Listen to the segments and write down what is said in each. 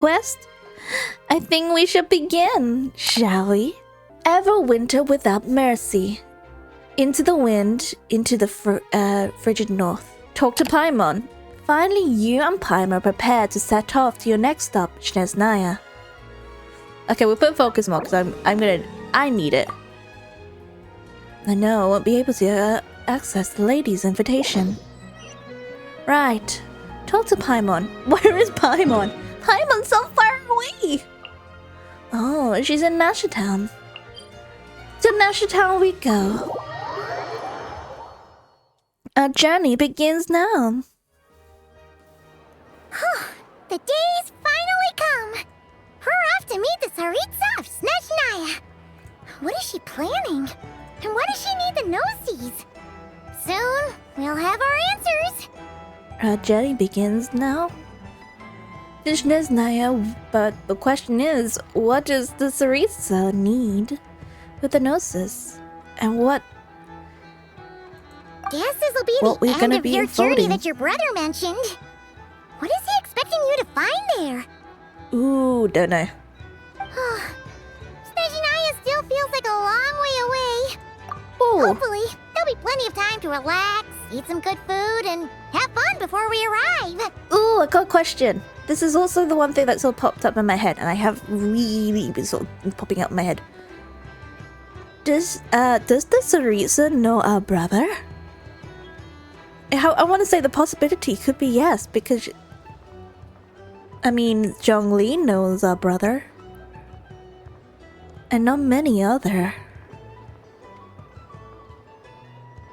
Quest? I think we should begin, shall we? Everwinter without mercy. Into the wind, into the frigid north. Talk to Paimon. Finally, you and Paimon are prepared to set off to your next stop, SNEZHNAYA. Okay, we'll put focus mode because I need it. I know I won't be able to access the lady's invitation. Right. Talk to Paimon. Where is Paimon? Paimon's so far away! Oh, she's in Nashitown. To Nashitown we go. Our journey begins now. The day's finally come! We're off to meet the Tsaritsa of SNEZHNAYA! What is she planning? And why does she need the gnosies? Soon, we'll have our answers! Our journey begins now. SNEZHNAYA, but the question is, what does the Tsaritsa need with the gnosis? And what... Guess this'll be the end of your journey that your brother mentioned. What is he expecting you to find there? Ooh, don't know. SNEZHNAYA still feels like a long way away. Ooh. Hopefully, there'll be plenty of time to relax, eat some good food, and have fun before we arrive. Ooh, I got a question. This is also the one thing that sort of popped up in my head, and I have really been sort of popping up in my head. Does the Tsaritsa know our brother? I want to say the possibility could be yes, because... I mean, Zhongli knows our brother. And not many other.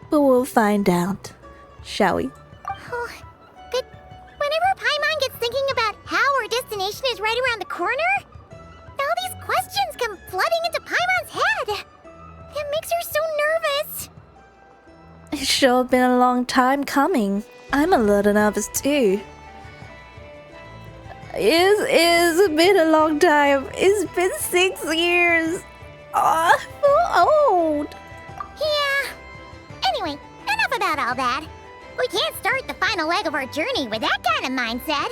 But we'll find out, shall we? Oh, but whenever Paimon gets thinking about how our destination is right around the corner, all these questions come flooding into Paimon's head. It makes her so nervous. It's sure been a long time coming. I'm a little nervous too. It's been a long time. It's been 6 years. Oh, I feel old. Yeah. Anyway, enough about all that. We can't start the final leg of our journey with that kind of mindset.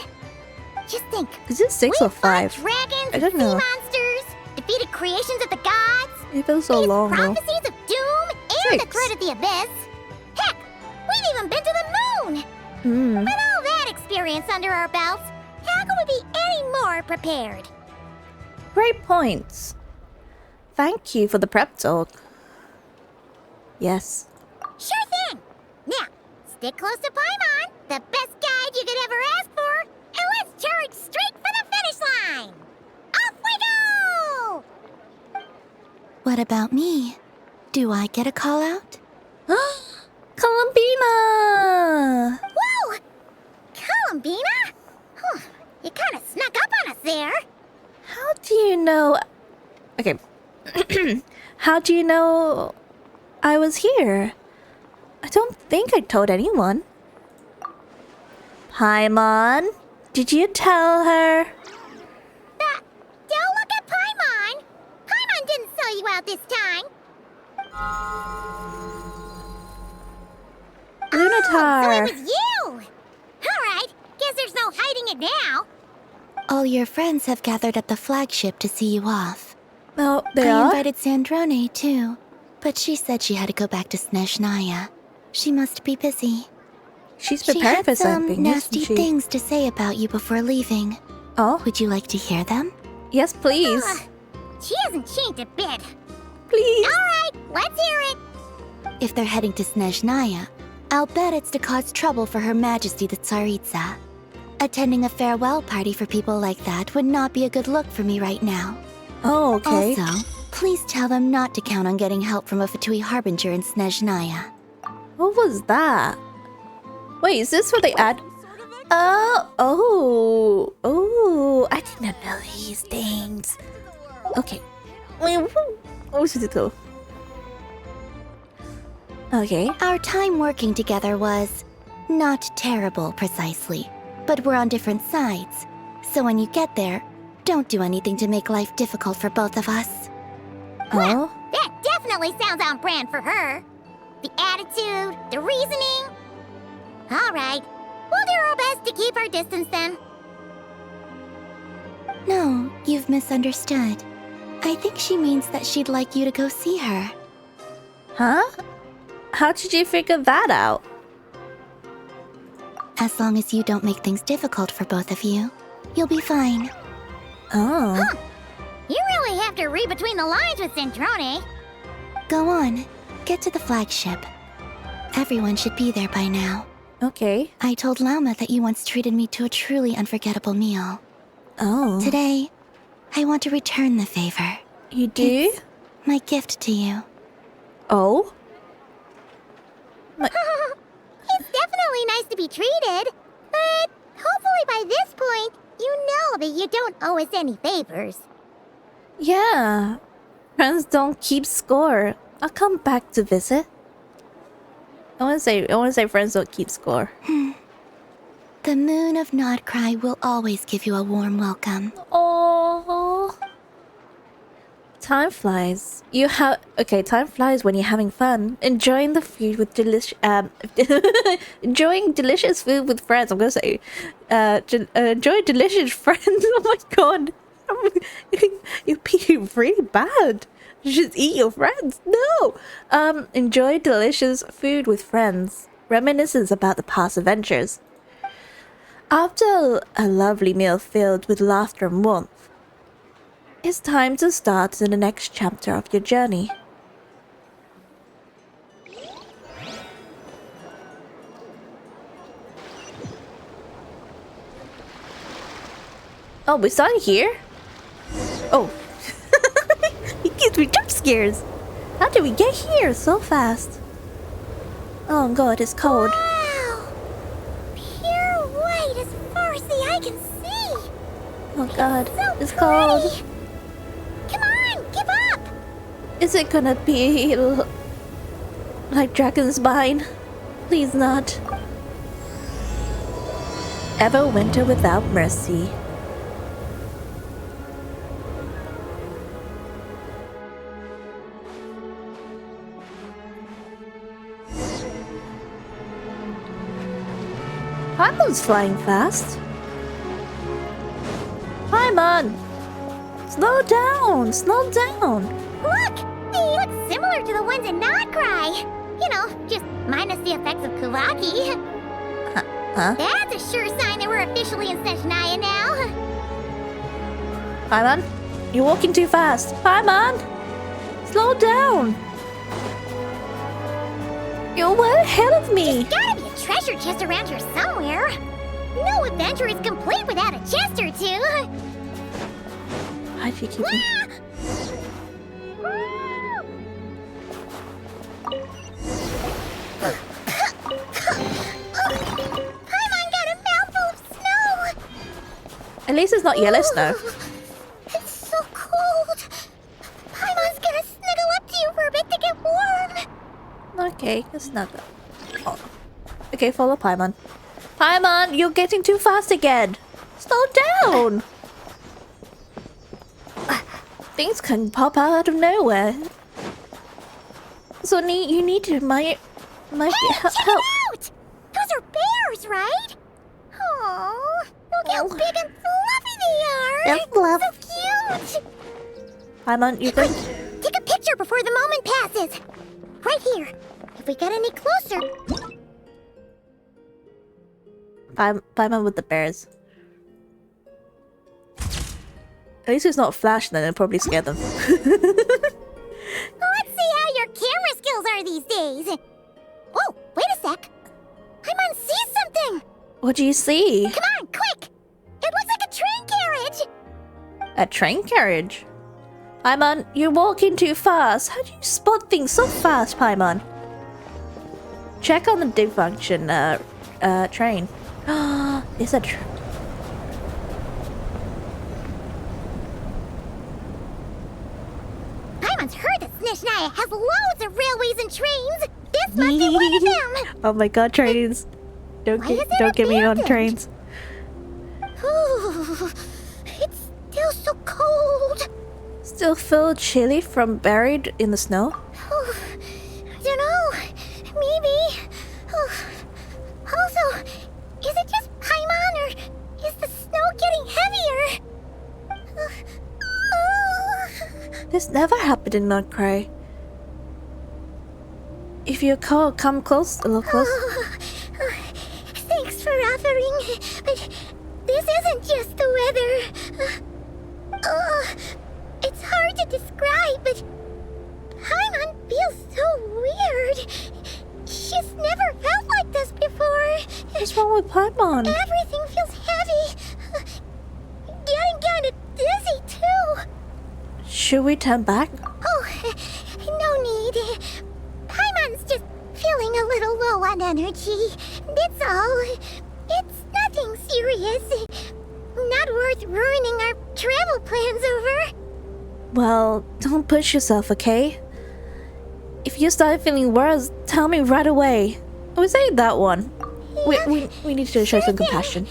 Just think. Is it 6 or 5? Dragons, I don't know. sea monsters, defeated creations of the gods. It feels so long though. Prophecies of doom and 6. the threat of the abyss. Heck, we've even been to the moon. With all that experience under our belts, how could we be any more prepared? Great points. Thank you for the prep talk. Yes. Sure thing. Now, stick close to Paimon, the best guide you could ever ask for, and let's charge straight for the finish line. Off we go! What about me? Do I get a call out? Columbina! Whoa! Columbina? You kind of snuck up on us there. How do you know... Okay. How do you know I was here? I don't think I told anyone. Paimon, did you tell her? Don't look at Paimon. Paimon didn't sell you out this time. Lunatar. So it was you! Alright, guess there's no hiding it now. All your friends have gathered at the flagship to see you off. Oh, they I are? invited Sandrone too, but she said she had to go back to SNEZHNAYA. She must be busy. She's She preparing had for some something, nasty isn't she? things to say about you before leaving. Oh, Would you like to hear them? yes, please. She hasn't changed a bit. Please. Alright, let's hear it. If they're heading to SNEZHNAYA, I'll bet it's to cause trouble for Her Majesty the Tsaritsa. Attending a farewell party for people like that would not be a good look for me right now. Oh, okay. Also, please tell them not to count on getting help from a Fatui Harbinger in SNEZHNAYA. What was that? Wait, is this what they add? Oh, I did not know these things. Okay. Wait, what should it go? Okay. Our time working together was not terrible, precisely, but we're on different sides. So when you get there, don't do anything to make life difficult for both of us. Oh? That definitely sounds on brand for her. The attitude, the reasoning. Alright, we'll do our best to keep our distance then. No, you've misunderstood. I think she means that she'd like you to go see her. Huh? How did you figure that out? As long as you don't make things difficult for both of you, you'll be fine. Oh. Huh. You really have to read between the lines with Zentrone. Go on, get to the flagship. Everyone should be there by now. Okay. I told Lauma that you once treated me to a truly unforgettable meal. Oh. Today, I want to return the favor. You do? It's my gift to you. Oh? It's definitely nice to be treated, but hopefully by this point, you know that you don't owe us any favors. Yeah. Friends don't keep score. I'll come back to visit. I want to say friends don't keep score. The moon of Nodcry will always give you a warm welcome. Oh. Time flies. Time flies when you're having fun, enjoying the food with enjoying delicious food with friends. I'm gonna say, enjoy delicious friends. Oh my god, you're being really bad. Just eat your friends. No. Enjoy delicious food with friends. Reminiscence about the past adventures. After a lovely meal filled with laughter and warmth, it's time to start the next chapter of your journey. Oh, we started here? Oh. He gives me jump scares. How did we get here so fast? Oh god, it's cold. Wow! Pure white as far as the eye can see. Oh god, So it's cold. pretty. Come on, give up! Is it gonna be like Dragon's Spine? Please not. Everwinter without mercy. Paimon's flying fast. Paimon! Slow down! Slow down! Look! They look similar to the ones in Nodcry. You know, just minus the effects of Kuvaki. Huh? That's a sure sign that we're officially in SNEZHNAYA now. Paimon, you're walking too fast. Paimon! Slow down! You're way ahead of me! There's gotta be a treasure chest around here somewhere. No adventure is complete without a chest or two. Why'd you keep me? Paimon got a mouthful of snow. At least it's not yellow snow. It's so cold. Paimon's gonna snuggle up to you for a bit to get warm. Okay, it's not good. Oh. Okay, follow Paimon. Paimon, you're getting too fast again. Slow down. Things can pop out of nowhere. So you need to Hey, check help. it out! Those are bears, right? Oh, look how big and fluffy they are. They're fluff. So cute. Paimon, you can. Take a picture before the moment passes. Right here. If we get any closer. Paimon with the bears. At least it's not Flash, then it'll probably scare them. Let's see how your camera skills are these days. Oh, wait a sec. Paimon sees something. What do you see? Come on, quick. It looks like a train carriage. A train carriage? Paimon, you're walking too fast. How do you spot things so fast, Paimon? Check on the defunction train. It's a train. Paimon's heard that SNEZHNAYA has loads of railways and trains. This must be one of them. Oh my god, trains. Don't Why is it get me on abandoned? trains. Ooh, it's still so cold. Still feel chilly from buried in the snow? Oh, I don't know. Maybe. Oh. Also, is it just Paimon or is the snow getting heavier? This never happened in Nordcry. If you're cold, come close, a little close. Thanks for offering, but this isn't just the weather. It's hard to describe, but Paimon feels so weird. She's never felt like this before. What's wrong with Paimon? Everything feels heavy. Getting kinda dizzy, too. Should we turn back? Oh, no need. Paimon's just feeling a little low on energy. That's all. It's nothing serious. Not worth ruining our travel plans over. Well, don't push yourself, okay? If you start feeling worse, tell me right away. I was saying that one. We need to show some compassion.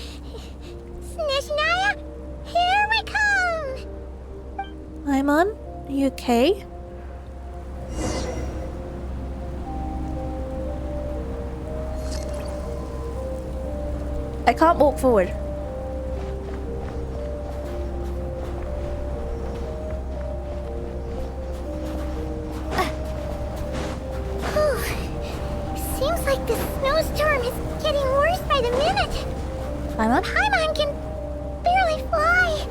SNEZHNAYA, here we come! Paimon, are you okay? I can't walk forward. Seems like the snowstorm is getting worse by the minute. Paimon? Paimon can barely fly.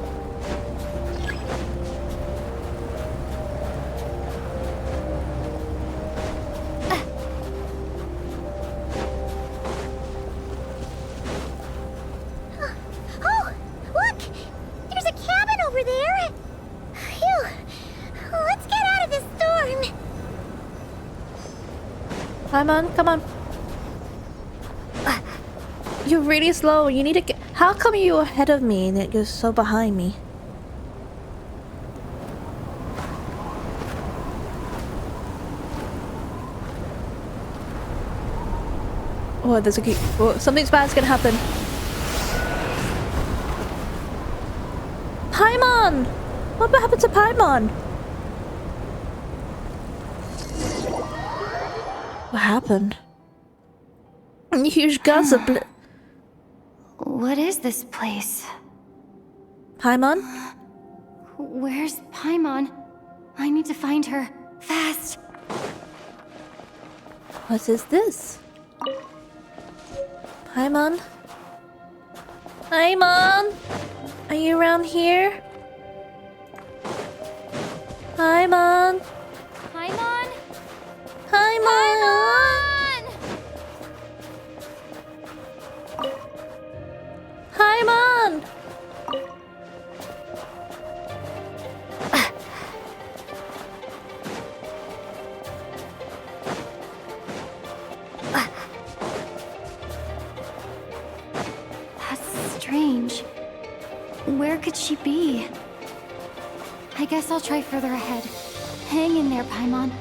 Oh, look! There's a cabin over there. Phew. Let's get out of this storm. Paimon, come on. You're really slow. You need to get... How come you're ahead of me and yet you're so behind me? Oh, there's a... Oh, something bad's gonna happen. Paimon! What happened to Paimon? What happened? Huge gusts of What is this place? Paimon? Where's Paimon? I need to find her. Fast! What is this? Paimon? Paimon? Are you around here? Paimon? Paimon? Paimon? Paimon! That's strange. Where could she be? I guess I'll try further ahead. Hang in there, Paimon.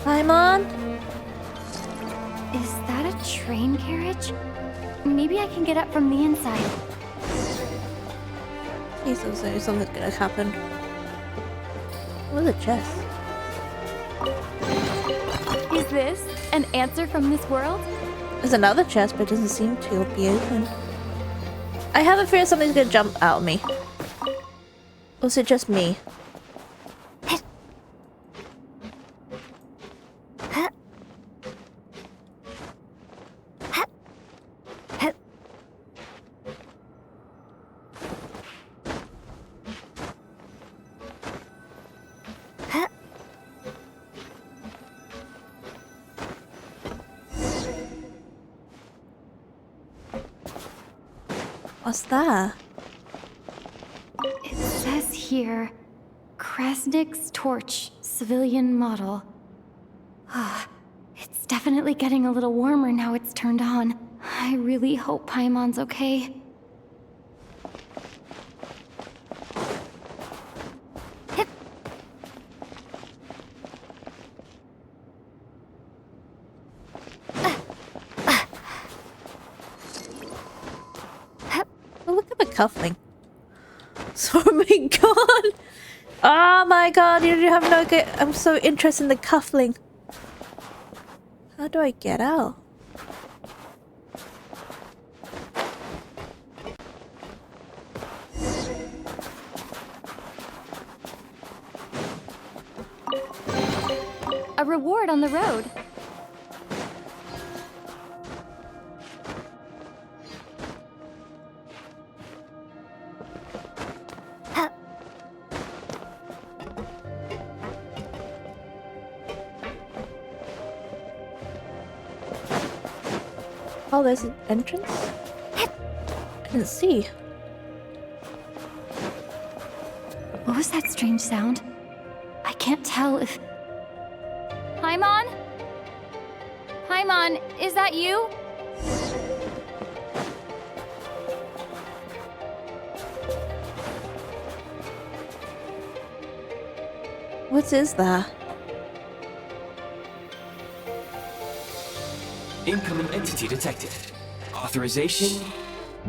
Paimon? Is that a train carriage? Maybe I can get up from the inside. Please don't say something's gonna happen. What's a chest? Is this an answer from this world? There's another chest, but it doesn't seem to be open. I have a fear something's gonna jump out at me. Or is it just me? What's that? It says here, Krasnik's torch, civilian model. It's definitely getting a little warmer now it's turned on. I really hope Paimon's okay. Cuffling. So, oh my god! Oh my god, you have no good. I'm so interested in the cuffling. How do I get out? A reward on the road. Oh, there's an entrance? I didn't see. What was that strange sound? I can't tell if... Paimon? Paimon, is that you? What is that? Incoming entity detected. Authorization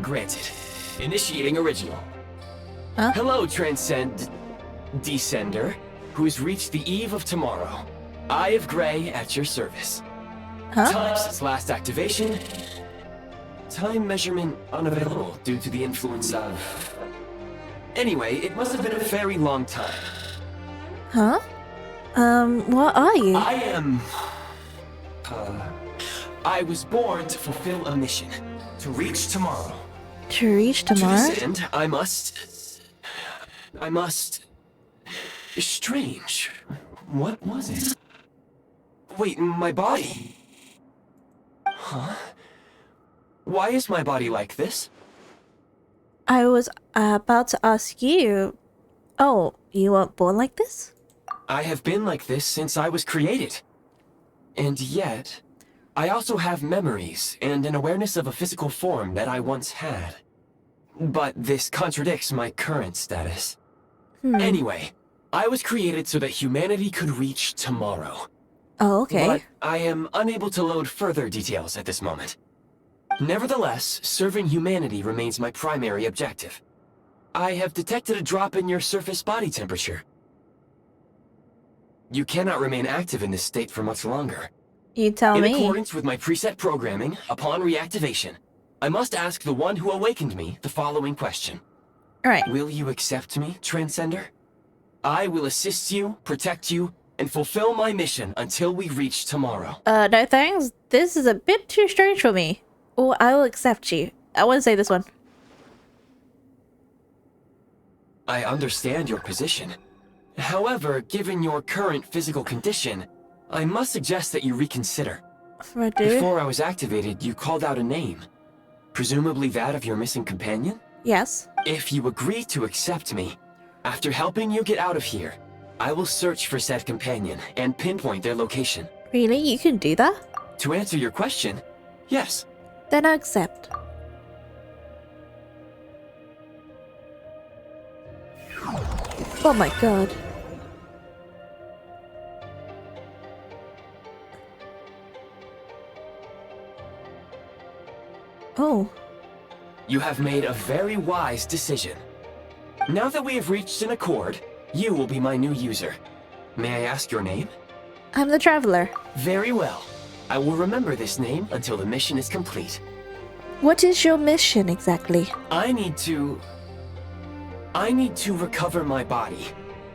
granted. Initiating original. Huh? Hello, Descender, who has reached the eve of tomorrow. Eye of Grey at your service. Huh? Time since last activation. Time measurement unavailable due to the influence of... Anyway, it must have been a very long time. Huh? What are you? I am... I was born to fulfill a mission. To reach tomorrow. To reach tomorrow? To this end, I must... Strange. What was it? Wait, my body? Huh? Why is my body like this? I was about to ask you. Oh, you weren't born like this? I have been like this since I was created. And yet, I also have memories and an awareness of a physical form that I once had. But this contradicts my current status. Anyway, I was created so that humanity could reach tomorrow. Oh, okay. But I am unable to load further details at this moment. Nevertheless, serving humanity remains my primary objective. I have detected a drop in your surface body temperature. You cannot remain active in this state for much longer. You tell In me. accordance with my preset programming, upon reactivation, I must ask the one who awakened me the following question. Alright. Will you accept me, Transcender? I will assist you, protect you, and fulfill my mission until we reach tomorrow. No thanks. This is a bit too strange for me. Oh, I will accept you. I want to say this one. I understand your position. However, given your current physical condition, I must suggest that you reconsider. I do. Before I was activated, you called out a name. Presumably that of your missing companion? Yes. If you agree to accept me, after helping you get out of here, I will search for said companion and pinpoint their location. Really? You can do that? To answer your question, yes. Then I accept. Oh my god. Oh. You have made a very wise decision. Now that we have reached an accord, you will be my new user. May I ask your name? I'm the traveler. Very well. I will remember this name until the mission is complete. What is your mission exactly? I need to recover my body,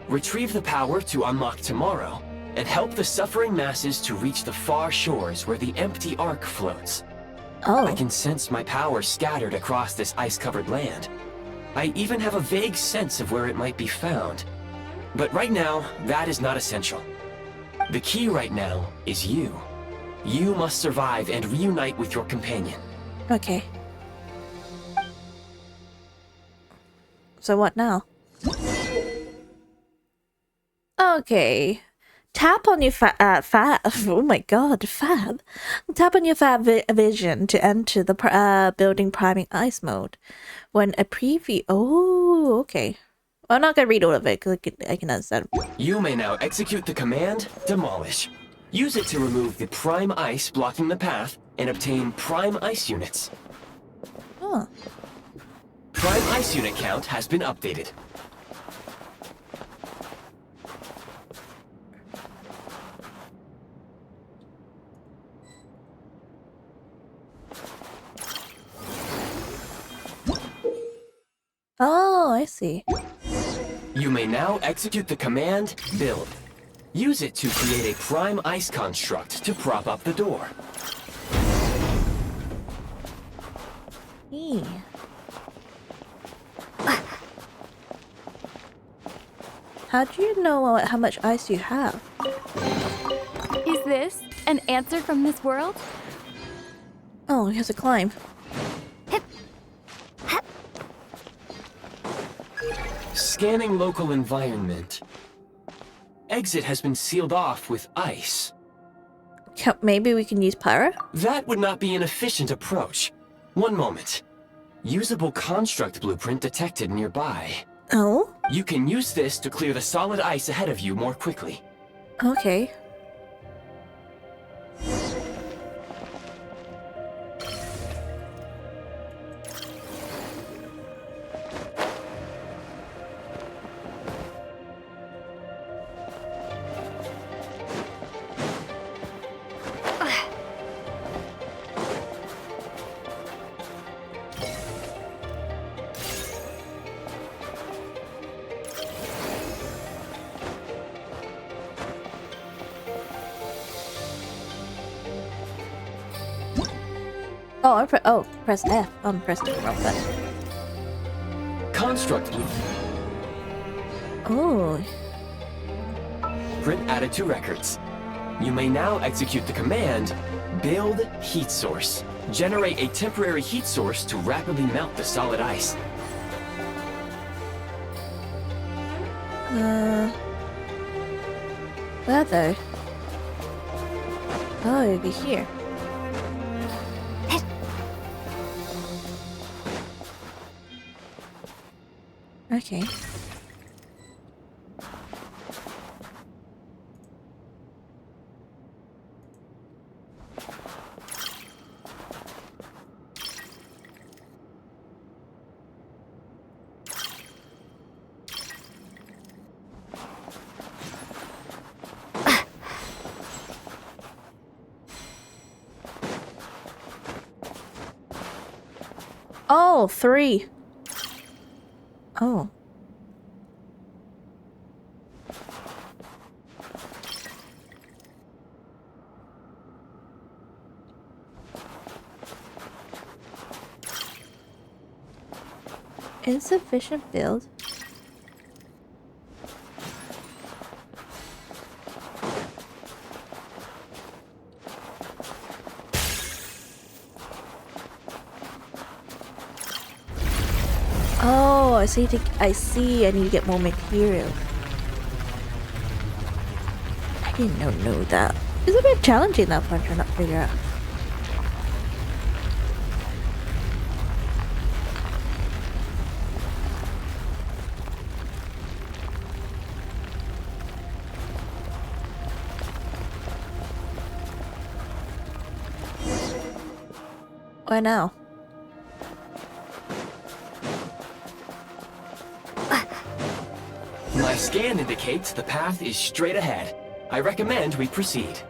retrieve the power to unlock tomorrow, and help the suffering masses to reach the far shores where the empty Ark floats. Oh. I can sense my power scattered across this ice-covered land. I even have a vague sense of where it might be found. But right now, that is not essential. The key right now is you. You must survive and reunite with your companion. Okay. So what now? Okay. Tap on your oh my god, fab. Tap on your vision to enter the building priming ice mode. When a preview... Oh, okay. I'm not gonna read all of it because I can understand. You may now execute the command, Demolish. Use it to remove the prime ice blocking the path and obtain prime ice units. Oh. Prime ice unit count has been updated. Oh, I see. You may now execute the command build. Use it to create a prime ice construct to prop up the door. Eee. How do you know how much ice you have? Is this an answer from this world? Oh, he has to climb. Scanning local environment. Exit has been sealed off with ice. Maybe we can use Pyro? That would not be an efficient approach. One moment. Usable construct blueprint detected nearby. Oh? You can use this to clear the solid ice ahead of you more quickly. Okay. Oh, press F. I'm pressing the wrong button. Construct blueprint Oh, added to records. You may now execute the command build heat source. Generate a temporary heat source to rapidly melt the solid ice. where though? Oh, over here. Okay. Oh, 3. Oh. Insufficient build. Oh, I see. I see. I need to get more material. I didn't know that. It's a bit challenging that one, trying to figure out. Why now? My scan indicates the path is straight ahead. I recommend we proceed.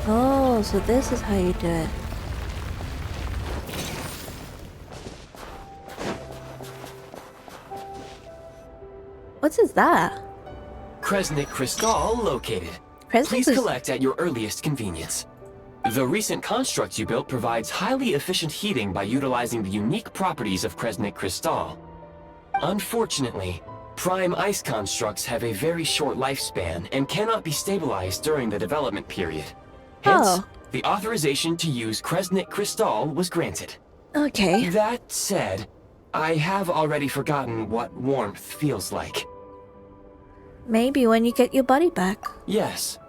Oh, so this is how you do it. What is that? Kresnik Crystal located. Kresnik Please is- collect at your earliest convenience. The recent construct you built provides highly efficient heating by utilizing the unique properties of Kresnik Crystal. Unfortunately, prime ice constructs have a very short lifespan and cannot be stabilized during the development period. Hence, Oh. the authorization to use Kresnik Crystal was granted. Okay. That said, I have already forgotten what warmth feels like. Maybe when you get your body back. Yes.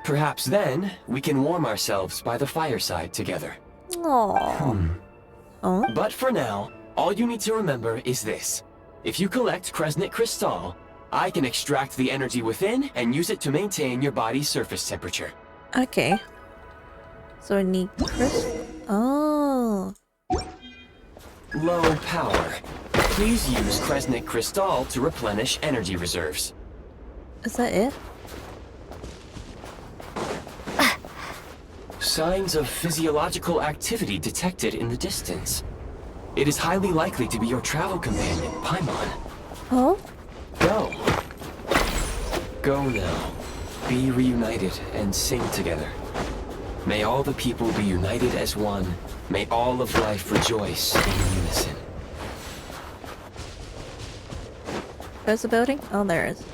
Perhaps then we can warm ourselves by the fireside together. Aww. Oh? But for now, all you need to remember is this. If you collect Kresnik Crystal, I can extract the energy within and use it to maintain your body's surface temperature. Okay. So I need Oh. Low power. Please use Kresnik Crystal to replenish energy reserves. Is that it? Signs of physiological activity detected in the distance. It is highly likely to be your travel companion, Paimon. Oh? Go. Go now. Be reunited and sing together. May all the people be united as one. May all of life rejoice in unison. Where's the building? Oh, there it is.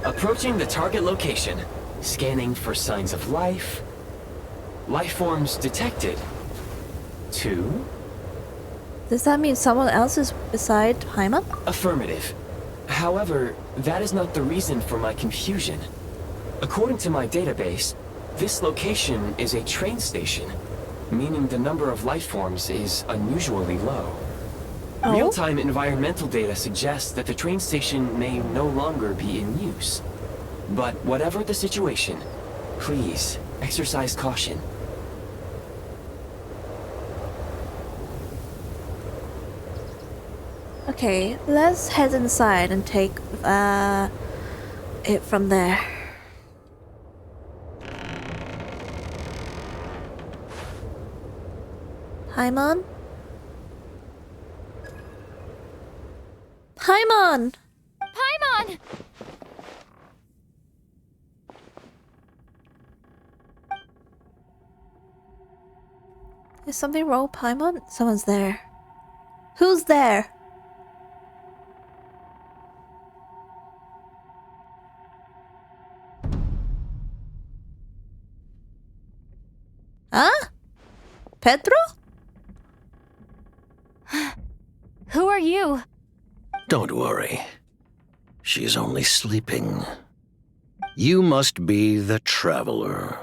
Approaching the target location. Scanning for signs of life. Life forms detected. 2. Does that mean someone else is beside Paimon? Affirmative. However, that is not the reason for my confusion. According to my database, this location is a train station, meaning the number of life forms is unusually low. Oh? Real-time environmental data suggests that the train station may no longer be in use. But whatever the situation, please exercise caution. Okay, let's head inside and take it from there. Paimon? Paimon! Paimon! Is something wrong with Paimon? Someone's there. Who's there? Huh? Pedro? Who are you? Don't worry. She's only sleeping. You must be the Traveler.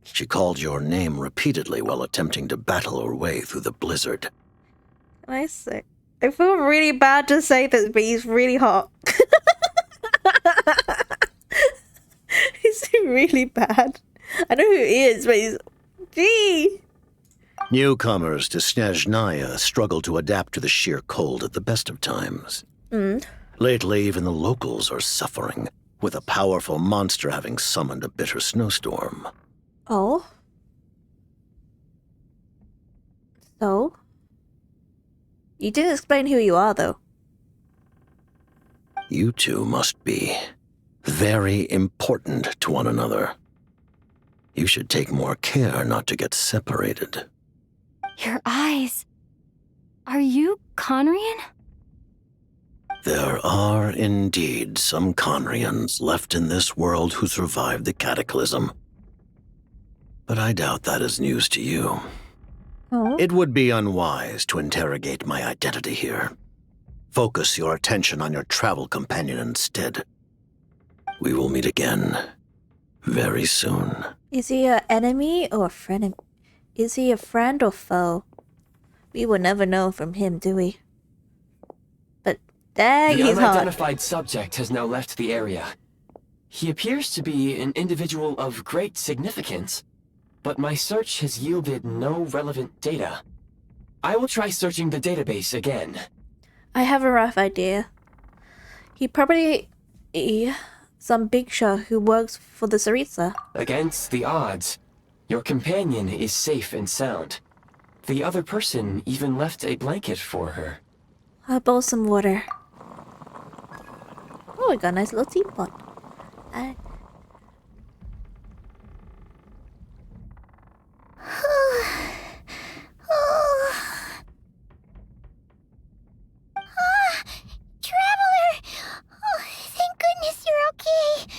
She called your name repeatedly while attempting to battle her way through the blizzard. I say, I feel really bad to say this, but he's really hot. He's really bad. I know who he is, but he's... Gee! Newcomers to SNEZHNAYA struggle to adapt to the sheer cold at the best of times. Lately, even the locals are suffering, with a powerful monster having summoned a bitter snowstorm. Oh? So? You did explain who you are, though. You two must be very important to one another. You should take more care not to get separated. Your eyes. Are you Conrian? There are indeed some Conrians left in this world who survived the cataclysm. But I doubt that is news to you. Oh? It would be unwise to interrogate my identity here. Focus your attention on your travel companion instead. We will meet again very soon. Is he an enemy or a friend? Is he a friend or foe? We will never know from him, do we? But dang, The he's hot. unidentified subject has now left the area. He appears to be an individual of great significance, but my search has yielded no relevant data. I will try searching the database again. I have a rough idea. He probably some big shot who works for the Tsaritsa. Against the odds, your companion is safe and sound. The other person even left a blanket for her. I'll boil some water. Oh, we got a nice little teapot. Traveler! Oh, thank goodness you're okay.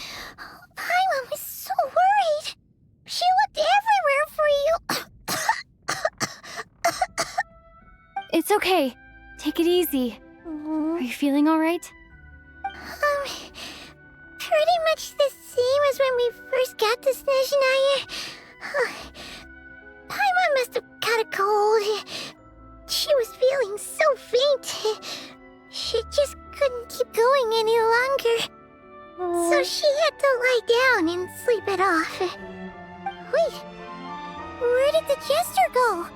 Paimon was so worried. She looked everywhere for you. It's okay. Take it easy. Are you feeling all right? SNEZHNAYA. Paimon must have caught a cold. She was feeling so faint. She just couldn't keep going any longer. So she had to lie down and sleep it off. Wait, where did the jester go?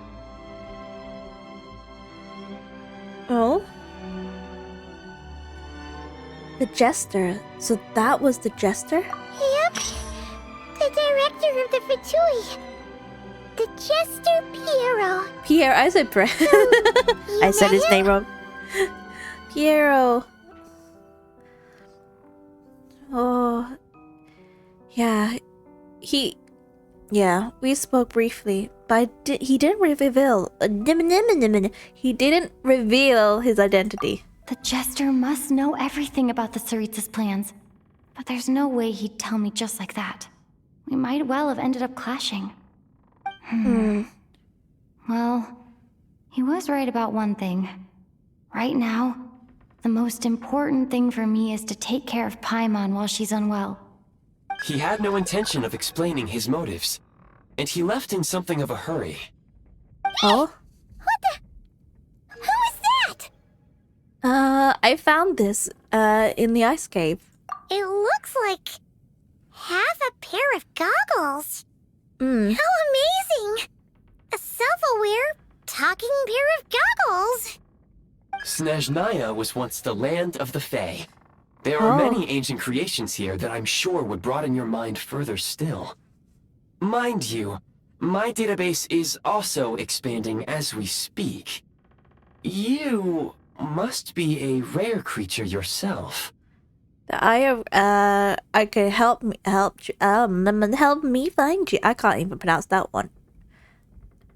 Oh? The jester. So that was the jester? Yep, the director of the VTUBER. The jester Piero. Pierre, I said I said his name wrong. Piero. Oh. Yeah. Yeah, we spoke briefly, but he didn't reveal. He didn't reveal his identity. The jester must know everything about the Tsaritsa's plans. But there's no way he'd tell me just like that. We might well have ended up clashing. Well, he was right about one thing. Right now, the most important thing for me is to take care of Paimon while she's unwell. He had no intention of explaining his motives, and he left in something of a hurry. Oh? What the? Who is that? I found this, in the ice cave. It looks like half a pair of goggles. How amazing! A self-aware, talking pair of goggles. SNEZHNAYA was once the land of the Fae. There are many ancient creations here that I'm sure would broaden your mind further still. Mind you, my database is also expanding as we speak. You must be a rare creature yourself. I could help me find you. I can't even pronounce that one.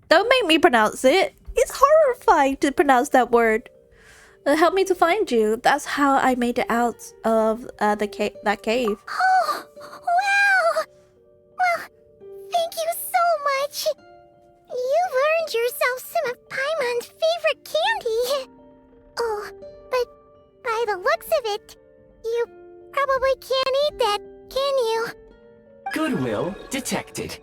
Don't make me pronounce it. It's horrifying to pronounce that word. Help me to find you. That's how I made it out of that cave. Oh, wow! Well, thank you so much. You've earned yourself some of Paimon's favorite candy. Oh, but by the looks of it, you probably can't eat that, can you? Goodwill detected.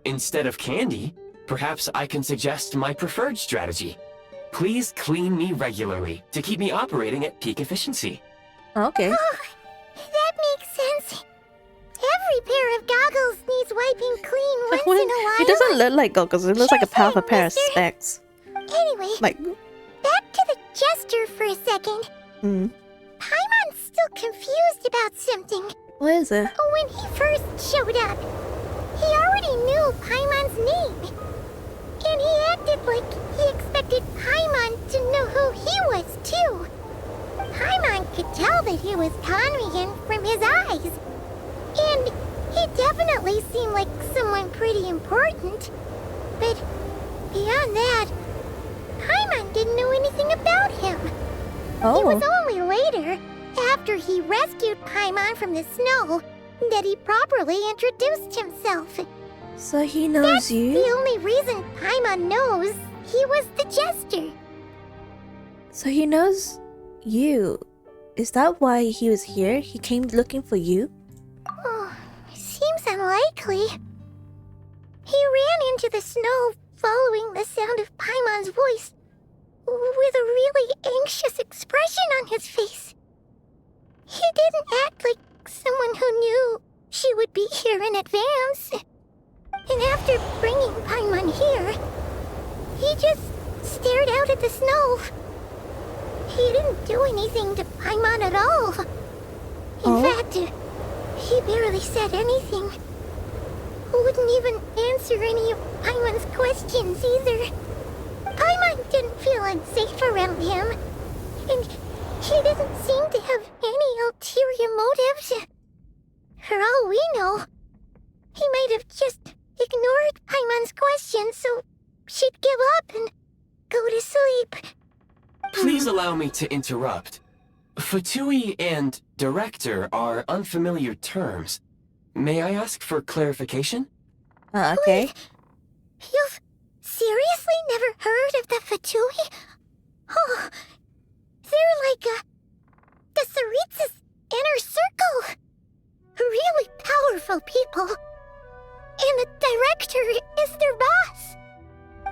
Instead of candy, perhaps I can suggest my preferred strategy. Please clean me regularly to keep me operating at peak efficiency. Okay. Oh, that makes sense. Every pair of goggles needs wiping clean once in a while. It doesn't look like goggles. It looks like a Sure powerful thing, pair of mister. specs. Anyway, Like, back to the jester for a second. Paimon's still confused about something. what is it? When he first showed up, he already knew Paimon's name. And he acted like he expected Paimon to know who he was, too. Paimon could tell that he was Conrian from his eyes. And he definitely seemed like someone pretty important. But beyond that, Paimon didn't know anything about him. It was only later, after he rescued Paimon from the snow, that he properly introduced himself. So he knows That's you? the only reason Paimon knows he was the jester. So he knows you. Is that why he was here? He came looking for you? Oh, seems unlikely. He ran into the snow following the sound of Paimon's voice, with a really anxious expression on his face. He didn't act like someone who knew she would be here in advance. And after bringing Paimon here, he just stared out at the snow. He didn't do anything to Paimon at all. In fact, he barely said anything. Wouldn't even answer any of Paimon's questions either. Paimon didn't feel unsafe around him, and he didn't seem to have any ulterior motives. For all we know, he might have just ignored Paimon's questions so she'd give up and go to sleep. Please allow me to interrupt. Fatui and director are unfamiliar terms. May I ask for clarification? Okay. You've seriously never heard of the VTUBER? Oh, they're like the Tsaritsa's inner circle. Really powerful people.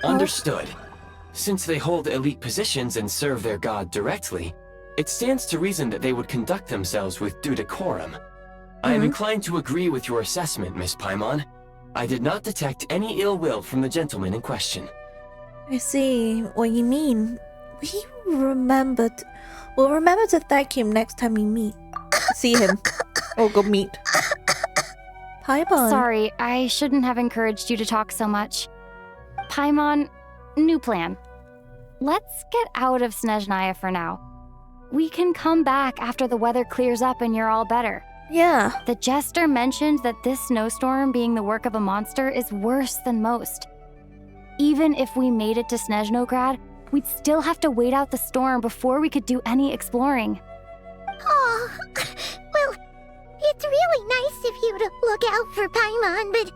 Understood. Since they hold elite positions and serve their god directly, it stands to reason that they would conduct themselves with due decorum. I am inclined to agree with your assessment, Miss Paimon. I did not detect any ill will from the gentleman in question. I see what you mean. We'll remember to thank him next time we meet. See him. Or go meet. Paimon. Sorry, I shouldn't have encouraged you to talk so much. Paimon, new plan. Let's get out of SNEZHNAYA for now. We can come back after the weather clears up and you're all better. Yeah. The jester mentioned that this snowstorm being the work of a monster is worse than most. Even if we made it to Snezhnograd, we'd still have to wait out the storm before we could do any exploring. Oh, well, it's really nice of you to look out for Paimon, but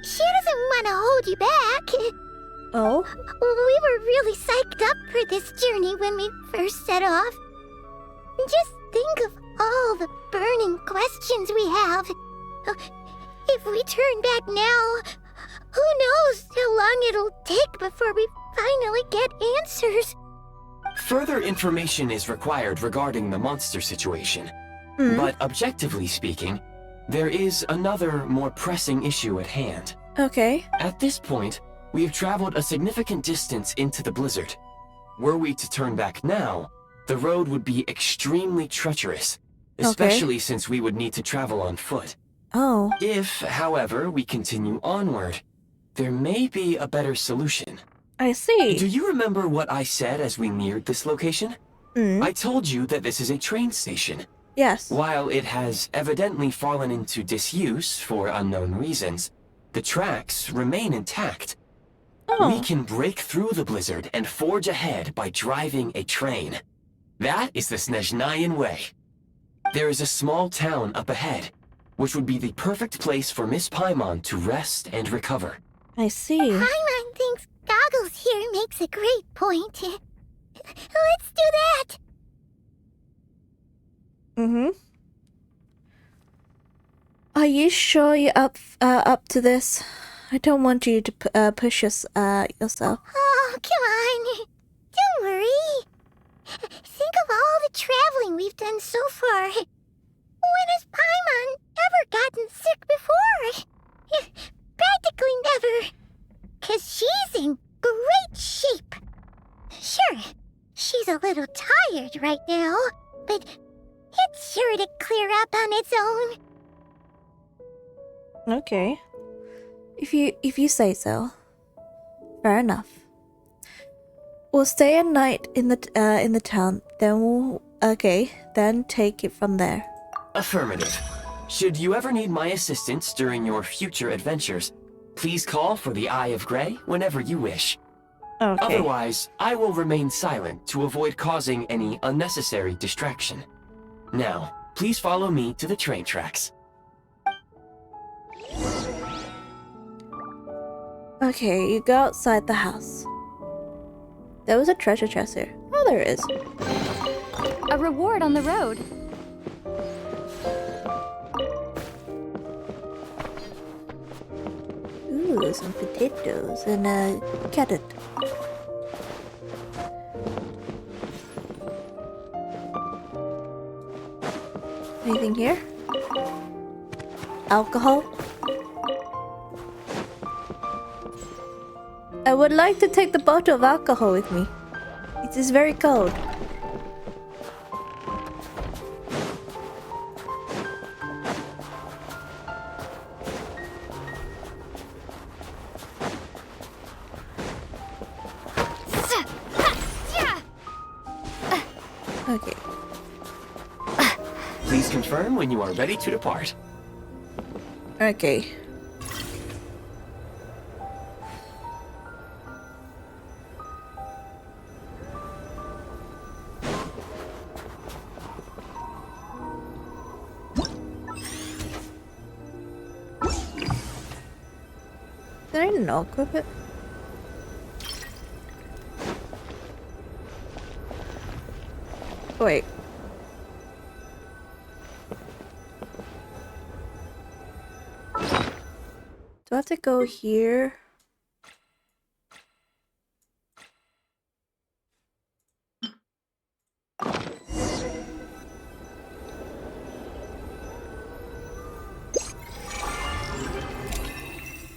she doesn't want to hold you back. Oh? We were really psyched up for this journey when we first set off. Just think of all the burning questions we have. If we turn back now, who knows how long it'll take before we finally get answers. Further information is required regarding the monster situation. But objectively speaking, there is another more pressing issue at hand. Okay. At this point, we have traveled a significant distance into the blizzard. Were we to turn back now, the road would be extremely treacherous, especially since we would need to travel on foot. Oh. If, however, we continue onward, there may be a better solution. I see. Do you remember what I said as we neared this location? I told you that this is a train station. Yes. While it has evidently fallen into disuse for unknown reasons, the tracks remain intact. We can break through the blizzard and forge ahead by driving a train. That is the SNEZHNAYAN way. There is a small town up ahead, which would be the perfect place for Miss Paimon to rest and recover. I see. Paimon thinks Goggles here makes a great point. Let's do that. Are you sure you're up to this? I don't want you to push yourself. Oh, come on. Don't worry. Think of all the traveling we've done so far. When has Paimon ever gotten sick before? Practically never. 'Cause she's in great shape. Sure, she's a little tired right now, but it's sure to clear up on its own. Okay. If you say so. Fair enough. We'll stay a night in the town, then take it from there. Affirmative. Should you ever need my assistance during your future adventures, please call for the Eye of Grey whenever you wish. Okay. Otherwise, I will remain silent to avoid causing any unnecessary distraction. Now, please follow me to the train tracks. Okay, you go outside the house. There was a treasure chest here. Oh, there is. A reward on the road. Ooh, some potatoes and a carrot. Anything here? Alcohol? I would like to take the bottle of alcohol with me. It is very cold. Okay. Please confirm when you are ready to depart. Okay. Did I not equip it? Wait. Do I have to go here?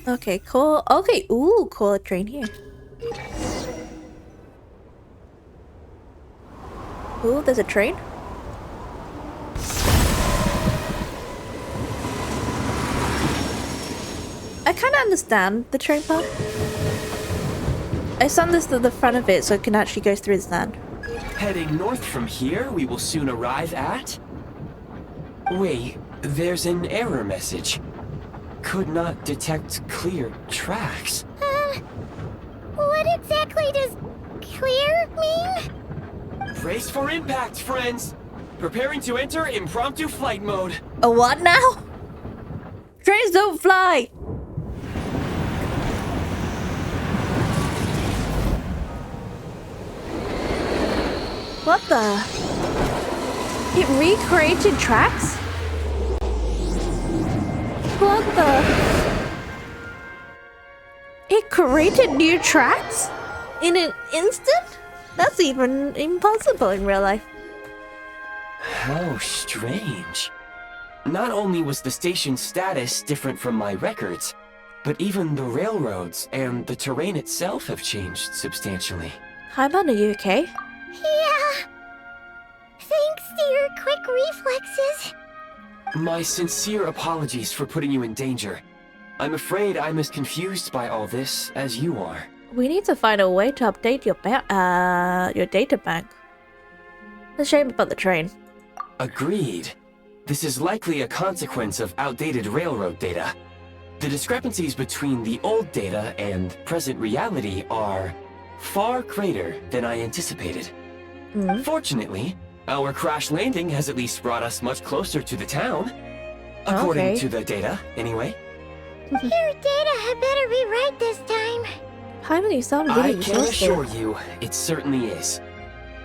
Okay, cool. Okay, ooh, cool train here. Ooh, there's a train. I kind of understand the train part. I understood the front of it so it can actually go through the sand. Heading north from here, we will soon arrive at... Wait, there's an error message. Could not detect clear tracks. What exactly does clear mean? Brace for impact, friends! Preparing to enter impromptu flight mode. A what now? Trains don't fly! What the? It recreated tracks? What the? It created new tracks? In an instant? That's even impossible in real life. How strange. Not only was the station's status different from my records, but even the railroads and the terrain itself have changed substantially. Hi, man, are you okay? Yeah. Thanks to your quick reflexes. My sincere apologies for putting you in danger. I'm afraid I'm as confused by all this as you are. We need to find a way to update your data bank. It's a shame about the train. Agreed. This is likely a consequence of outdated railroad data. The discrepancies between the old data and present reality are far greater than I anticipated. Fortunately, our crash landing has at least brought us much closer to the town. According to the data, anyway. Your data had better be right this time. Hyman, you sound really I can resourceful. assure you, it certainly is.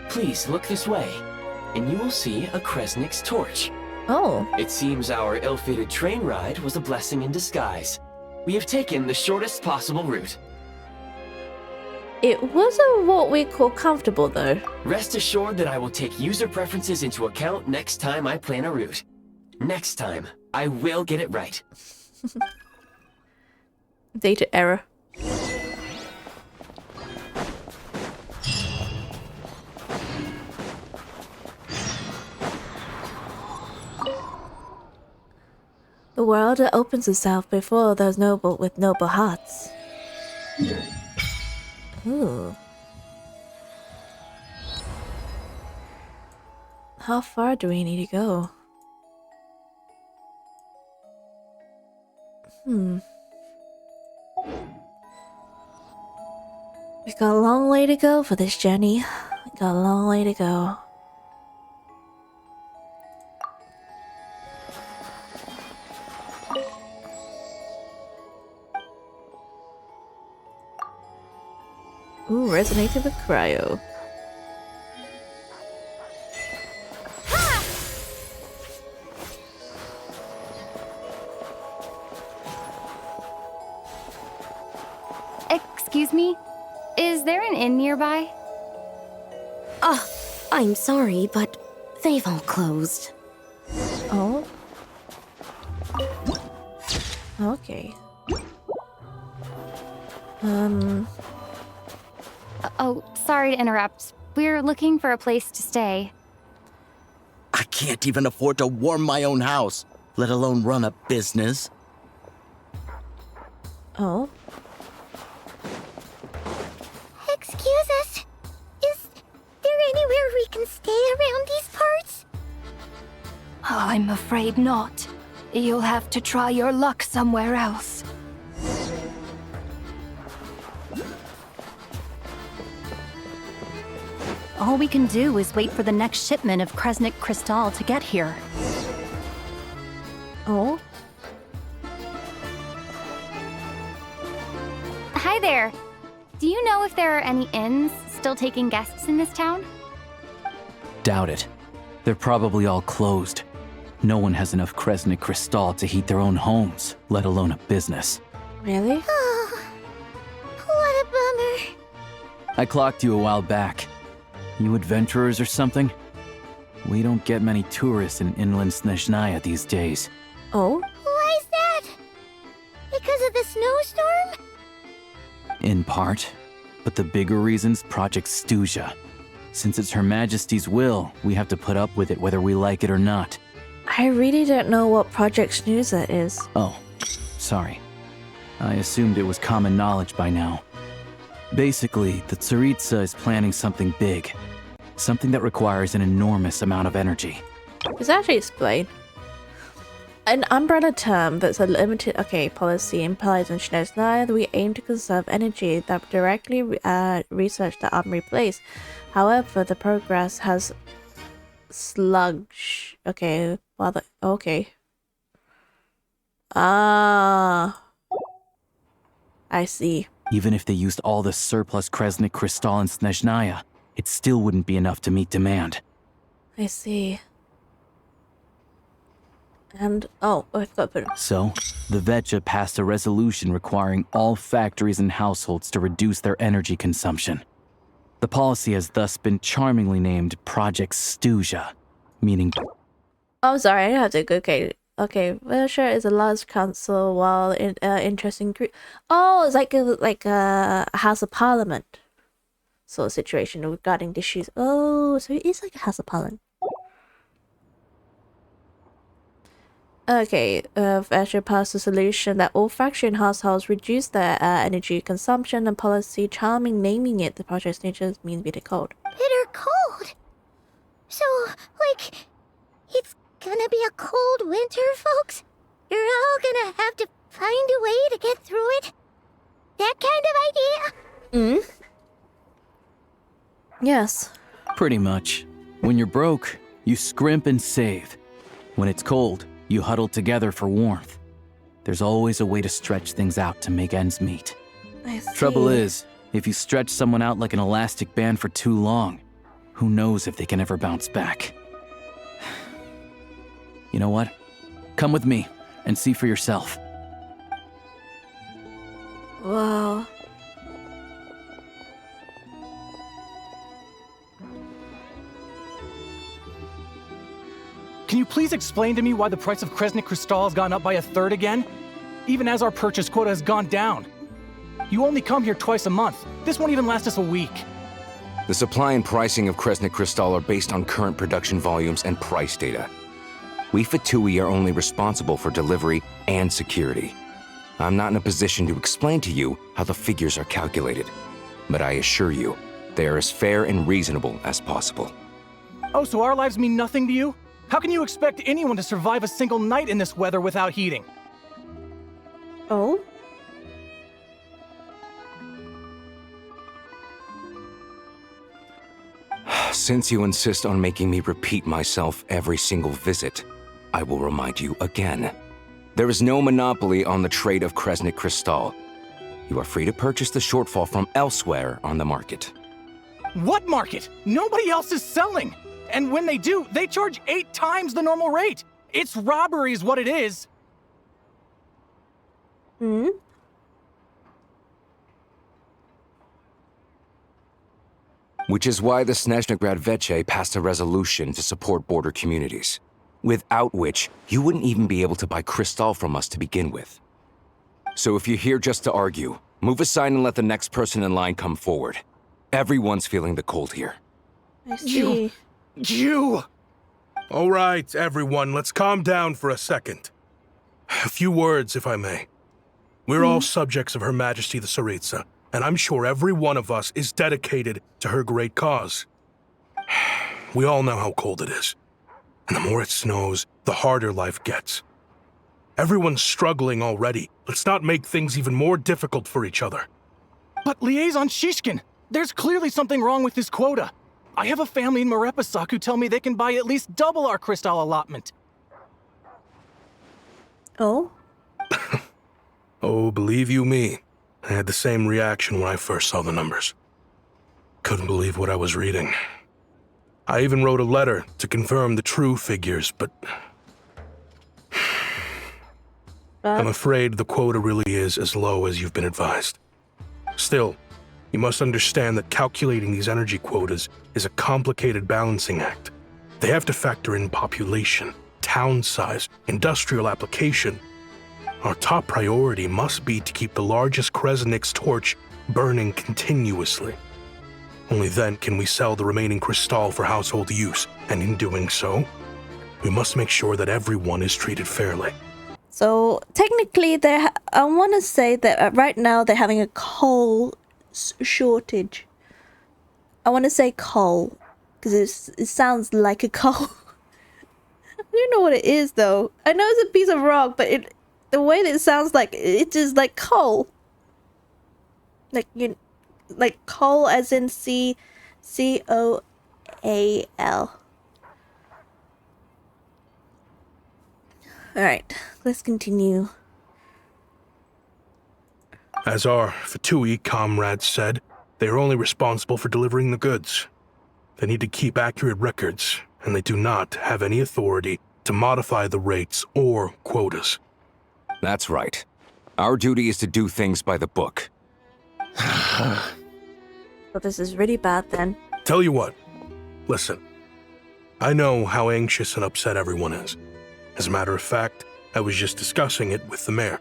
Please look this way, and you will see a Kresnik's torch. Oh. It seems our ill-fated train ride was a blessing in disguise. We have taken the shortest possible route. It wasn't what we call comfortable, though. Rest assured that I will take user preferences into account next time I plan a route. Next time, I will get it right. Data error. The world that opens itself before those noble with noble hearts. Ooh. How far do we need to go? We got a long way to go for this journey. We got a long way to go. Ooh, resonated with cryo. Excuse me? Is there an inn nearby? I'm sorry, but they've all closed. Oh. Okay. Oh, sorry to interrupt. We're looking for a place to stay. I can't even afford to warm my own house, let alone run a business. Oh. Excuse us. Is there anywhere we can stay around these parts? I'm afraid not. You'll have to try your luck somewhere else. All we can do is wait for the next shipment of Kresnik Crystal to get here. Oh. Hi there. Do you know if there are any inns still taking guests in this town? Doubt it. They're probably all closed. No one has enough Kresnik Crystal to heat their own homes, let alone a business. Really? Oh, what a bummer. I clocked you a while back. You adventurers or something? We don't get many tourists in inland SNEZHNAYA these days. Oh? Why is that? Because of the snowstorm? In part. But the bigger reason's Project SNEZHNAYA. Since it's Her Majesty's will, we have to put up with it whether we like it or not. I really don't know what Project SNEZHNAYA is. Oh, sorry. I assumed it was common knowledge by now. Basically, the Tsaritsa is planning something big. Something that requires an enormous amount of energy. It's actually explained. An umbrella term that's a limited policy implies in SNEZHNAYA that we aim to conserve energy that directly research that unreplaced. However, the progress has sluggish. I see. Even if they used all the surplus Kresnik Crystal in SNEZHNAYA, it still wouldn't be enough to meet demand. I see. And I've got to put it. So, the VTUBER passed a resolution requiring all factories and households to reduce their energy consumption. The policy has thus been charmingly named Project SNEZHNAYA, meaning... Oh, sorry, I have to go. Okay, Wilshire is a large council while in interesting group. Oh, it's like a House of Parliament sort of situation regarding the issues. Oh, so it is like a House of Parliament. Okay, Wilshire passed a solution that all factory and households reduce their energy consumption and policy, charming naming it the Project SNEZHNAYA means bitter cold. Bitter cold? So, like, it's gonna be a cold winter, folks? You're all gonna have to find a way to get through it? That kind of idea? Yes. Pretty much. When you're broke, you scrimp and save. When it's cold, you huddle together for warmth. There's always a way to stretch things out to make ends meet. I see. Trouble is, if you stretch someone out like an elastic band for too long, who knows if they can ever bounce back. You know what? Come with me and see for yourself. Wow. Can you please explain to me why the price of Kresnik Crystal has gone up by 1/3 again? Even as our purchase quota has gone down. You only come here twice a month. This won't even last us a week. The supply and pricing of Kresnik Crystal are based on current production volumes and price data. We VTUBER are only responsible for delivery and security. I'm not in a position to explain to you how the figures are calculated, but I assure you, they are as fair and reasonable as possible. Oh, so our lives mean nothing to you? How can you expect anyone to survive a single night in this weather without heating? Oh? Since you insist on making me repeat myself every single visit, I will remind you again. There is no monopoly on the trade of Kresnik Crystal. You are free to purchase the shortfall from elsewhere on the market. What market? Nobody else is selling! And when they do, they charge 8 times the normal rate! It's robbery is what it is! Which is why the SNEZHNAYA VTUBER passed a resolution to support border communities, without which you wouldn't even be able to buy crystal from us to begin with. So if you're here just to argue, move aside and let the next person in line come forward. Everyone's feeling the cold here. I see. You! All right, everyone, let's calm down for a second. A few words, if I may. We're all subjects of Her Majesty the Tsaritsa, and I'm sure every one of us is dedicated to her great cause. We all know how cold it is, and the more it snows, the harder life gets. Everyone's struggling already. Let's not make things even more difficult for each other. But Liaison Shishkin, there's clearly something wrong with this quota. I have a family in Marepasak who tell me they can buy at least double our crystal allotment. Oh? Oh, believe you me, I had the same reaction when I first saw the numbers. Couldn't believe what I was reading. I even wrote a letter to confirm the true figures, but... I'm afraid the quota really is as low as you've been advised. Still, you must understand that calculating these energy quotas is a complicated balancing act. They have to factor in population, town size, industrial application. Our top priority must be to keep the largest Kresnik's torch burning continuously. Only then can we sell the remaining crystal for household use, and in doing so, we must make sure that everyone is treated fairly. So technically, I want to say that right now they're having a coal shortage. I want to say coal because it sounds like a coal. I don't know what it is though. I know it's a piece of rock, but the way that it sounds like it's just like coal. Like coal as in COAL. Alright, let's continue. As our Fatui comrades said, they are only responsible for delivering the goods. They need to keep accurate records, and they do not have any authority to modify the rates or quotas. That's right. Our duty is to do things by the book. Well, this is really bad then. Tell you what, listen. I know how anxious and upset everyone is. As a matter of fact, I was just discussing it with the mayor.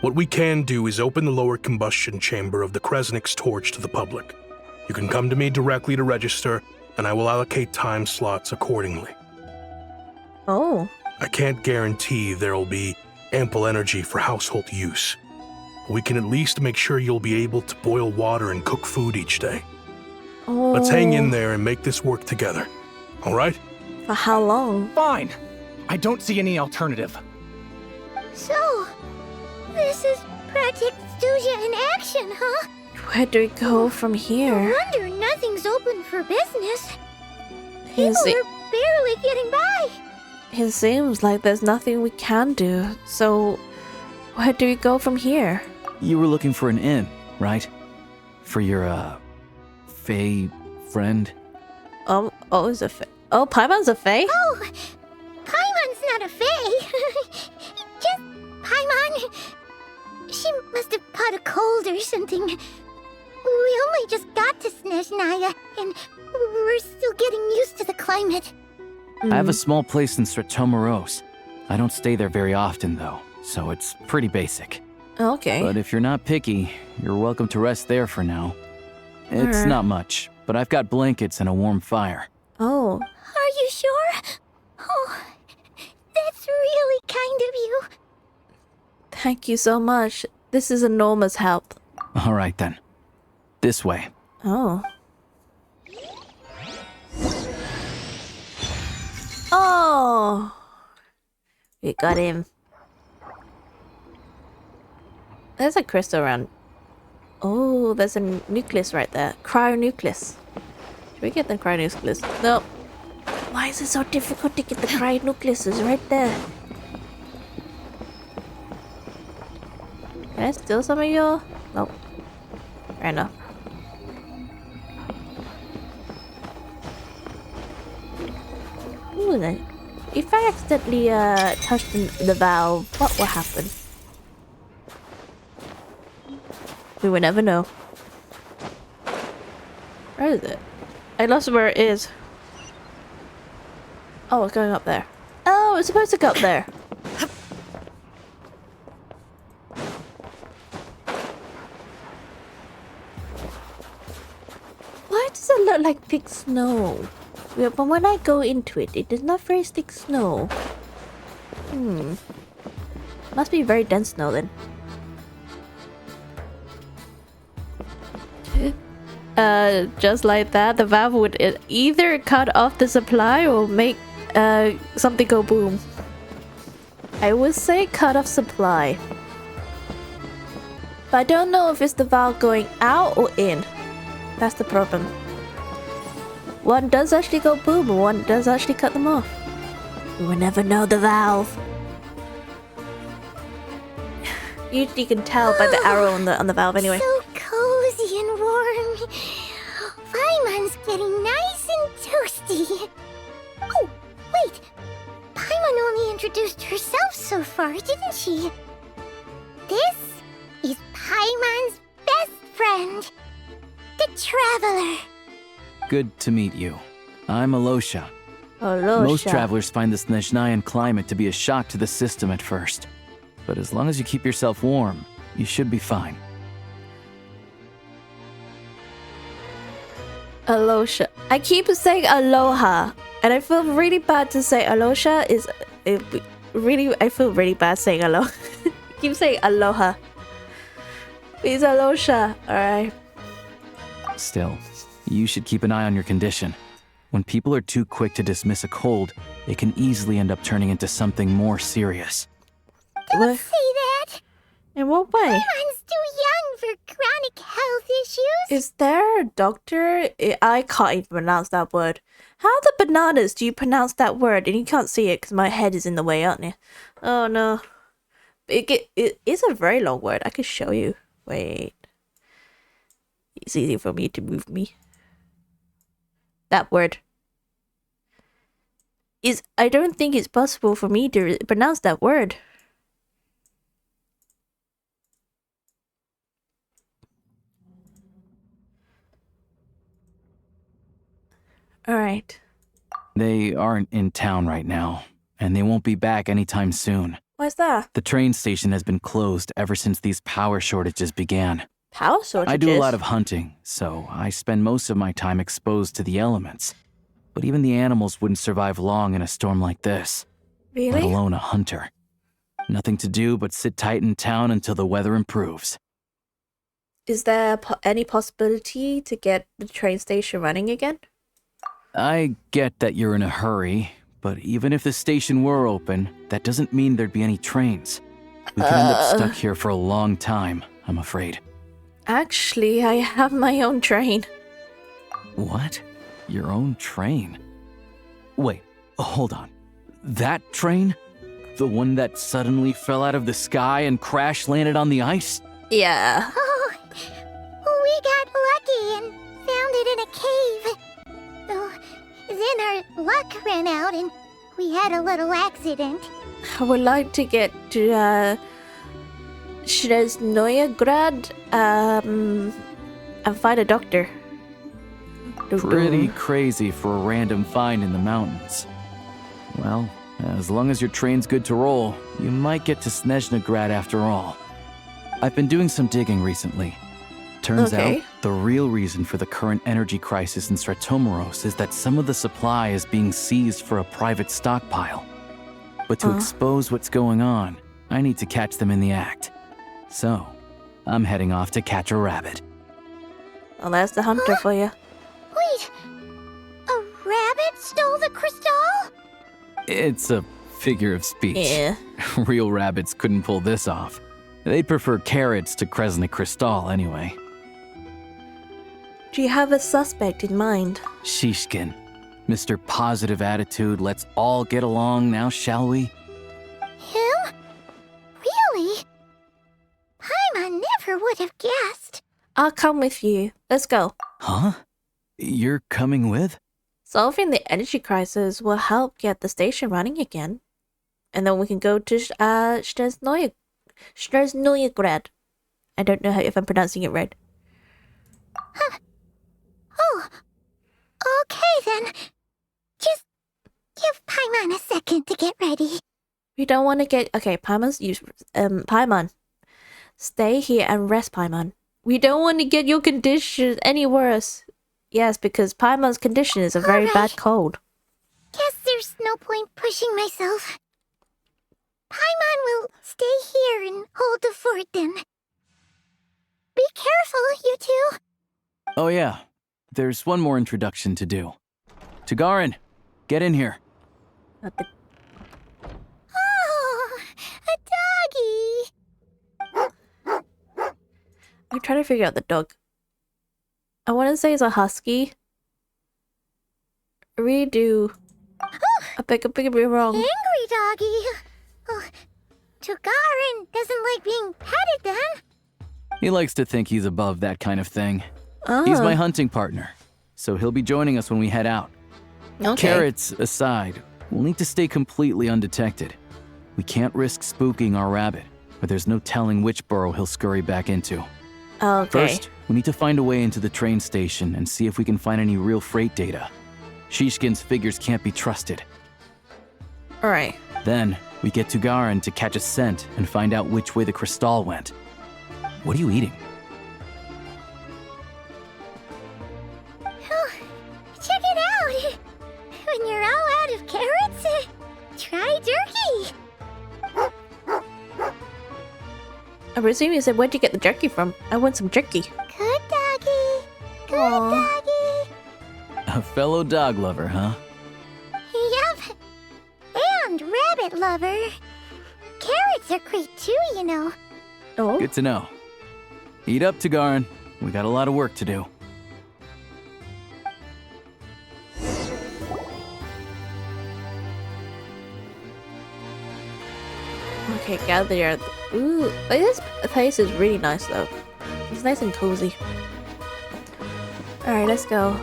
What we can do is open the lower combustion chamber of the Kresnik's torch to the public. You can come to me directly to register, and I will allocate time slots accordingly. Oh. I can't guarantee there'll be ample energy for household use. We can at least make sure you'll be able to boil water and cook food each day. Oh. Let's hang in there and make this work together. All right? For how long? Fine. I don't see any alternative. So, this is Project SNEZHNAYA in action, huh? Where do we go from here? No wonder nothing's open for business. People are barely getting by. It seems like there's nothing we can do. So, where do we go from here? You were looking for an inn, right? For your, Fae friend? Is a Fae? Oh, Paimon's a Fae? Oh, Paimon's not a Fae. Just Paimon. She must have caught a cold or something. We only just got to SNEZHNAYA, and we're still getting used to the climate. I have a small place in Stratomaros. I don't stay there very often, though, so it's pretty basic. Okay. But if you're not picky, you're welcome to rest there for now. It's not much, but I've got blankets and a warm fire. Oh. Are you sure? Oh, that's really kind of you. Thank you so much. This is enormous help. All right, then. This way. Oh. Oh! We got him. There's a crystal around. Oh, there's a nucleus right there. Cryonucleus. Should we get the cryonucleus? No. Why is it so difficult to get the cryonucleus? It's right there. Can I steal some of your? Nope. Fair enough. Ooh, then. If I accidentally touch the valve, what will happen? We will never know. Where is it? I lost where it is. Oh, it's going up there. Oh, it's supposed to go up there. Why does it look like thick snow? Yeah, but when I go into it, it is not very thick snow. Must be very dense snow then. Just like that, the valve would either cut off the supply or make something go boom. I would say cut off supply. But I don't know if it's the valve going out or in. That's the problem. One does actually go boom, and one does actually cut them off. We will never know the valve. Usually you can tell by the arrow on the valve anyway. So cozy and warm. Paimon's getting nice and toasty. Oh, wait. Paimon only introduced herself so far, didn't she? This is Paimon's best friend, the Traveler. Good to meet you. I'm Alosha. Alosha. Most travelers find the SNEZHNAYAN climate to be a shock to the system at first. But as long as you keep yourself warm, you should be fine. Alosha. I keep saying aloha, and I feel really bad to say Alosha I feel really bad saying aloha. I keep saying aloha. Please, Alosha. Alright. Still, you should keep an eye on your condition. When people are too quick to dismiss a cold, it can easily end up turning into something more serious. Don't say that! In what way? Paimon's too young for chronic health issues. Is there a doctor? I can't even pronounce that word. How the bananas do you pronounce that word? And you can't see it because my head is in the way, aren't you? Oh no. It is a very long word. I could show you. Wait. It's easy for me to move me. That word. I don't think it's possible for me to pronounce that word. Alright. They aren't in town right now, and they won't be back anytime soon. Why's that? The train station has been closed ever since these power shortages began. Power shortages? I do a lot of hunting, so I spend most of my time exposed to the elements. But even the animals wouldn't survive long in a storm like this. Really? Let alone a hunter. Nothing to do but sit tight in town until the weather improves. Is there any possibility to get the train station running again? I get that you're in a hurry, but even if the station were open, that doesn't mean there'd be any trains. We could end up stuck here for a long time, I'm afraid. Actually, I have my own train. What? Your own train? Wait, hold on. That train? The one that suddenly fell out of the sky and crash landed on the ice? Yeah. Oh, we got lucky and found it in a cave. Oh, then our luck ran out and we had a little accident. I would like to get to SNEZHNAYA and find a doctor. Pretty crazy for a random find in the mountains. Well, as long as your train's good to roll, you might get to SNEZHNAGRAD after all. I've been doing some digging recently. Turns out, the real reason for the current energy crisis in Stratomaros is that some of the supply is being seized for a private stockpile. But to expose what's going on, I need to catch them in the act. So, I'm heading off to catch a rabbit. Well, that's the hunter for you. Wait, a rabbit stole the crystal? It's a figure of speech. Yeah. Real rabbits couldn't pull this off. They'd prefer carrots to Kresnik Crystal anyway. Do you have a suspect in mind? Shishkin. Mr. Positive Attitude, let's all get along now, shall we? Him? Really? Paimon never would have guessed. I'll come with you. Let's go. Huh? You're coming with? Solving the energy crisis will help get the station running again. And then we can go to SNEZHNAYA I don't know if I'm pronouncing it right. Oh, okay then. Just give Paimon a second to get ready. We don't want to get... Okay, Paimon. Stay here and rest, Paimon. We don't want to get your condition any worse. Yes, because Paimon's condition is a very bad cold. Guess there's no point pushing myself. Paimon will stay here and hold the fort then. Be careful, you two. Oh yeah, there's one more introduction to do. Tagarin, get in here. Oh, a doggy. I'm trying to figure out the dog. I want to say it's a husky. I really do. I could be wrong. Angry doggy. Oh, Tagarin doesn't like being petted then. He likes to think he's above that kind of thing. He's my hunting partner, so he'll be joining us when we head out. Okay. Carrots aside, we'll need to stay completely undetected. We can't risk spooking our rabbit. but there's no telling which burrow he'll scurry back into. Okay. First, we need to find a way into the train station and see if we can find any real freight data. Shishkin's figures can't be trusted. Alright. Then, we get to Garin to catch a scent and find out which way the crystal went. What are you eating? Oh, check it out! When you're all out of carrots, try jerky! I presume you said, where'd you get the jerky from? I want some jerky. Good doggy! Good doggy! A fellow dog lover, huh? Yup! And rabbit lover. Carrots are great too, you know. Oh? Good to know. Eat up, Tagarin. We got a lot of work to do. Okay, gather. Ooh, this place is really nice though. It's nice and cozy. Alright, let's go.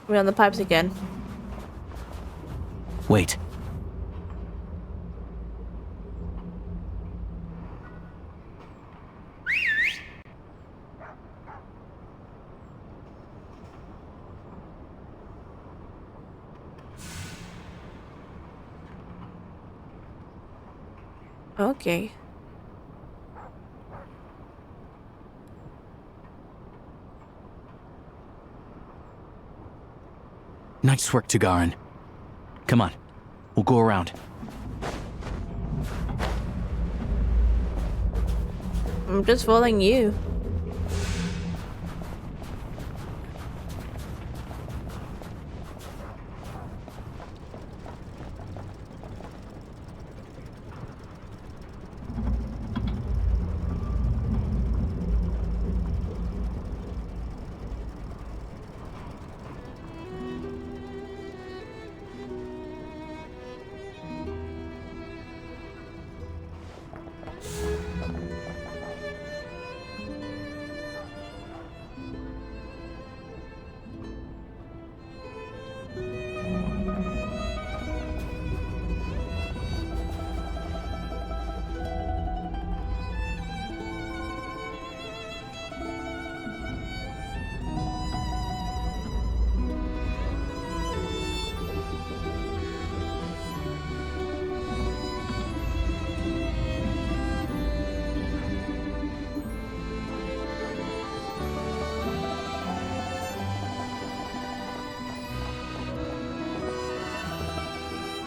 We're on the pipes again. Wait. Okay. Nice work, Tagarin. Come on, we'll go around. I'm just following you.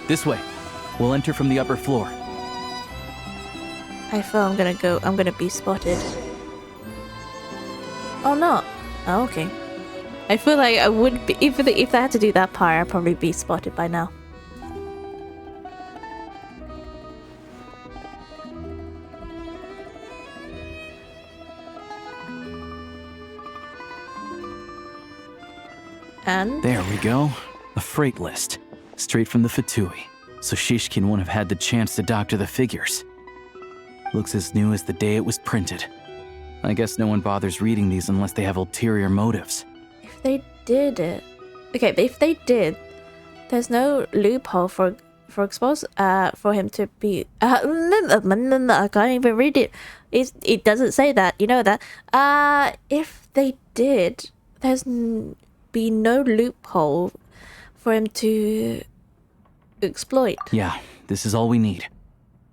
This way. We'll enter from the upper floor. I feel I'm gonna be spotted. Oh no. Oh, okay. I feel like I would be, if I had to do that part, I'd probably be spotted by now. And? There we go. A freight list. Straight from the Fatui. So Shishkin won't have had the chance to doctor the figures. Looks as new as the day it was printed. I guess no one bothers reading these unless they have ulterior motives. If they did it... Okay, if they did, there's no loophole for him to be... I can't even read it. It doesn't say that, you know that. If they did, there's be no loophole for him to exploit. Yeah, this is all we need.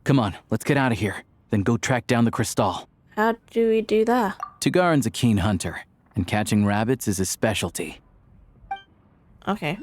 Come on, let's get out of here. Then go track down the crystal. How do we do that? Tagarin's a keen hunter, and catching rabbits is his specialty. Okay.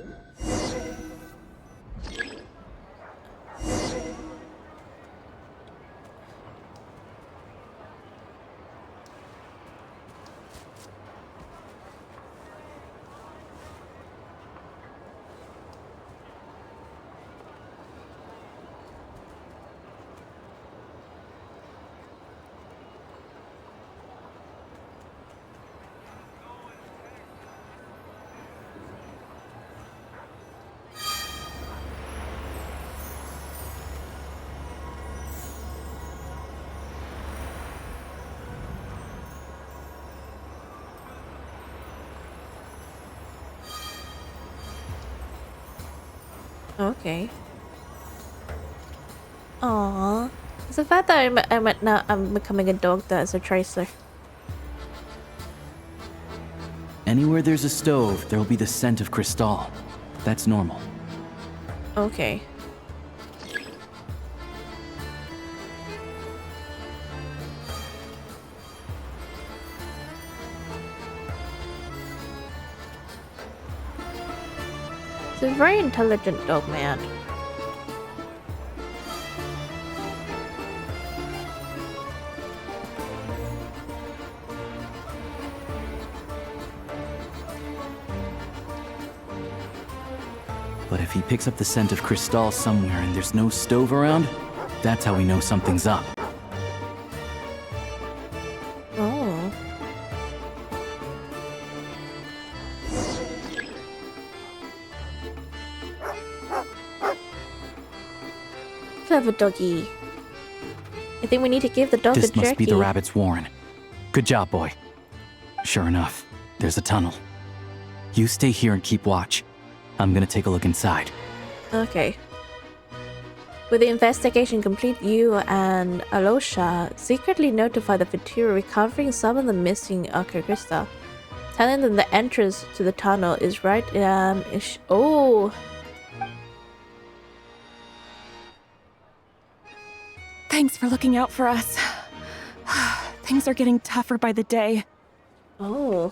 Okay. Aww. It's the fact that I'm becoming a dog that is a tracer. Anywhere there's a stove, there will be the scent of Crystal. That's normal. Okay. He's a very intelligent dog, man. But if he picks up the scent of Crystal somewhere and there's no stove around, that's how we know something's up. Oh. Clever doggy. I think we need to give the dog a jerky. This must be the rabbit's warren. Good job, boy. Sure enough, there's a tunnel. You stay here and keep watch. I'm gonna take a look inside. Okay. With the investigation complete, you and Alosha secretly notify the VTUBER recovering some of the missing Archon crystal, telling them the entrance to the tunnel is right oh. Thanks for looking out for us. Things are getting tougher by the day. Oh.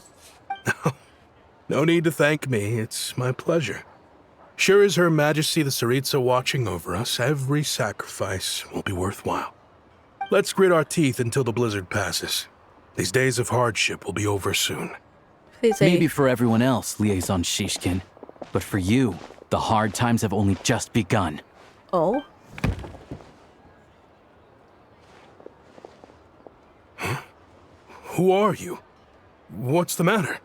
No need to thank me. It's my pleasure. Sure as Her Majesty the Tsaritsa watching over us, every sacrifice will be worthwhile. Let's grit our teeth until the blizzard passes. These days of hardship will be over soon. Maybe for everyone else, Liaison Shishkin. But for you, the hard times have only just begun. Oh? Huh? Who are you? What's the matter?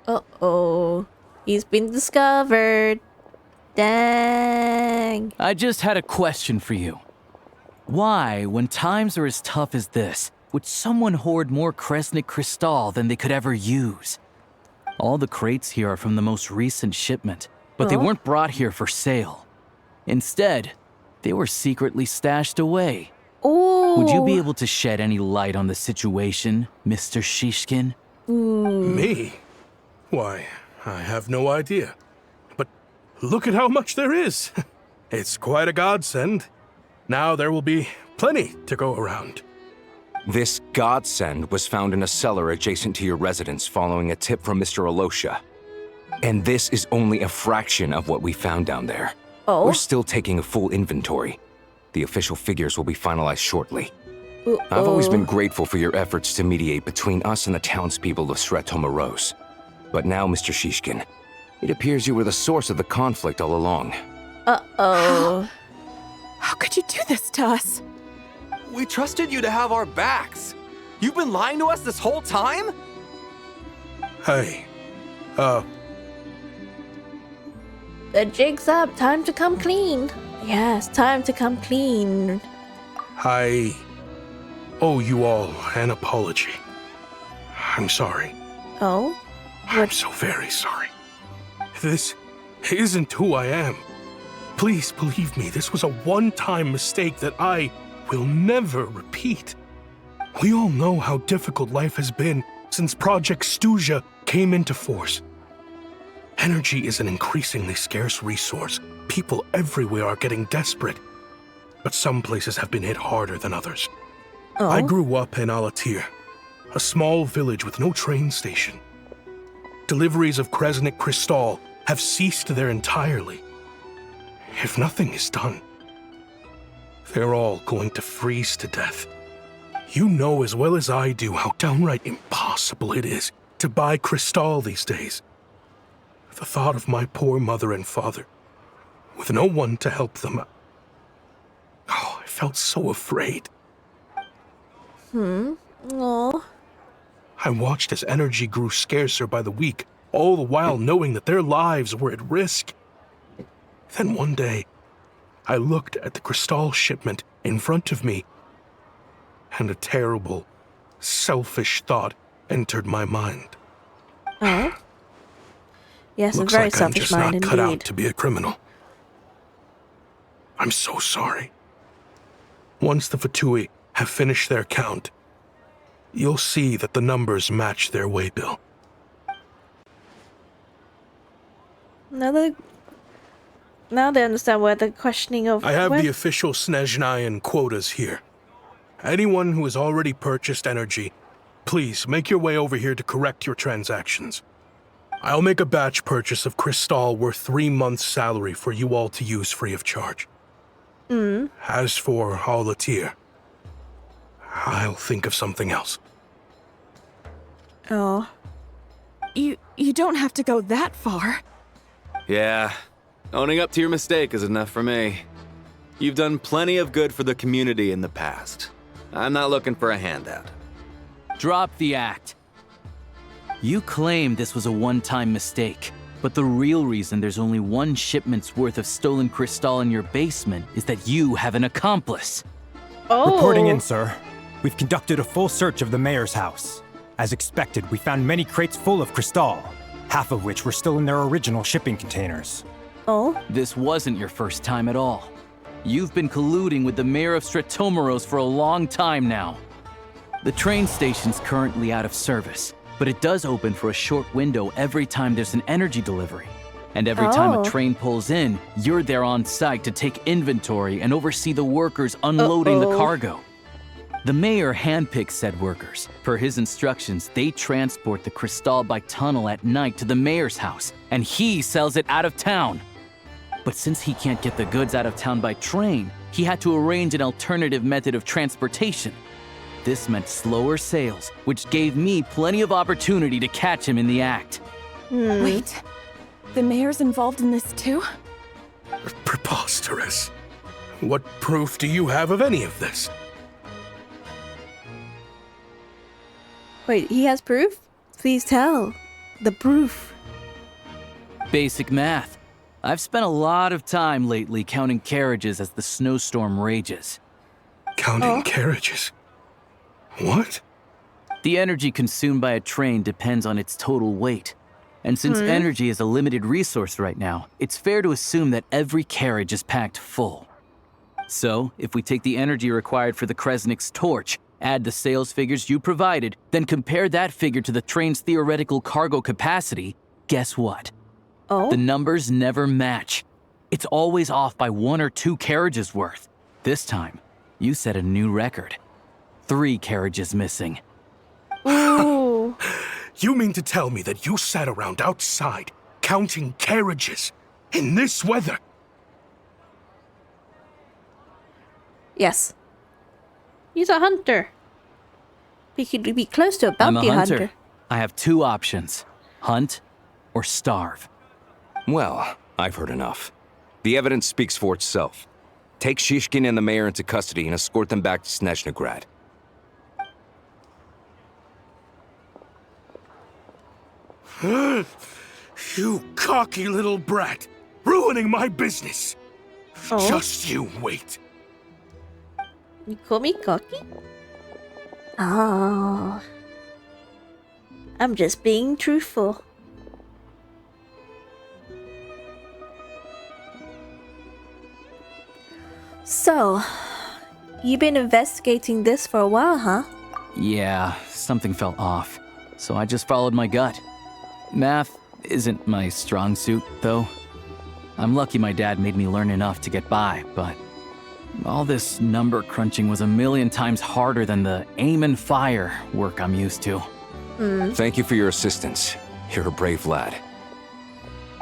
Uh-oh. He's been discovered. Dang. I just had a question for you. Why, when times are as tough as this, would someone hoard more Kresnik Crystal than they could ever use? All the crates here are from the most recent shipment, but they weren't brought here for sale. Instead, they were secretly stashed away. Ooh. Would you be able to shed any light on the situation, Mr. Shishkin? Me? Why, I have no idea. But look at how much there is. It's quite a godsend. Now there will be plenty to go around. This godsend was found in a cellar adjacent to your residence following a tip from Mr. Alosha. And this is only a fraction of what we found down there. Oh? We're still taking a full inventory. The official figures will be finalized shortly. I've always been grateful for your efforts to mediate between us and the townspeople of Sretomaros. But now, Mr. Shishkin, it appears you were the source of the conflict all along. Uh-oh. How could you do this to us? We trusted you to have our backs. You've been lying to us this whole time? Hey, The jig's up. Time to come clean. Yes, time to come clean. I owe you all an apology. I'm sorry. Oh? I'm so very sorry. This isn't who I am. Please believe me, this was a one-time mistake that I will never repeat. We all know how difficult life has been since Project SNEZHNAYA came into force. Energy is an increasingly scarce resource. People everywhere are getting desperate. But some places have been hit harder than others. Oh. I grew up in Alatir, a small village with no train station. Deliveries of Kresnik Crystal have ceased there entirely. If nothing is done, they're all going to freeze to death. You know as well as I do how downright impossible it is to buy Crystal these days. The thought of my poor mother and father, with no one to help them, oh, I felt so afraid. Oh. I watched as energy grew scarcer by the week, all the while knowing that their lives were at risk. Then one day, I looked at the Crystal shipment in front of me, and a terrible, selfish thought entered my mind. Oh? Yes, Looks a very like I'm selfish just mind not cut out indeed. to be a criminal. I'm so sorry. Once the Fatui have finished their count, you'll see that the numbers match their waybill. Now they understand where the questioning of... I have the official SNEZHNAYAN quotas here. Anyone who has already purchased energy, please make your way over here to correct your transactions. I'll make a batch purchase of crystal worth 3 months' salary for you all to use free of charge. As for Alatir, I'll think of something else. Oh. You don't have to go that far. Yeah, owning up to your mistake is enough for me. You've done plenty of good for the community in the past. I'm not looking for a handout. Drop the act. You claim this was a one-time mistake, but the real reason there's only 1 shipment's worth of stolen crystal in your basement is that you have an accomplice. Oh. Reporting in, sir. We've conducted a full search of the mayor's house. As expected, we found many crates full of crystal, half of which were still in their original shipping containers. Oh? This wasn't your first time at all. You've been colluding with the mayor of Stratomaros for a long time now. The train station's currently out of service, but it does open for a short window every time there's an energy delivery. And every time a train pulls in, you're there on site to take inventory and oversee the workers unloading the cargo. The mayor handpicks said workers. Per his instructions, they transport the crystal by tunnel at night to the mayor's house, and he sells it out of town. But since he can't get the goods out of town by train, he had to arrange an alternative method of transportation. This meant slower sales, which gave me plenty of opportunity to catch him in the act. Wait, the mayor's involved in this too? Preposterous. What proof do you have of any of this? Wait, he has proof? Please tell. The proof. Basic math. I've spent a lot of time lately counting carriages as the snowstorm rages. Counting carriages? What? The energy consumed by a train depends on its total weight. And since energy is a limited resource right now, it's fair to assume that every carriage is packed full. So, if we take the energy required for the Kresnik's torch, add the sales figures you provided, then compare that figure to the train's theoretical cargo capacity, guess what? The numbers never match. It's always off by 1 or 2 carriages worth. This time, you set a new record. 3 carriages missing. Ooh. You mean to tell me that you sat around outside, counting carriages, in this weather? Yes. He's a hunter. He could be close to a bounty hunter. I have 2 options. Hunt or starve. Well, I've heard enough. The evidence speaks for itself. Take Shishkin and the mayor into custody and escort them back to SNEZHNAGRAD. You cocky little brat! Ruining my business! Just you wait. You call me cocky? Oh. I'm just being truthful. So, you've been investigating this for a while, huh? Yeah, something felt off, so I just followed my gut. Math isn't my strong suit, though. I'm lucky my dad made me learn enough to get by, but all this number crunching was a million times harder than the aim and fire work I'm used to. Thank you for your assistance. You're a brave lad.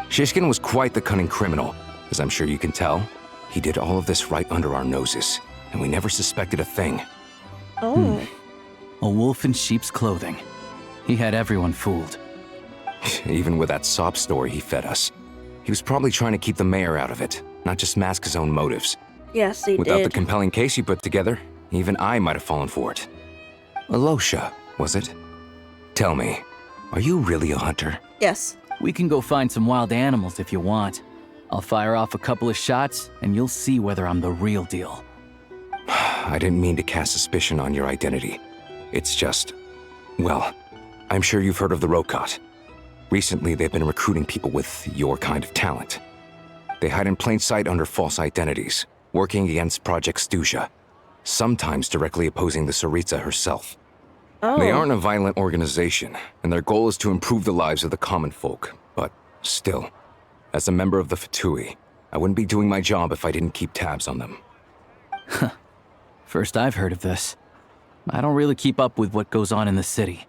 Shishkin was quite the cunning criminal, as I'm sure you can tell. He did all of this right under our noses, and we never suspected a thing. Oh. A wolf in sheep's clothing. He had everyone fooled. Even with that sob story he fed us. He was probably trying to keep the mayor out of it, not just mask his own motives. Yes, he Without did. the compelling case you put together, even I might have fallen for it. Alosha, was it? Tell me, are you really a hunter? Yes. We can go find some wild animals if you want. I'll fire off a couple of shots, and you'll see whether I'm the real deal. I didn't mean to cast suspicion on your identity. It's just... well, I'm sure you've heard of the Rokot. Recently, they've been recruiting people with your kind of talent. They hide in plain sight under false identities, working against Project SNEZHNAYA, sometimes directly opposing the Tsaritsa herself. They aren't a violent organization, and their goal is to improve the lives of the common folk. But still, as a member of the VTUBER, I wouldn't be doing my job if I didn't keep tabs on them. First I've heard of this. I don't really keep up with what goes on in the city.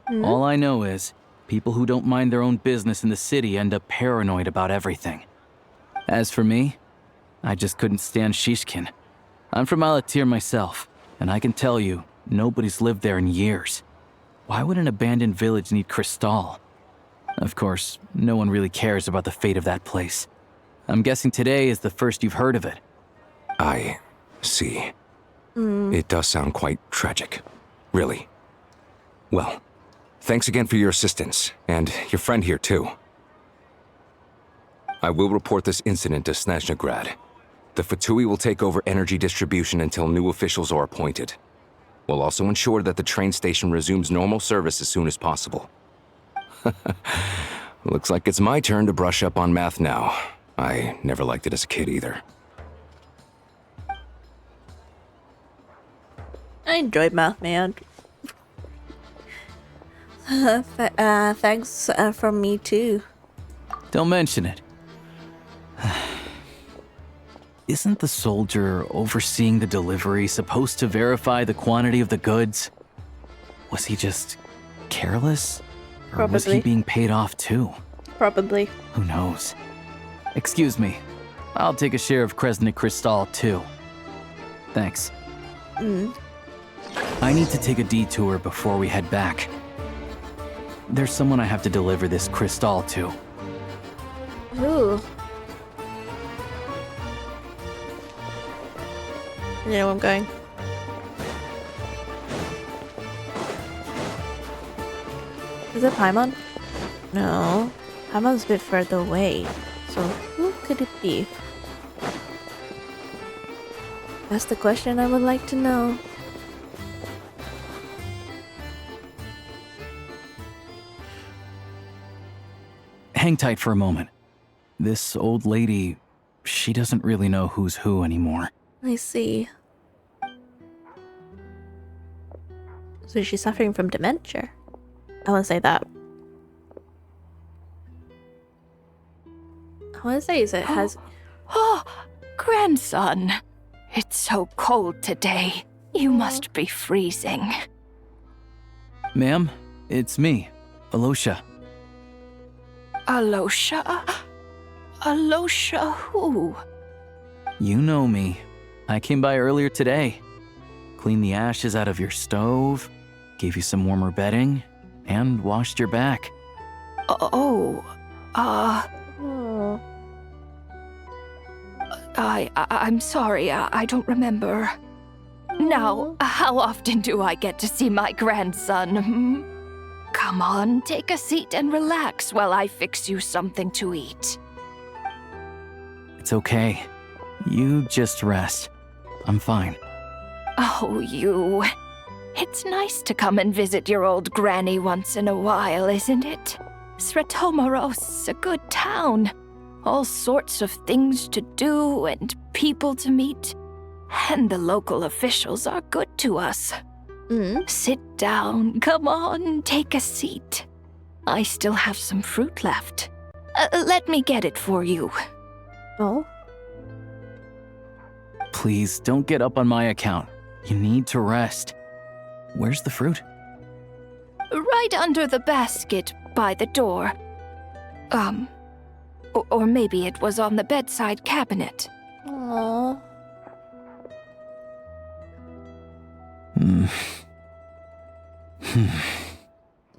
All I know is, people who don't mind their own business in the city end up paranoid about everything. As for me, I just couldn't stand Shishkin. I'm from Alatir myself, and I can tell you, nobody's lived there in years. Why would an abandoned village need Crystal? Of course, no one really cares about the fate of that place. I'm guessing today is the first you've heard of it. I see. It does sound quite tragic. Really. Well, thanks again for your assistance, and your friend here too. I will report this incident to SNEZHNAYA. The VTUBER will take over energy distribution until new officials are appointed. We'll also ensure that the train station resumes normal service as soon as possible. Looks like it's my turn to brush up on math now. I never liked it as a kid either. I enjoyed math, man. Thanks from me too. Don't mention it. Isn't the soldier overseeing the delivery supposed to verify the quantity of the goods? Was he just careless? Or was he being paid off too? Probably. Who knows? Excuse me. I'll take a share of Kresnik Crystal too. Thanks. I need to take a detour before we head back. There's someone I have to deliver this crystal to. Ooh. You know where I'm going. Is it Paimon? No. Paimon's a bit further away. So who could it be? That's the question I would like to know. Hang tight for a moment. This old lady, she doesn't really know who's who anymore. I see. So she's suffering from dementia. I want to say that. I want to say is it has... Oh, grandson. It's so cold today. You must be freezing. Ma'am, it's me, Alosha. Alosha? Alosha who? You know me. I came by earlier today. Cleaned the ashes out of your stove, gave you some warmer bedding, and washed your back. I'm sorry, I don't remember. Now, how often do I get to see my grandson? Come on, take a seat and relax while I fix you something to eat. It's okay. You just rest. I'm fine. Oh, you. It's nice to come and visit your old granny once in a while, isn't it? Sretomaros, a good town. All sorts of things to do and people to meet. And the local officials are good to us. Sit down. Come on, take a seat. I still have some fruit left. Let me get it for you. Oh? Please, don't get up on my account. You need to rest. Where's the fruit? Right under the basket by the door. Or maybe it was on the bedside cabinet. Aww.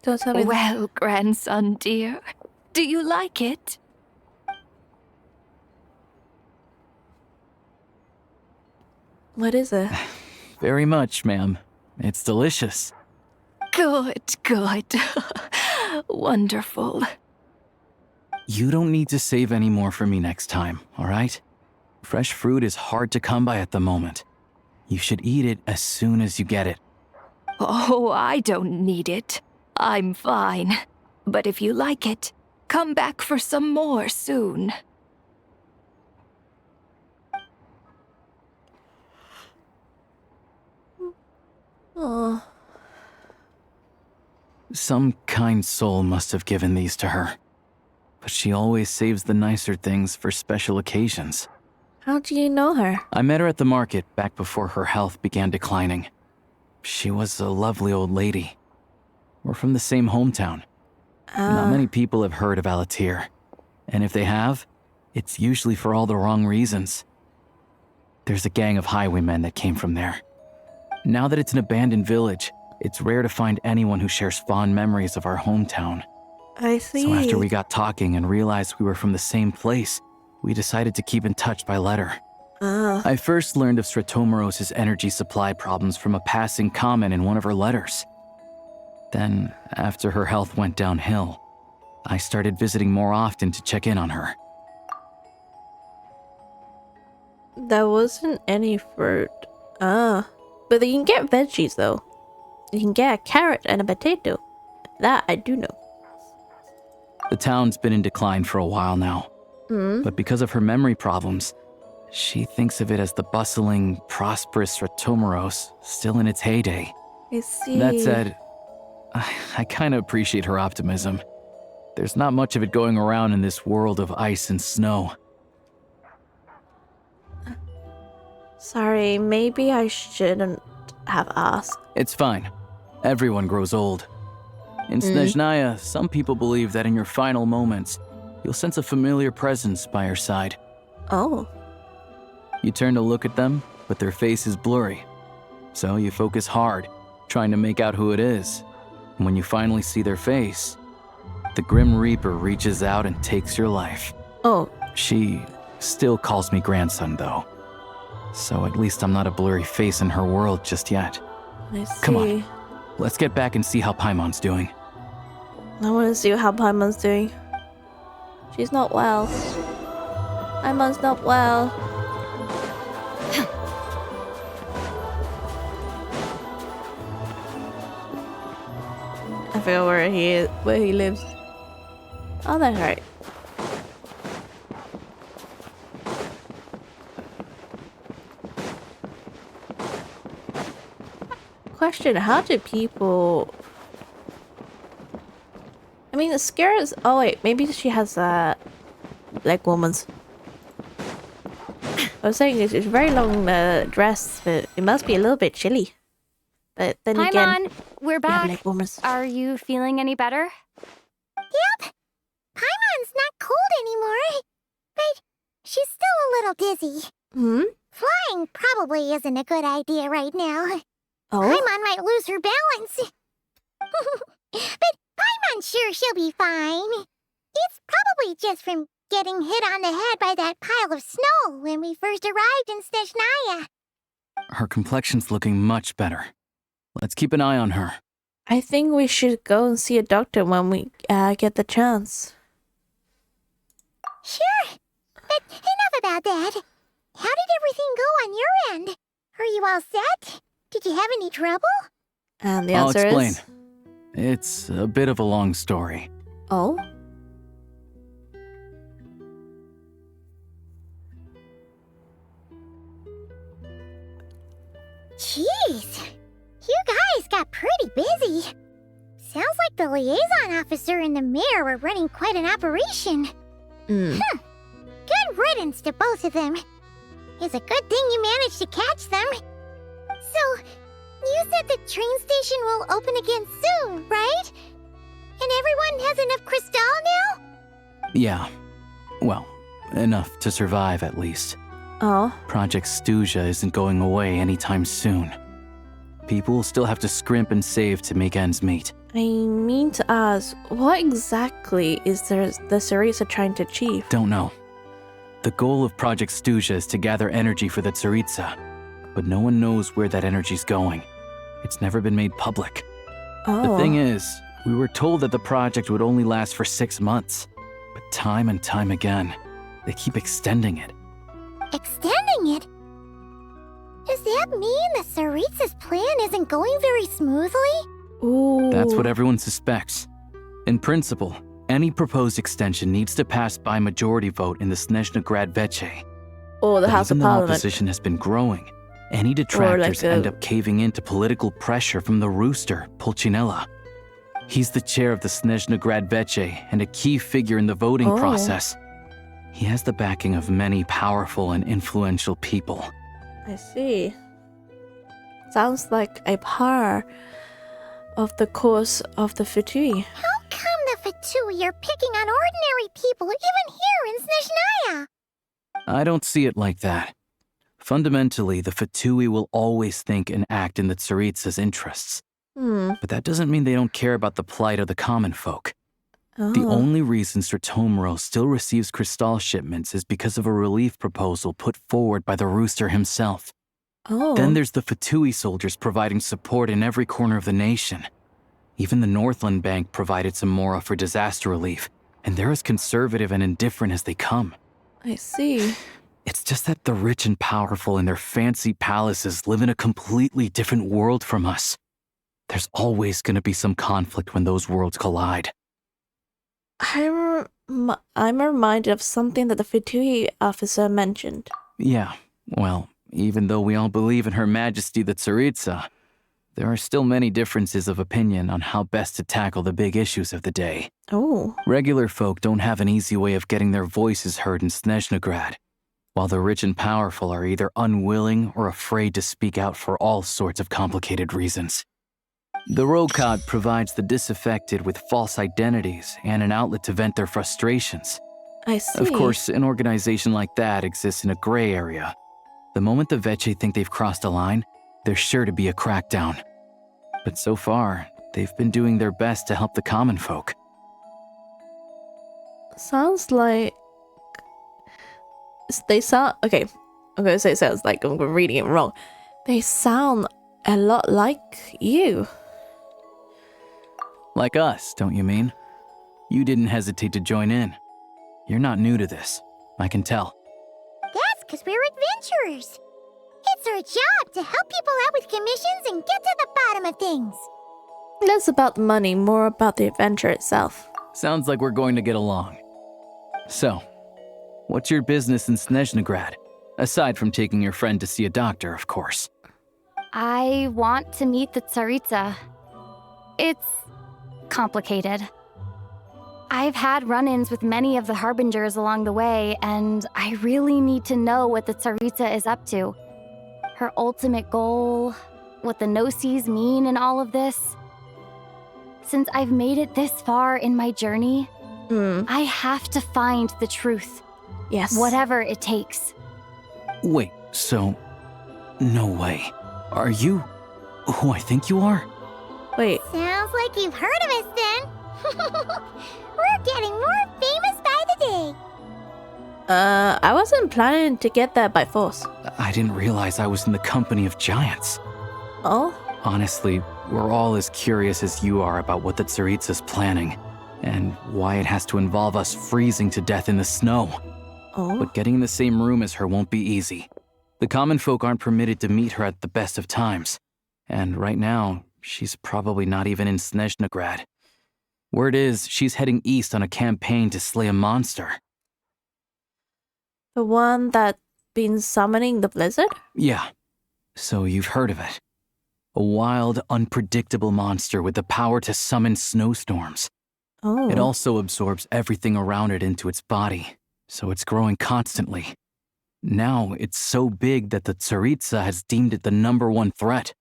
Don't tell me. Well, grandson dear, do you like it? What is it? Very much, ma'am. It's delicious. Good, good. Wonderful. You don't need to save any more for me next time, all right? Fresh fruit is hard to come by at the moment. You should eat it as soon as you get it. Oh, I don't need it. I'm fine. But if you like it, come back for some more soon. Oh. Some kind soul must have given these to her. But she always saves the nicer things for special occasions. How do you know her? I met her at the market back before her health began declining. She was a lovely old lady. We're from the same hometown. Not many people have heard of Alatir. And if they have, it's usually for all the wrong reasons. There's a gang of highwaymen that came from there. Now that it's an abandoned village, it's rare to find anyone who shares fond memories of our hometown. I see. So after we got talking and realized we were from the same place, we decided to keep in touch by letter. I first learned of Stratomoros's energy supply problems from a passing comment in one of her letters. Then, after her health went downhill, I started visiting more often to check in on her. There wasn't any fruit. But you can get veggies though. You can get a carrot and a potato. That I do know. The town's been in decline for a while now. But because of her memory problems, she thinks of it as the bustling, prosperous Stratomoros still in its heyday. I see. That said, I kind of appreciate her optimism. There's not much of it going around in this world of ice and snow. Sorry, maybe I shouldn't have asked. It's fine. Everyone grows old. In SNEZHNAYA, some people believe that in your final moments, you'll sense a familiar presence by your side. Oh. You turn to look at them, but their face is blurry. So you focus hard, trying to make out who it is. And when you finally see their face, the Grim Reaper reaches out and takes your life. Oh. She still calls me grandson, though. So at least I'm not a blurry face in her world just yet. I see. Come on, let's get back and see how Paimon's doing. I want to see how Paimon's doing. She's not well. Paimon's not well. I forgot where he lives. Oh, that's right. Question, how do people... I mean, the scares... Oh wait, maybe she has black woman's. I was saying it's a very long dress, but it must be a little bit chilly. But then again... Paimon, we're back. Black woman's. Are you feeling any better? Yep. Paimon's not cold anymore. But she's still a little dizzy. Flying probably isn't a good idea right now. Oh? Paimon might lose her balance. But Paimon's sure she'll be fine. It's probably just from getting hit on the head by that pile of snow when we first arrived in SNEZHNAYA. Her complexion's looking much better. Let's keep an eye on her. I think we should go and see a doctor when we get the chance. Sure. But enough about that. How did everything go on your end? Are you all set? Did you have any trouble? And the I'll answer explain. is... It's a bit of a long story. Oh? Jeez. You guys got pretty busy. Sounds like the liaison officer and the mayor were running quite an operation. Good riddance to both of them. It's a good thing you managed to catch them. So, you said the train station will open again soon, right? And everyone has enough crystal now? Yeah. Well, enough to survive at least. Oh? Project SNEZHNAYA isn't going away anytime soon. People will still have to scrimp and save to make ends meet. I mean to ask, what exactly is the Tsaritsa trying to achieve? Don't know. The goal of Project SNEZHNAYA is to gather energy for the Tsaritsa, but no one knows where that energy's going. It's never been made public. The thing is, we were told that the project would only last for 6 months, but time and time again, they keep extending it. Extending it? Does that mean the Tsaritsa's plan isn't going very smoothly? Ooh. That's what everyone suspects. In principle, any proposed extension needs to pass by majority vote in the SNEZHNAYA Veche. Or the House of Even though Parliament. opposition has been growing, any detractors like end up caving in to political pressure from the rooster, Pulcinella. He's the chair of the SNEZHNAYA Veche and a key figure in the voting process. He has the backing of many powerful and influential people. I see. Sounds like a part of the course of the Fatui. How come the Fatui are picking on ordinary people even here in SNEZHNAYA? I don't see it like that. Fundamentally, the Fatui will always think and act in the Tsaritsa's interests. But that doesn't mean they don't care about the plight of the common folk. The only reason Sratomaro still receives crystal shipments is because of a relief proposal put forward by the rooster himself. Then there's the Fatui soldiers providing support in every corner of the nation. Even the Northland Bank provided some mora for disaster relief, and they're as conservative and indifferent as they come. I see. It's just that the rich and powerful in their fancy palaces live in a completely different world from us. There's always going to be some conflict when those worlds collide. I'm reminded of something that the Fatui officer mentioned. Yeah, well, even though we all believe in Her Majesty the Tsaritsa, there are still many differences of opinion on how best to tackle the big issues of the day. Regular folk don't have an easy way of getting their voices heard in SNEZHNAYA, while the rich and powerful are either unwilling or afraid to speak out for all sorts of complicated reasons. The Rokad provides the disaffected with false identities and an outlet to vent their frustrations. I see. Of course, an organization like that exists in a gray area. The moment the Veche think they've crossed a line, there's sure to be a crackdown. But so far, they've been doing their best to help the common folk. Sounds like... They sound... Okay, I'm going to say it sounds like I'm reading it wrong. They sound a lot like you. Like us, don't you mean? You didn't hesitate to join in. You're not new to this. I can tell. That's because we're adventurers. It's our job to help people out with commissions and get to the bottom of things. Less about the money, more about the adventure itself. Sounds like we're going to get along. So, what's your business in SNEZHNAYA? Aside from taking your friend to see a doctor, of course. I want to meet the Tsaritsa. It's complicated. I've had run-ins with many of the Harbingers along the way, and I really need to know what the Tsaritsa is up to. Her ultimate goal, what the Gnosis mean in all of this. Since I've made it this far in my journey, I have to find the truth. Yes. Whatever it takes. Wait, so... No way. Are you who I think you are? Wait. Sounds like you've heard of us then. We're getting more famous by the day. I wasn't planning to get that by force. I didn't realize I was in the company of giants. Oh? Honestly, we're all as curious as you are about what the Tsaritsa's planning, and why it has to involve us freezing to death in the snow. But getting in the same room as her won't be easy. The common folk aren't permitted to meet her at the best of times, and right now, she's probably not even in SNEZHNAYA. Word is, she's heading east on a campaign to slay a monster. The one that's been summoning the blizzard? Yeah. So you've heard of it. A wild, unpredictable monster with the power to summon snowstorms. It also absorbs everything around it into its body, so it's growing constantly. Now, it's so big that the Tsaritsa has deemed it the #1 threat.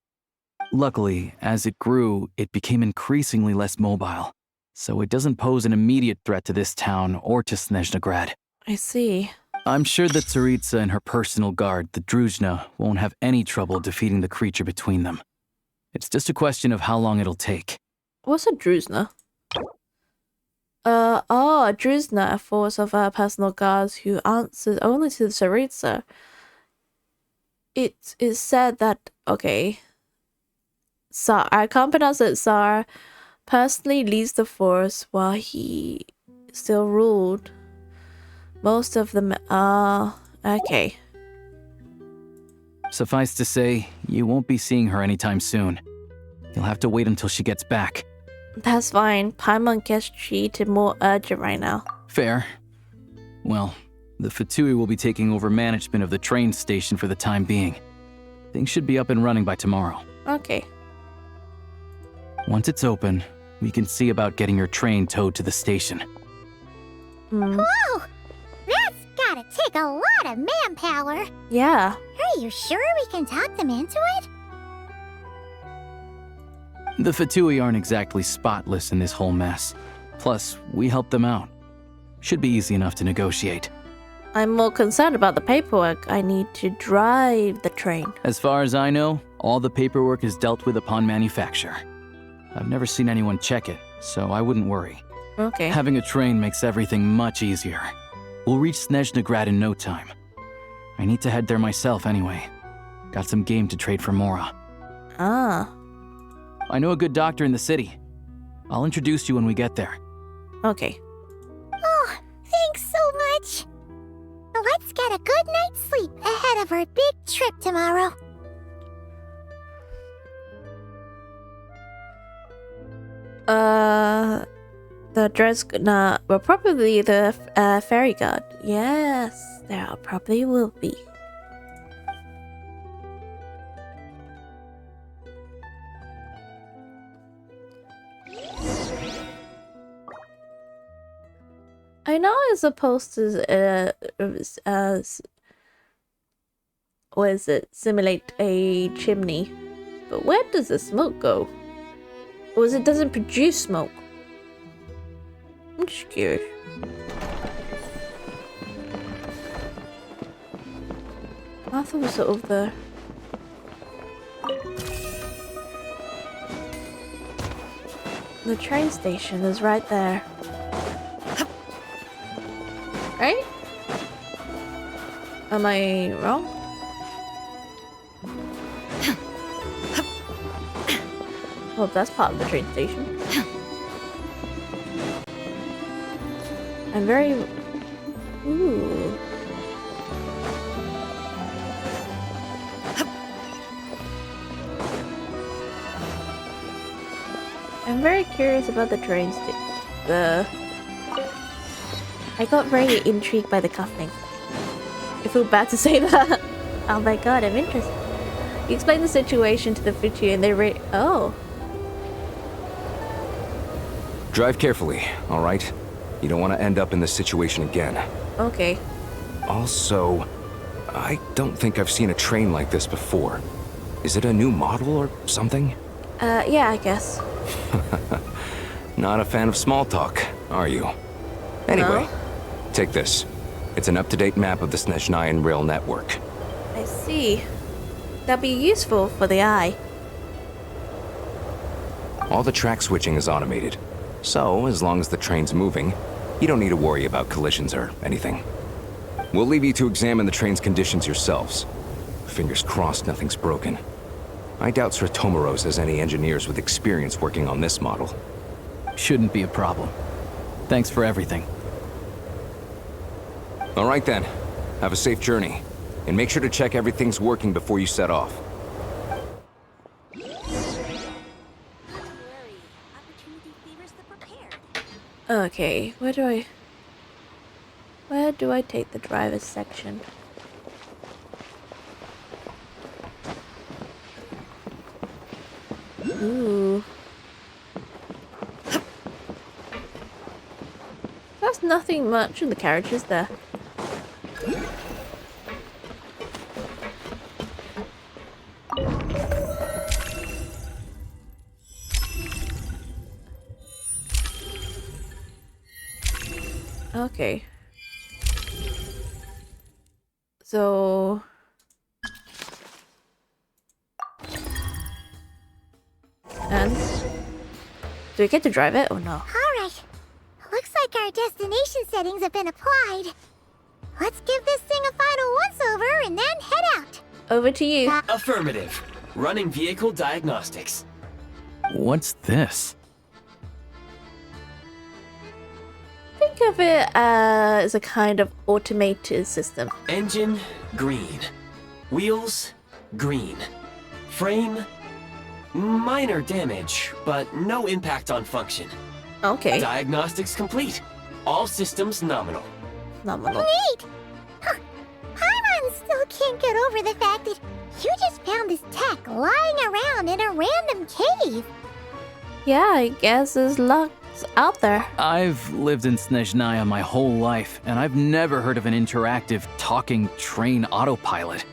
Luckily, as it grew, it became increasingly less mobile, so it doesn't pose an immediate threat to this town or to SNEZHNAYA. I see. I'm sure that Tsaritsa and her personal guard, the Druzhna, won't have any trouble defeating the creature between them. It's just a question of how long it'll take. What's a Druzhna? A Druzhna, a force of personal guards who answers only to the Tsaritsa. It is said that, Tsar, I can't pronounce it, Tsar, personally leads the force while he still ruled. Most of them are... okay. Suffice to say, you won't be seeing her anytime soon. You'll have to wait until she gets back. That's fine. Paimon gets treated more urgent right now. Fair. Well, the Fatui will be taking over management of the train station for the time being. Things should be up and running by tomorrow. Okay. Once it's open, we can see about getting your train towed to the station. Whoa! That's gotta take a lot of manpower. Yeah. Are you sure we can talk them into it? The Fatui aren't exactly spotless in this whole mess. Plus, we helped them out. Should be easy enough to negotiate. I'm more concerned about the paperwork. I need to drive the train. As far as I know, all the paperwork is dealt with upon manufacture. I've never seen anyone check it, so I wouldn't worry. Okay. Having a train makes everything much easier. We'll reach SNEZHNAYA in no time. I need to head there myself anyway. Got some game to trade for Mora. Ah. I know a good doctor in the city. I'll introduce you when we get there. Okay. Oh, thanks so much. Let's get a good night's sleep ahead of our big trip tomorrow. The dress, well, probably the fairy god. Yes, there probably will be. I know it's supposed to, what is it, simulate a chimney, but where does the smoke go? Or is it doesn't produce smoke? I'm just curious. I thought it was sort of the train station is right there. Right? Am I wrong? Well, that's part of the train station. I'm very... Ooh. I'm very curious about the train station. I got very intrigued by the cuffing. I feel bad to say that. Oh my god, I'm interested. You explain the situation to the Futu and they oh. Drive carefully, all right? You don't want to end up in this situation again. Okay. Also, I don't think I've seen a train like this before. Is it a new model or something? Yeah, I guess. Not a fan of small talk, are you? Anyway, take this. It's an up-to-date map of the SNEZHNAYA rail network. I see. That'll be useful for the eye. All the track switching is automated. So, as long as the train's moving, you don't need to worry about collisions or anything. We'll leave you to examine the train's conditions yourselves. Fingers crossed nothing's broken. I doubt Sratomaros has any engineers with experience working on this model. Shouldn't be a problem. Thanks for everything. All right then. Have a safe journey. And make sure to check everything's working before you set off. Okay, where do I take the driver's section? Ooh. That's nothing much in the carriages there. Okay. So... And? Do we get to drive it or no? Alright. Looks like our destination settings have been applied. Let's give this thing a final once-over and then head out. Over to you. Affirmative. Running vehicle diagnostics. What's this? Think of it as a kind of automated system. Engine, green. Wheels, green. Frame, Minor damage, but no impact on function. Okay. Diagnostics complete. All systems nominal. Nominal. Neat! Huh. Paimon still can't get over the fact that you just found this tech lying around in a random cave. Yeah, I guess his luck's out there. I've lived in SNEZHNAYA my whole life, and I've never heard of an interactive, talking train autopilot.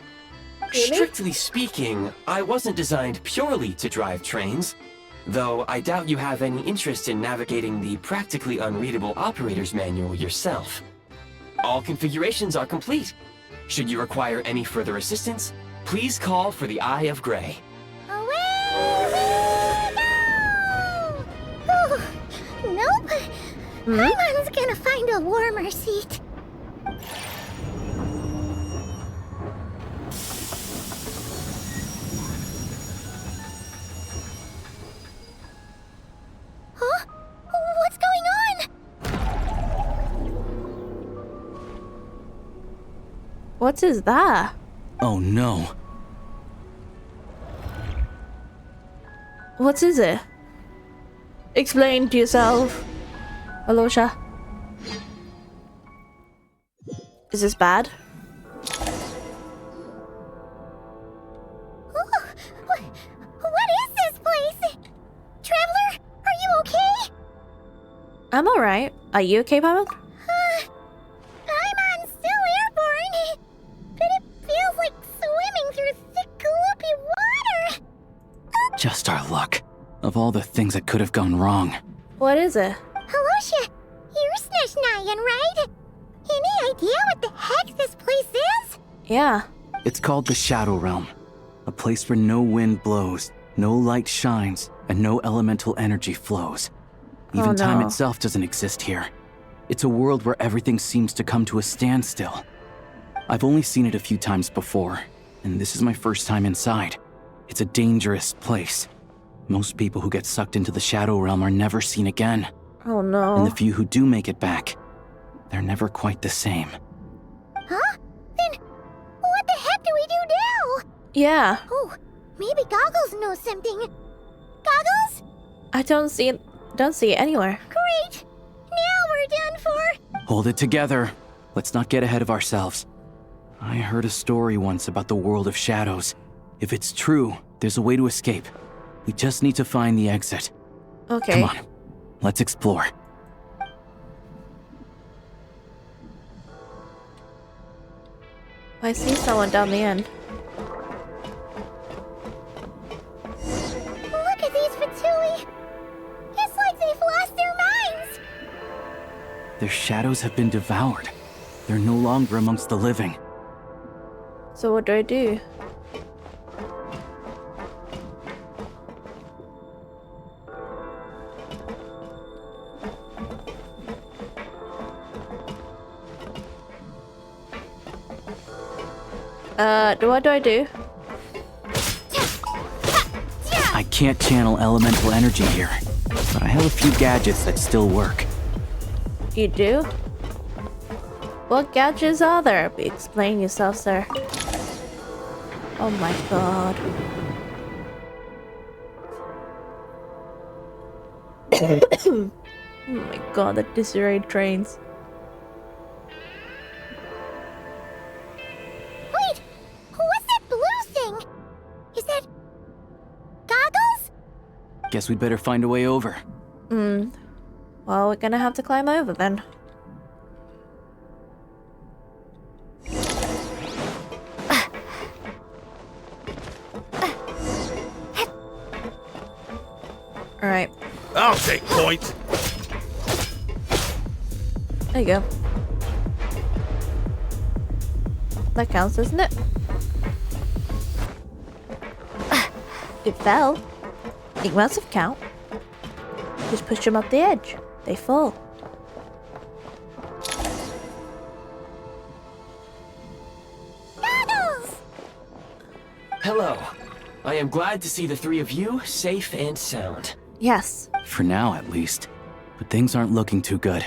Strictly speaking, I wasn't designed purely to drive trains, though I doubt you have any interest in navigating the practically unreadable operator's manual yourself. All configurations are complete. Should you require any further assistance, please call for the Eye of Grey. Away we go! Nope. Paimon's gonna find a warmer seat. Huh? What's going on? What is that? Oh no. What is it? Explain to yourself, Alosha. Is this bad? What is this place? Traveler, are you okay? I'm alright. Are you okay, Paimon? Paimon's still airborne, but it feels like swimming through thick, gloopy water. Just our luck. Of all the things that could have gone wrong. What is it? Alosha, you're SNEZHNAYAN, right? Any idea what the heck this place is? Yeah. It's called the Shadow Realm. A place where no wind blows, no light shines, and no elemental energy flows. Even time itself doesn't exist here. It's a world where everything seems to come to a standstill. I've only seen it a few times before, and this is my first time inside. It's a dangerous place. Most people who get sucked into the Shadow Realm are never seen again. Oh no. And the few who do make it back, they're never quite the same. Huh? Then what the heck do we do now? Yeah. Oh, maybe Goggles knows something. Goggles? I don't see it anywhere. Great. Now we're done for. Hold it together. Let's not get ahead of ourselves. I heard a story once about the world of shadows. If it's true, there's a way to escape. We just need to find the exit. Okay. Come on, let's explore. I see someone down the end. Look at these Fatui. It's like they've lost their minds. Their shadows have been devoured. They're no longer amongst the living. So what do I do? What do I do? I can't channel elemental energy here, but I have a few gadgets that still work. You do? What gadgets are there? Explain yourself, sir. Oh my god. Oh my god, the disarrayed trains. Wait, what's that blue thing? Is that Goggles? Guess we'd better find a way over. Well, we're gonna have to climb over then. Alright. I'll take point. There you go. That counts, doesn't it? It fell. It must have count. Just push them up the edge. They fall. Goggles! Hello. I am glad to see the three of you safe and sound. Yes. For now, at least. But things aren't looking too good.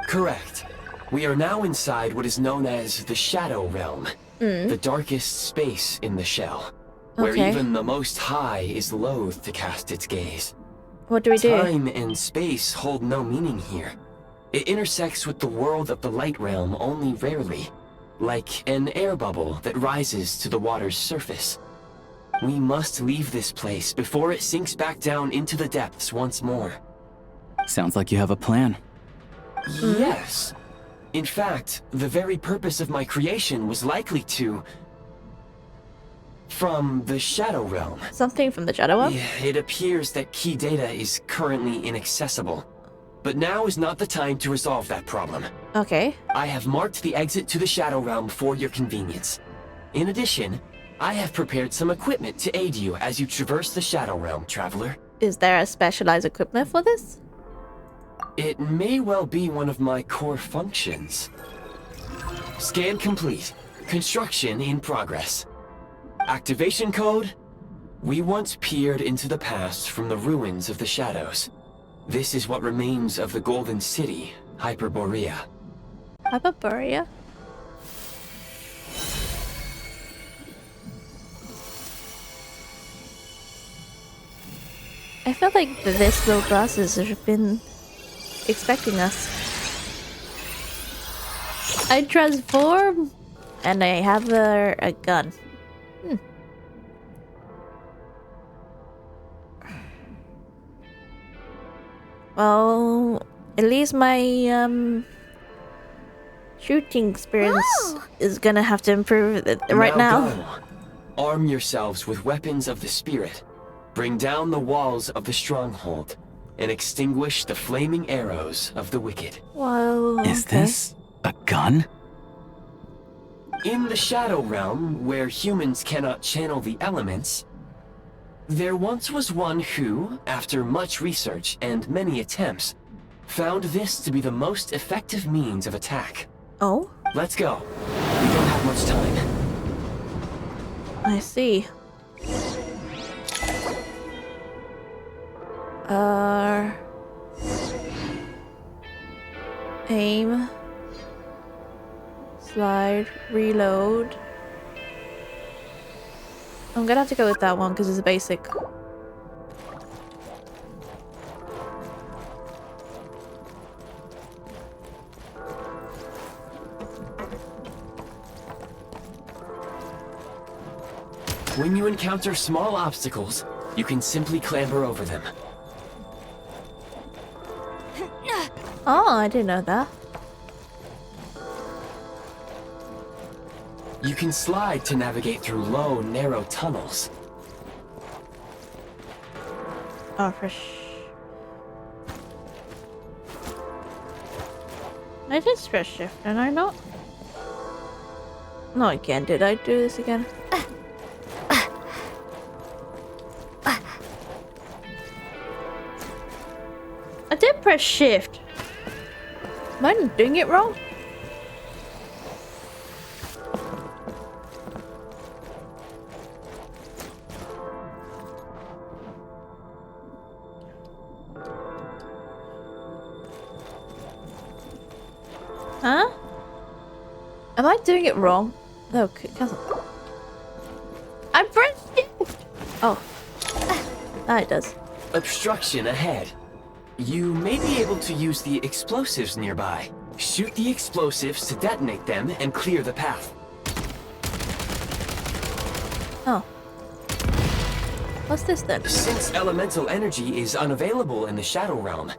Correct. We are now inside what is known as the Shadow Realm, the darkest space in the shell. where Okay. even the Most High is loath to cast its gaze. What do we do? Time and space hold no meaning here. It intersects with the world of the light realm only rarely, like an air bubble that rises to the water's surface. We must leave this place before it sinks back down into the depths once more. Sounds like you have a plan. Yes. In fact, the very purpose of my creation was likely to... from the Shadow Realm. Something from the Shadow Realm? It appears that key data is currently inaccessible. But now is not the time to resolve that problem. Okay. I have marked the exit to the Shadow Realm for your convenience. In addition, I have prepared some equipment to aid you as you traverse the Shadow Realm, traveler. Is there a specialized equipment for this? It may well be one of my core functions. Scan complete. Construction in progress. Activation code? We once peered into the past from the ruins of the shadows. This is what remains of the Golden City, Hyperborea. Hyperborea? I feel like this little glasses have been expecting us. I transform and I have a gun. Well, at least my shooting experience is gonna have to improve right now. Go. Arm yourselves with weapons of the spirit. Bring down the walls of the stronghold and extinguish the flaming arrows of the wicked. Well, Is this a gun? In the Shadow Realm, where humans cannot channel the elements, there once was one who, after much research and many attempts, found this to be the most effective means of attack. Oh? Let's go. We don't have much time. I see. Aim. Slide. Reload. I'm gonna have to go with that one because it's basic. When you encounter small obstacles, you can simply clamber over them. Oh, I didn't know that. You can slide to navigate through low, narrow tunnels. Oh, I did stress shift, did I not? No, again. Did I do this again? I did press shift. Am I doing it wrong? Huh? Am I doing it wrong? No, cancel. I pressed shift! Oh. Ah, it does. Obstruction ahead. You may be able to use the explosives nearby. Shoot the explosives to detonate them and clear the path. Oh. What's this then? Since elemental energy is unavailable in the Shadow Realm,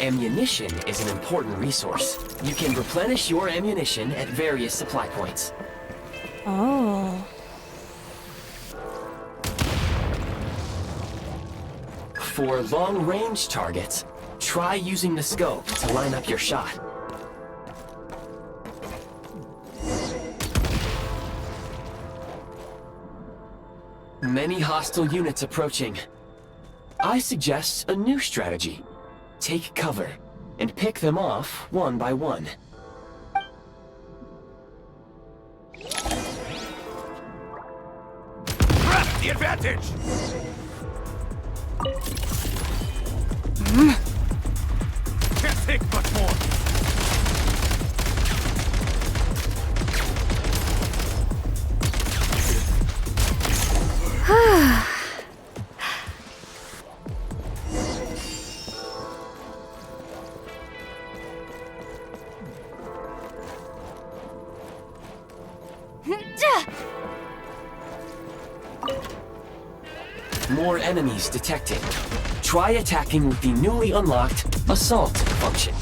ammunition is an important resource. You can replenish your ammunition at various supply points. Oh. For long-range targets, try using the scope to line up your shot. Many hostile units approaching. I suggest a new strategy. Take cover and pick them off one by one. Grasp the advantage! Can't take much more. More enemies detected. Try attacking with the newly unlocked Assault function.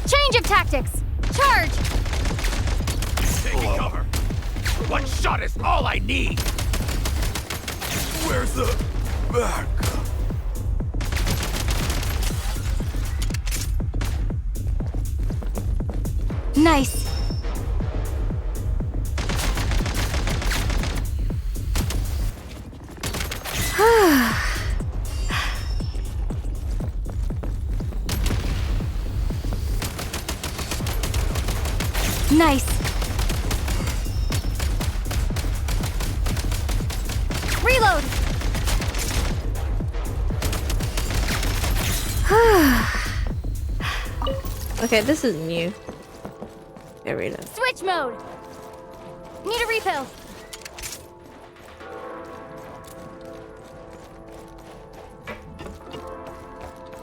Change of tactics! Charge! Taking cover. One shot is all I need. Where's the back? Nice. Nice. Reload. Okay, this is new. Get rid of. Switch mode. Need a refill.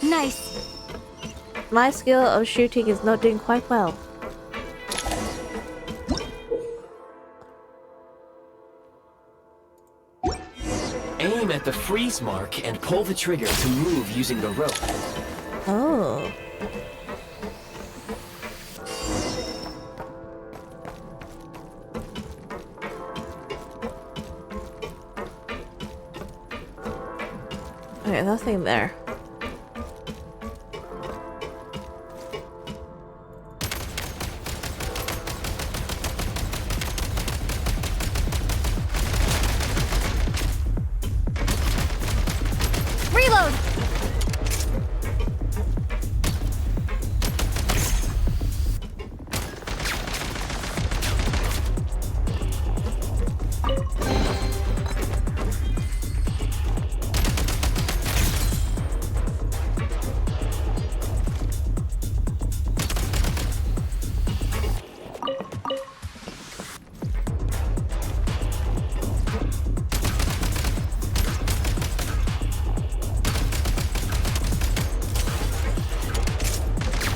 Nice. My skill of shooting is not doing quite well. Aim at the freeze mark and pull the trigger to move using the rope. Oh. Okay, nothing there. Reload.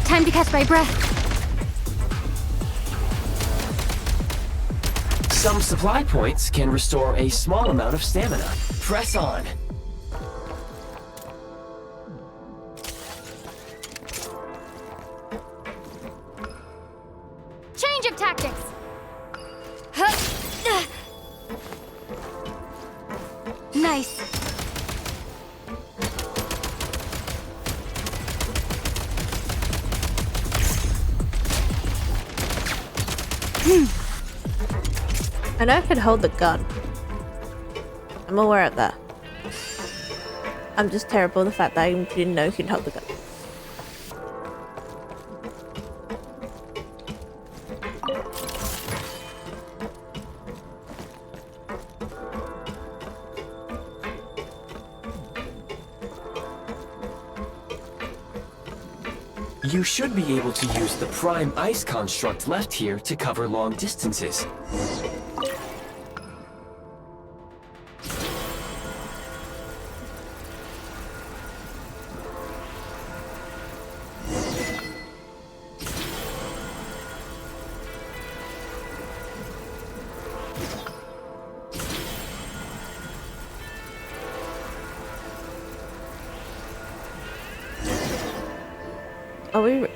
Time to catch my breath. Some supply points can restore a small amount of stamina. Press on. Change of tactics. Nice. I know I can hold the gun. I'm aware of that. I'm just terrible at the fact that I didn't know you can hold the gun. You should be able to use the prime ice construct left here to cover long distances.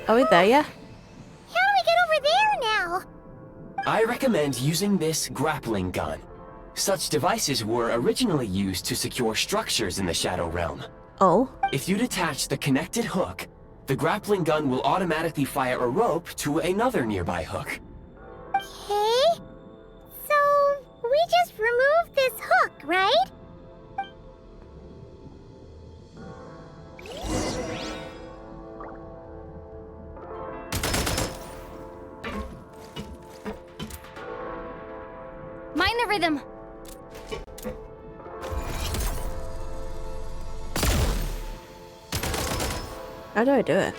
Are we there yet? How do we get over there now? I recommend using this grappling gun. Such devices were originally used to secure structures in the Shadow Realm. Oh. If you detach the connected hook, the grappling gun will automatically fire a rope to another nearby hook. Okay. So, we just removed this hook, right? Mind the rhythm. How do I do it?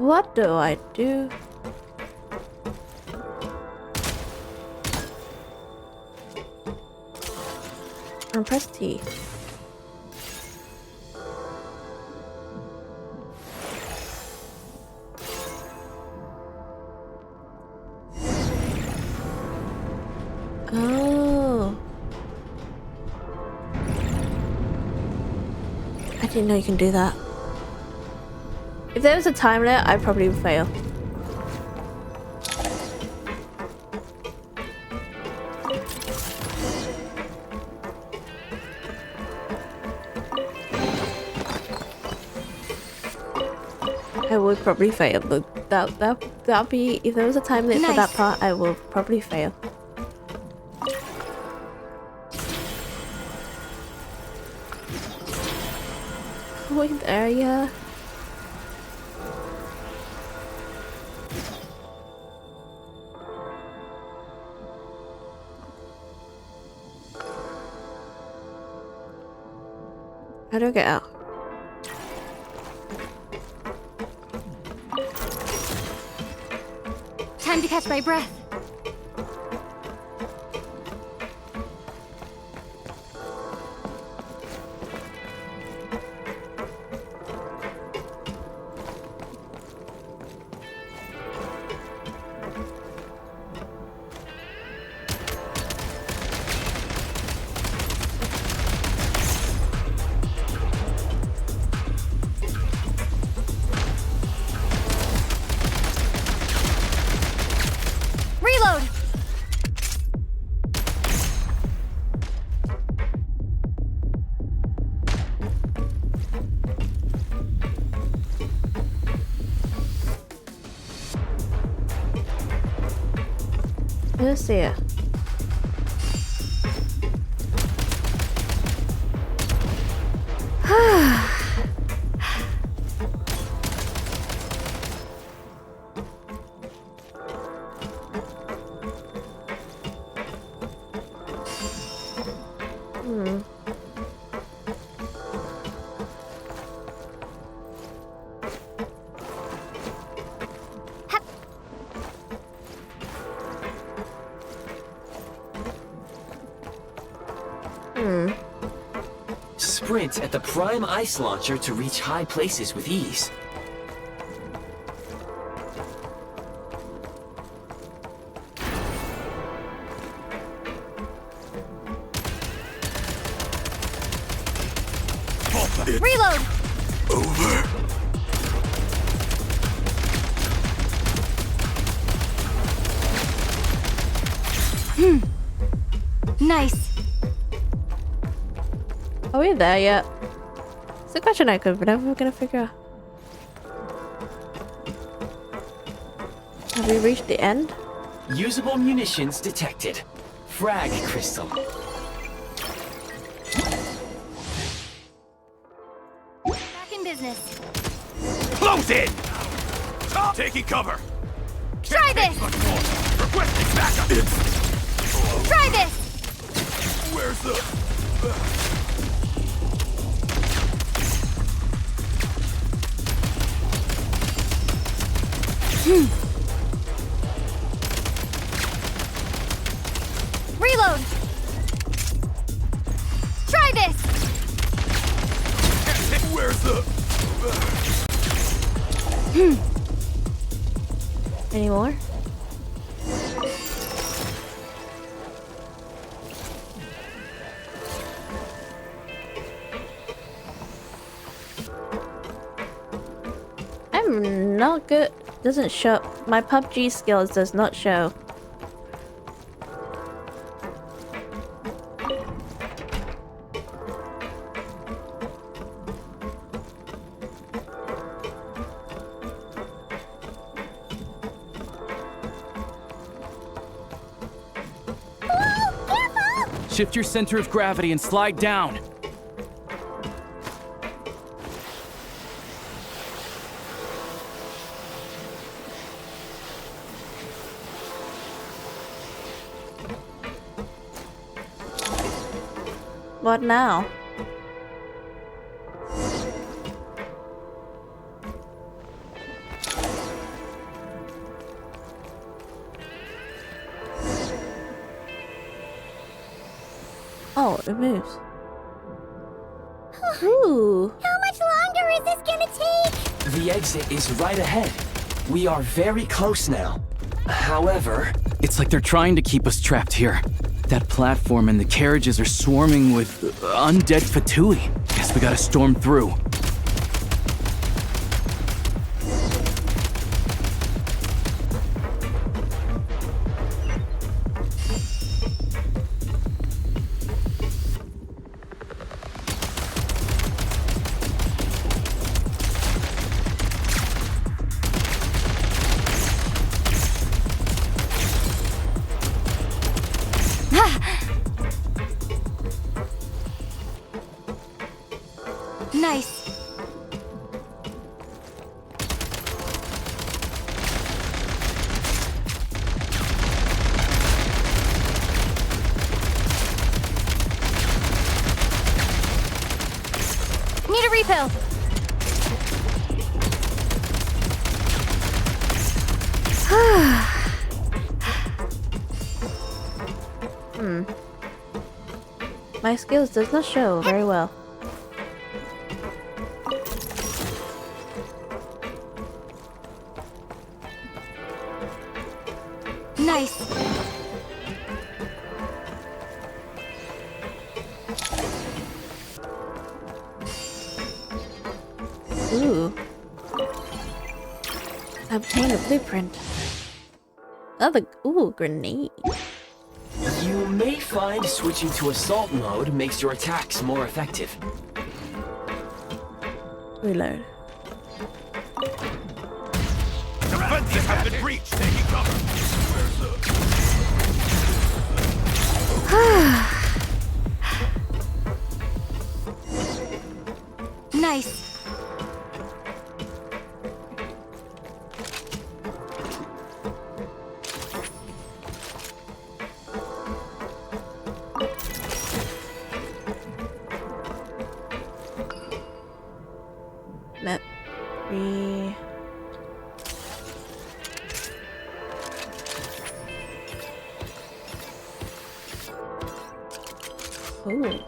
What do I do? And press T. Oh. I didn't know you can do that. If there was a time limit, I'd probably fail. I would probably fail, but that'll be, if there was a time limit for that part, I will probably fail. Point area. How do I get out? Time to catch my breath. Let's see it. Sprint at the prime ice launcher to reach high places with ease. Reload! Over. Nice. Are we there yet? It's a question I could never gonna figure out. Have we reached the end? Usable munitions detected. Frag crystal. Back in business. Close in! Taking cover! Try this! Requesting backup! Try this! Where's the... Reload! Try this! Where's the... Any more? I'm not good. Doesn't show. My PUBG skills does not show. Shift your center of gravity and slide down. What now? Oh, it moves. Ooh. How much longer is this gonna take? The exit is right ahead. We are very close now. However... It's like they're trying to keep us trapped here. That platform and the carriages are swarming with undead Fatui. Guess we gotta storm through. Nice. Need a refill. My skills does not show very well. Nice. Ooh. Obtain a blueprint. Another grenade. You may find switching to assault mode makes your attacks more effective. Reload. Defenses have been breached. Taking cover. Nice. Map 3. Ooh.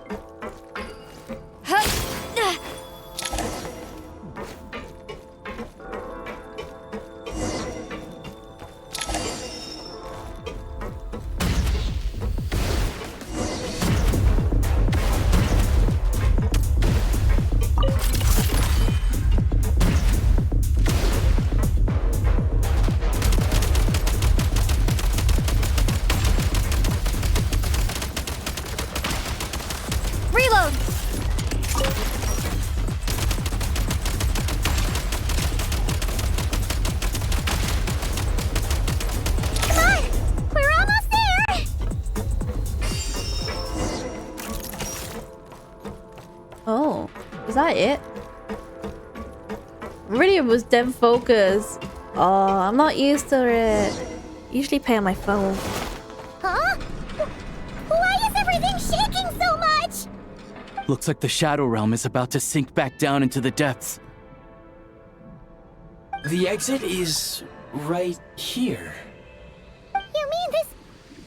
Reload. Come on! We're almost there! Oh, is that it? Really was dead focus. Oh, I'm not used to it. Usually play on my phone. Huh? Why is everything shaking so much? Looks like the Shadow Realm is about to sink back down into the depths. The exit is right here. You mean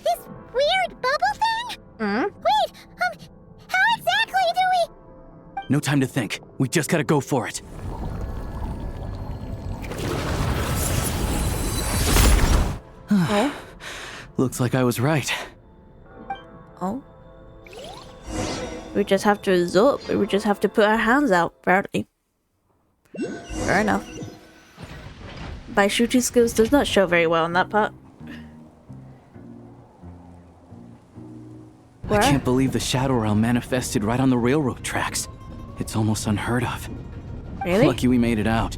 this weird bubble thing? Wait, how exactly do we... No time to think. We just gotta go for it. Oh? Looks like I was right. Oh? We just have to absorb. We just have to put our hands out, apparently. Fair enough. My shooting skills does not show very well on that part. I can't believe the Shadow Realm manifested right on the railroad tracks. It's almost unheard of. Really? Lucky we made it out.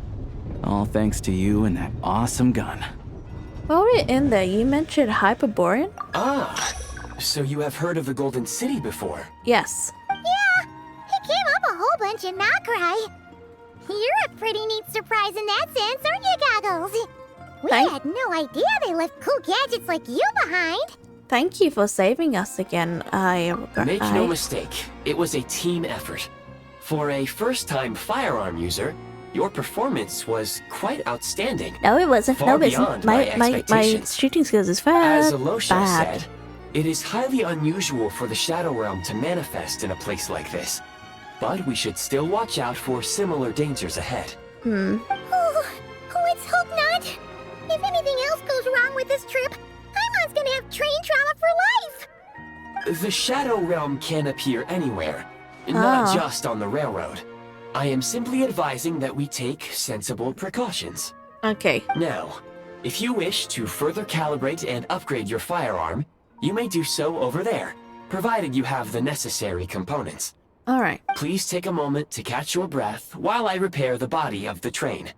All thanks to you and that awesome gun. While we're in there, you mentioned Hyperborean? Ah, so you have heard of the Golden City before? Yes. Yeah, it came up a whole bunch in Nokrai. You're a pretty neat surprise in that sense, aren't you, Goggles? We had no idea they left cool gadgets like you behind. Thank you for saving us again. Make no mistake, it was a team effort. For a first-time firearm user, your performance was quite outstanding. No, it wasn't. Far No, it wasn't. beyond my My expectations. shooting skills is far As Alosha bad. said, It is highly unusual for the Shadow Realm to manifest in a place like this, but we should still watch out for similar dangers ahead. Oh, let's hope not. If anything else goes wrong with this trip, Paimon's gonna have train trauma for life. The Shadow Realm can appear anywhere, not just on the railroad. I am simply advising that we take sensible precautions. Okay. Now, if you wish to further calibrate and upgrade your firearm, you may do so over there, provided you have the necessary components. Alright. Please take a moment to catch your breath while I repair the body of the train.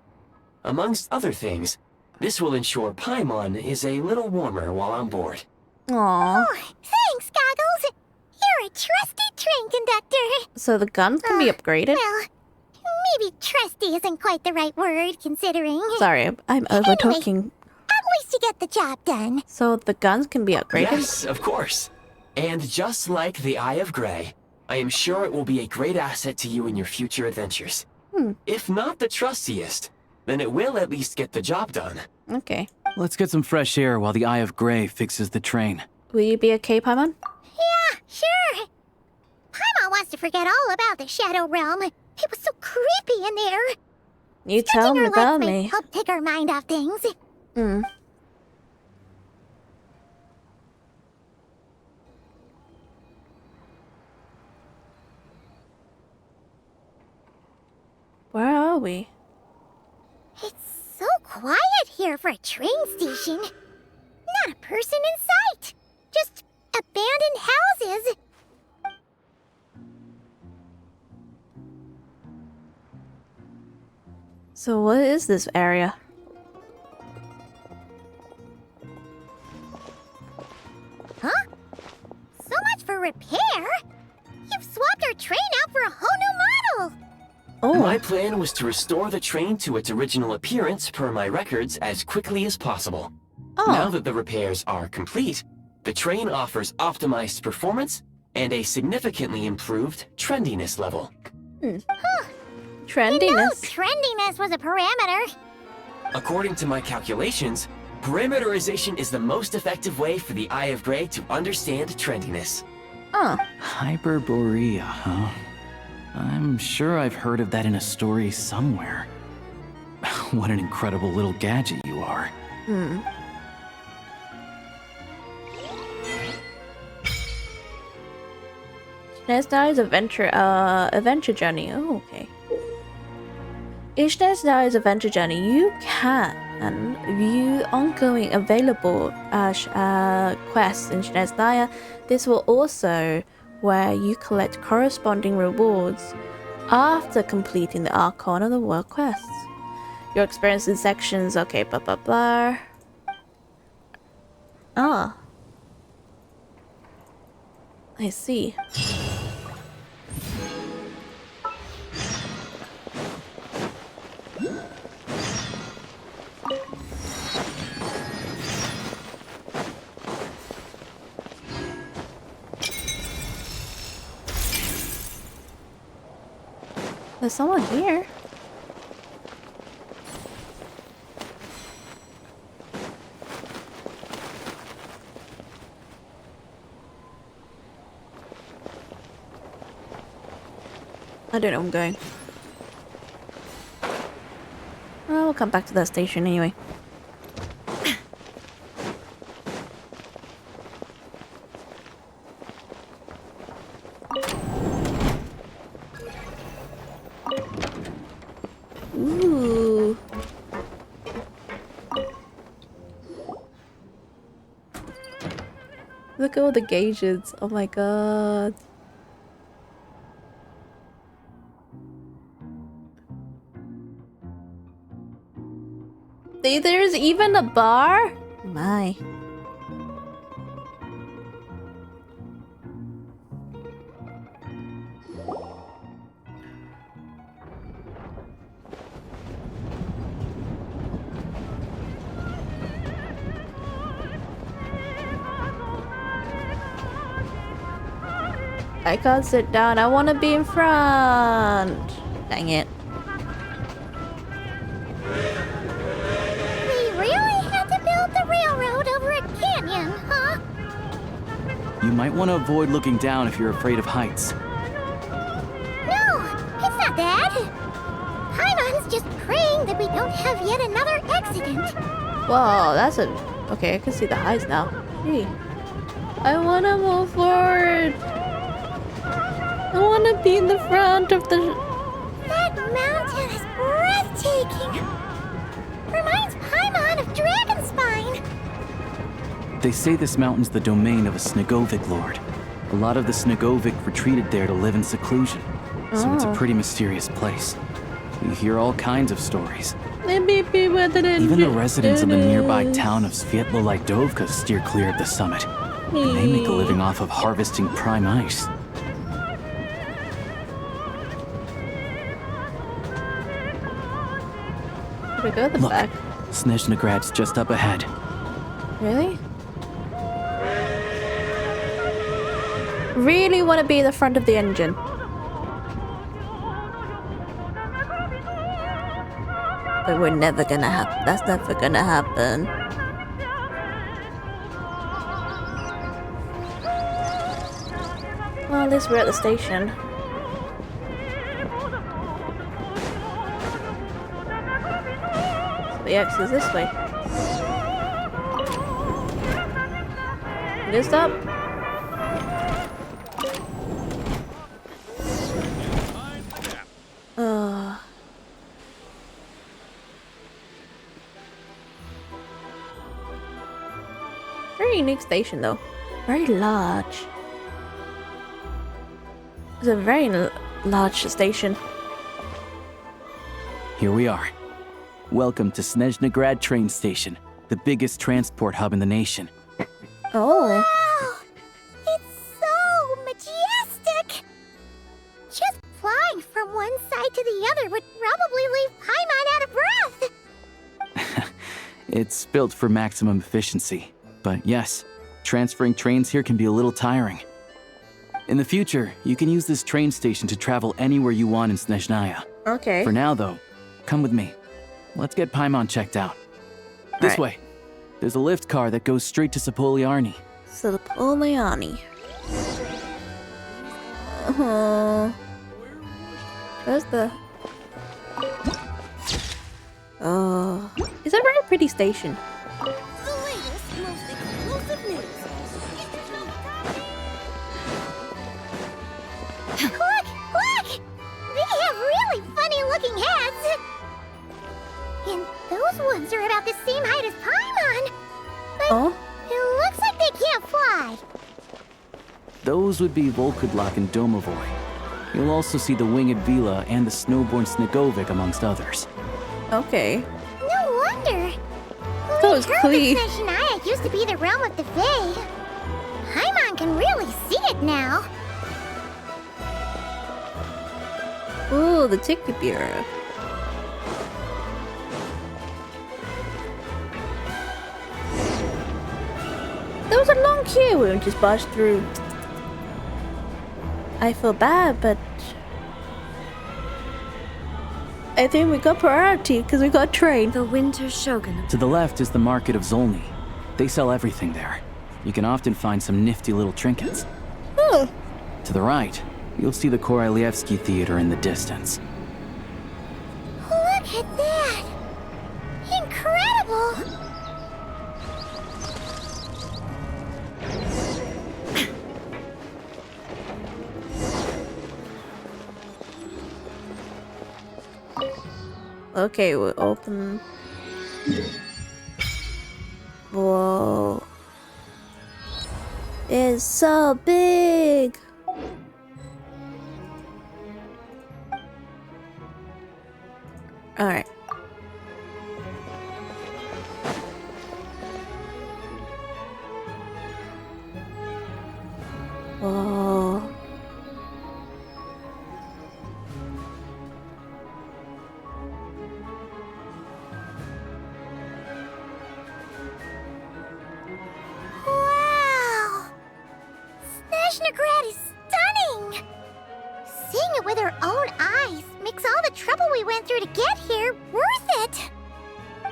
Amongst other things, this will ensure Paimon is a little warmer while on board. Aww. Oh, thanks, Goggles. You're a trusty train conductor. So the guns can be upgraded? Well, maybe trusty isn't quite the right word, considering. Sorry, I'm over-talking. Anyway, at least you get the job done. So the guns can be upgraded? Yes, of course. And just like the Eye of Grey, I am sure it will be a great asset to you in your future adventures. If not the trustiest, then it will at least get the job done. Okay. Let's get some fresh air while the Eye of Grey fixes the train. Will you be okay, Paimon? Yeah, sure. Paimon wants to forget all about the Shadow Realm. It was so creepy in there. You tell me about may me. help take our mind off things. Where are we? It's so quiet here for a train station. Not a person in sight. Just abandoned houses. So what is this area? Huh? So much for repair. You've swapped our train out for a whole new model. My plan was to restore the train to its original appearance per my records as quickly as possible. Now that the repairs are complete, the train offers optimized performance and a significantly improved trendiness level. Trendiness? You know, trendiness was a parameter. According to my calculations, parameterization is the most effective way for the Eye of Grey to understand trendiness. Hyperborea, huh? I'm sure I've heard of that in a story somewhere. What an incredible little gadget you are. SNEZHNAYA's adventure journey. Oh, okay. In SNEZHNAYA's adventure journey, you can view ongoing available quests in SNEZHNAYA. This will also where you collect corresponding rewards after completing the Archon of the world quests. Your experience in sections, okay, blah blah blah. I see. There's someone here. I don't know where I'm going. Well, we'll come back to that station anyway. Ooh. Look at all the gauges. Oh my god. There's even a bar? My. I can't sit down. I want to be in front. Dang it. We really had to build the railroad over a canyon, huh? You might want to avoid looking down if you're afraid of heights. No, it's not that. Paimon's just praying that we don't have yet another accident. Whoa, that's a... Okay, I can see the heights now. Hey. I wanna move forward. I wanna be in the front of the... That mountain is breathtaking. Reminds Paimon of Dragonspine. They say this mountain's the domain of a SNEZHNAYA lord. A lot of the SNEZHNAYA retreated there to live in seclusion. So it's a pretty mysterious place. You hear all kinds of stories. Even the residents of the nearby town of Svietlolaidovka steer clear of the summit. And they make a living off of harvesting prime ice. Should we go to the Look, back? SNEZHNAGRAD's just up ahead. Really? Really want to be the front of the engine. But we're never gonna happen. That's never gonna happen. Well, at least we're at the station. So the exit is this way. Good stop. Very unique station though. Very large. It's a very large station. Here we are. Welcome to SNEZHNAGRAD train station, the biggest transport hub in the nation. Oh. Wow! It's so majestic! Just flying from one side to the other would probably leave Paimon out of breath! It's built for maximum efficiency. But yes, transferring trains here can be a little tiring. In the future, you can use this train station to travel anywhere you want in SNEZHNAYA. Okay. For now, though, come with me. Let's get Paimon checked out. This way. There's a lift car that goes straight to Sapoliarni. Sapoliarni. Where's the... Oh. It's a very pretty station. Look! Look! They have really funny-looking heads! And those ones are about the same height as Paimon! But it looks like they can't fly! Those would be Volkudlak and Domovoy. You'll also see the winged Vila and the snowborn SNEGOVIC amongst others. Okay. No wonder! So it's clean. SNEZHNAYA used to be the realm of the Fae. Paimon can really see it now. Ooh, the ticket bureau. There was a long queue we just barged through. I feel bad, but I think we got priority because we got train. The Winter Shogun. To the left is the market of Zolny. They sell everything there. You can often find some nifty little trinkets. Oh. To the right, you'll see the Korolievsky Theater in the distance. Look at that! Incredible! Okay, we'll open. Whoa. It's so big! Alright. Whoa. Wow! SNEZHNAGRAD is stunning! Seeing it with our own eyes makes all the trouble we went through to get here worth it!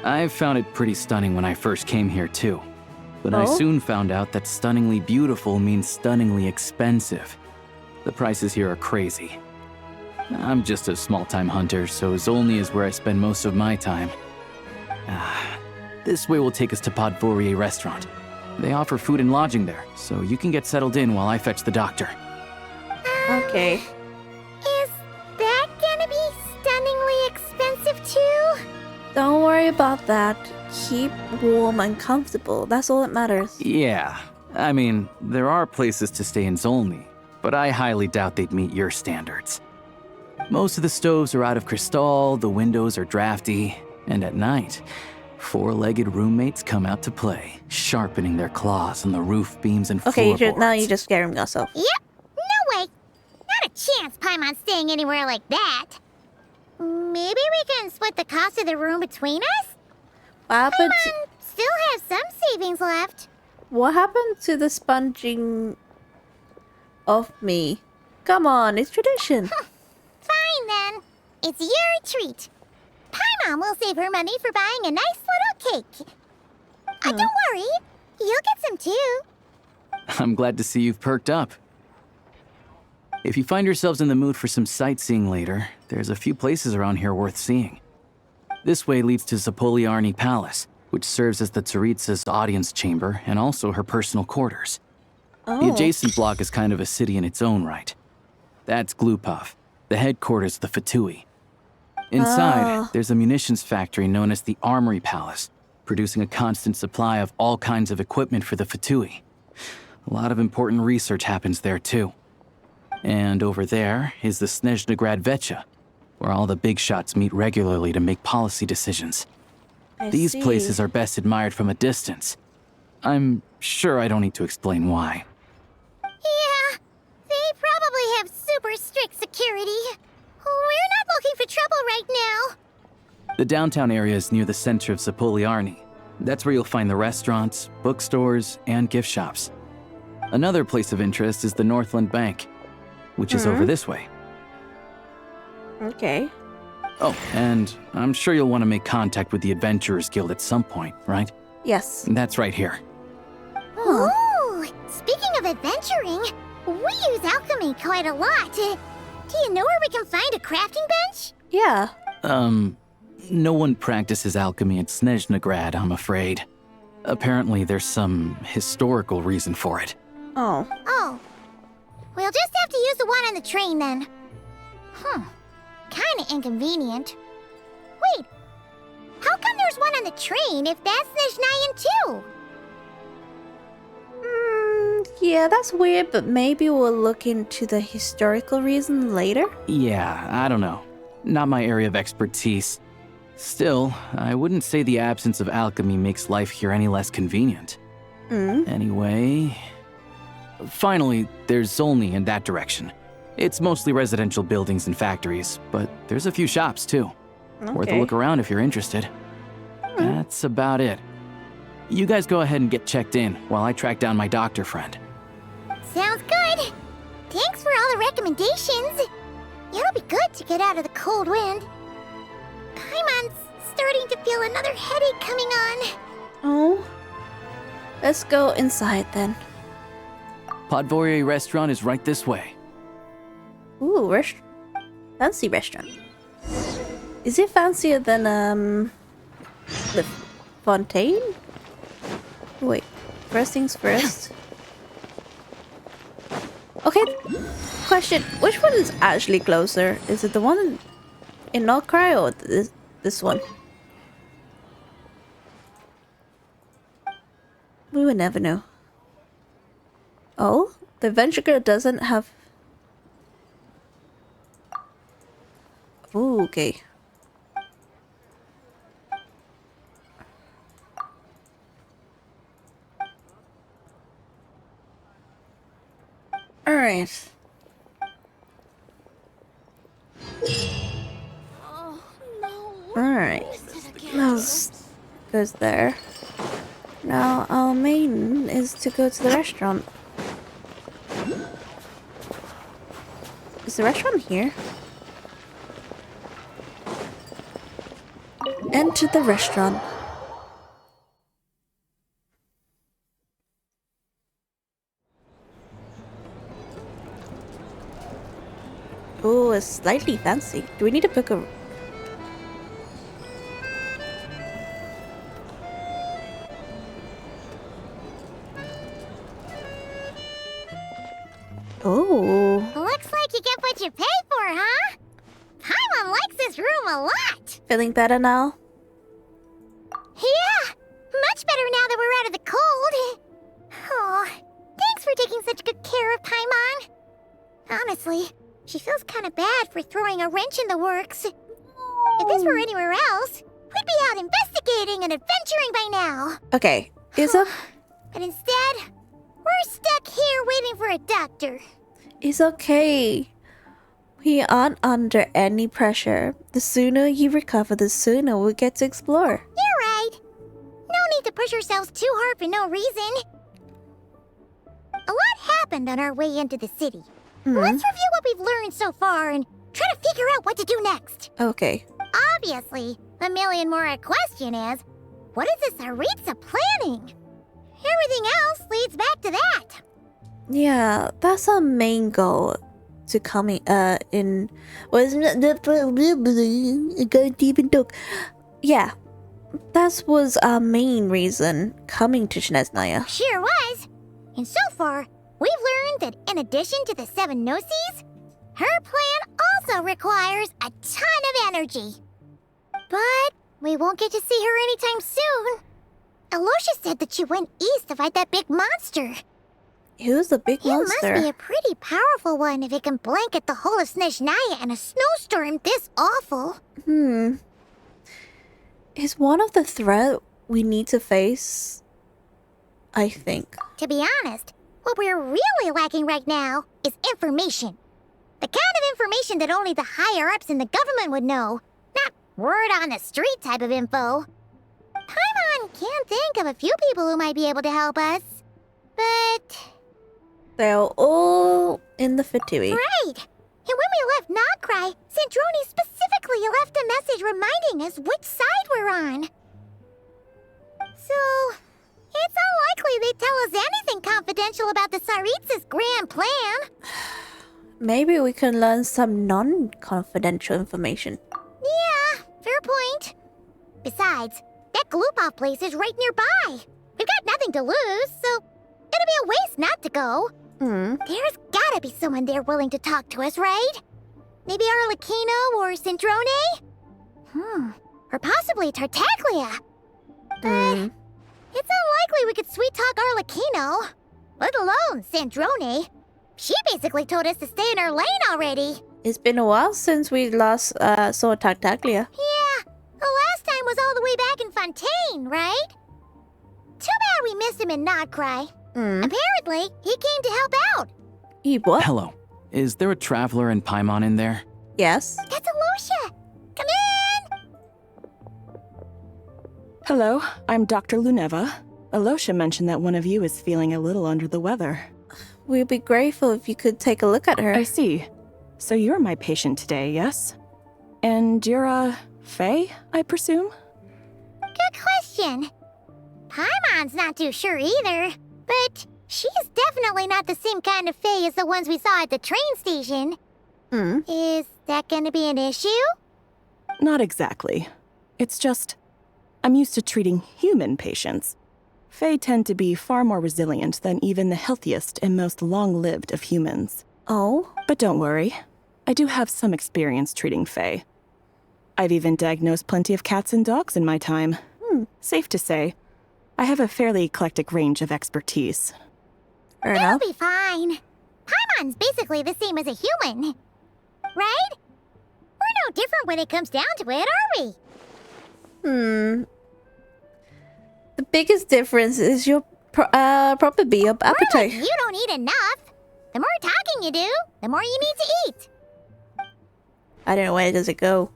I found it pretty stunning when I first came here, too. But I soon found out that stunningly beautiful means stunningly expensive. The prices here are crazy. I'm just a small-time hunter, so Zolny is where I spend most of my time. This way will take us to Podvorier restaurant. They offer food and lodging there, so you can get settled in while I fetch the doctor. Okay. Is that gonna be stunningly expensive too? Don't worry about that. Keep warm and comfortable. That's all that matters. Yeah, I mean, there are places to stay in Zolny, but I highly doubt they'd meet your standards. Most of the stoves are out of crystal, the windows are drafty, and at night, four-legged roommates come out to play, sharpening their claws on the roof beams and floorboards. Now you're just scaring yourself. Yep. No way. Not a chance Paimon's staying anywhere like that. Maybe we can split the cost of the room between us? What happened? Paimon still has some savings left. What happened to the sponging of me? Come on, it's tradition. Fine then. It's your treat. Paimon will save her money for buying a nice little cake. Don't worry. You'll get some too. I'm glad to see you've perked up. If you find yourselves in the mood for some sightseeing later, there's a few places around here worth seeing. This way leads to Zapoliarny Palace, which serves as the Tsaritsa's audience chamber and also her personal quarters. The adjacent block is kind of a city in its own right. That's Glupov, the headquarters of the Fatui. Inside, there's a munitions factory known as the Armory Palace, producing a constant supply of all kinds of equipment for the Fatui. A lot of important research happens there too. And over there is the SNEZHNAYA Vecha, where all the big shots meet regularly to make policy decisions. These places are best admired from a distance. I'm sure I don't need to explain why. Yeah, they probably have super strict security. We're not looking for trouble right now. The downtown area is near the center of Zapoliarny. That's where you'll find the restaurants, bookstores, and gift shops. Another place of interest is the Northland Bank, which is over this way. Okay. Oh, and I'm sure you'll want to make contact with the Adventurers Guild at some point, right? Yes. That's right here. Ooh, speaking of adventuring, we use alchemy quite a lot. Do you know where we can find a crafting bench? Yeah. No one practices alchemy at SNEZHNAYA, I'm afraid. Apparently there's some historical reason for it. Oh. We'll just have to use the one on the train then. Kinda inconvenient. Wait, how come there's one on the train if that's SNEZHNAYA too? Yeah, that's weird, but maybe we'll look into the historical reason later? Yeah, I don't know. Not my area of expertise. Still, I wouldn't say the absence of alchemy makes life here any less convenient. Anyway... Finally, there's Zolny in that direction. It's mostly residential buildings and factories, but there's a few shops too. Worth a look around if you're interested. That's about it. You guys go ahead and get checked in while I track down my doctor friend. Sounds good. Thanks for all the recommendations. It'll be good to get out of the cold wind. Paimon's starting to feel another headache coming on. Oh. Let's go inside then. Podvorier restaurant is right this way. Ooh, fancy restaurant. Is it fancier than, the Fontaine? Wait, first things first. Okay, question. Which one is actually closer? Is it the one in Nordcry or this one? We would never know. Oh, the Adventure Girl doesn't have... Ooh, okay. Alright. Alright. Goes there. Now our main is to go to the restaurant. Is the restaurant here? Enter the restaurant. Oh, it's slightly fancy. Do we need to book a... Oh. Looks like you get what you pay for, huh? Paimon likes this room a lot. Feeling better now? Yeah, much better now that we're out of the cold. Oh, thanks for taking such good care of Paimon. Honestly, she feels kind of bad for throwing a wrench in the works. If this were anywhere else, we'd be out investigating and adventuring by now. Okay, is a... But instead, we're stuck here waiting for a doctor. It's okay. We aren't under any pressure. The sooner you recover, the sooner we'll get to explore. You're right. No need to push ourselves too hard for no reason. A lot happened on our way into the city. Let's review what we've learned so far and try to figure out what to do next. Okay. Obviously, the million more question is, what is this Aritza planning? Everything else leads back to that. Yeah, that's our main goal. To coming in... Go deep and dark. Yeah, that was our main reason coming to SNEZHNAYA. Sure was. And so far, we've learned that in addition to the 7 Gnosis, her plan also requires a ton of energy. But we won't get to see her anytime soon. Alosha said that she went east to fight that big monster. Who's the big monster? It must be a pretty powerful one if it can blanket the whole of SNEZHNAYA in a snowstorm this awful. Is one of the threat we need to face? I think. To be honest, what we're really lacking right now is information. The kind of information that only the higher-ups in the government would know. Not word on the street type of info. Paimon can think of a few people who might be able to help us. But... they're all in the VTUBER. Right! And when we left Nogcry, Sandrone specifically left a message reminding us which side we're on. So, it's unlikely they'd tell us anything confidential about the Tsaritsa's grand plan. Maybe we can learn some non-confidential information. Yeah, fair point. Besides, that Gloopov place is right nearby. We've got nothing to lose, so it'd be a waste not to go. There's gotta be someone there willing to talk to us, right? Maybe Arlecchino or Sandrone? Or possibly Tartaglia. But it's unlikely we could sweet-talk Arlecchino. Let alone Sandrone. She basically told us to stay in her lane already. It's been a while since we last saw Tartaglia. Yeah, the last time was all the way back in Fontaine, right? Too bad we missed him in Nogcry. Apparently, he came to help out. What? Hello. Is there a traveler and Paimon in there? Yes. That's Alosha. Come in! Hello, I'm Dr. Luneva. Alosha mentioned that one of you is feeling a little under the weather. We'd be grateful if you could take a look at her. I see. So you're my patient today, yes? And you're, Faye, I presume? Good question. Paimon's not too sure either, but she's definitely not the same kind of Faye as the ones we saw at the train station. Is that gonna be an issue? Not exactly. It's just, I'm used to treating human patients. Fae tend to be far more resilient than even the healthiest and most long-lived of humans. Oh? But don't worry. I do have some experience treating Fae. I've even diagnosed plenty of cats and dogs in my time. Safe to say, I have a fairly eclectic range of expertise. It'll be fine. Paimon's basically the same as a human. Right? We're no different when it comes down to it, are we? The biggest difference is your probably your appetite. You don't eat enough. The more talking you do, the more you need to eat. I don't know, where does it go?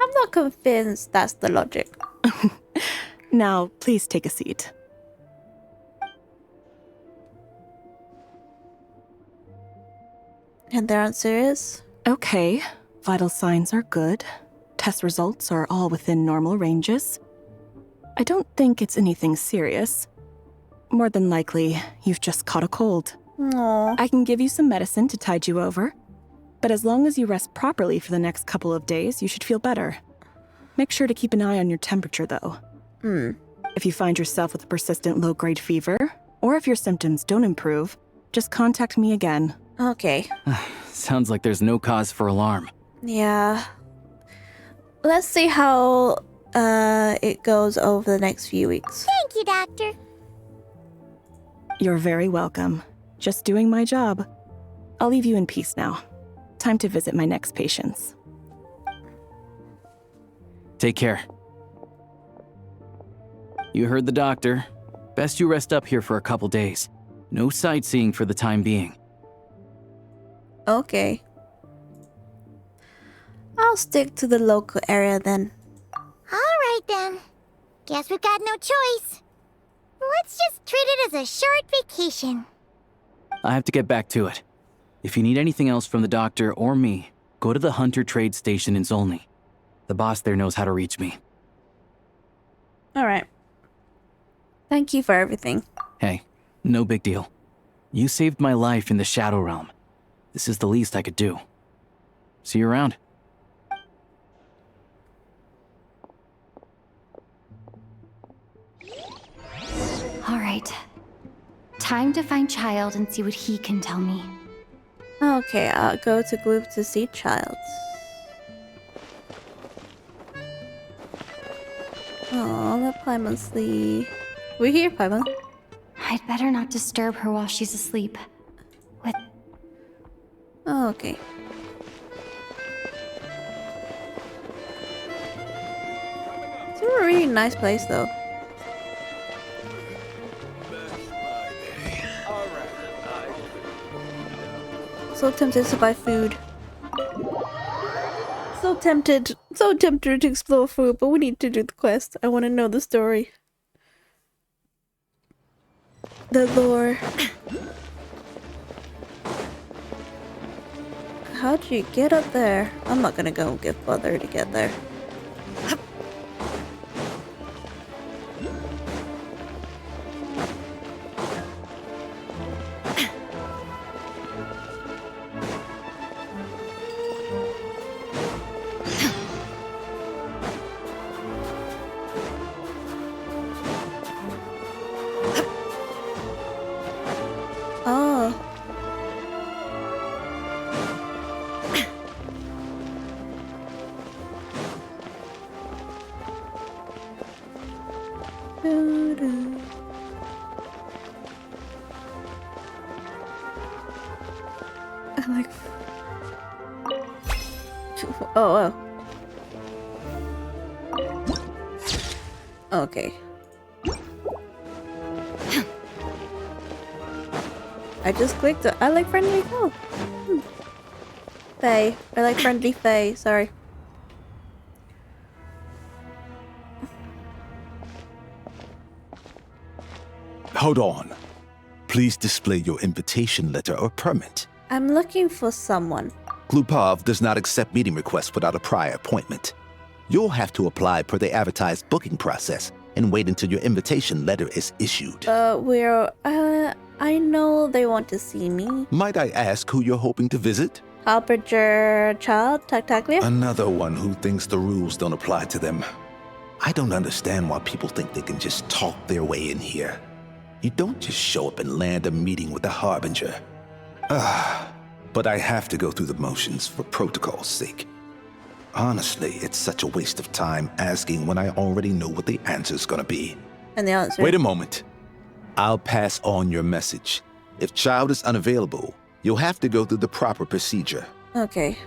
I'm not convinced that's the logic. Now, please take a seat. And their answer is? Okay, vital signs are good. Test results are all within normal ranges. I don't think it's anything serious. More than likely, you've just caught a cold. Aww. I can give you some medicine to tide you over. But as long as you rest properly for the next couple of days, you should feel better. Make sure to keep an eye on your temperature, though. If you find yourself with a persistent low-grade fever, or if your symptoms don't improve, just contact me again. Okay. Sounds like there's no cause for alarm. Yeah. Let's see how it goes over the next few weeks. Thank you, Doctor. You're very welcome. Just doing my job. I'll leave you in peace now. Time to visit my next patients. Take care. You heard the doctor. Best you rest up here for a couple days. No sightseeing for the time being. Okay. I'll stick to the local area then. Alright then. Guess we've got no choice. Let's just treat it as a short vacation. I have to get back to it. If you need anything else from the doctor or me, go to the Hunter Trade Station in Zolny. The boss there knows how to reach me. Alright. Thank you for everything. Hey, no big deal. You saved my life in the Shadow Realm. This is the least I could do. See you around. All right. Time to find Child and see what he can tell me. Okay, I'll go to Gloop to see Child. Oh, let Paimon sleep. We're here, Paimon. I'd better not disturb her while she's asleep. Oh, okay. It's a really nice place, though. So tempted to buy food. So tempted to explore food, but we need to do the quest. I want to know the story. The lore. How'd you get up there? I'm not gonna go get further to get there. I'm like... Oh. Okay. I just clicked it. I like friendly. Oh. Faye. I like friendly Faye. Sorry. Hold on. Please display your invitation letter or permit. I'm looking for someone. Glupov does not accept meeting requests without a prior appointment. You'll have to apply per the advertised booking process and wait until your invitation letter is issued. I know they want to see me. Might I ask who you're hoping to visit? Harbinger Child, Tartaglia? Another one who thinks the rules don't apply to them. I don't understand why people think they can just talk their way in here. You don't just show up and land a meeting with the Harbinger. But I have to go through the motions for protocol's sake. Honestly, it's such a waste of time asking when I already know what the answer's gonna be. And the answer? Wait a moment. I'll pass on your message. If Child is unavailable, you'll have to go through the proper procedure. Okay.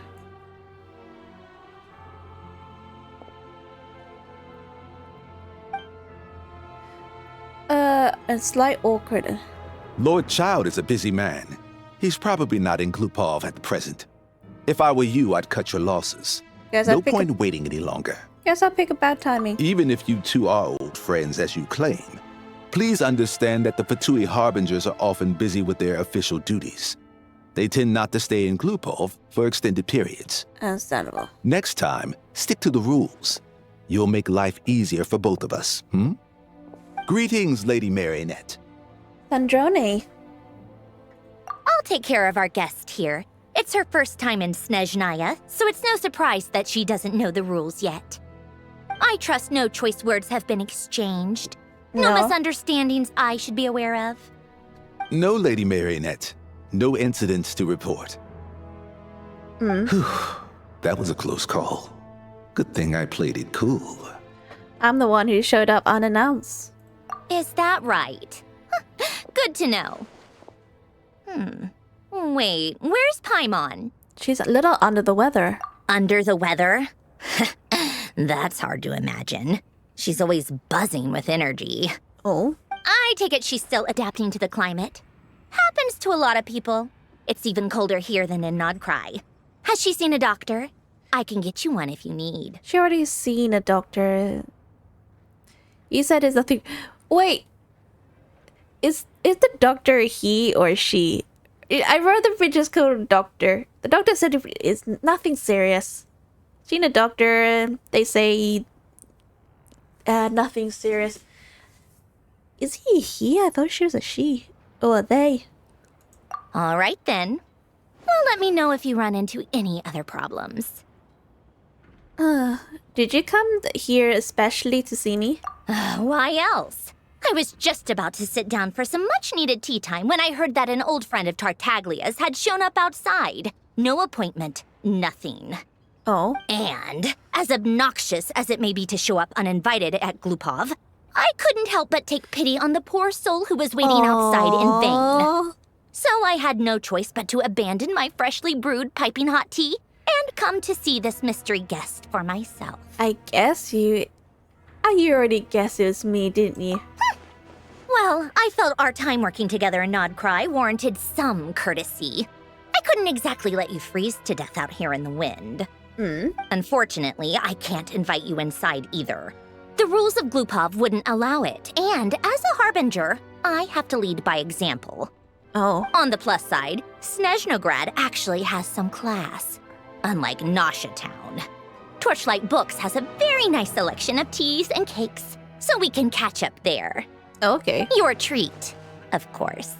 A slight awkward. Lord Child is a busy man. He's probably not in Glupov at the present. If I were you, I'd cut your losses. No point waiting any longer. Guess I'll pick a bad timing. Even if you two are old friends as you claim, please understand that the Fatui Harbingers are often busy with their official duties. They tend not to stay in Glupov for extended periods. Understandable. Next time, stick to the rules. You'll make life easier for both of us, Greetings, Lady Marionette. Sandrone. I'll take care of our guest here. It's her first time in SNEZHNAYA, so it's no surprise that she doesn't know the rules yet. I trust no choice words have been exchanged. No misunderstandings I should be aware of. No, Lady Marionette. No incidents to report. Whew, that was a close call. Good thing I played it cool. I'm the one who showed up unannounced. Is that right? Good to know. Wait, where's Paimon? She's a little under the weather. Under the weather? That's hard to imagine. She's always buzzing with energy. Oh? I take it she's still adapting to the climate. Happens to a lot of people. It's even colder here than in Nodcry. Has she seen a doctor? I can get you one if you need. She already seen a doctor. You said there's nothing... Wait! Is the doctor he or she? I'd rather we just call him doctor. The doctor said it's nothing serious. Seen a doctor, they say... nothing serious. Is he? I thought she was a she. Or a they. All right, then. Well, let me know if you run into any other problems. Did you come here especially to see me? Why else? I was just about to sit down for some much-needed tea time when I heard that an old friend of Tartaglia's had shown up outside. No appointment, nothing. Oh? And, as obnoxious as it may be to show up uninvited at Glupov, I couldn't help but take pity on the poor soul who was waiting outside in vain. So I had no choice but to abandon my freshly brewed piping hot tea and come to see this mystery guest for myself. I guess you already guessed it was me, didn't you? Well, I felt our time working together in Nodcry warranted some courtesy. I couldn't exactly let you freeze to death out here in the wind. Unfortunately, I can't invite you inside either. The rules of Glupov wouldn't allow it, and as a harbinger, I have to lead by example. Oh. On the plus side, Snezhnograd actually has some class, unlike Nausea Town. Torchlight Books has a very nice selection of teas and cakes, so we can catch up there. Okay. Your treat, of course.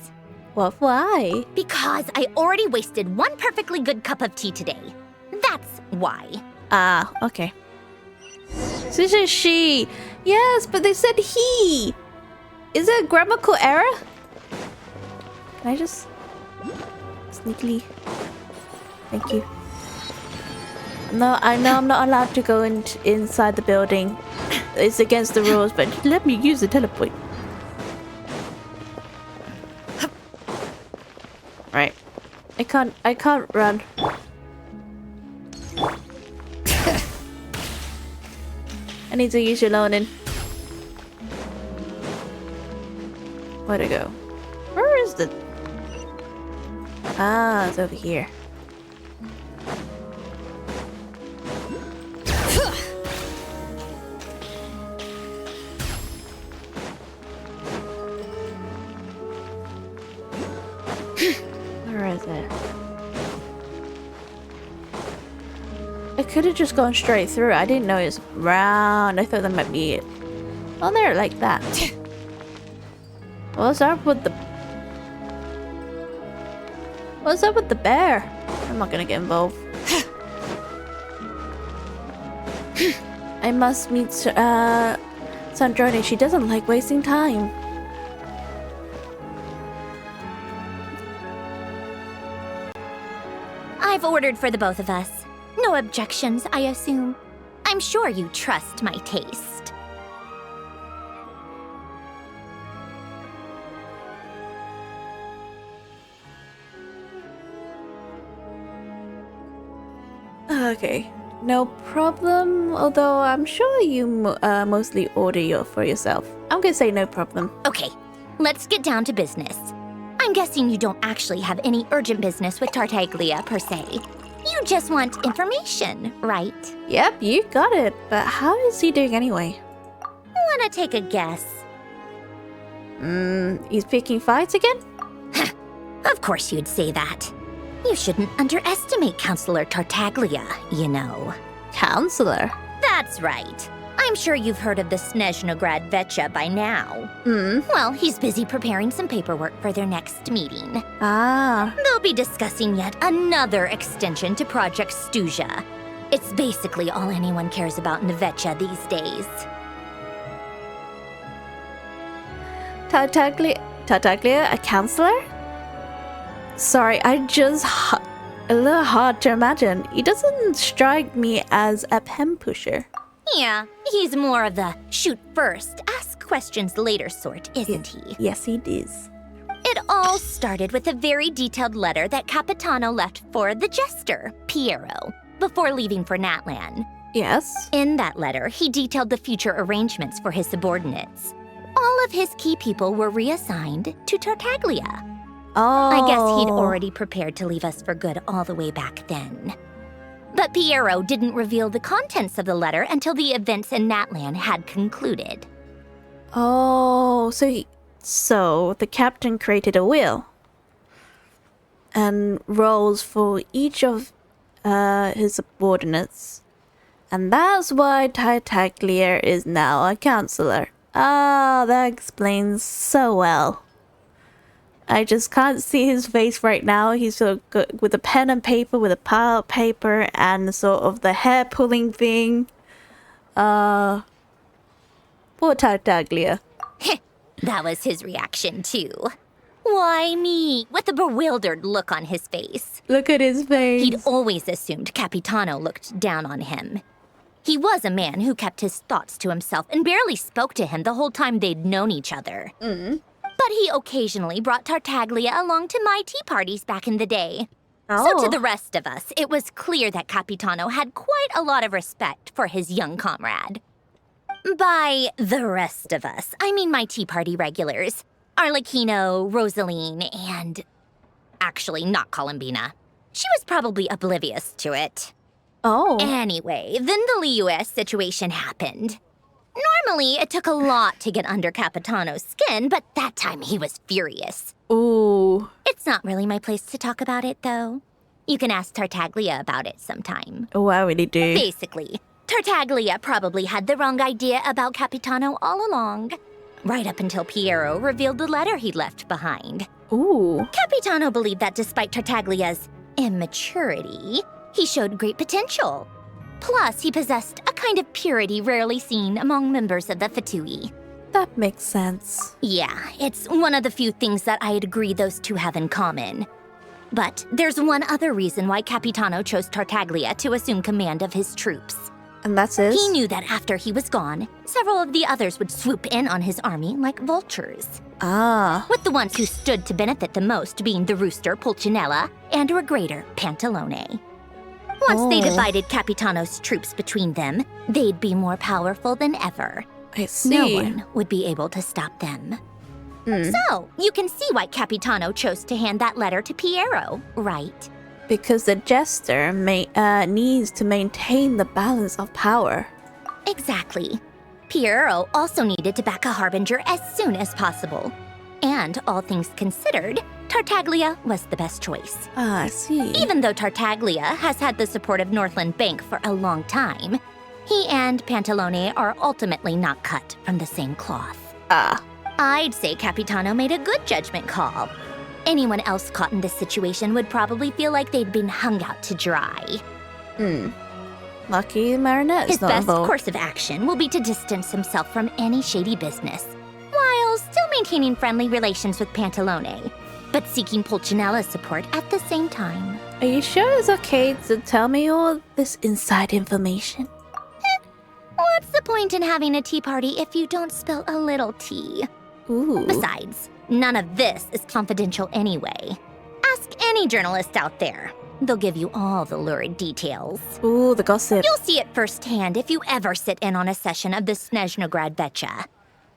Well, why? Because I already wasted one perfectly good cup of tea today. That's why. Ah, okay. This is she. Yes, but they said he. Is it a grammatical error? Can I just sneakily? Thank you. No, I know I'm not allowed to go inside the building. It's against the rules, but let me use the teleport. Right. I can't run. I need to use your loaning. Where'd it go? Where is the... Ah, it's over here. Where is it? I could have just gone straight through. I didn't know it was round. I thought that might be it. Oh, there, like that. What's up with the... What's up with the bear? I'm not gonna get involved. I must meet Sandrone. She doesn't like wasting time. I've ordered for the both of us. No objections, I assume. I'm sure you trust my taste. Okay, no problem. Although I'm sure you mostly order for yourself. I'm gonna say no problem. Okay, let's get down to business. I'm guessing you don't actually have any urgent business with Tartaglia per se. You just want information, right? Yep, you got it. But how is he doing anyway? Wanna take a guess? He's picking fights again? Of course you'd say that. You shouldn't underestimate Counselor Tartaglia, you know. Counselor? That's right. I'm sure you've heard of the SNEZHNAYA by now. Well, he's busy preparing some paperwork for their next meeting. They'll be discussing yet another extension to Project STUZHA. It's basically all anyone cares about in Vetcha these days. Tartaglia, a counselor? Sorry, a little hard to imagine. He doesn't strike me as a pen pusher. Yeah, he's more of the shoot first, ask questions later sort, isn't he? Yes, he is. It all started with a very detailed letter that Capitano left for the jester, Piero, before leaving for Natlan. Yes. In that letter, he detailed the future arrangements for his subordinates. All of his key people were reassigned to Tartaglia. I guess he'd already prepared to leave us for good all the way back then. But Piero didn't reveal the contents of the letter until the events in Natlan had concluded. So the captain created a will and roles for each of his subordinates. And that's why Tartaglia is now a counselor. That explains so well. I just can't see his face right now. He's so good with a pen and paper, with a pile of paper, and sort of the hair pulling thing. Poor Tartaglia. That was his reaction too. Why me? With a bewildered look on his face. Look at his face. He'd always assumed Capitano looked down on him. He was a man who kept his thoughts to himself and barely spoke to him the whole time they'd known each other. But he occasionally brought Tartaglia along to my tea parties back in the day. So to the rest of us, it was clear that Capitano had quite a lot of respect for his young comrade. By the rest of us, I mean my tea party regulars. Arlecchino, Rosaline, and... actually, not Columbina. She was probably oblivious to it. Anyway, then the Liu-S situation happened. Normally, it took a lot to get under Capitano's skin, but that time he was furious. It's not really my place to talk about it, though. You can ask Tartaglia about it sometime. I really do. Basically, Tartaglia probably had the wrong idea about Capitano all along. Right up until Piero revealed the letter he'd left behind. Capitano believed that despite Tartaglia's immaturity, he showed great potential. Plus, he possessed a kind of purity rarely seen among members of the Fatui. That makes sense. Yeah, it's one of the few things that I'd agree those two have in common. But there's one other reason why Capitano chose Tartaglia to assume command of his troops. And that's it? He knew that after he was gone, several of the others would swoop in on his army like vultures. With the ones who stood to benefit the most being the rooster Pulcinella and Regrator Pantalone. Once they divided Capitano's troops between them, they'd be more powerful than ever. I see. No one would be able to stop them. So, you can see why Capitano chose to hand that letter to Piero, right? Because the jester needs to maintain the balance of power. Exactly. Piero also needed to back a harbinger as soon as possible. And all things considered, Tartaglia was the best choice. I see. Even though Tartaglia has had the support of Northland Bank for a long time, he and Pantalone are ultimately not cut from the same cloth. I'd say Capitano made a good judgment call. Anyone else caught in this situation would probably feel like they'd been hung out to dry. Lucky Marinette is His not best involved. course of action will be to distance himself from any shady business, while still maintaining friendly relations with Pantalone, but seeking Pulcinella's support at the same time. Are you sure it's okay to tell me all this inside information? What's the point in having a tea party if you don't spill a little tea? Besides, none of this is confidential anyway. Ask any journalist out there. They'll give you all the lurid details. The gossip. You'll see it firsthand if you ever sit in on a session of the SNEZHNAYA.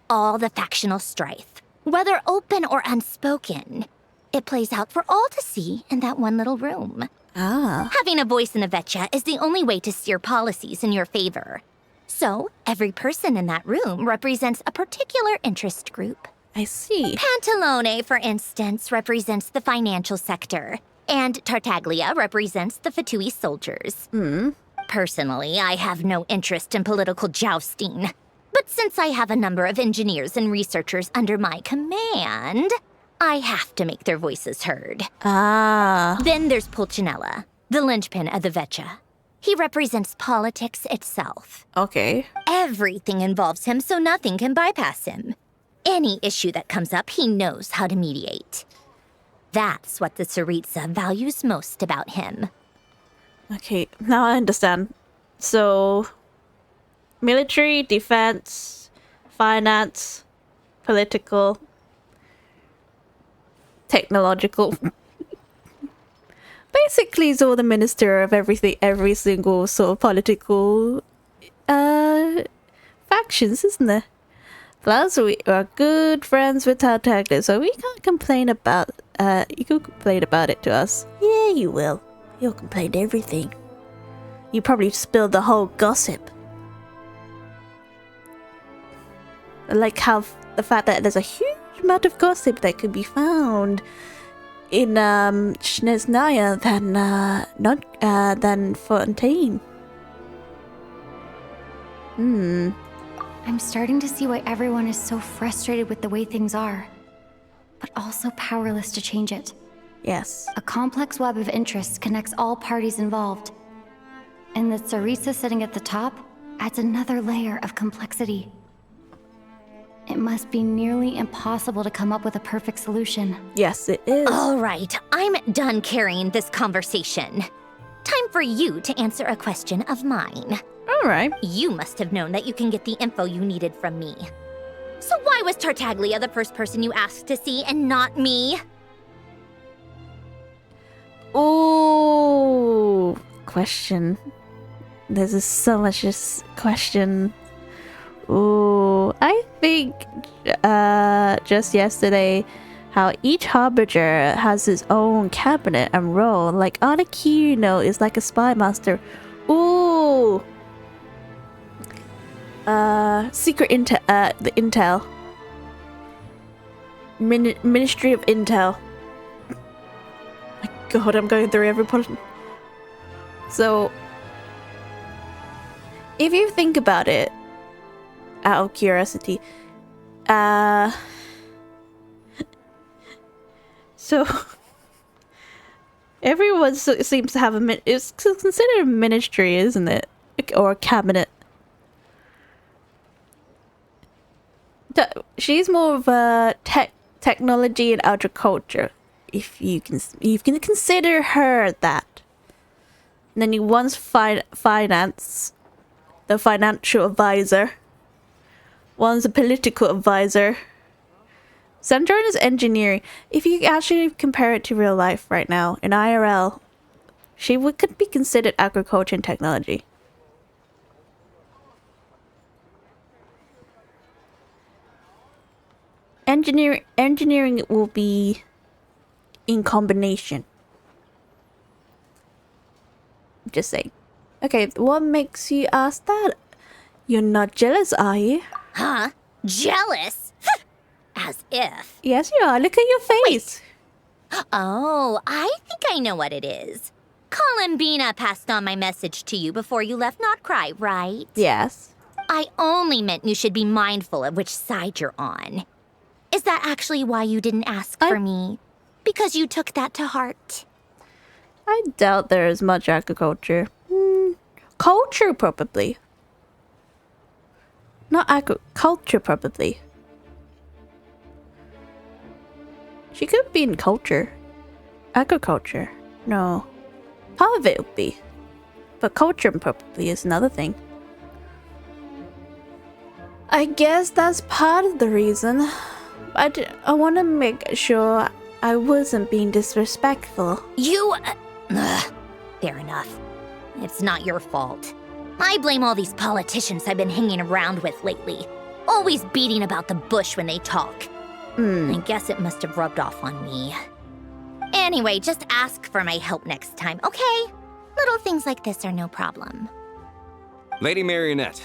All the factional strife, whether open or unspoken, it plays out for all to see in that one little room. Having a voice in the Vetcha is the only way to steer policies in your favor. So, every person in that room represents a particular interest group. I see. Pantalone, for instance, represents the financial sector, and Tartaglia represents the Fatui soldiers. Personally, I have no interest in political jousting. But since I have a number of engineers and researchers under my command, I have to make their voices heard. Ah. Then there's Pulcinella, the linchpin of the Vetcha. He represents politics itself. Okay. Everything involves him, so nothing can bypass him. Any issue that comes up, he knows how to mediate. That's what the Tsaritsa values most about him. Okay, now I understand. So, military, defense, finance, political, technological. Basically, he's all the minister of everything, every single sort of political factions, isn't there? Plus, we are good friends with Tartaglia, so we can't complain about. You can complain about it to us. Yeah, you will. You'll complain everything. You probably spilled the whole gossip. Like how the fact that there's a huge amount of gossip that could be found in SNEZHNAYA than Fontaine. I'm starting to see why everyone is so frustrated with the way things are, but also powerless to change it. Yes. A complex web of interests connects all parties involved. And the Tsaritsa sitting at the top adds another layer of complexity. It must be nearly impossible to come up with a perfect solution. Yes, it is. All right, I'm done carrying this conversation. Time for you to answer a question of mine. All right. You must have known that you can get the info you needed from me. So why was Tartaglia the first person you asked to see and not me? Ooh, question. There's so much just question. Ooh, I think just yesterday how each harbinger has his own cabinet and role. Like Anakino is like a spy master. Ooh. Secret intel, the intel. Ministry of Intel. My God, I'm going through every part. So, if you think about it, out of curiosity, so everyone seems to have it's considered a ministry, isn't it, or a cabinet? She's more of a technology and agriculture, if you can consider her that. And then you once finance, the financial advisor. One's a political advisor. Sandrona's engineering. If you actually compare it to real life right now, in IRL, she could be considered agriculture and technology. Engineering will be in combination. Just saying. Okay, what makes you ask that? You're not jealous, are you? Huh? Jealous? As if. Yes, you are. Look at your face. Wait. Oh, I think I know what it is. Columbina passed on my message to you before you left Not Cry, right? Yes. I only meant you should be mindful of which side you're on. Is that actually why you didn't ask for me? Because you took that to heart? I doubt there is much agriculture. Culture, probably. Not agriculture, probably. She could be in culture. Agriculture. No. Part of it would be. But culture probably is another thing. I guess that's part of the reason. I want to make sure I wasn't being disrespectful. You... fair enough. It's not your fault. I blame all these politicians I've been hanging around with lately. Always beating about the bush when they talk. I guess it must have rubbed off on me. Anyway, just ask for my help next time, okay? Little things like this are no problem. Lady Marionette.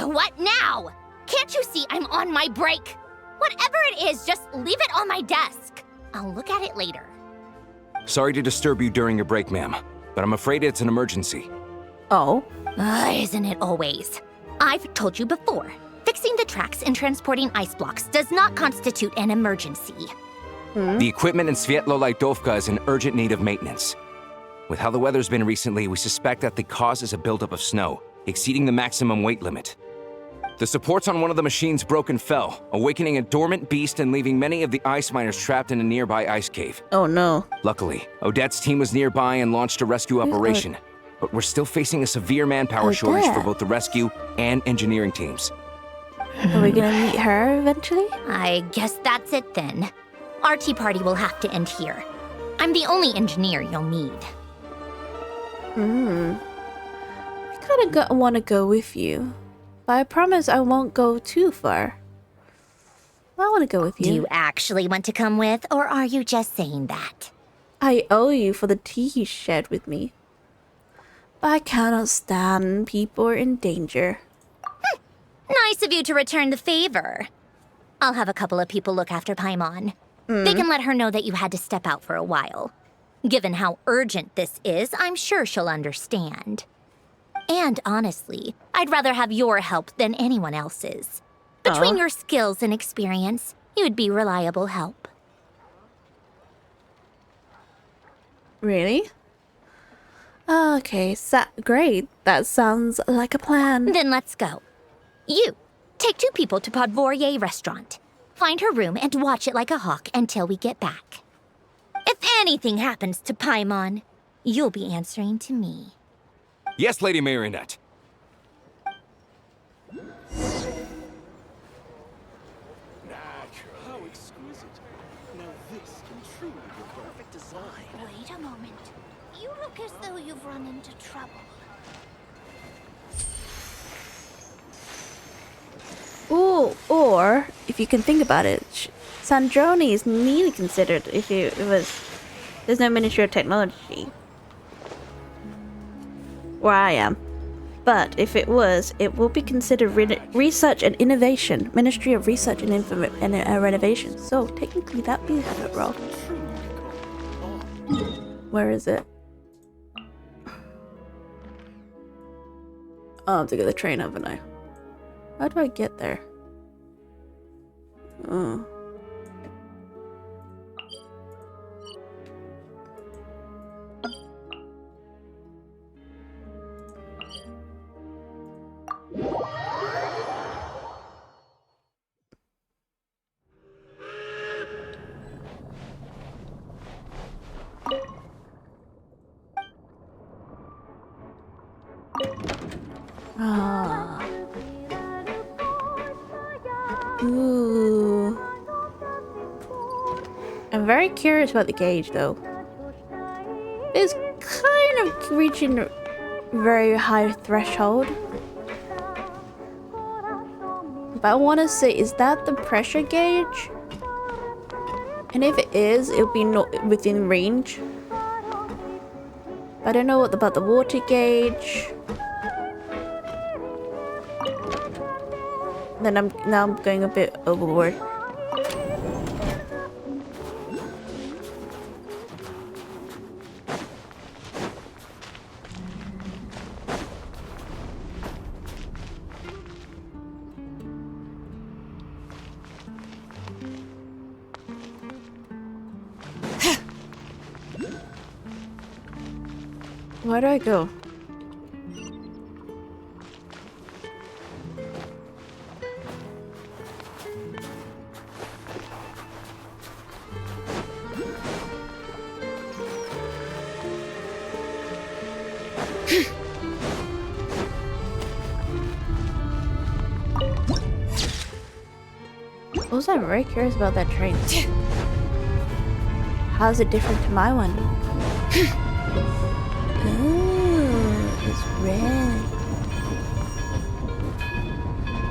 What now? Can't you see I'm on my break? Whatever it is, just leave it on my desk. I'll look at it later. Sorry to disturb you during your break, ma'am, but I'm afraid it's an emergency. Oh? Isn't it always? I've told you before. Fixing the tracks and transporting ice blocks does not constitute an emergency. The equipment in Svietlolaidovka is in urgent need of maintenance. With how the weather's been recently, we suspect that the cause is a buildup of snow, exceeding the maximum weight limit. The supports on one of the machines broke and fell, awakening a dormant beast and leaving many of the ice miners trapped in a nearby ice cave. Oh no. Luckily, Odette's team was nearby and launched a rescue operation, but we're still facing a severe manpower shortage for both the rescue and engineering teams. Are we gonna meet her eventually? I guess that's it then. Our tea party will have to end here. I'm the only engineer you'll need. I kinda wanna go with you. But I promise I won't go too far. I wanna go with you. Do you actually want to come with, or are you just saying that? I owe you for the tea you shared with me. But I cannot stand people in danger. Nice of you to return the favor. I'll have a couple of people look after Paimon. They can let her know that you had to step out for a while. Given how urgent this is, I'm sure she'll understand. And honestly, I'd rather have your help than anyone else's. Between your skills and experience, you'd be reliable help. Really? Okay, great. That sounds like a plan. Then let's go. You, take 2 people to Podvorye restaurant. Find her room and watch it like a hawk until we get back. If anything happens to Paimon, you'll be answering to me. Yes, Lady Marionette. How exquisite. Now this can truly be perfect design. Wait a moment. You look as though you've run into trouble. Ooh, or if you can think about it, Sandroni is nearly considered if it was. There's no Ministry of Technology where I am, but if it was, it will be considered Research and Innovation, Ministry of Research and Renovation. So technically, that'd be a good role. Where is it? Oh, I have to get the train, haven't I? How do I get there? Oh. Ah. Ooh. I'm very curious about the gauge though. It's kind of reaching a very high threshold. But I want to say, is that the pressure gauge? And if it is, it'll be not within range. But I don't know what about the water gauge. Then I'm going a bit overboard. Where do I go? Also, I'm very curious about that train. How's it different to my one? Ooh, it's red.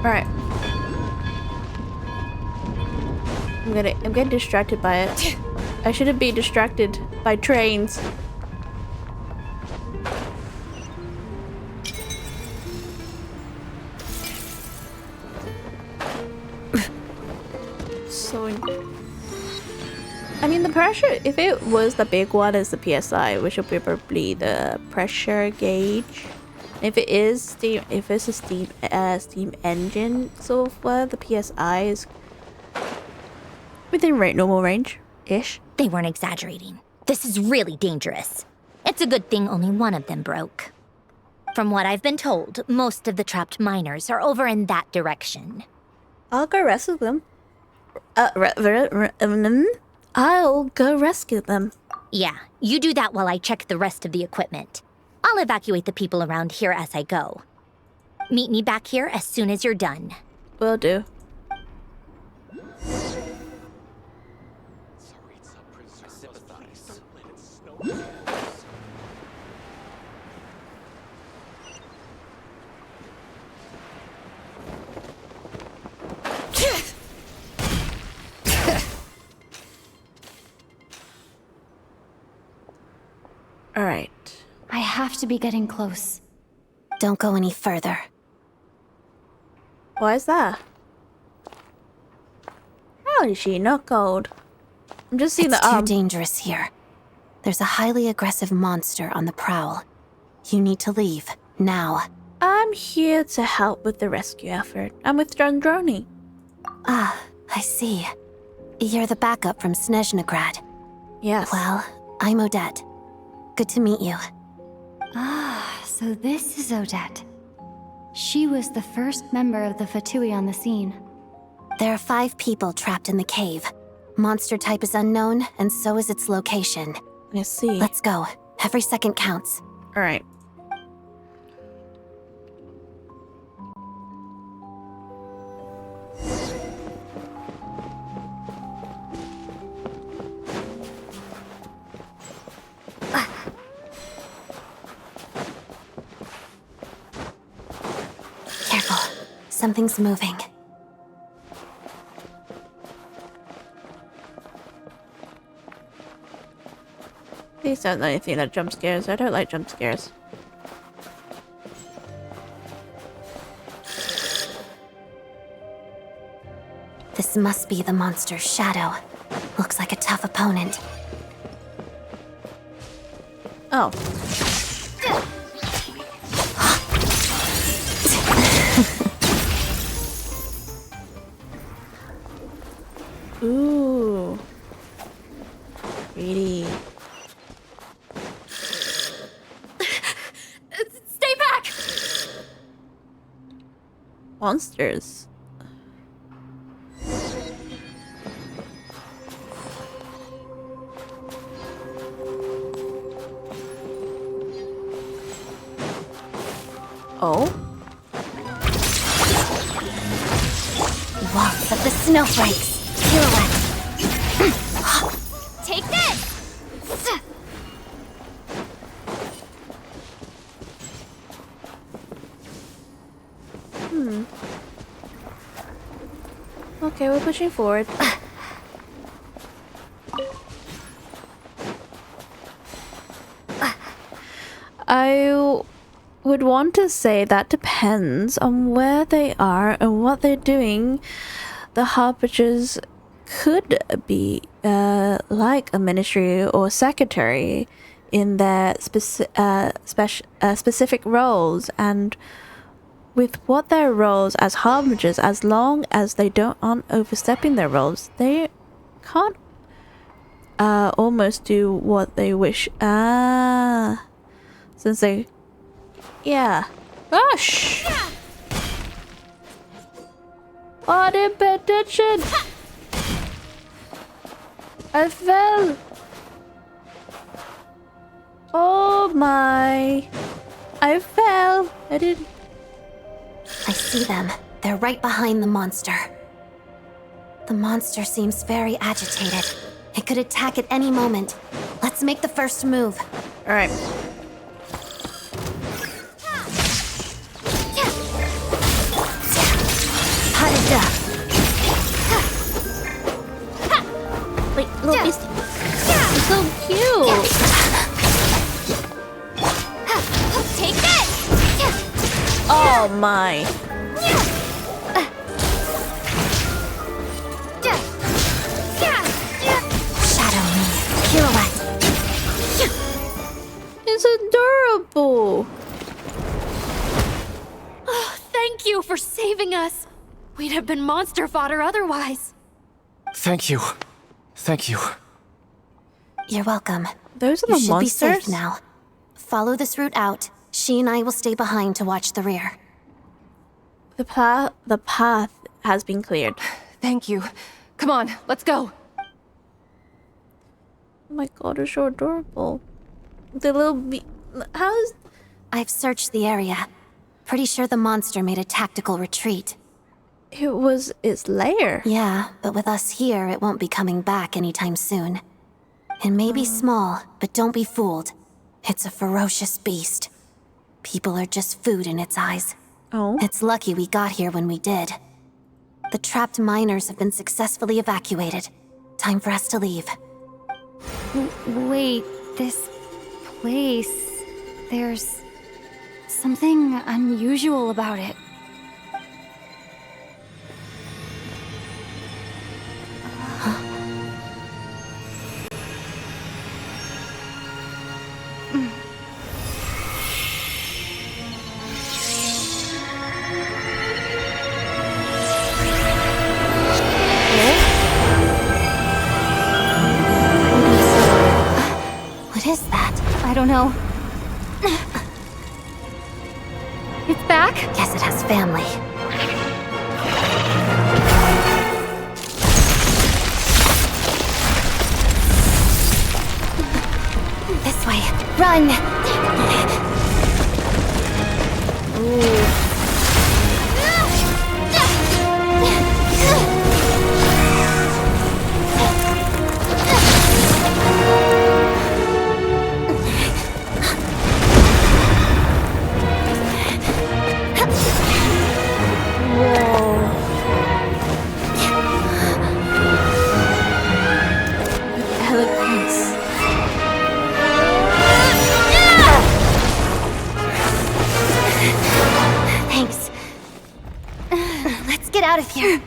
Alright. I'm getting distracted by it. I shouldn't be distracted by trains. I mean, the pressure, if it was the big one as the PSI, which would be probably the pressure gauge. If it is steam, if it's a steam engine software, the PSI is within normal range-ish. They weren't exaggerating. This is really dangerous. It's a good thing only one of them broke. From what I've been told, most of the trapped miners are over in that direction. I'll go rescue them. I'll go rescue them. Yeah, you do that while I check the rest of the equipment. I'll evacuate the people around here as I go. Meet me back here as soon as you're done. Will do. All right. I have to be getting close. Don't go any further. Why is that? How is she not gold? I'm just seeing it's the too dangerous here. There's a highly aggressive monster on the prowl. You need to leave now. I'm here to help with the rescue effort. I'm with Droni. Ah, I see. You're the backup from SNEZHNAYA. Yes. Well, I'm Odette. Good to meet you. Ah, so this is Odette. She was the first member of the Fatui on the scene. There are 5 people trapped in the cave. Monster type is unknown, and so is its location. I see. Let's go. Every second counts. All right. Careful. Something's moving. Please don't let anything that jump scares. I don't like jump scares. This must be the monster's shadow. Looks like a tough opponent. Oh. Ooh. Pretty. Stay back! Monsters. Oh? Waltz of the snowflakes. Pirouette. Take this! Okay, we're pushing forward. I would want to say that depends on where they are and what they're doing. The Harbingers could be like a ministry or secretary in their specific roles, and with what their roles as Harbingers, as long as they aren't overstepping their roles, they can't almost do what they wish. Since they... Yeah. Gosh! Oh, I didn't pay attention! I fell! Oh my... I fell! I didn't... I see them. They're right behind the monster. The monster seems very agitated. It could attack at any moment. Let's make the first move. Alright. Wait, look, it's so cute! Take this! Oh my! Shadow us. We'd have been monster fodder otherwise. Thank you. Thank you. You're welcome. Those are You the should be monsters? safe now. Follow this route out. She and I will stay behind to watch the rear. The path has been cleared. Thank you. Come on, let's go. Oh my god, it's so adorable. The little how's... I've searched the area. Pretty sure the monster made a tactical retreat. It was its lair. Yeah, but with us here, it won't be coming back anytime soon. It may be small, but don't be fooled. It's a ferocious beast. People are just food in its eyes. Oh? It's lucky we got here when we did. The trapped miners have been successfully evacuated. Time for us to leave. Wait, this place... There's something unusual about it. What is that? I don't know. It's back? Guess it has family. This way. Run! Thanks. Let's get out of here.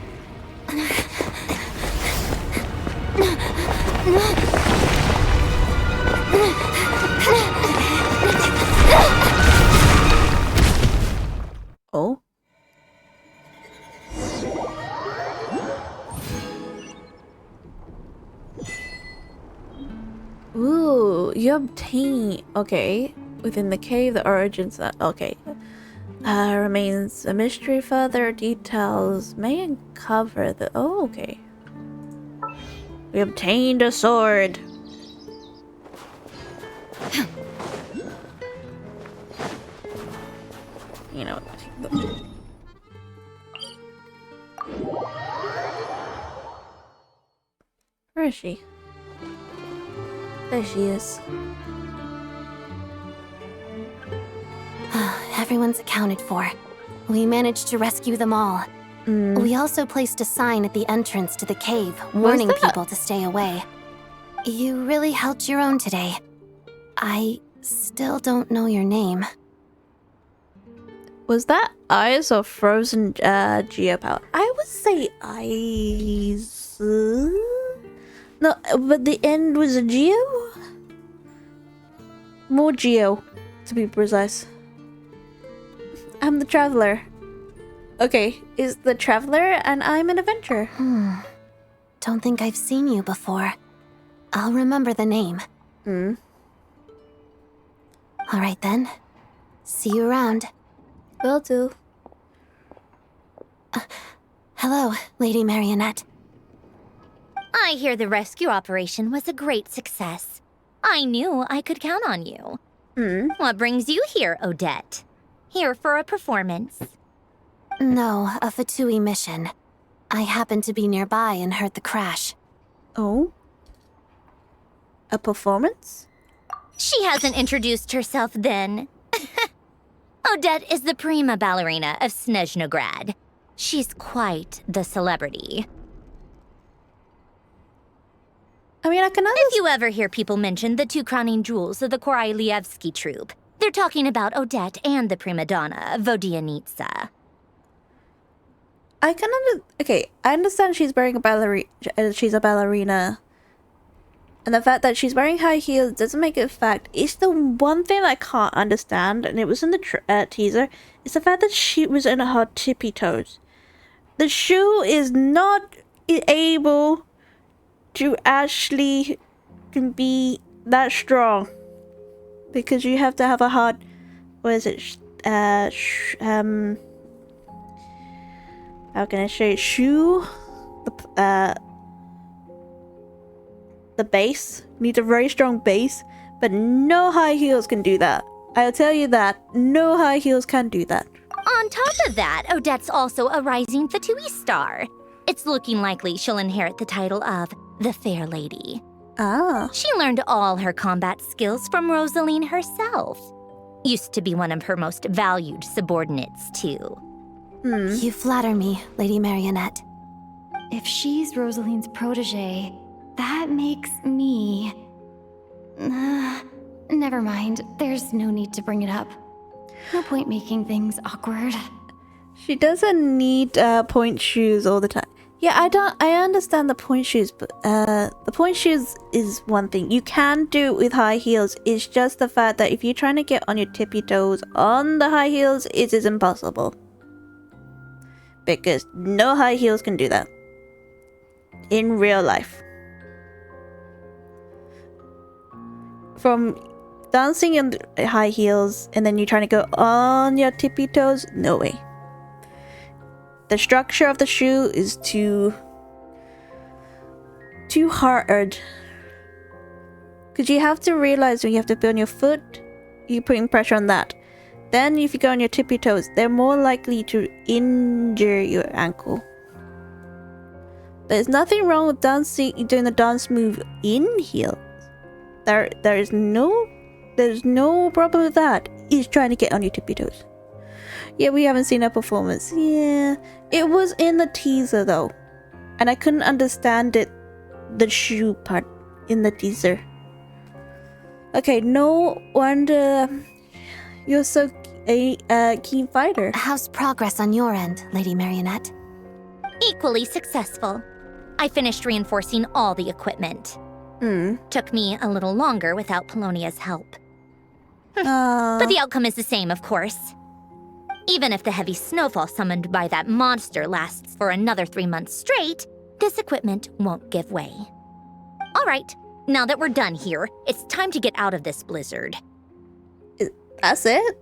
Oh? Ooh, you obtain... Okay. Within the cave, the origins... Okay. Remains a mystery. Further details may uncover the... Oh, okay. We obtained a sword. You know, where is she? There she is. Everyone's accounted for. We managed to rescue them all. We also placed a sign at the entrance to the cave, warning people to stay away. You really held your own today. I still don't know your name. Was that Eyes or Frozen Geopower? I would say Eyes. No, but the end was a Geo? More Geo, to be precise. I'm the Traveler. Okay, is the Traveler and I'm an adventurer. Don't think I've seen you before. I'll remember the name. Alright then. See you around. Will do. Hello, Lady Marionette. I hear the rescue operation was a great success. I knew I could count on you. What brings you here, Odette? Here for a performance? No, a Fatui mission. I happened to be nearby and heard the crash. Oh? A performance? She hasn't introduced herself then. Odette is the prima ballerina of SNEZHNAYA. She's quite the celebrity. I mean, I can understand. If you ever hear people mention the two crowning jewels of the Korailievsky troupe, they're talking about Odette and the prima donna, Vodianitsa. I can okay, I understand she's wearing she's a ballerina. And the fact that she's wearing high heels doesn't make it a fact. It's the one thing I can't understand, and it was in the teaser, is the fact that she was in her tippy toes. the shoe is not able to actually be that strong because you have to have a hard, what is it? How can I say shoe? The base needs a very strong base, but no high heels can do that. I'll tell you that no high heels can do that. On top of that, Odette's also a rising Fatui star. It's looking likely she'll inherit the title of the Fair Lady. Ah. She learned all her combat skills from Rosaline herself. Used to be one of her most valued subordinates, too. You flatter me, Lady Marionette. If she's Rosaline's protege, that makes me... never mind. There's no need to bring it up. No point making things awkward. She doesn't need point shoes all the time. Yeah, I understand the point shoes, but the point shoes is one thing. You can do it with high heels. It's just the fact that if you're trying to get on your tippy toes on the high heels, it is impossible. Because no high heels can do that. In real life. From dancing in high heels and then you're trying to go on your tippy toes, no way. The structure of the shoe is too hard. Because you have to realize when you have to put on your foot, you're putting pressure on that. Then if you go on your tippy toes, they're more likely to injure your ankle. There's nothing wrong with doing the dance move in heels. There's no problem with that. It's trying to get on your tippy toes. Yeah, we haven't seen a performance. Yeah, it was in the teaser though, and I couldn't understand the shoe part in the teaser. Okay, no wonder you're so a keen fighter. How's progress on your end, Lady Marionette? Equally successful. I finished reinforcing all the equipment. Took me a little longer without Polonia's help. But the outcome is the same, of course. Even if the heavy snowfall summoned by that monster lasts for another 3 months straight, this equipment won't give way. All right, now that we're done here, it's time to get out of this blizzard. That's it?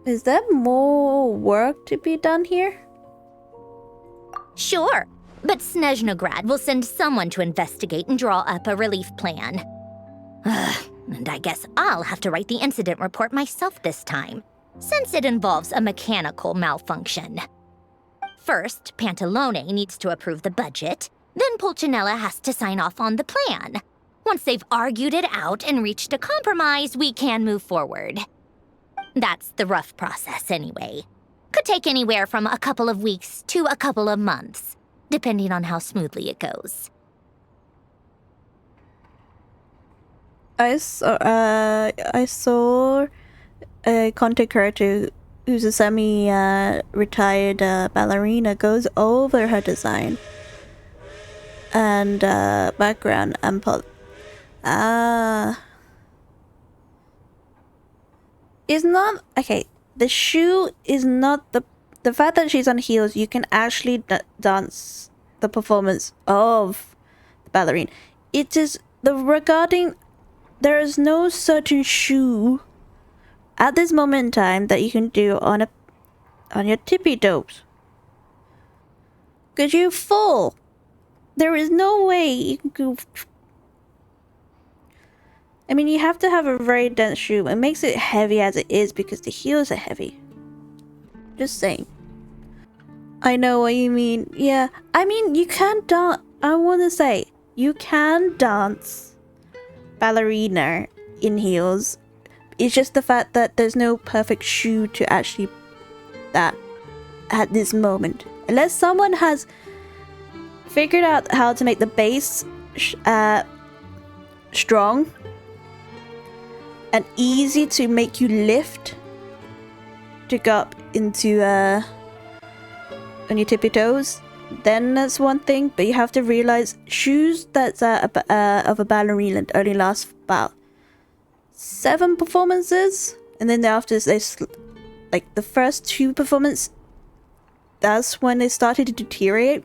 Is there more work to be done here? Sure, but Snezhnograd will send someone to investigate and draw up a relief plan. And I guess I'll have to write the incident report myself this time, since it involves a mechanical malfunction. First, Pantalone needs to approve the budget, then Pulcinella has to sign off on the plan. Once they've argued it out and reached a compromise, we can move forward. That's the rough process anyway. Could take anywhere from a couple of weeks to a couple of months, depending on how smoothly it goes. I saw a content creator who's a semi-retired ballerina goes over her design and background and it's not okay. The shoe is not the fact that she's on heels. You can actually dance the performance of the ballerina. It is regarding. There is no certain shoe at this moment in time that you can do on your tippy toes. Cause you fall. There is no way you can go. I mean, you have to have a very dense shoe. It makes it heavy as it is because the heels are heavy. Just saying. I know what you mean. Yeah, I mean, you can dance. I want to say you can dance ballerina in heels. It's just the fact that there's no perfect shoe to actually that at this moment. Unless someone has figured out how to make the base strong and easy to make you lift to go up into on your tippy toes, then that's one thing. But you have to realize shoes that's of a ballerina only last about 7 performances, and then after they like the first 2 performances that's when it started to deteriorate.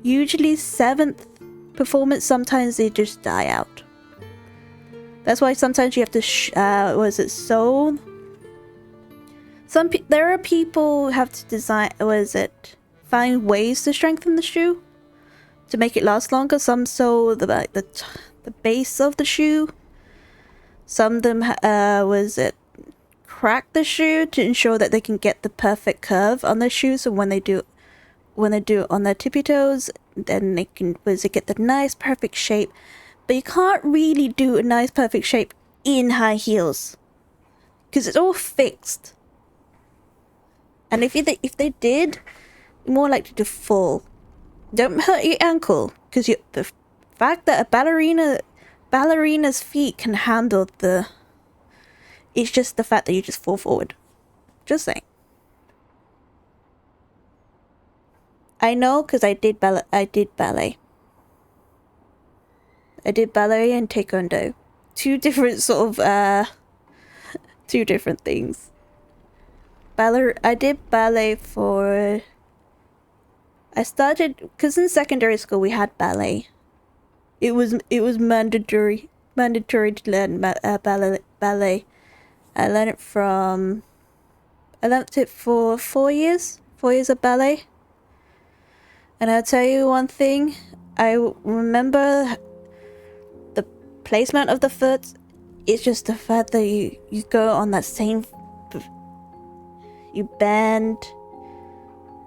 Usually 7th performance, sometimes they just die out. That's why sometimes you have to was it sew? There are people who have to design, find ways to strengthen the shoe to make it last longer. Some sew the base of the shoe. Some of them crack the shoe to ensure that they can get the perfect curve on their shoe. So when they do it on their tippy toes, then they can get the nice perfect shape. But you can't really do a nice perfect shape in high heels because it's all fixed. And if they did, you're more likely to fall. Don't hurt your ankle, because the fact that a ballerina's feet can handle it's just the fact that you just fall forward. Just saying. I know, because I did ballet. I did ballet and taekwondo. Two different things. I did ballet for... I started... Because in secondary school we had ballet. It was mandatory to learn ballet. I learned it for 4 years. 4 years of ballet. And I'll tell you one thing. I remember the placement of the foot. It's just the fact that you go on that same... You bend,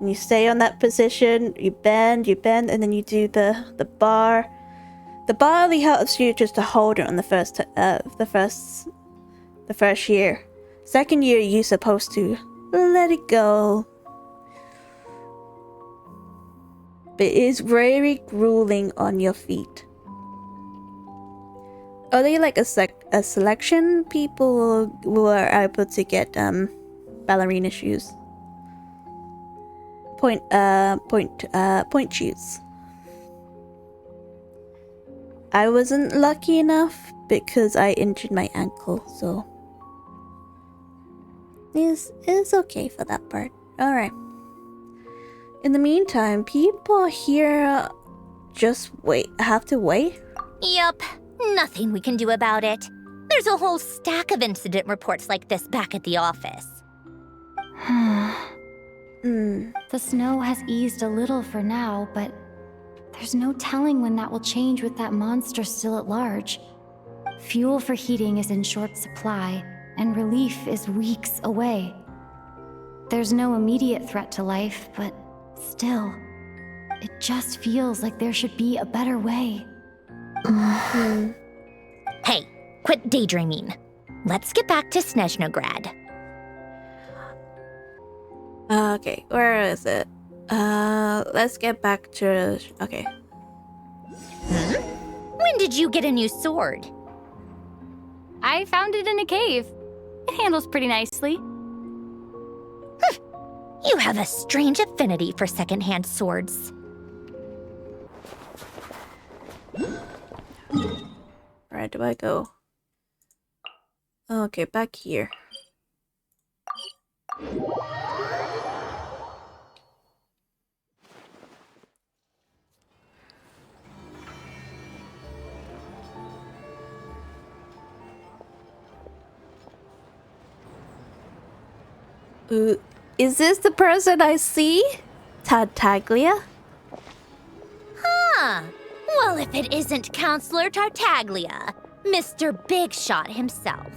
and you stay on that position. You bend, and then you do the bar. The bar only helps you just to hold it on the first year. Second year, you're supposed to let it go. But it is very grueling on your feet. Only like a selection people were able to get ballerina shoes. Point shoes. I wasn't lucky enough because I injured my ankle, so it's okay for that part. Alright. In the meantime, people here just have to wait. Yup, nothing we can do about it. There's a whole stack of incident reports like this back at the office. The snow has eased a little for now, but there's no telling when that will change with that monster still at large. Fuel for heating is in short supply, and relief is weeks away. There's no immediate threat to life, but still, it just feels like there should be a better way. Hey, quit daydreaming. Let's get back to Snezhnograd. Okay, where is it? Let's get back to... Okay. When did you get a new sword? I found it in a cave. It handles pretty nicely. You have a strange affinity for secondhand swords. Where do I go? Okay, back here. Is this the person I see? Tartaglia? Huh. Well, if it isn't Counselor Tartaglia, Mr. Big Shot himself.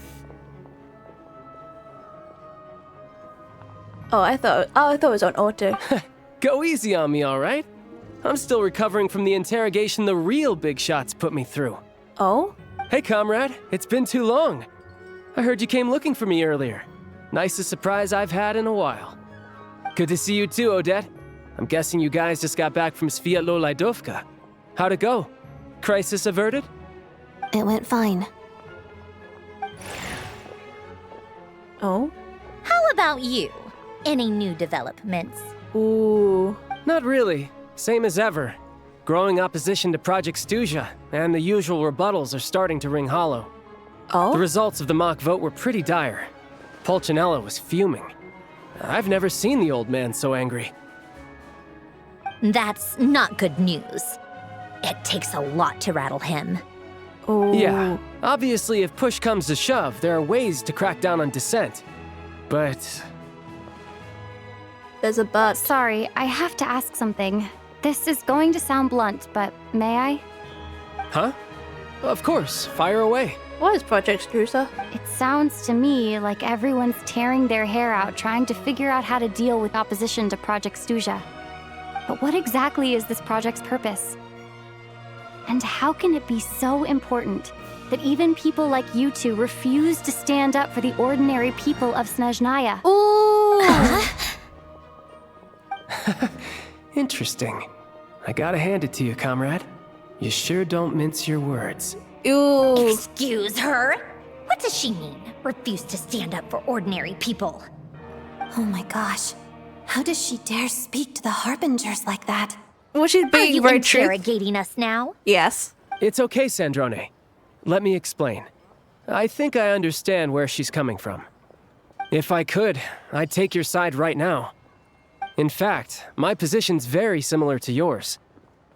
I thought it was on auto. Go easy on me, all right? I'm still recovering from the interrogation the real Big Shots put me through. Oh? Hey, comrade. It's been too long. I heard you came looking for me earlier. Nicest surprise I've had in a while. Good to see you too, Odette. I'm guessing you guys just got back from Sviatlo Laidovka. How'd it go? Crisis averted? It went fine. Oh? How about you? Any new developments? Ooh. Not really. Same as ever. Growing opposition to Project SNEZHNAYA, and the usual rebuttals are starting to ring hollow. Oh? The results of the mock vote were pretty dire. Pulcinella was fuming. I've never seen the old man so angry. That's not good news. It takes a lot to rattle him. Oh. Yeah, obviously if push comes to shove, there are ways to crack down on dissent. But... There's a but. Sorry, I have to ask something. This is going to sound blunt, but may I? Huh? Of course, fire away. What is Project SNEZHNAYA? It sounds to me like everyone's tearing their hair out trying to figure out how to deal with opposition to Project SNEZHNAYA. But what exactly is this project's purpose? And how can it be so important that even people like you two refuse to stand up for the ordinary people of SNEZHNAYA? Ooh! Interesting. I gotta hand it to you, comrade. You sure don't mince your words. Ew. Excuse her? What does she mean? Refuse to stand up for ordinary people. Oh my gosh. How does she dare speak to the Harbingers like that? Was she Are being you very interrogating us now? Yes. It's okay, Sandrone. Let me explain. I think I understand where she's coming from. If I could, I'd take your side right now. In fact, my position's very similar to yours.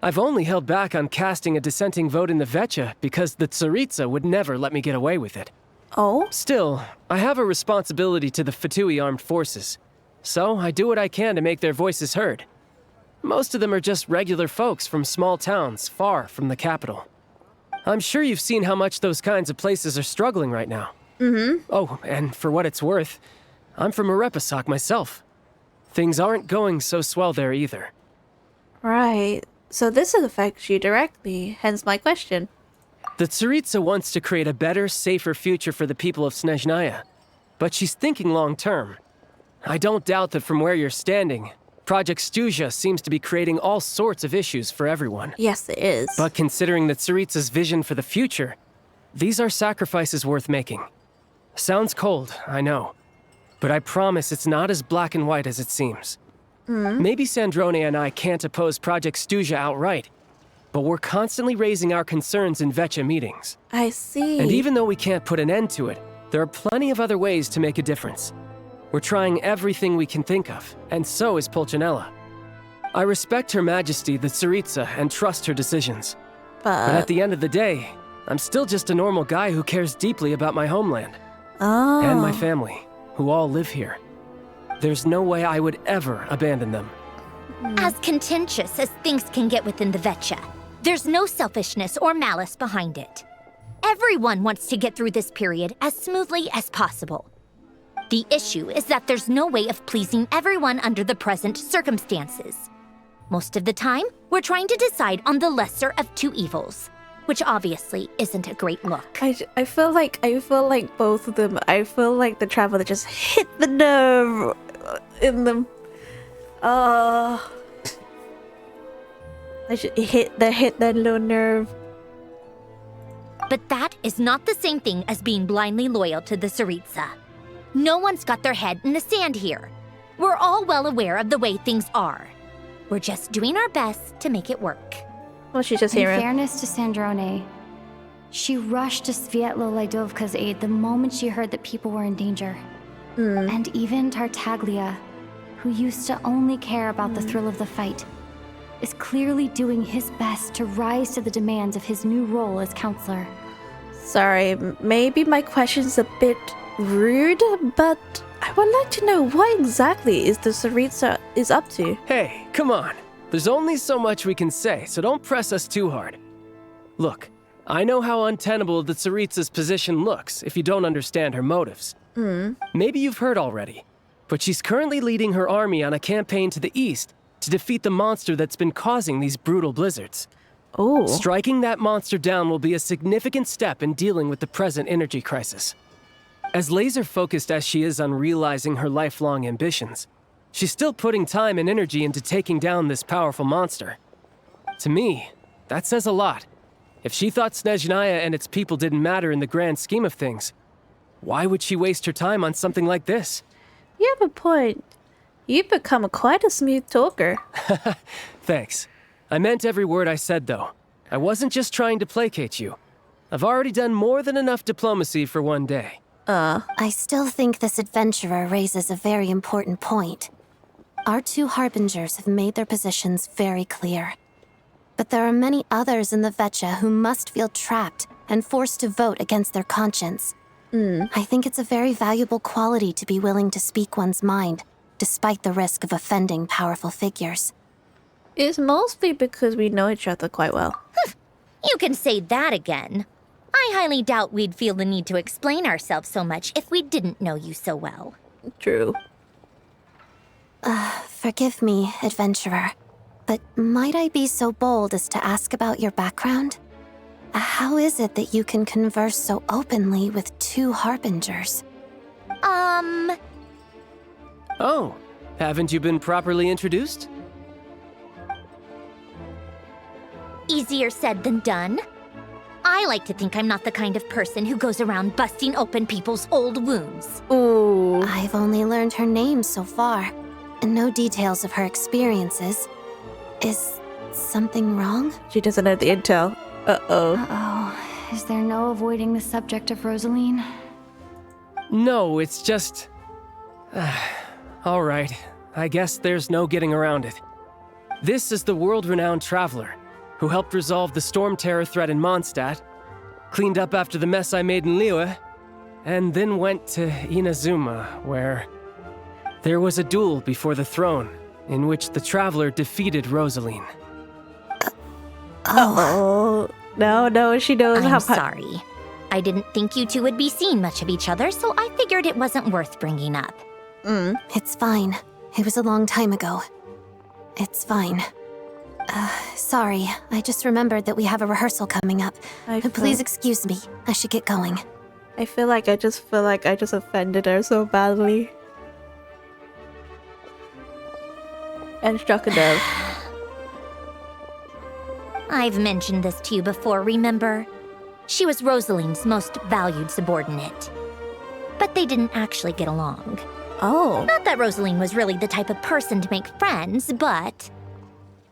I've only held back on casting a dissenting vote in the Vetcha because the Tsaritsa would never let me get away with it. Oh? Still, I have a responsibility to the Fatui armed forces, so I do what I can to make their voices heard. Most of them are just regular folks from small towns far from the capital. I'm sure you've seen how much those kinds of places are struggling right now. Mm-hmm. Oh, and for what it's worth, I'm from Arepasak myself. Things aren't going so swell there either. Right. So this affects you directly, hence my question. The Tsaritsa wants to create a better, safer future for the people of SNEZHNAYA, but she's thinking long-term. I don't doubt that from where you're standing, Project SNEZHNAYA seems to be creating all sorts of issues for everyone. Yes, it is. But considering the Tsaritsa's vision for the future, these are sacrifices worth making. Sounds cold, I know, but I promise it's not as black and white as it seems. Maybe Sandrone and I can't oppose Project SNEZHNAYA outright, but we're constantly raising our concerns in Vetcha meetings. I see. And even though we can't put an end to it, there are plenty of other ways to make a difference. We're trying everything we can think of, and so is Pulcinella. I respect Her Majesty, the Tsaritsa, and trust her decisions. But at the end of the day, I'm still just a normal guy who cares deeply about my homeland. And my family, who all live here. There's no way I would ever abandon them. As contentious as things can get within the Vetcha, there's no selfishness or malice behind it. Everyone wants to get through this period as smoothly as possible. The issue is that there's no way of pleasing everyone under the present circumstances. Most of the time, we're trying to decide on the lesser of two evils, which obviously isn't a great look. I feel like both of them. I feel like the traveler just hit the nerve in them. I should hit that little nerve. But that is not the same thing as being blindly loyal to the Tsaritsa. No one's got their head in the sand here. We're all well aware of the way things are. We're just doing our best to make it work. Well, she's just In here. fairness to Sandrone, she rushed to Svietlo Laidovka's aid the moment she heard that people were in danger. And even Tartaglia, who used to only care about the thrill of the fight, is clearly doing his best to rise to the demands of his new role as counselor. Sorry, maybe my question's a bit rude, but I would like to know what exactly is the Tsaritsa is up to. Hey, come on. There's only so much we can say, so don't press us too hard. Look, I know how untenable the Tsaritsa's position looks if you don't understand her motives. Maybe you've heard already, but she's currently leading her army on a campaign to the east to defeat the monster that's been causing these brutal blizzards. Oh. Striking that monster down will be a significant step in dealing with the present energy crisis. As laser-focused as she is on realizing her lifelong ambitions, she's still putting time and energy into taking down this powerful monster. To me, that says a lot. If she thought SNEZHNAYA and its people didn't matter in the grand scheme of things, why would she waste her time on something like this? You have a point. You've become quite a smooth talker. Thanks. I meant every word I said, though. I wasn't just trying to placate you. I've already done more than enough diplomacy for one day. I still think this adventurer raises a very important point. Our 2 harbingers have made their positions very clear. But there are many others in the Vetcha who must feel trapped and forced to vote against their conscience. I think it's a very valuable quality to be willing to speak one's mind, despite the risk of offending powerful figures. It's mostly because we know each other quite well. You can say that again. I highly doubt we'd feel the need to explain ourselves so much if we didn't know you so well. True. Forgive me, adventurer, but might I be so bold as to ask about your background? How is it that you can converse so openly with 2 harbingers? Oh, haven't you been properly introduced? Easier said than done. I like to think I'm not the kind of person who goes around busting open people's old wounds. Ooh. I've only learned her name so far, and no details of her experiences. Is something wrong? She doesn't have the intel. Uh-oh. Uh-oh. Is there no avoiding the subject of Rosaline? No, it's just... All right, I guess there's no getting around it. This is the world-renowned traveler who helped resolve the storm terror threat in Mondstadt, cleaned up after the mess I made in Liyue, and then went to Inazuma, where there was a duel before the throne in which the traveler defeated Rosaline. Oh. No, she knows how... I'm sorry. I didn't think you 2 would be seeing much of each other, so I figured it wasn't worth bringing up. It's fine. It was a long time ago. It's fine. Sorry, I just remembered that we have a rehearsal coming up. Please excuse me. I should get going. I feel like I just offended her so badly. And struck a dove. I've mentioned this to you before, remember? She was Rosaline's most valued subordinate. But they didn't actually get along. Oh. Not that Rosaline was really the type of person to make friends, but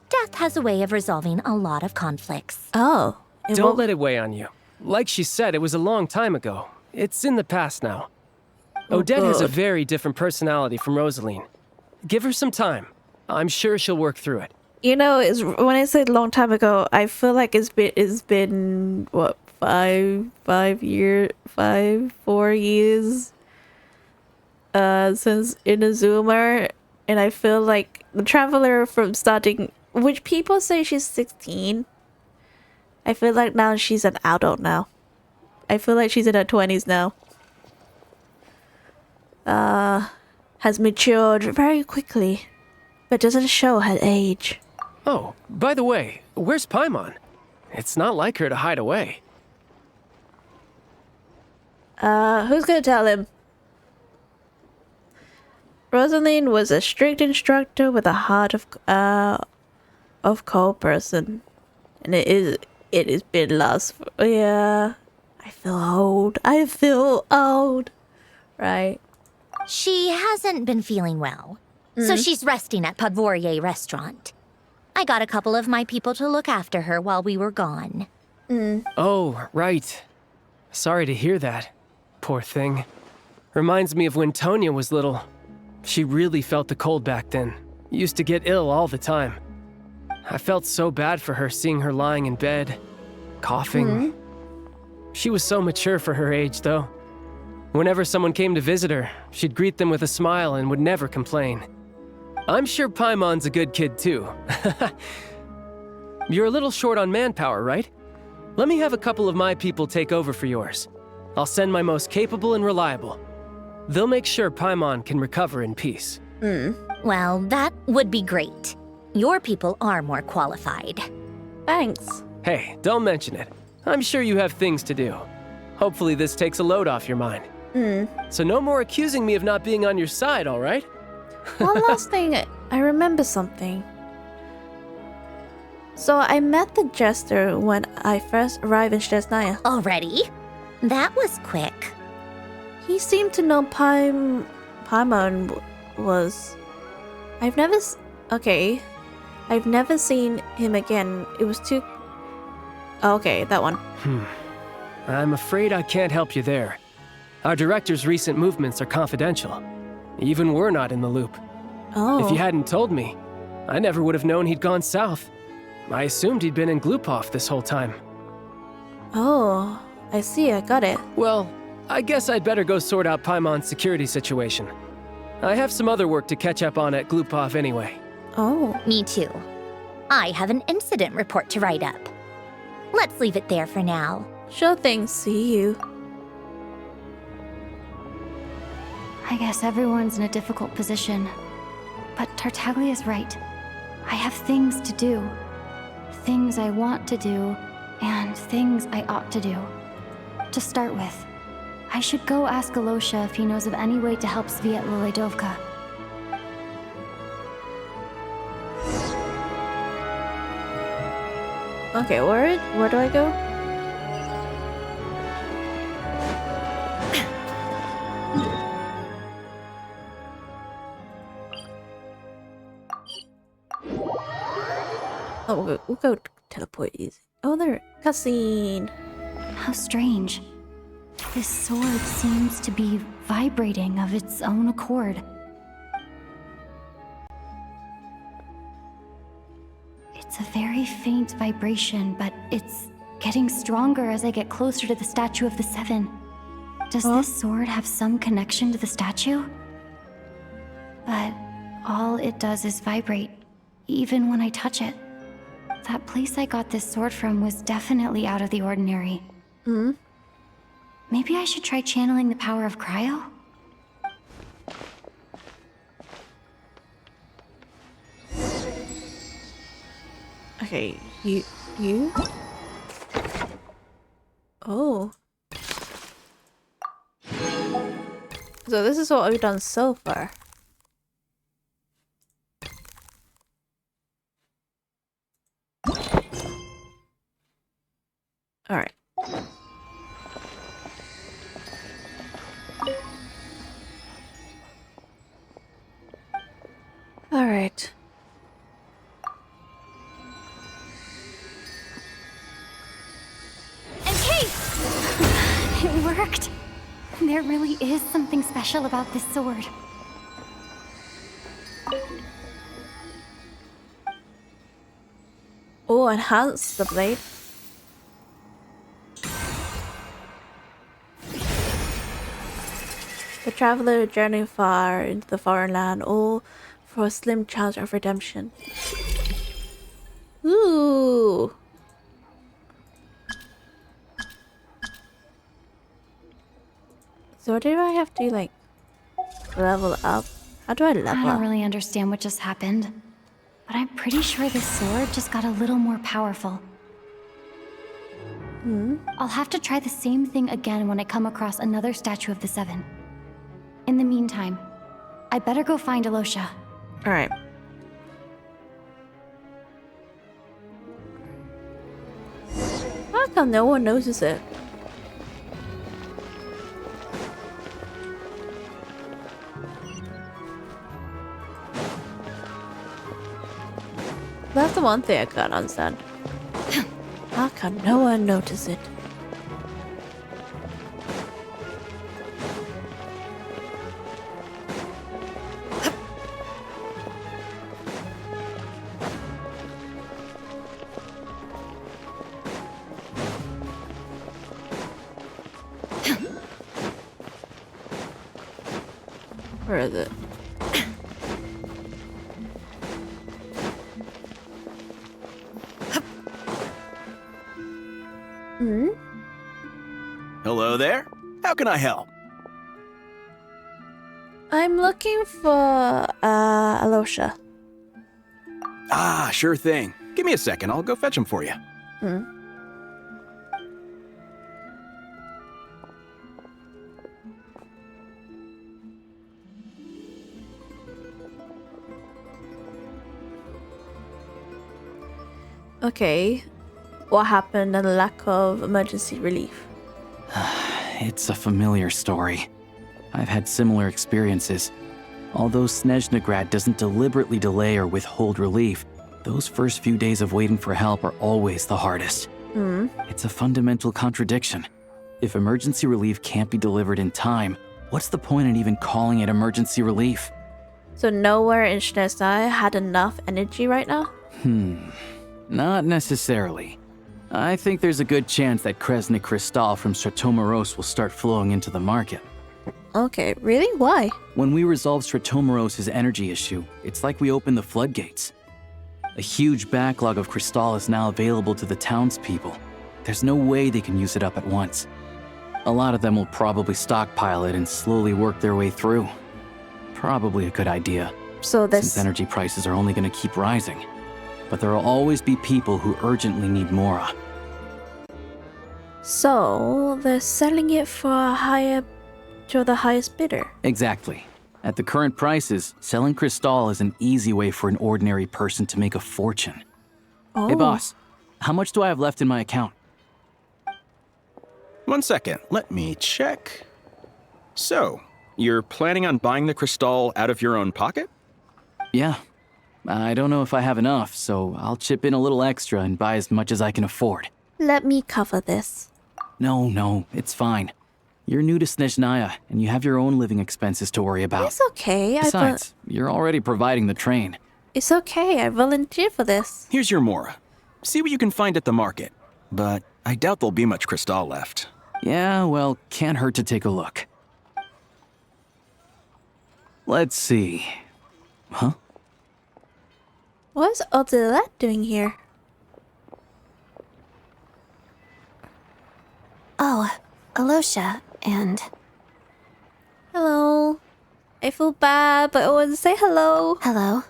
death has a way of resolving a lot of conflicts. Oh. Don't let it weigh on you. Like she said, it was a long time ago. It's in the past now. Odette has a very different personality from Rosaline. Give her some time. I'm sure she'll work through it. You know, when I said long time ago, I feel like it's been what, 4 years since Inazuma, and I feel like the traveler from starting, which people say she's 16, I feel like now she's an adult now. I feel like she's in her 20s now. Has matured very quickly, but doesn't show her age. Oh, by the way, where's Paimon? It's not like her to hide away. Who's gonna tell him? Rosaline was a strict instructor with a heart of cold person, and it has been lost. Yeah, I feel old. Right. She hasn't been feeling well, so she's resting at Podvorier restaurant. I got a couple of my people to look after her while we were gone. Oh, right. Sorry to hear that. Poor thing. Reminds me of when Tonya was little. She really felt the cold back then. Used to get ill all the time. I felt so bad for her seeing her lying in bed, coughing. She was so mature for her age, though. Whenever someone came to visit her, she'd greet them with a smile and would never complain. I'm sure Paimon's a good kid, too. You're a little short on manpower, right? Let me have a couple of my people take over for yours. I'll send my most capable and reliable. They'll make sure Paimon can recover in peace. Well, that would be great. Your people are more qualified. Thanks. Hey, don't mention it. I'm sure you have things to do. Hopefully this takes a load off your mind. So no more accusing me of not being on your side, all right? One last thing, I remember something. So I met the jester when I first arrived in SNEZHNAYA. Already? That was quick. He seemed to know Paimon was... I've never seen him again. It was too... Oh, okay, that one. I'm afraid I can't help you there. Our director's recent movements are confidential. Even we're not in the loop. Oh. If you hadn't told me, I never would have known he'd gone south. I assumed he'd been in Glupov this whole time. Oh, I see, I got it. Well, I guess I'd better go sort out Paimon's security situation. I have some other work to catch up on at Glupov anyway. Oh. Me too. I have an incident report to write up. Let's leave it there for now. Sure thing, see you. I guess everyone's in a difficult position. But Tartaglia's right. I have things to do. Things I want to do, and things I ought to do. To start with, I should go ask Alosha if he knows of any way to help Sviatloledovka. Okay, where do I go? Oh, we'll go teleport easy. Oh, there, cutscene. How strange. This sword seems to be vibrating of its own accord. It's a very faint vibration, but it's getting stronger as I get closer to the Statue of the Seven. Does this sword have some connection to the statue? But all it does is vibrate, even when I touch it. That place I got this sword from was definitely out of the ordinary. Hmm? Maybe I should try channeling the power of cryo? Okay, you? Oh. So this is what we've done so far. Alright. Alright. It worked! There really is something special about this sword. Oh, enhance the blade. The traveler journeying far into the foreign land, all for a slim chance of redemption. Ooh. So do I have to like level up? How do I level up? I don't really understand what just happened, but I'm pretty sure this sword just got a little more powerful. I'll have to try the same thing again when I come across another Statue of the Seven. In the meantime, I better go find Alosha. Alright. How come no one notices it? That's the one thing I can't understand. How can no one notice it? Where is it? Hello there. How can I help? I'm looking for Alosha. Ah, sure thing. Give me a second. I'll go fetch him for you. Okay. What happened and the lack of emergency relief? It's a familiar story. I've had similar experiences. Although Snezhnagrad doesn't deliberately delay or withhold relief, those first few days of waiting for help are always the hardest. It's a fundamental contradiction. If emergency relief can't be delivered in time, what's the point in even calling it emergency relief? So nowhere in SNEZHNAYA had enough energy right now? Not necessarily. I think there's a good chance that Kresnik Crystal from Stratomeros will start flowing into the market. Okay, really? Why? When we resolve Stratomeros' energy issue, it's like we open the floodgates. A huge backlog of Crystal is now available to the townspeople. There's no way they can use it up at once. A lot of them will probably stockpile it and slowly work their way through. Probably a good idea. So Since energy prices are only going to keep rising. But there will always be people who urgently need Mora. So they're selling it for to the highest bidder. Exactly. At the current prices, selling Crystal is an easy way for an ordinary person to make a fortune. Oh. Hey boss, how much do I have left in my account? 1 second, let me check. So, you're planning on buying the Crystal out of your own pocket? Yeah. I don't know if I have enough, so I'll chip in a little extra and buy as much as I can afford. Let me cover this. No, it's fine. You're new to SNEZHNAYA, and you have your own living expenses to worry about. It's okay. Besides, you're already providing the train. It's okay. I volunteer for this. Here's your Mora. See what you can find at the market. But I doubt there'll be much Crystal left. Yeah, well, can't hurt to take a look. Let's see. Huh? What's Odette doing here? Oh, Alosha, and... Hello. I feel bad, but I want to say hello. Hello.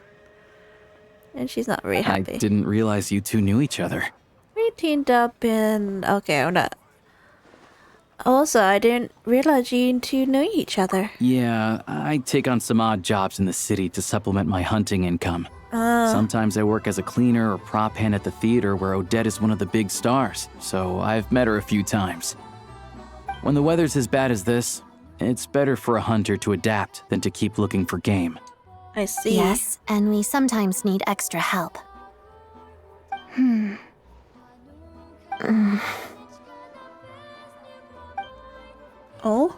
And she's not very happy. I didn't realize you two knew each other. We teamed up in... Okay, I'm not... Also, I didn't realize you two knew each other. Yeah, I take on some odd jobs in the city to supplement my hunting income. Sometimes I work as a cleaner or prop hand at the theater where Odette is one of the big stars, so I've met her a few times. When the weather's as bad as this, it's better for a hunter to adapt than to keep looking for game. I see. Yes, and we sometimes need extra help. Oh?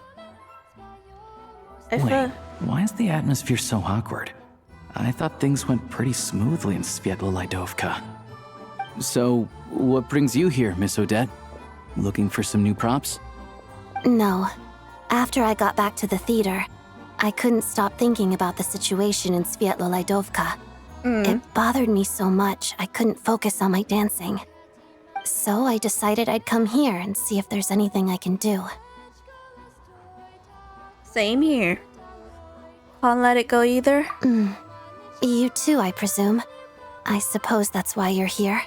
Wait, why is the atmosphere so awkward? I thought things went pretty smoothly in Svietlolaidovka. So, what brings you here, Miss Odette? Looking for some new props? No. After I got back to the theater, I couldn't stop thinking about the situation in Svietlolaidovka. It bothered me so much, I couldn't focus on my dancing. So I decided I'd come here and see if there's anything I can do. Same here. Can't let it go either. You too, I presume. I suppose that's why you're here.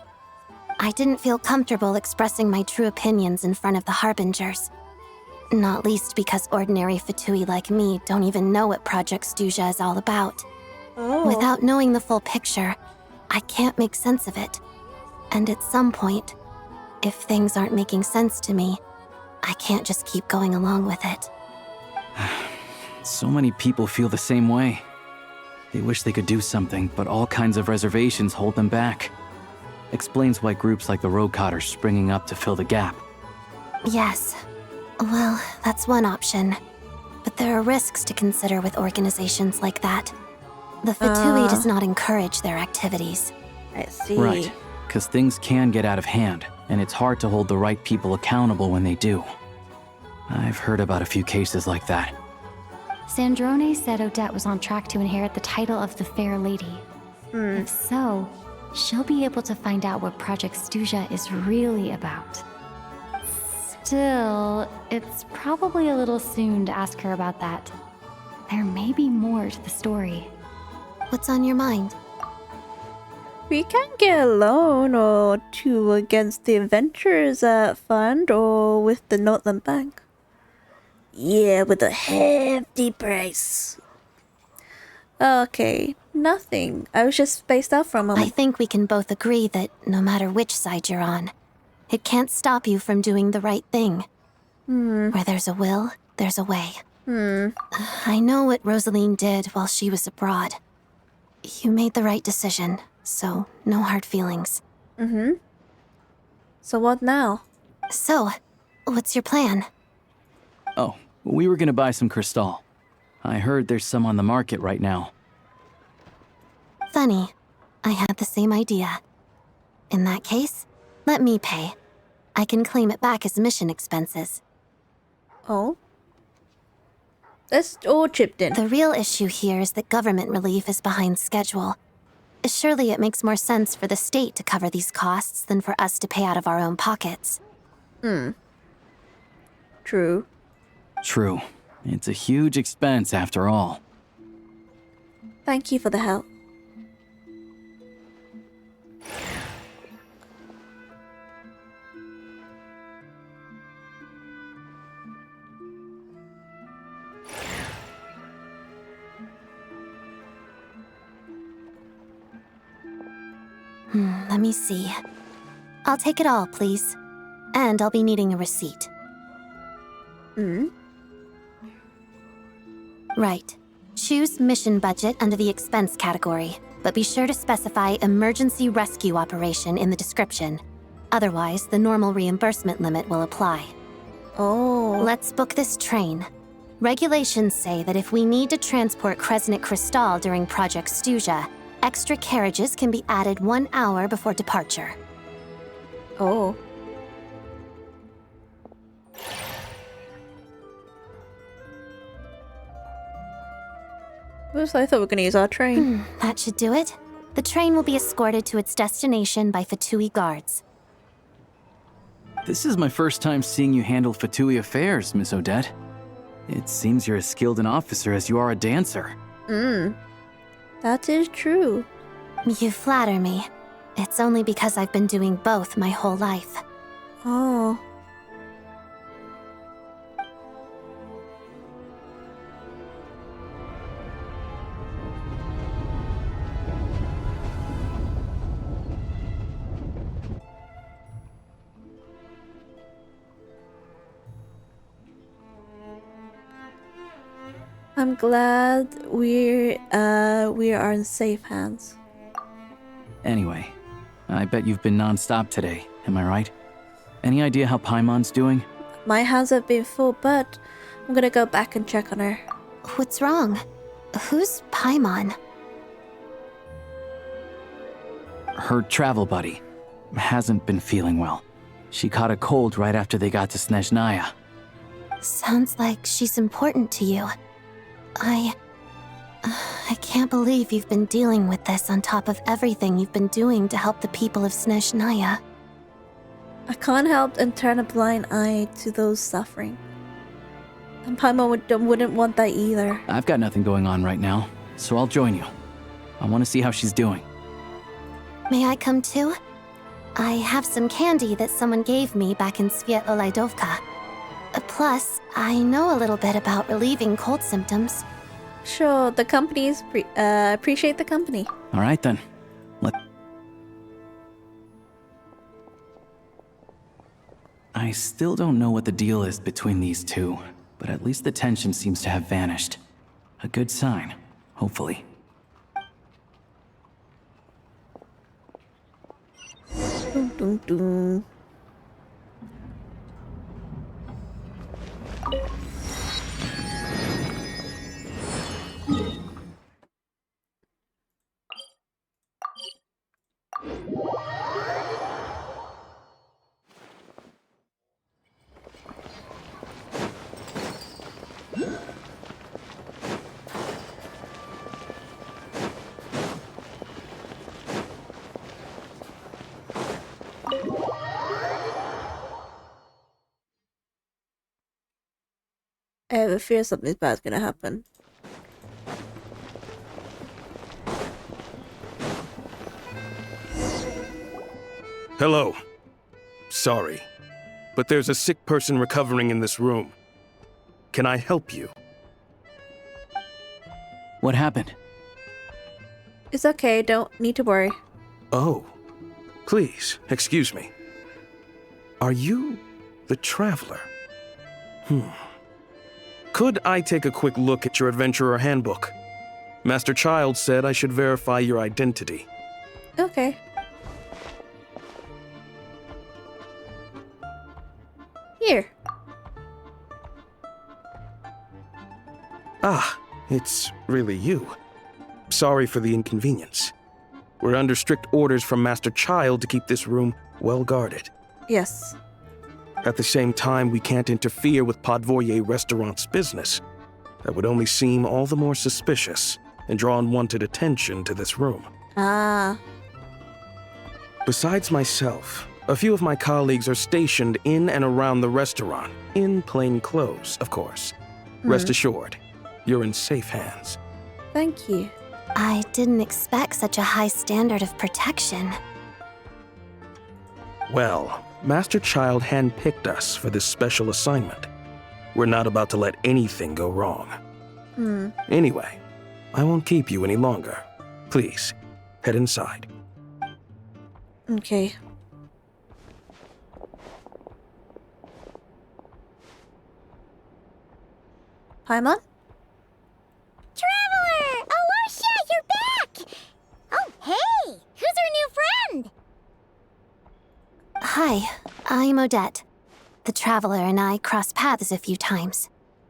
I didn't feel comfortable expressing my true opinions in front of the Harbingers. Not least because ordinary Fatui like me don't even know what Project SNEZHNAYA is all about. Without knowing the full picture, I can't make sense of it. And at some point, if things aren't making sense to me, I can't just keep going along with it. So many people feel the same way. They wish they could do something, but all kinds of reservations hold them back. Explains why groups like the Roadcott are springing up to fill the gap. Yes. Well, that's one option. But there are risks to consider with organizations like that. The Fatui does not encourage their activities. I see. Right, because things can get out of hand, and it's hard to hold the right people accountable when they do. I've heard about a few cases like that. Sandrone said Odette was on track to inherit the title of the Fair Lady. If so, she'll be able to find out what Project SNEZHNAYA is really about. Still, it's probably a little soon to ask her about that. There may be more to the story. What's on your mind? We can get a loan or two against the Adventurers Fund or with the Northland Bank. Yeah, with a hefty price. Okay, nothing. I was just spaced out for a moment. I think we can both agree that no matter which side you're on, it can't stop you from doing the right thing. Where there's a will, there's a way. I know what Rosaline did while she was abroad. You made the right decision, so no hard feelings. So what now? So, what's your plan? Oh, we were gonna buy some Crystal. I heard there's some on the market right now. Funny, I had the same idea. In that case, let me pay. I can claim it back as mission expenses. Oh? That's all chipped in. The real issue here is that government relief is behind schedule. Surely it makes more sense for the state to cover these costs than for us to pay out of our own pockets. True. True. It's a huge expense after all. Thank you for the help. Let me see. I'll take it all, please. And I'll be needing a receipt. Right. Choose mission budget under the expense category, but be sure to specify emergency rescue operation in the description. Otherwise, the normal reimbursement limit will apply. Oh. Let's book this train. Regulations say that if we need to transport Kresnik Kristall during Project SNEZHNAYA, extra carriages can be added 1 hour before departure. Oh. Oops, I thought we were gonna use our train. That should do it. The train will be escorted to its destination by Fatui guards. This is my first time seeing you handle Fatui affairs, Miss Odette. It seems you're as skilled an officer as you are a dancer. That is true. You flatter me. It's only because I've been doing both my whole life. Oh. I'm glad we are in safe hands. Anyway, I bet you've been non-stop today, am I right? Any idea how Paimon's doing? My hands have been full, but I'm gonna go back and check on her. What's wrong? Who's Paimon? Her travel buddy hasn't been feeling well. She caught a cold right after they got to SNEZHNAYA. Sounds like she's important to you. I can't believe you've been dealing with this on top of everything you've been doing to help the people of SNEZHNAYA. I can't help and turn a blind eye to those suffering. And Paimon wouldn't want that either. I've got nothing going on right now, so I'll join you. I want to see how she's doing. May I come too? I have some candy that someone gave me back in Svietolaidovka. Plus, I know a little bit about relieving cold symptoms. Sure, the companies appreciate the company. All right then. I still don't know what the deal is between these two, but at least the tension seems to have vanished. A good sign, hopefully. Dun, dun, dun. I have a fear something bad's gonna happen. Hello. Sorry, but there's a sick person recovering in this room. Can I help you? What happened? It's okay, don't need to worry. Oh, please, excuse me. Are you the Traveler? Could I take a quick look at your Adventurer Handbook? Master Child said I should verify your identity. Okay. Here. Ah, it's really you. Sorry for the inconvenience. We're under strict orders from Master Child to keep this room well guarded. Yes. At the same time, we can't interfere with Podvoye Restaurant's business. That would only seem all the more suspicious and draw unwanted attention to this room. Ah. Besides myself, a few of my colleagues are stationed in and around the restaurant, in plain clothes, of course. Rest assured, you're in safe hands. Thank you. I didn't expect such a high standard of protection. Well, Master Child handpicked us for this special assignment. We're not about to let anything go wrong. Anyway, I won't keep you any longer. Please, head inside. Okay. Paimon? Traveler! Alosha, you're back! Oh, hey! Who's our new friend? Hi, I'm Odette. The Traveler and I crossed paths a few times.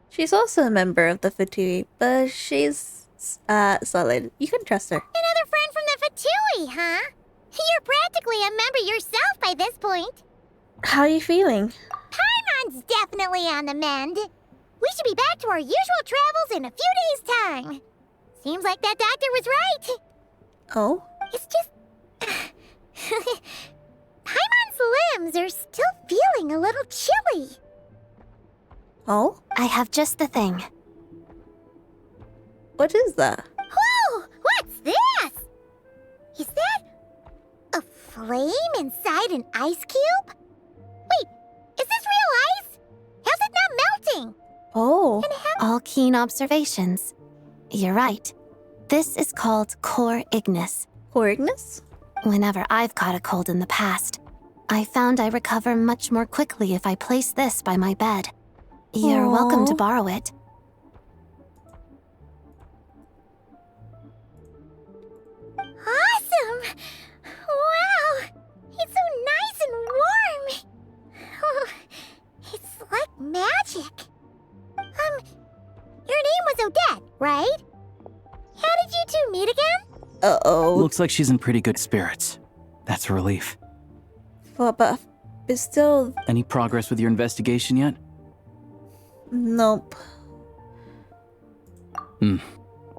She's also a member of the Fatui, but she's solid. You can trust her. Another friend from the Fatui, huh? You're practically a member yourself by this point. How are you feeling? Paimon's definitely on the mend. We should be back to our usual travels in a few days' time. Seems like that doctor was right. Oh? It's just... Paimon's limbs are still feeling a little chilly. Oh? I have just the thing. What is that? Whoa! What's this? Is that a flame inside an ice cube? Wait, is this real ice? How's it not melting? Oh. All keen observations. You're right. This is called core ignis. Core ignis? Whenever I've caught a cold in the past, I found I recover much more quickly if I place this by my bed. You're welcome to borrow it. Awesome! Wow! It's so nice and warm! Oh, it's like magic. Your name was Odette, right? How did you two meet again? Uh-oh. Looks like she's in pretty good spirits. That's a relief. Well, but it's still... Any progress with your investigation yet? Nope.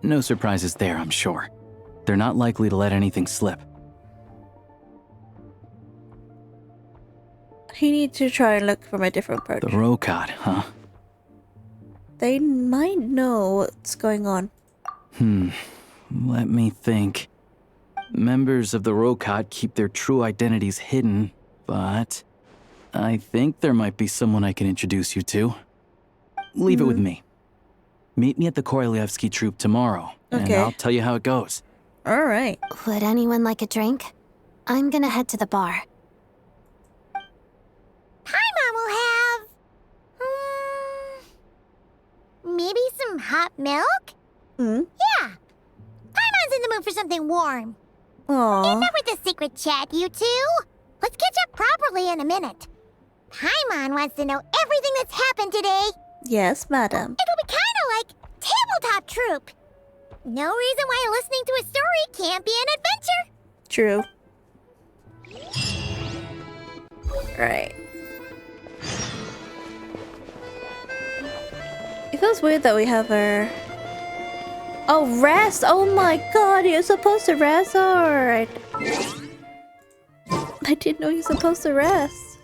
No surprises there, I'm sure. They're not likely to let anything slip. You need to try and look from a different approach. The Rokad, huh? They might know what's going on. Let me think. Members of the Rokad keep their true identities hidden, but I think there might be someone I can introduce you to. Leave it with me. Meet me at the Korolyevsky troop tomorrow, and I'll tell you how it goes. All right. Would anyone like a drink? I'm gonna head to the bar. Paimon will have... maybe some hot milk? Yeah. Paimon's in the mood for something warm. Aww. Enough with the secret chat, you two. Let's catch up properly in a minute. Paimon wants to know everything that's happened today. Yes, madam. It'll be kind of like tabletop troop. No reason why listening to a story can't be an adventure. True. Right. It feels weird that we have her... Oh, rest! Oh my god, you're supposed to rest? Alright. I didn't know you're supposed to rest.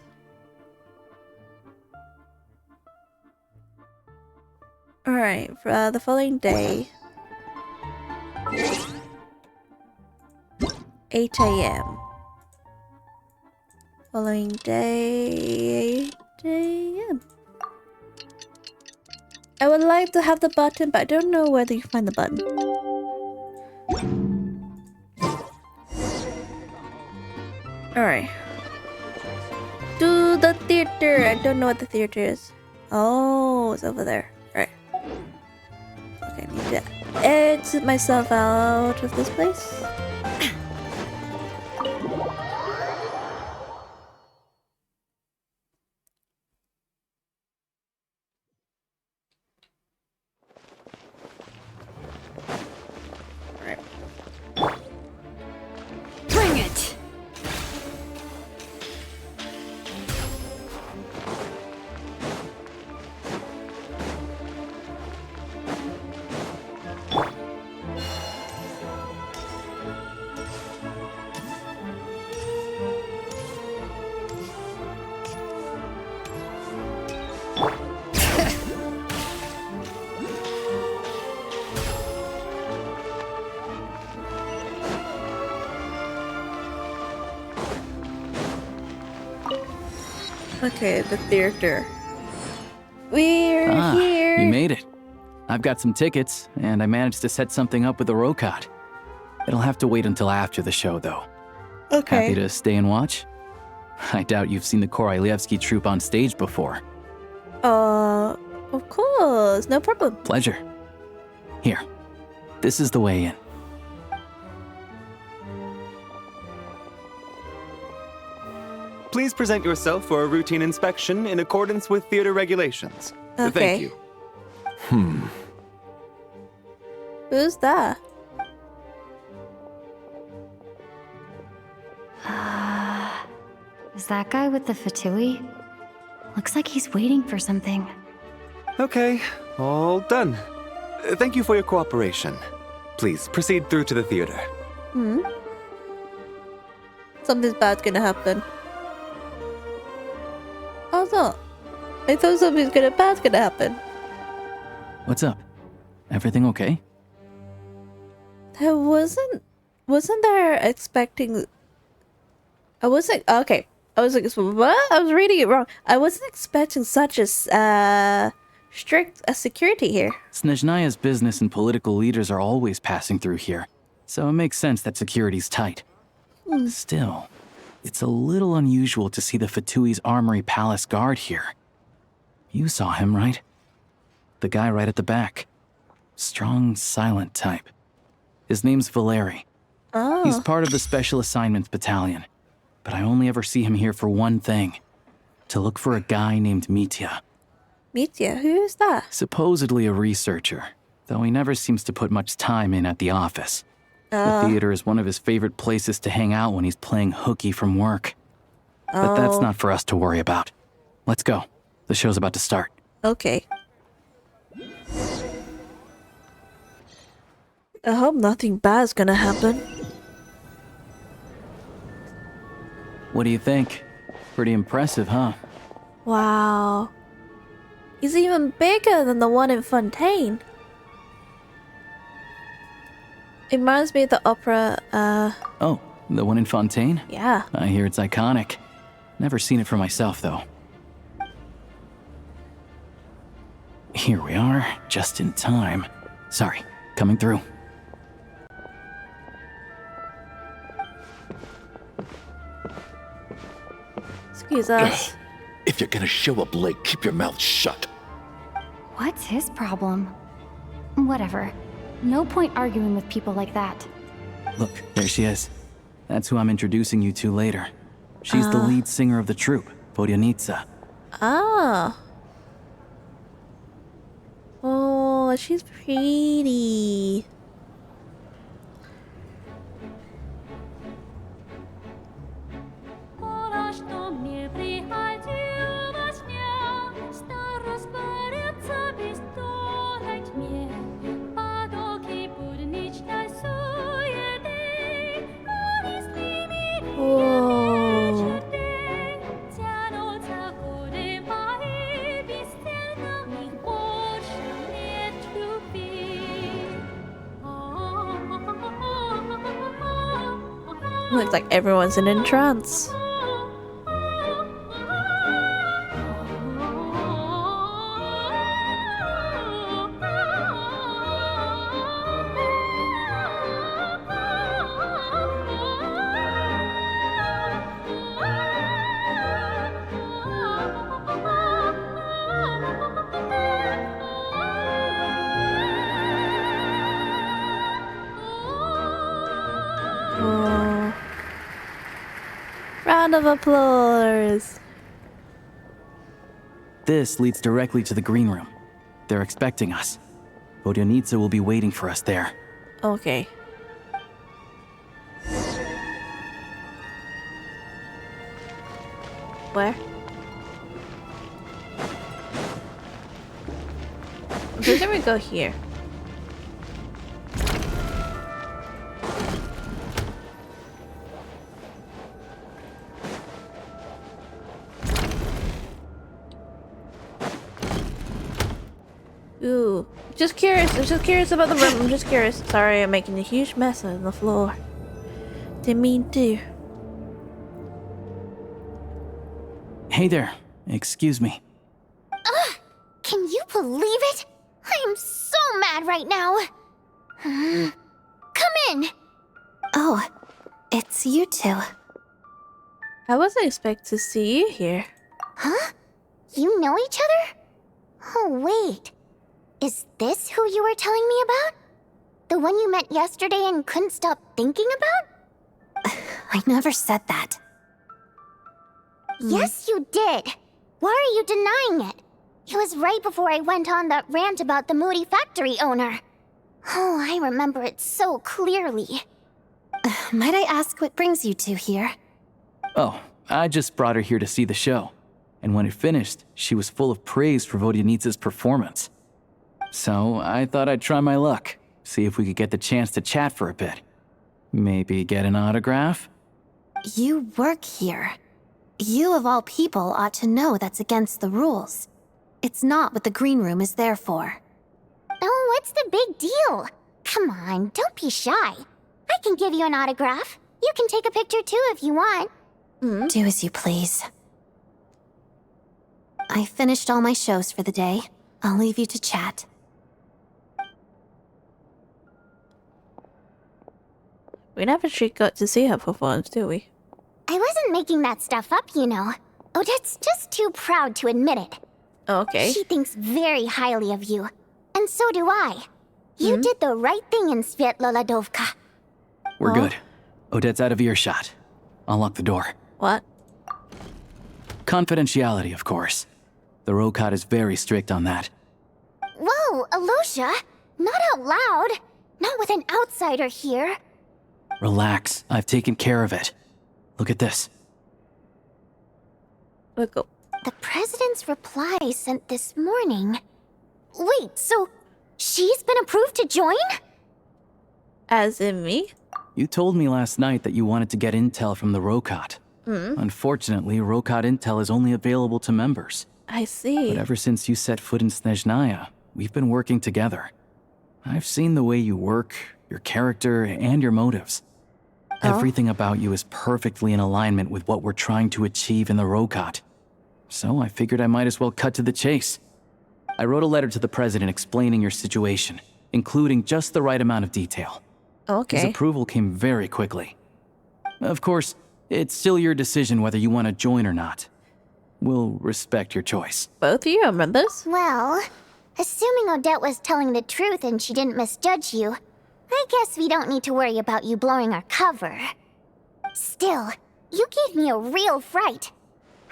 Alright, for the following day. 8 a.m. Following day, 8 a.m. I would like to have the button, but I don't know where you find the button. Alright. To the theater. I don't know what the theater is. Oh, it's over there. Right. Okay, I need to exit myself out of this place. Okay, the theater. We're here. You made it. I've got some tickets, and I managed to set something up with the Rokot. It'll have to wait until after the show, though. Okay. Happy to stay and watch? I doubt you've seen the Korolyevsky troupe on stage before. Of course, no problem. Pleasure. Here, this is the way in. Please present yourself for a routine inspection in accordance with theater regulations. Okay. Thank you. Who's that? Is that guy with the fatui? Looks like he's waiting for something. Okay, all done. Thank you for your cooperation. Please proceed through to the theater. Something's bad's gonna happen. Oh no. I thought bad's gonna happen. What's up? Everything okay? There wasn't there expecting... I wasn't... Okay. I was like, what? I was reading it wrong. I wasn't expecting such a strict security here. SNEZHNAYA's business and political leaders are always passing through here, so it makes sense that security's tight. Still, it's a little unusual to see the Fatui's Armory Palace guard here. You saw him, right? The guy right at the back. Strong, silent type. His name's Valeri. Oh. He's part of the Special Assignments Battalion, but I only ever see him here for one thing. To look for a guy named Mitya. Mitya? Who is that? Supposedly a researcher, though he never seems to put much time in at the office. The theater is one of his favorite places to hang out when he's playing hooky from work. But that's not for us to worry about. Let's go. The show's about to start. Okay. I hope nothing bad's gonna happen. What do you think? Pretty impressive, huh? Wow. He's even bigger than the one in Fontaine. It reminds me of the opera, Oh, the one in Fontaine? yeah. I hear it's iconic. Never seen it for myself, though. Here we are, just in time. Sorry, coming through. Excuse us. If you're gonna show up late, keep your mouth shut. What's his problem? Whatever. No point arguing with people like that. Look, there she is. That's who I'm introducing you to later. She's the lead singer of the troupe, Vodyanitsa. Ah. Oh, she's pretty. Oh. Looks like everyone's in a trance. Oh. Round of applause. This leads directly to the green room. They're expecting us. Vodyanitsa will be waiting for us there. Okay. Where? Okay, then we go here. Ooh. Just curious. I'm just curious about the room. I'm just curious. Sorry, I'm making a huge mess on the floor. Didn't mean to. Hey there. Excuse me. Ugh! Can you believe it? I'm so mad right now. Come in. Oh, it's you two. I wasn't expect to see you here. Huh? You know each other? Oh, wait. Is this who you were telling me about? The one you met yesterday and couldn't stop thinking about? I never said that. Yes, you did. Why are you denying it? It was right before I went on that rant about the moody factory owner. Oh, I remember it so clearly. Might I ask what brings you two here? Oh, I just brought her here to see the show. And when it finished, she was full of praise for Vodyanitsa's performance. So I thought I'd try my luck, see if we could get the chance to chat for a bit. Maybe get an autograph? You work here. You of all people ought to know that's against the rules. It's not what the green room is there for. Oh, what's the big deal? Come on, don't be shy. I can give you an autograph. You can take a picture too if you want. Do as you please. I finished all my shows for the day. I'll leave you to chat. We never got to see her performance, do we? I wasn't making that stuff up, you know. Odette's just too proud to admit it. Okay. She thinks very highly of you. And so do I. You did the right thing in Svietloladovka. We're good. Odette's out of earshot. I'll lock the door. What? Confidentiality, of course. The Rokat is very strict on that. Whoa, Alosha! Not out loud! Not with an outsider here. Relax, I've taken care of it. Look at this. Look up. The president's reply sent this morning. Wait, so she's been approved to join? As in me? You told me last night that you wanted to get intel from the Rokat. Unfortunately, Rokat intel is only available to members. I see. But ever since you set foot in SNEZHNAYA, we've been working together. I've seen the way you work, your character, and your motives. Everything about you is perfectly in alignment with what we're trying to achieve in the Rokat. So I figured I might as well cut to the chase. I wrote a letter to the president explaining your situation, including just the right amount of detail. Okay. His approval came very quickly. Of course, it's still your decision whether you want to join or not. We'll respect your choice. Both of you are members? Well, assuming Odette was telling the truth and she didn't misjudge you, I guess we don't need to worry about you blowing our cover. Still, you gave me a real fright.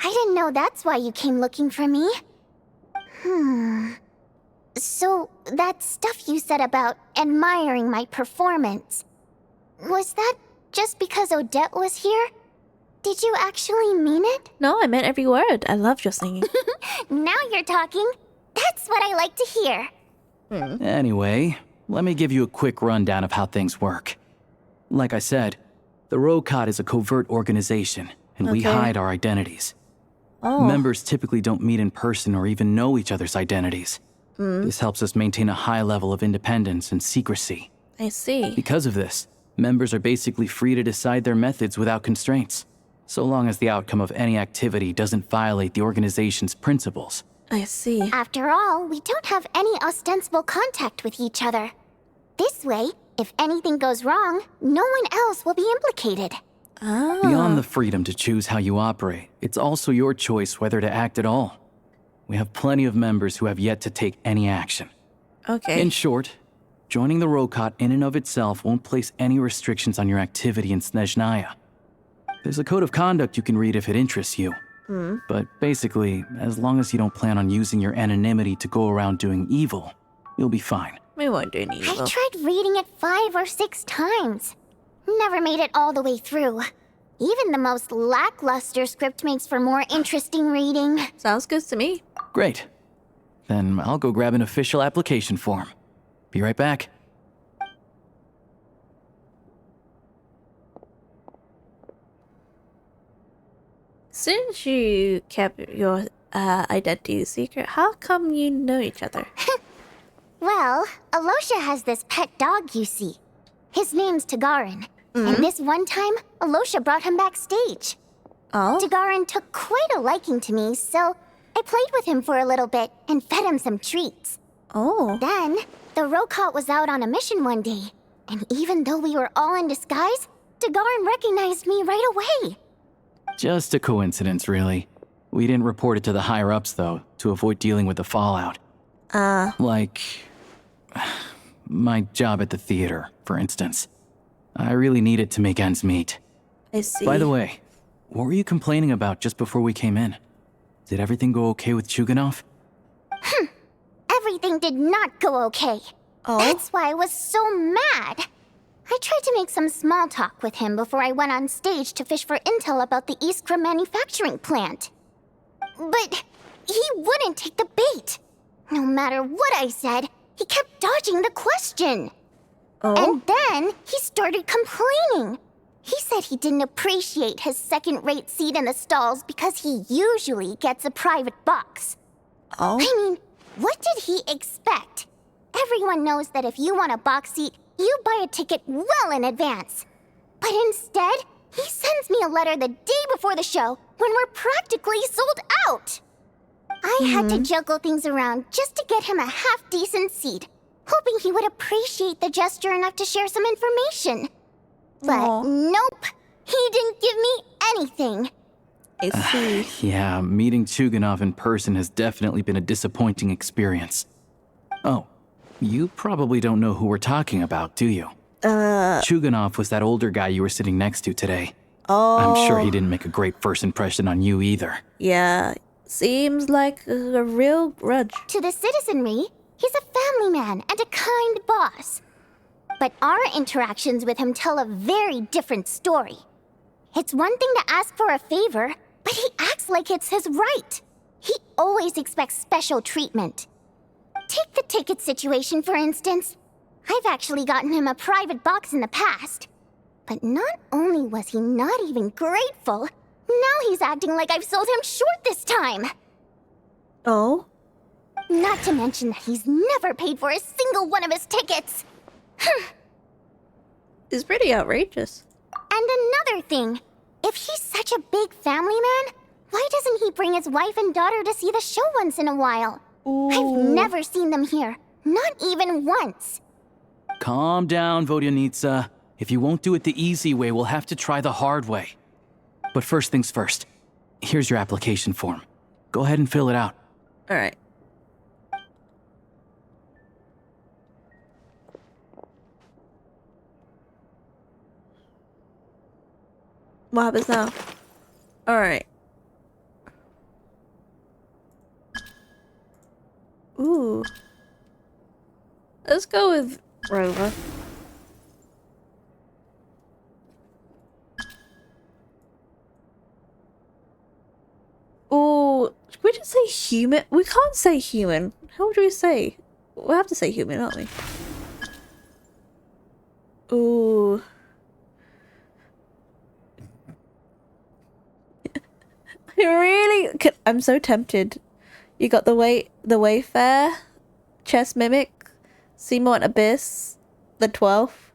I didn't know that's why you came looking for me. So, that stuff you said about admiring my performance, was that just because Odette was here? Did you actually mean it? No, I meant every word. I loved your singing. Now you're talking. That's what I like to hear. Anyway, let me give you a quick rundown of how things work. Like I said, the Rokat is a covert organization, and we hide our identities. Members typically don't meet in person or even know each other's identities. This helps us maintain a high level of independence and secrecy. I see. Because of this, members are basically free to decide their methods without constraints, so long as the outcome of any activity doesn't violate the organization's principles. I see. After all, we don't have any ostensible contact with each other. This way, if anything goes wrong, no one else will be implicated. Beyond the freedom to choose how you operate, it's also your choice whether to act at all. We have plenty of members who have yet to take any action. Okay. In short, joining the Rokat in and of itself won't place any restrictions on your activity in SNEZHNAYA. There's a code of conduct you can read if it interests you. But basically, as long as you don't plan on using your anonymity to go around doing evil, you'll be fine. We won't do any evil. I tried reading it 5 or 6 times. Never made it all the way through. Even the most lackluster script makes for more interesting reading. Sounds good to me. Great. Then I'll go grab an official application form. Be right back. Since you kept your identity secret, how come you know each other? Well, Alosha has this pet dog you see. His name's Tagarin. And this one time, Alosha brought him backstage. Dagarin took quite a liking to me, so I played with him for a little bit and fed him some treats. Then, the Rokot was out on a mission one day, and even though we were all in disguise, Dagarin recognized me right away. Just a coincidence, really. We didn't report it to the higher-ups, though, to avoid dealing with the fallout. Like... my job at the theater, for instance. I really needed to make ends meet. I see. By the way, what were you complaining about just before we came in? Did everything go okay with Chuganov? Everything did not go okay. That's why I was so mad. I tried to make some small talk with him before I went on stage to fish for intel about the Iskra manufacturing plant. But he wouldn't take the bait. No matter what I said, he kept dodging the question. And then he started complaining. He said he didn't appreciate his second-rate seat in the stalls because he usually gets a private box. I mean, what did he expect? Everyone knows that if you want a box seat, you buy a ticket well in advance. But instead, he sends me a letter the day before the show when we're practically sold out. I had to juggle things around just to get him a half-decent seat, hoping he would appreciate the gesture enough to share some information. But nope, he didn't give me anything. I see. Yeah, meeting Chuganov in person has definitely been a disappointing experience. Oh, you probably don't know who we're talking about, do you? Chuganov was that older guy you were sitting next to today. I'm sure he didn't make a great first impression on you either. Yeah, seems like a real grudge. To the citizenry, he's a family man and a kind boss. But our interactions with him tell a very different story. It's one thing to ask for a favor, but he acts like it's his right. He always expects special treatment. Take the ticket situation, for instance. I've actually gotten him a private box in the past. But not only was he not even grateful, now he's acting like I've sold him short this time. Not to mention that he's never paid for a single one of his tickets. It's pretty outrageous. And another thing, if he's such a big family man, why doesn't he bring his wife and daughter to see the show once in a while? I've never seen them here, not even once. Calm down, Vodyanitsa. If you won't do it the easy way, we'll have to try the hard way. But first things first. Here's your application form. Go ahead and fill it out. All right. What happens now? All right. Ooh. Let's go with Rover. Ooh, should we just say human? We can't say human. How would we say? We'll have to say human, aren't we? Ooh. I'm so tempted. You got the Wayfarer, Chess Mimic, Seamort Abyss, the 12th,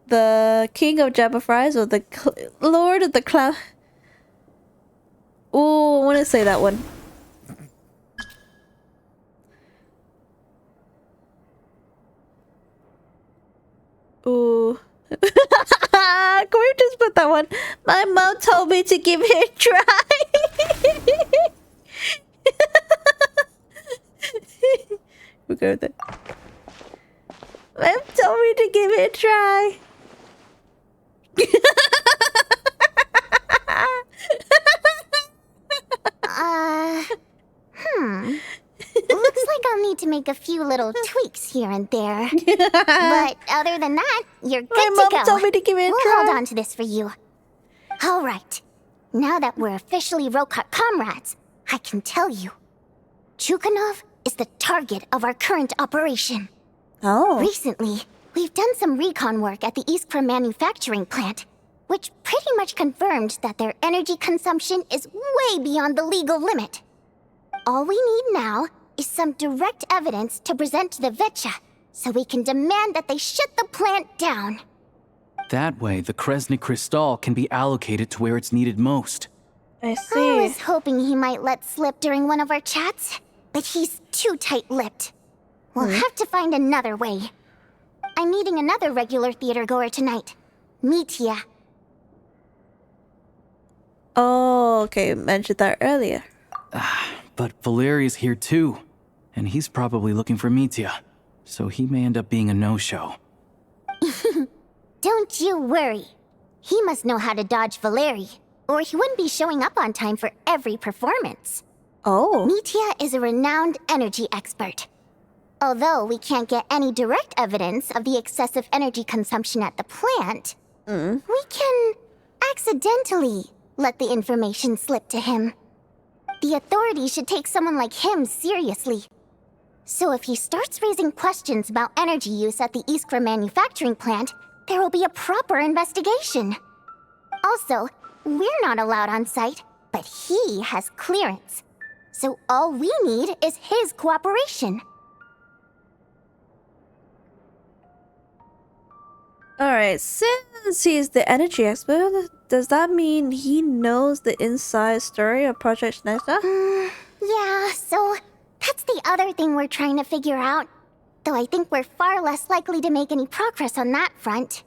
the King of Jabberfries, or the Lord of the Cloud. Ooh, I want to say that one. Ooh. Can we just put that one? My mom told me to give it a try. We'll go with it. Mom told me to give it a try. Looks like I'll need to make a few little tweaks here and there. But other than that, you're good to go. Mom told me to give it a try. We'll hold on to this for you. All right. Now that we're officially Rokot comrades, I can tell you. Chuganov is the target of our current operation. Recently, we've done some recon work at the Iskra manufacturing plant, which pretty much confirmed that their energy consumption is way beyond the legal limit. All we need now is some direct evidence to present to the Vetcha, so we can demand that they shut the plant down. That way, the Kresnik Crystal can be allocated to where it's needed most. I I was hoping he might let slip during one of our chats, but he's too tight-lipped. We'll have to find another way. I'm meeting another regular theater goer tonight, Mitya. Oh, okay, mentioned that earlier. But Valeri's here too, and he's probably looking for Mitya, so he may end up being a no-show. Don't you worry. He must know how to dodge Valeri, or he wouldn't be showing up on time for every performance. Oh. Mitya is a renowned energy expert. Although we can't get any direct evidence of the excessive energy consumption at the plant, we can accidentally let the information slip to him. The authorities should take someone like him seriously. So if he starts raising questions about energy use at the Iskra manufacturing plant, there will be a proper investigation. Also, we're not allowed on site, but he has clearance. So all we need is his cooperation. Alright, since he's the energy expert, does that mean he knows the inside story of Project SNEZHNAYA? Yeah, so that's the other thing we're trying to figure out. Though I think we're far less likely to make any progress on that front.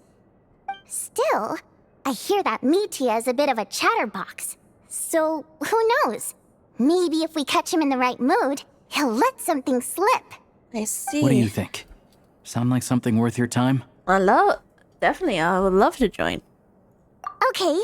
Still, I hear that Mitya is a bit of a chatterbox. So, who knows? Maybe if we catch him in the right mood, he'll let something slip. I see. What do you think? Sound like something worth your time? Definitely, I would love to join. Okay,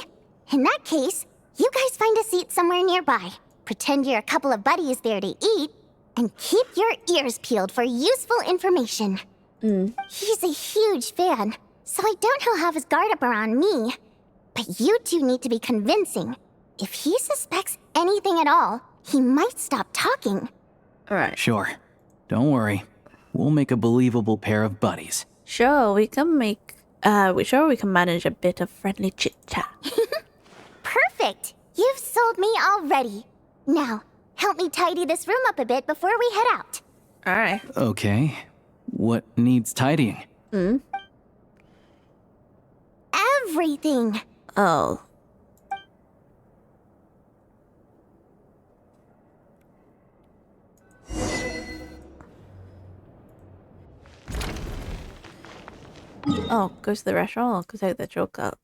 in that case, you guys find a seat somewhere nearby. Pretend you're a couple of buddies there to eat, and keep your ears peeled for useful information. He's a huge fan, so I doubt he'll have his guard up around me. But you two need to be convincing. If he suspects anything at all, he might stop talking. Alright. Sure. Don't worry. We'll make a believable pair of buddies. Sure, we can manage a bit of friendly chit-chat. Perfect! You've sold me already. Now, help me tidy this room up a bit before we head out. Alright. Okay. What needs tidying? Everything! Oh. Oh, go to the restaurant or go take the joke up.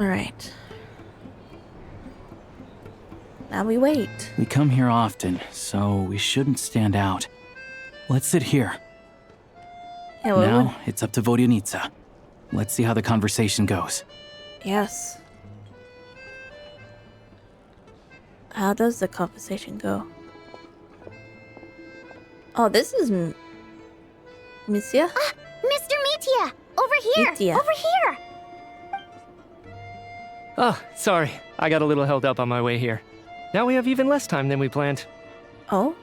Alright. Now we wait. We come here often, so we shouldn't stand out. Let's sit here. Yeah, well, now, it's up to Vodyanitsa. Let's see how the conversation goes. Yes. How does the conversation go? Oh, this is Mitya? Mr. Mitya! Over here! Mitya. Over here! Oh, sorry. I got a little held up on my way here. Now we have even less time than we planned. Oh?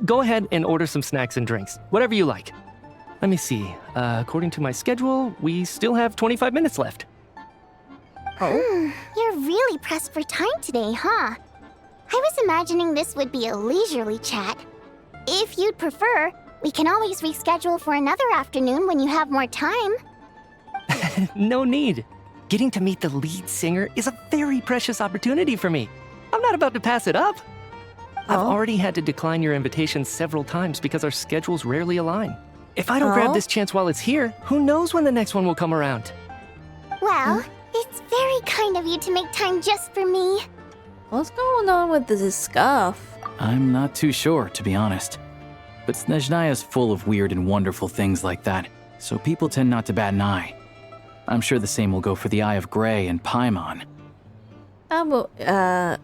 Go ahead and order some snacks and drinks. Whatever you like. Let me see. According to my schedule, we still have 25 minutes left. You're really pressed for time today, huh? I was imagining this would be a leisurely chat. If you'd prefer, we can always reschedule for another afternoon when you have more time. No need. Getting to meet the lead singer is a very precious opportunity for me. I'm not about to pass it up. I've already had to decline your invitation several times because our schedules rarely align. If I don't grab this chance while it's here, who knows when the next one will come around? Well, it's very kind of you to make time just for me. What's going on with this scarf? I'm not too sure, to be honest. But SNEZHNAYA is full of weird and wonderful things like that, so people tend not to bat an eye. I'm sure the same will go for the Eye of Grey and Paimon. That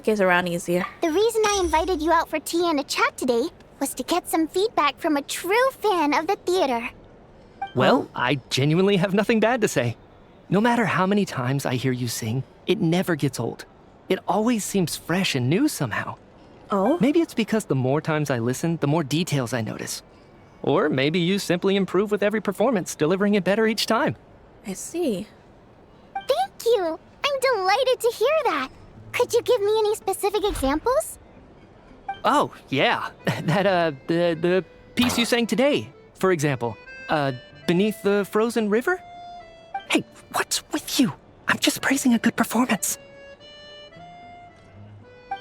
gets around easier. The reason I invited you out for tea and a chat today was to get some feedback from a true fan of the theater. Well, I genuinely have nothing bad to say. No matter how many times I hear you sing, it never gets old. It always seems fresh and new somehow. Oh? Maybe it's because the more times I listen, the more details I notice. Or maybe you simply improve with every performance, delivering it better each time. I see. Thank you! I'm delighted to hear that! Could you give me any specific examples? Oh, yeah. The piece you sang today, for example. Beneath the Frozen River? Hey, what's with you? I'm just praising a good performance.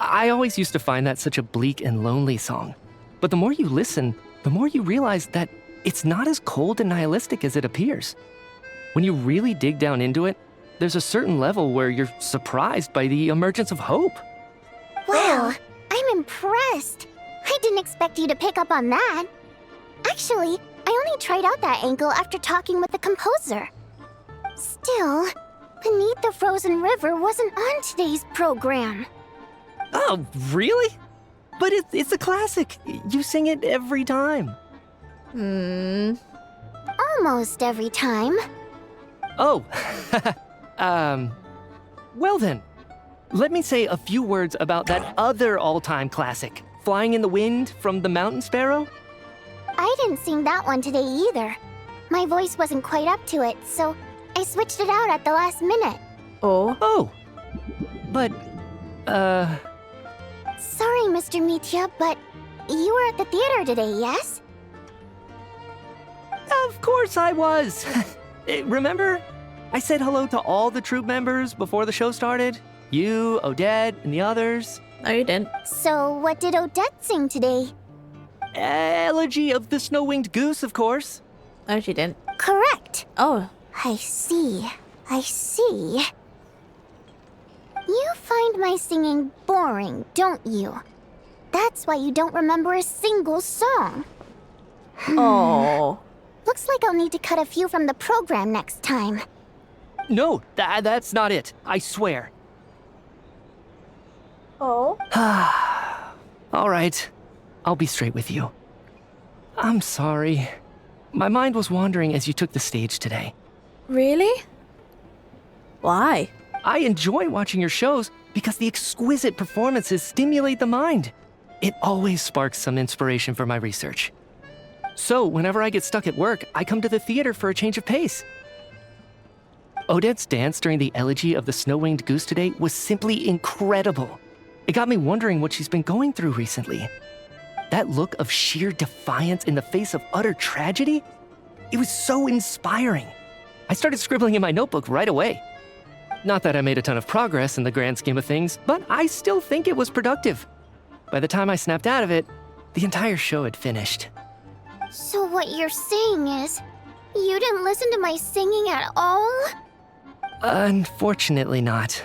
I always used to find that such a bleak and lonely song. But the more you listen, the more you realize that it's not as cold and nihilistic as it appears. When you really dig down into it, there's a certain level where you're surprised by the emergence of hope. Wow, I'm impressed. I didn't expect you to pick up on that. Actually, I only tried out that angle after talking with the composer. Still, Beneath the Frozen River wasn't on today's program. Oh, really? But it's a classic. You sing it every time. Almost every time. Oh, well then. Let me say a few words about that other all-time classic, Flying in the Wind from the Mountain Sparrow. I didn't sing that one today either. My voice wasn't quite up to it, so I switched it out at the last minute. Oh. But, Sorry, Mr. Mitya, but you were at the theater today, yes? Of course I was. Remember? I said hello to all the troupe members before the show started. You, Odette, and the others. No, you didn't. So what did Odette sing today? Elegy of the Snow-Winged Goose, of course. No, she didn't. Correct. Oh. I see. You find my singing boring, don't you? That's why you don't remember a single song. Oh. Looks like I'll need to cut a few from the program next time. No, that's not it. I swear. Oh? All right. I'll be straight with you. I'm sorry. My mind was wandering as you took the stage today. Really? Why? I enjoy watching your shows because the exquisite performances stimulate the mind. It always sparks some inspiration for my research. So, whenever I get stuck at work, I come to the theater for a change of pace. Odette's dance during the Elegy of the Snow-Winged Goose today was simply incredible. It got me wondering what she's been going through recently. That look of sheer defiance in the face of utter tragedy? It was so inspiring. I started scribbling in my notebook right away. Not that I made a ton of progress in the grand scheme of things, but I still think it was productive. By the time I snapped out of it, the entire show had finished. So what you're saying is, you didn't listen to my singing at all? Unfortunately not.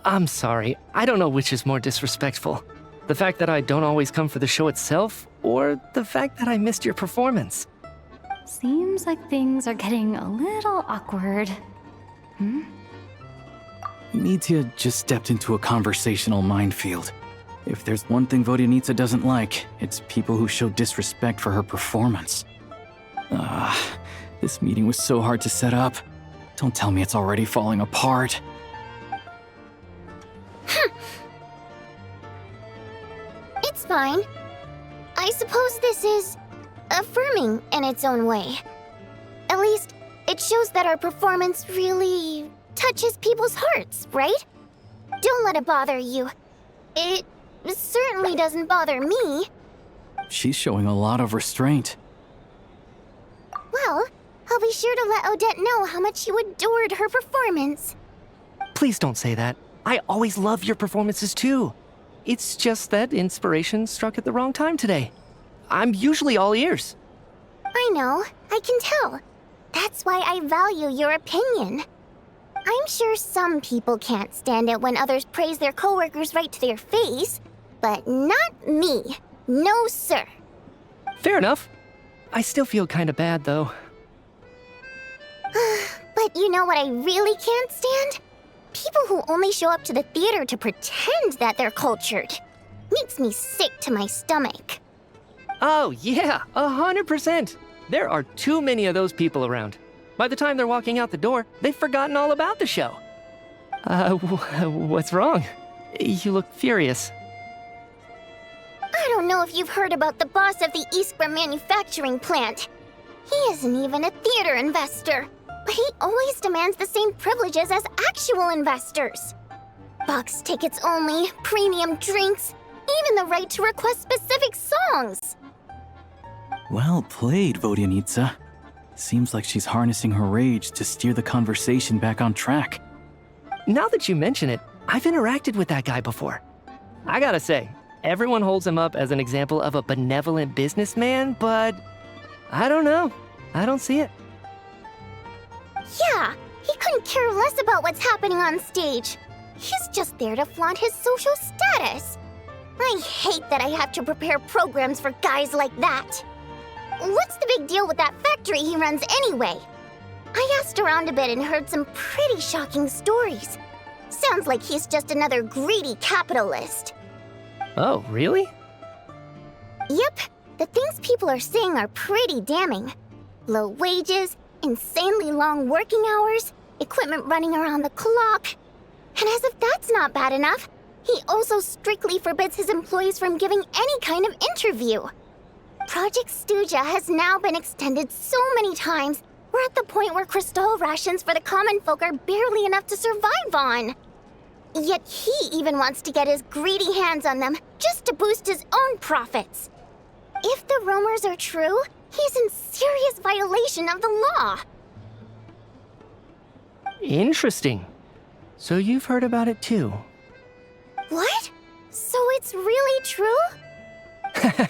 I'm sorry, I don't know which is more disrespectful. The fact that I don't always come for the show itself, or the fact that I missed your performance. Seems like things are getting a little awkward. Mitya just stepped into a conversational minefield. If there's one thing Vodyanitsa doesn't like, it's people who show disrespect for her performance. This meeting was so hard to set up. Don't tell me it's already falling apart. It's fine. I suppose this is affirming in its own way. At least, it shows that our performance really touches people's hearts, right? Don't let it bother you. It certainly doesn't bother me. She's showing a lot of restraint. Well, I'll be sure to let Odette know how much you adored her performance. Please don't say that. I always love your performances too. It's just that inspiration struck at the wrong time today. I'm usually all ears. I know, I can tell. That's why I value your opinion. I'm sure some people can't stand it when others praise their coworkers right to their face, but not me. No, sir. Fair enough. I still feel kinda bad though. But you know what I really can't stand? People who only show up to the theater to pretend that they're cultured. Makes me sick to my stomach. Oh, yeah, 100%. There are too many of those people around. By the time they're walking out the door, they've forgotten all about the show. What's wrong? You look furious. I don't know if you've heard about the boss of the Iskra manufacturing plant. He isn't even a theater investor, but he always demands the same privileges as actual investors. Box tickets only, premium drinks, even the right to request specific songs. Well played, Vodyanitsa. Seems like she's harnessing her rage to steer the conversation back on track. Now that you mention it, I've interacted with that guy before. I gotta say, everyone holds him up as an example of a benevolent businessman, but I don't know. I don't see it. Yeah, he couldn't care less about what's happening on stage. He's just there to flaunt his social status. I hate that I have to prepare programs for guys like that. What's the big deal with that factory he runs anyway? I asked around a bit and heard some pretty shocking stories. Sounds like he's just another greedy capitalist. Oh, really? Yep, the things people are saying are pretty damning. Low wages, insanely long working hours, equipment running around the clock. And as if that's not bad enough, he also strictly forbids his employees from giving any kind of interview. Project SNEZHNAYA has now been extended so many times, we're at the point where crystal rations for the common folk are barely enough to survive on. Yet he even wants to get his greedy hands on them just to boost his own profits. If the rumors are true, he's in serious violation of the law. Interesting. So you've heard about it too. What? So it's really true?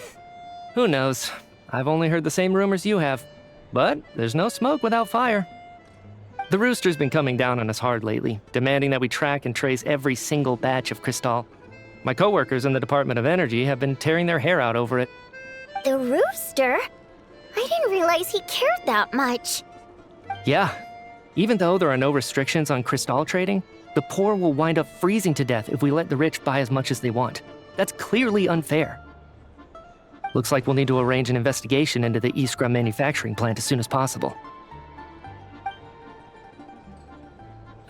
Who knows? I've only heard the same rumors you have. But there's no smoke without fire. The rooster's been coming down on us hard lately, demanding that we track and trace every single batch of crystal. My coworkers in the Department of Energy have been tearing their hair out over it. The rooster? I didn't realize he cared that much. Yeah. Even though there are no restrictions on crystal trading, the poor will wind up freezing to death if we let the rich buy as much as they want. That's clearly unfair. Looks like we'll need to arrange an investigation into the Iskra manufacturing plant as soon as possible.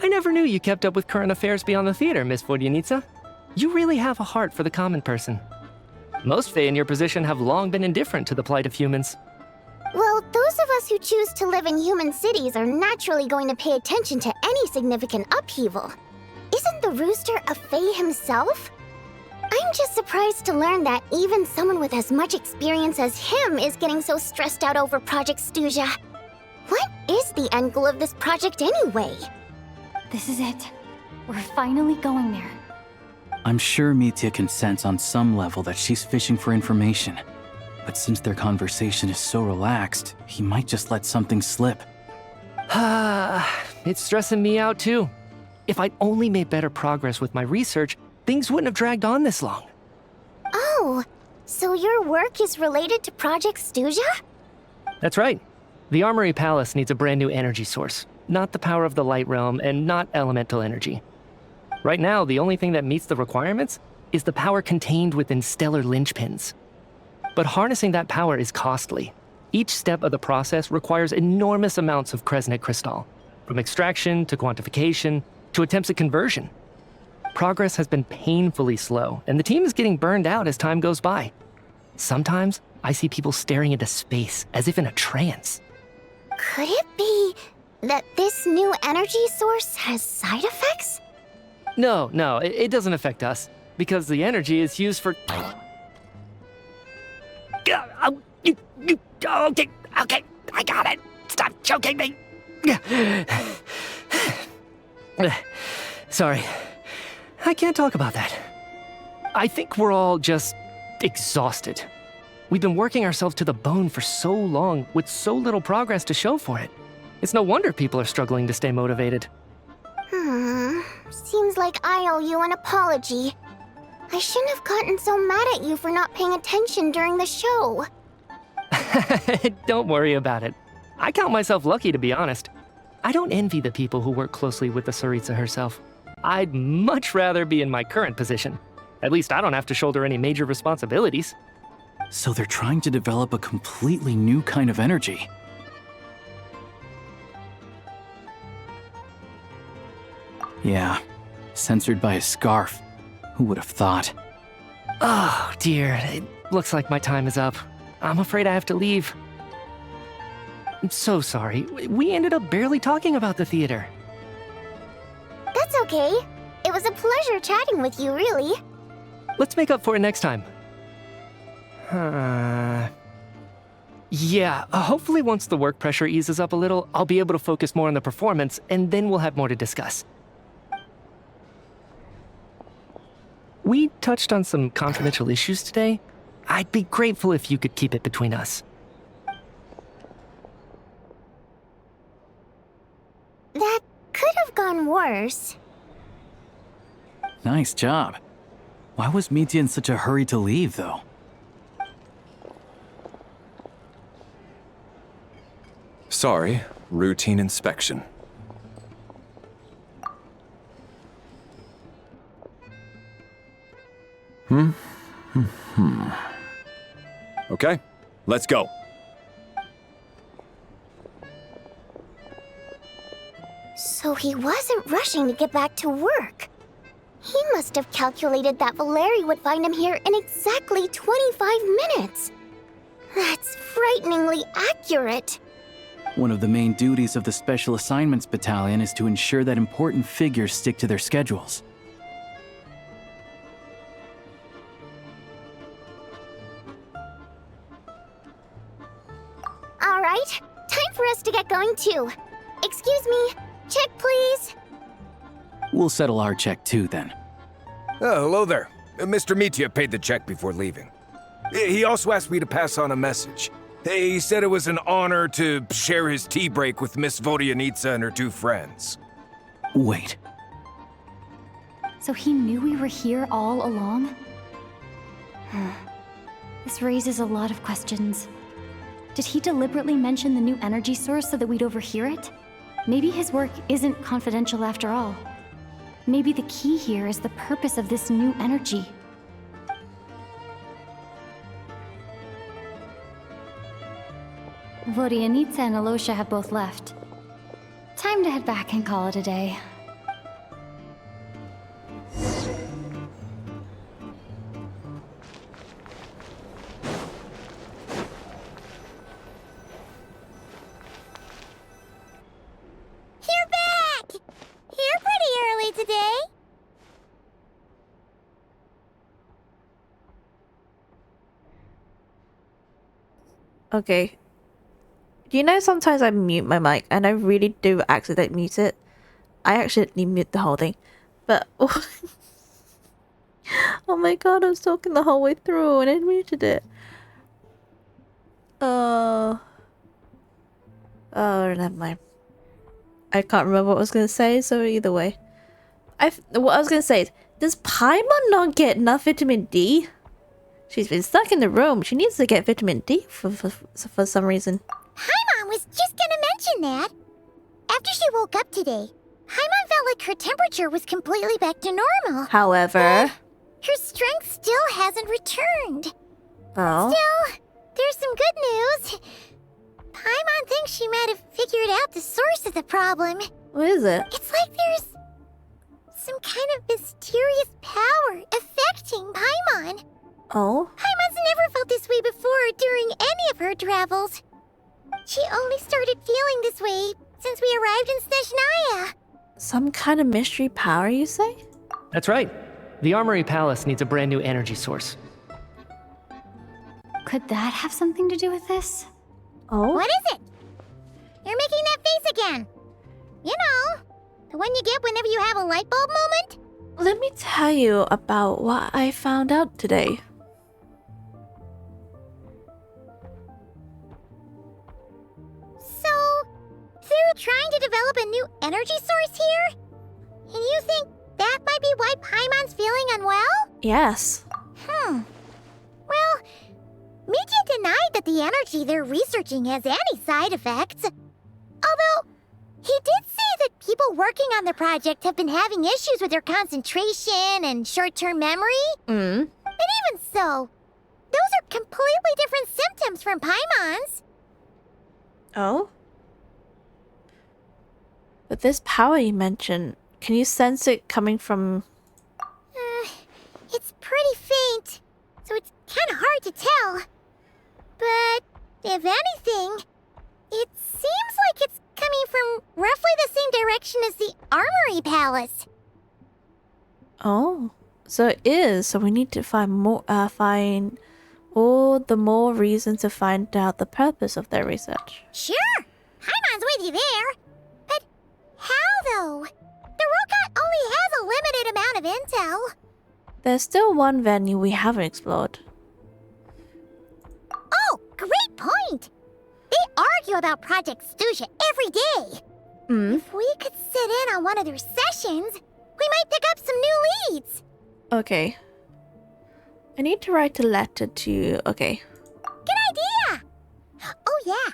I never knew you kept up with current affairs beyond the theater, Miss Vodyanitsa. You really have a heart for the common person. Most Fae in your position have long been indifferent to the plight of humans. Well, those of us who choose to live in human cities are naturally going to pay attention to any significant upheaval. Isn't the rooster a Fae himself? I'm just surprised to learn that even someone with as much experience as him is getting so stressed out over Project SNEZHNAYA. What is the end goal of this project anyway? This is it. We're finally going there. I'm sure Mitya can sense on some level that she's fishing for information. But since their conversation is so relaxed, he might just let something slip. It's stressing me out too. If I'd only made better progress with my research, things wouldn't have dragged on this long. Oh, so your work is related to Project SNEZHNAYA? That's right. The Armory Palace needs a brand new energy source. Not the power of the Light Realm and not elemental energy. Right now, the only thing that meets the requirements is the power contained within stellar linchpins. But harnessing that power is costly. Each step of the process requires enormous amounts of Kresnik crystal, from extraction to quantification to attempts at conversion. Progress has been painfully slow, and the team is getting burned out as time goes by. Sometimes, I see people staring into space as if in a trance. Could it be that this new energy source has side effects? No, it doesn't affect us, because the energy is used for... Okay, I got it. Stop choking me. Sorry, I can't talk about that. I think we're all just exhausted. We've been working ourselves to the bone for so long with so little progress to show for it. It's no wonder people are struggling to stay motivated. Seems like I owe you an apology. I shouldn't have gotten so mad at you for not paying attention during the show. Don't worry about it. I count myself lucky, to be honest. I don't envy the people who work closely with the Tsaritsa herself. I'd much rather be in my current position. At least I don't have to shoulder any major responsibilities. So they're trying to develop a completely new kind of energy. Yeah, censored by a scarf. Who would have thought? Oh, dear. It looks like my time is up. I'm afraid I have to leave. I'm so sorry. We ended up barely talking about the theater. That's okay. It was a pleasure chatting with you, really. Let's make up for it next time. Yeah, hopefully once the work pressure eases up a little, I'll be able to focus more on the performance, and then we'll have more to discuss. We touched on some confidential issues today. I'd be grateful if you could keep it between us. That could have gone worse. Nice job. Why was Mitya in such a hurry to leave, though? Sorry, routine inspection. Okay, let's go. So he wasn't rushing to get back to work. He must have calculated that Valeri would find him here in exactly 25 minutes. That's frighteningly accurate. One of the main duties of the Special Assignments Battalion is to ensure that important figures stick to their schedules. All right, time for us to get going too. Excuse me, check please. We'll settle our check too, then. Oh, hello there. Mr. Mitya paid the check before leaving. He also asked me to pass on a message. He said it was an honor to share his tea break with Miss Vodyanitsa and her two friends. Wait. So he knew we were here all along? This raises a lot of questions. Did he deliberately mention the new energy source so that we'd overhear it? Maybe his work isn't confidential after all. Maybe the key here is the purpose of this new energy. Vodyanitsa and Alosha have both left. Time to head back and call it a day. You're back! You're pretty early today. Okay. Do you know sometimes I mute my mic and I really do accidentally mute it? I accidentally mute the whole thing. But oh my god, I was talking the whole way through and I muted it. Oh, never mind. I can't remember what I was gonna say, so either way. What I was gonna say is, does Paimon not get enough vitamin D? She's been stuck in the room. She needs to get vitamin D for some reason. Paimon was just gonna mention that. After she woke up today, Paimon felt like her temperature was completely back to normal. However, her strength still hasn't returned. Oh. Still, there's some good news. Paimon thinks she might have figured out the source of the problem. What is it? It's like there's some kind of mysterious power affecting Paimon. Oh? Paimon's never felt this way before during any of her travels. She only started feeling this way since we arrived in SNEZHNAYA. Some kind of mystery power, you say? That's right. The Armory Palace needs a brand new energy source. Could that have something to do with this? Oh? What is it? You're making that face again. You know, the one you get whenever you have a light bulb moment? Let me tell you about what I found out today. So, they're trying to develop a new energy source here? And you think that might be why Paimon's feeling unwell? Yes. Well, Mitya denied that the energy they're researching has any side effects. Although, he did say that people working on the project have been having issues with their concentration and short-term memory. Mm. But even so, those are completely different symptoms from Paimon's. Oh? But this power you mentioned, can you sense it coming from... It's pretty faint, so it's kind of hard to tell. But if anything, it seems like it's coming from roughly the same direction as the Armory Palace. Oh, so it is. So we need to find more, find all the more reason to find out the purpose of their research. Sure, Paimon's with you there. But how, though? The Rokat only has a limited amount of intel. There's still one venue we haven't explored. Oh, great point! They argue about Project SNEZHNAYA every day. If we could sit in on one of their sessions, we might pick up some new leads. Okay. I need to write a letter to... Okay. Good idea! Oh yeah,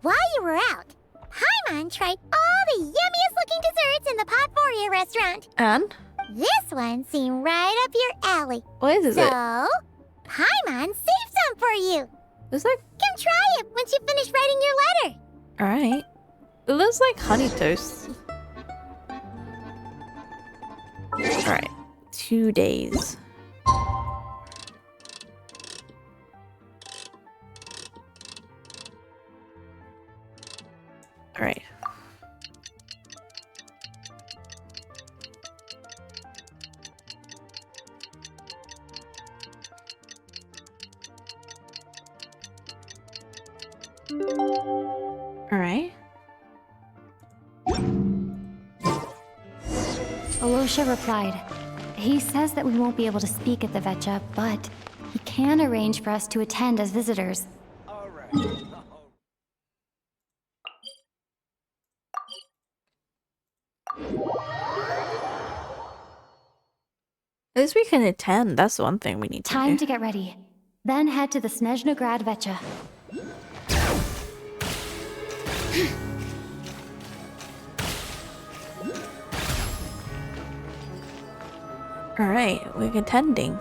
while you were out, Paimon tried all the yummiest looking desserts in the Potpourri restaurant. And? This one seemed right up your alley. What is it? So, Paimon saved some for you. It's like... Come try it once you finish writing your letter. Alright. It looks like honey toast. Alright. 2 days. Alright. Alright. Alosha replied. He says that we won't be able to speak at the Vetcha, but he can arrange for us to attend as visitors. At least we can attend. That's one thing we need to do. Time to get ready. Then head to the SNEZHNAYA Vetcha. Alright, we're attending.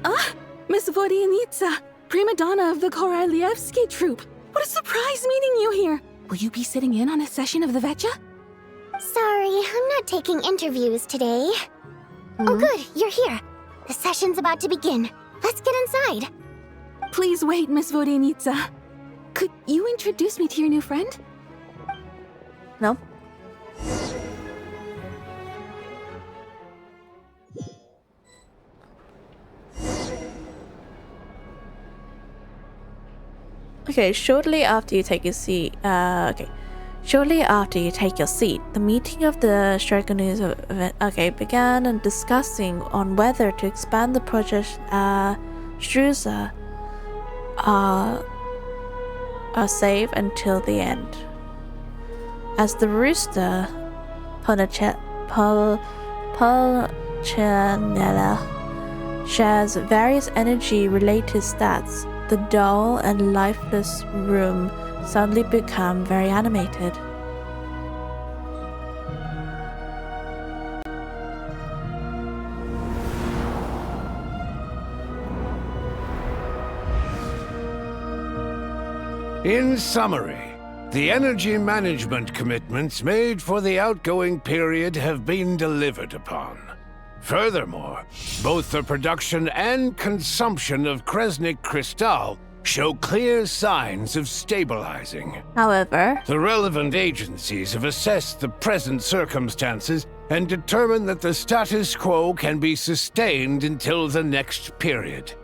Ah, Miss Vodianitsa, prima donna of the Korolievsky troupe. What a surprise meeting you here. Will you be sitting in on a session of the Vetcha? Sorry, I'm not taking interviews today. Oh good, you're here. The session's about to begin. Let's get inside. Please wait, Miss Vodianitsa. Could you introduce me to your new friend? No. Okay, shortly after you take your seat, Shortly after you take your seat, the meeting of the Stragoneers began and discussing on whether to expand the project SNEZHNAYA are safe until the end. As the rooster Pulcinella shares various energy-related stats, the dull and lifeless room suddenly become very animated. In summary, the energy management commitments made for the outgoing period have been delivered upon. Furthermore, both the production and consumption of Kresnik Crystal show clear signs of stabilizing. However, the relevant agencies have assessed the present circumstances and determined that the status quo can be sustained until the next period.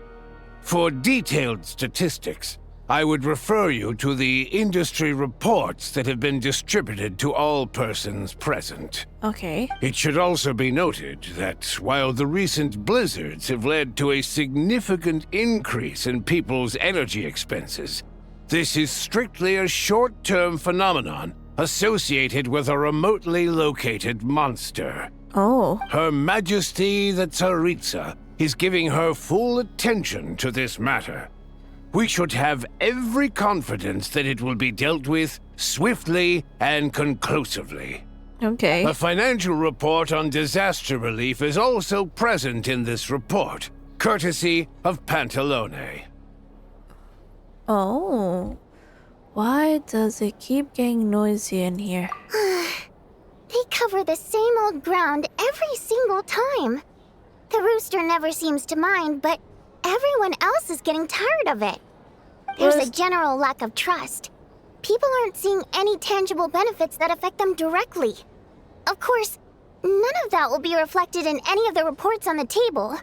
For detailed statistics, I would refer you to the industry reports that have been distributed to all persons present. Okay. It should also be noted that while the recent blizzards have led to a significant increase in people's energy expenses, this is strictly a short-term phenomenon associated with a remotely located monster. Oh. Her Majesty the Tsaritsa is giving her full attention to this matter. We should have every confidence that it will be dealt with swiftly and conclusively. Okay. A financial report on disaster relief is also present in this report. courtesy of Pantalone. Oh. Why does it keep getting noisy in here? They cover the same old ground every single time. The rooster never seems to mind, but everyone else is getting tired of it. There's a general lack of trust. People aren't seeing any tangible benefits that affect them directly. Of course, none of that will be reflected in any of the reports on the table.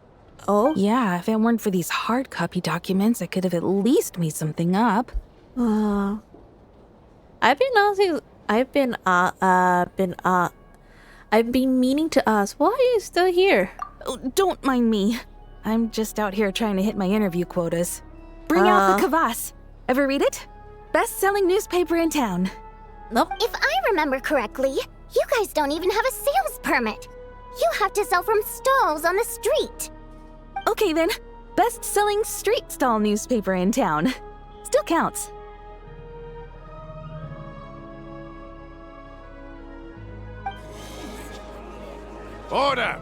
Oh? Yeah, if it weren't for these hard copy documents, I could have at least made something up. I've been meaning to ask, why are you still here? Oh, don't mind me. I'm just out here trying to hit my interview quotas. Bring out the kvass. Ever read it? Best-selling newspaper in town. Nope. If I remember correctly, you guys don't even have a sales permit. You have to sell from stalls on the street. Okay then, best-selling street stall newspaper in town. Still counts. Order!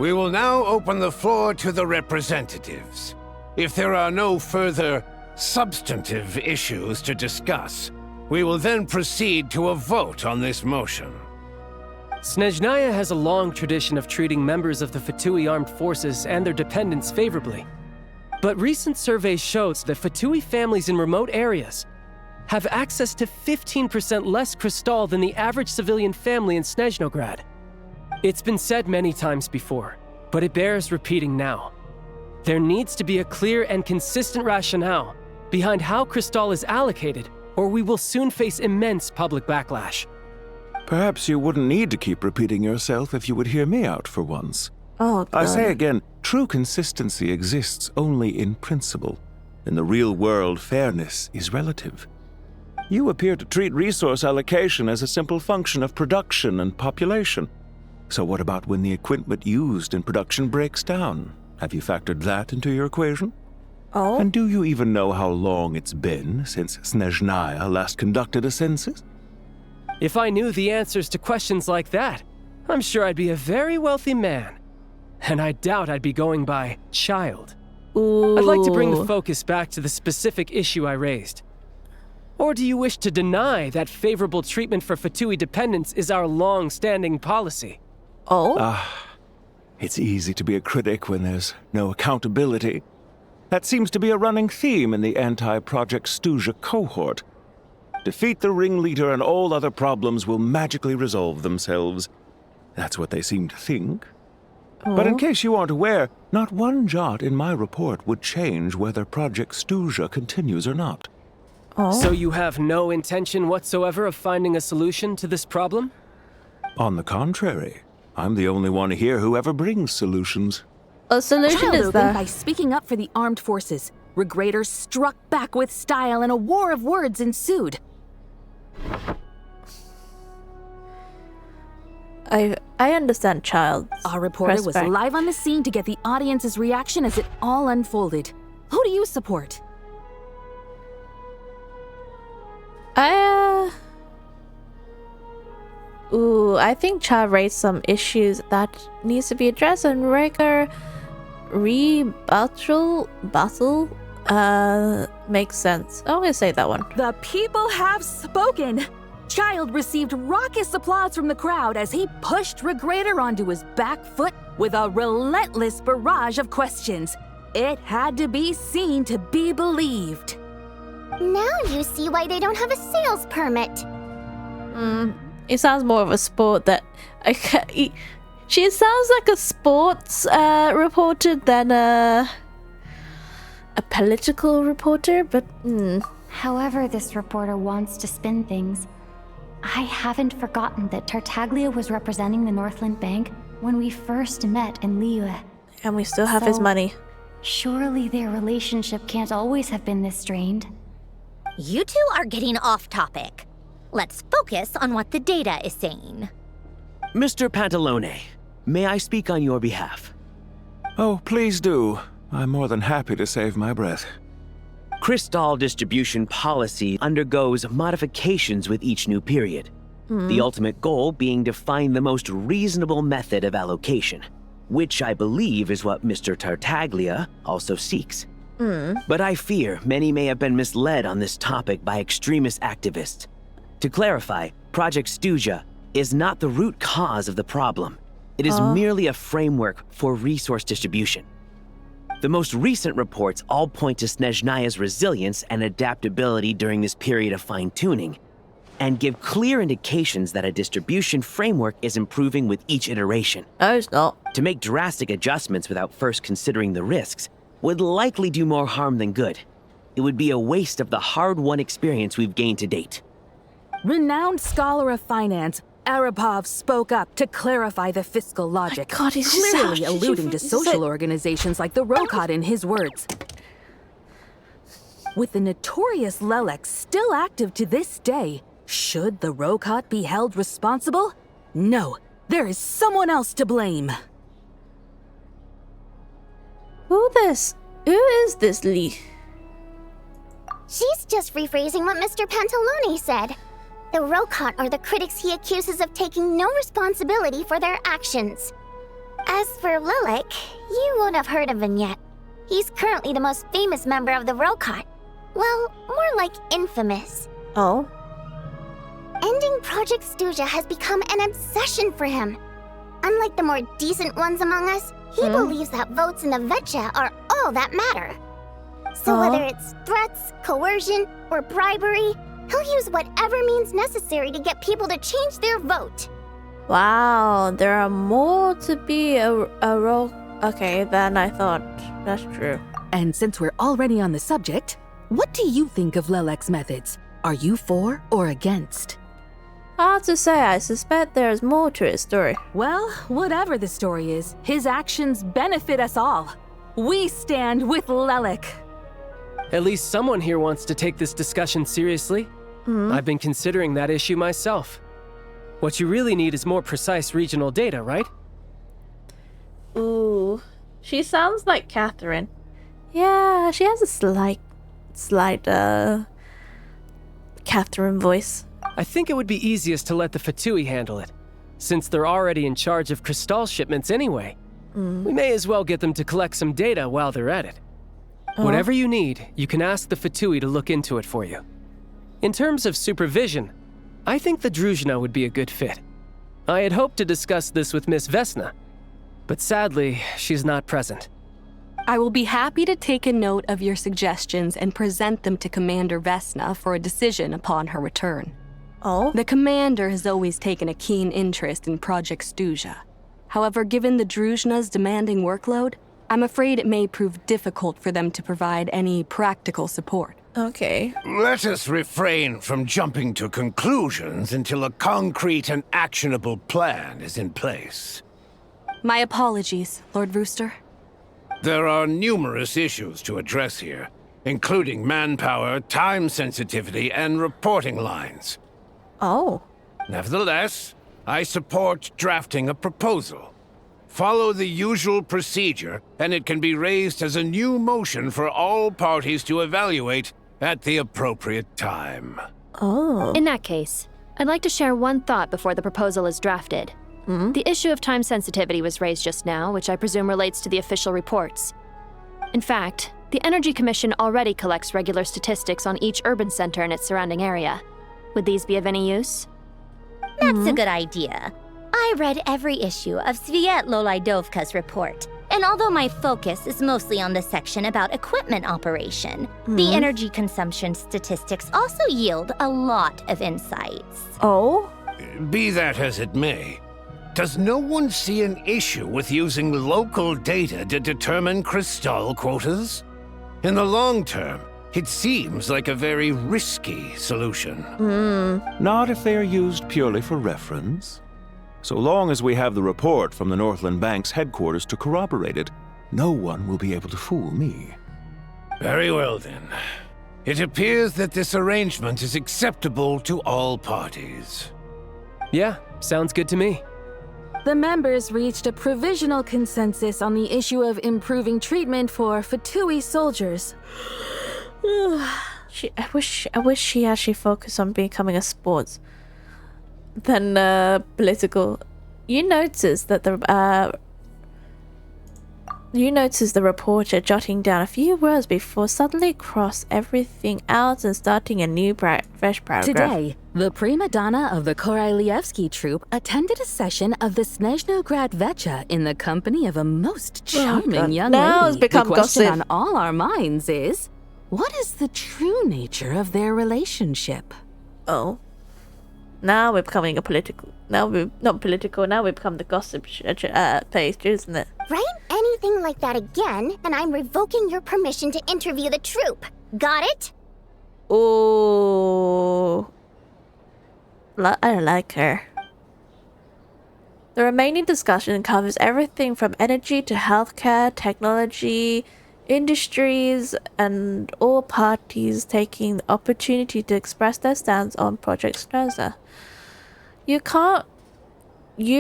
We will now open the floor to the representatives. If there are no further substantive issues to discuss, we will then proceed to a vote on this motion. SNEZHNAYA has a long tradition of treating members of the Fatui armed forces and their dependents favorably. But recent surveys shows that Fatui families in remote areas have access to 15% less crystal than the average civilian family in Snezhnograd. It's been said many times before, but it bears repeating now. There needs to be a clear and consistent rationale behind how crystal is allocated, or we will soon face immense public backlash. Perhaps you wouldn't need to keep repeating yourself if you would hear me out for once. Oh, I say again, true consistency exists only in principle. In the real world, fairness is relative. You appear to treat resource allocation as a simple function of production and population. So what about when the equipment used in production breaks down? Have you factored that into your equation? Oh. And do you even know how long it's been since SNEZHNAYA last conducted a census? If I knew the answers to questions like that, I'm sure I'd be a very wealthy man. And I doubt I'd be going by child. Ooh. I'd like to bring the focus back to the specific issue I raised. Or do you wish to deny that favorable treatment for Fatui dependents is our long-standing policy? Oh? It's easy to be a critic when there's no accountability. That seems to be a running theme in the anti-Project SNEZHNAYA cohort. Defeat the ringleader and all other problems will magically resolve themselves. That's what they seem to think. But in case you aren't aware, not one jot in my report would change whether Project SNEZHNAYA continues or not. So you have no intention whatsoever of finding a solution to this problem? On the contrary, I'm the only one here who ever brings solutions. A solution Child is opened that by speaking up for the armed forces. Regraders struck back with style and a war of words ensued. I understand, child. Our reporter was live on the scene to get the audience's reaction as it all unfolded. Who do you support? I think child raised some issues that needs to be addressed and regular battle makes sense. I'm gonna say that one. The people have spoken! Child received raucous applause from the crowd as he pushed Regrader onto his back foot with a relentless barrage of questions. It had to be seen to be believed. Now you see why they don't have a sales permit. It sounds more of a sport that she sounds like a sports reporter than a political reporter, but However this reporter wants to spin things, I haven't forgotten that Tartaglia was representing the Northland Bank when we first met in Liyue. And we still have his money. Surely their relationship can't always have been this strained. You two are getting off topic. Let's focus on what the data is saying. Mr. Pantalone, may I speak on your behalf? Oh, please do. I'm more than happy to save my breath. Crystal distribution policy undergoes modifications with each new period. The ultimate goal being to find the most reasonable method of allocation. which I believe is what Mr. Tartaglia also seeks. But I fear many may have been misled on this topic by extremist activists. To clarify, Project SNEZHNAYA is not the root cause of the problem. It is merely a framework for resource distribution. The most recent reports all point to SNEZHNAYA's resilience and adaptability during this period of fine-tuning, and give clear indications that a distribution framework is improving with each iteration. No, it's not. To make drastic adjustments without first considering the risks would likely do more harm than good. It would be a waste of the hard-won experience we've gained to date. Renowned scholar of finance, Arapov spoke up to clarify the fiscal logic, clearly alluding to social organizations like the Rokot in his words. With the notorious Lelek still active to this day, should the Rokot be held responsible? No, there is someone else to blame. Who is this Lee? She's just rephrasing what Mr. Pantalone said. The Rokot are the critics he accuses of taking no responsibility for their actions. As for Lelek, you won't have heard of him yet. He's currently the most famous member of the Rokot. Well, more like infamous. Oh? Ending Project SNEZHNAYA has become an obsession for him. Unlike the more decent ones among us, he believes that votes in the Vetcha are all that matter. So whether it's threats, coercion, or bribery, he'll use whatever means necessary to get people to change their vote. Wow, there are more to be okay than I thought. That's true. And since we're already on the subject, what do you think of Lelek's methods? Are you for or against? Hard to say. I suspect there's more to his story. Well, whatever the story is, his actions benefit us all. We stand with Lelek. At least someone here wants to take this discussion seriously. I've been considering that issue myself. What you really need is more precise regional data, right? Ooh, she sounds like Catherine. Yeah, she has a slight Catherine voice. I think it would be easiest to let the Fatui handle it, since they're already in charge of Crystal shipments anyway. We may as well get them to collect some data while they're at it. Whatever you need, you can ask the Fatui to look into it for you. In terms of supervision, I think the Druzhna would be a good fit. I had hoped to discuss this with Miss Vesna, but sadly, she's not present. I will be happy to take a note of your suggestions and present them to Commander Vesna for a decision upon her return. The Commander has always taken a keen interest in Project SNEZHNAYA. However, given the Druzhna's demanding workload, I'm afraid it may prove difficult for them to provide any practical support. Okay. Let us refrain from jumping to conclusions until a concrete and actionable plan is in place. My apologies, Lord Rooster. There are numerous issues to address here, including manpower, time sensitivity, and reporting lines. Nevertheless, I support drafting a proposal. Follow the usual procedure, and it can be raised as a new motion for all parties to evaluate at the appropriate time. In that case, I'd like to share one thought before the proposal is drafted. The issue of time sensitivity was raised just now, which I presume relates to the official reports. In fact, the Energy Commission already collects regular statistics on each urban center and its surrounding area. Would these be of any use? That's a good idea. I read every issue of Svietloslaidovka's report, and although my focus is mostly on the section about equipment operation, the energy consumption statistics also yield a lot of insights. Be that as it may, does no one see an issue with using local data to determine Crystal quotas? In the long term, it seems like a very risky solution. Not if they are used purely for reference. So long as we have the report from the Northland Bank's headquarters to corroborate it, no one will be able to fool me. Very well then. It appears that this arrangement is acceptable to all parties. Yeah, sounds good to me. The members reached a provisional consensus on the issue of improving treatment for Fatui soldiers. I wish she actually focused on becoming a sports than political. You notice that the You notice the reporter jotting down a few words before suddenly cross everything out and starting a new fresh paragraph. Today, the prima donna of the Korailievsky troupe attended a session of the SNEZHNAYA Vecha in the company of a most charming young now lady. It's become the question gossip. on all our minds is, what is the true nature of their relationship? Oh. Now we're becoming a political... Now we're not political, now we've become the gossip page, isn't it? Write anything like that again, and I'm revoking your permission to interview the troupe. Got it? Oh, I like her. The remaining discussion covers everything from energy to healthcare, technology, industries, and all parties taking the opportunity to express their stance on Project SNEZHNAYA. You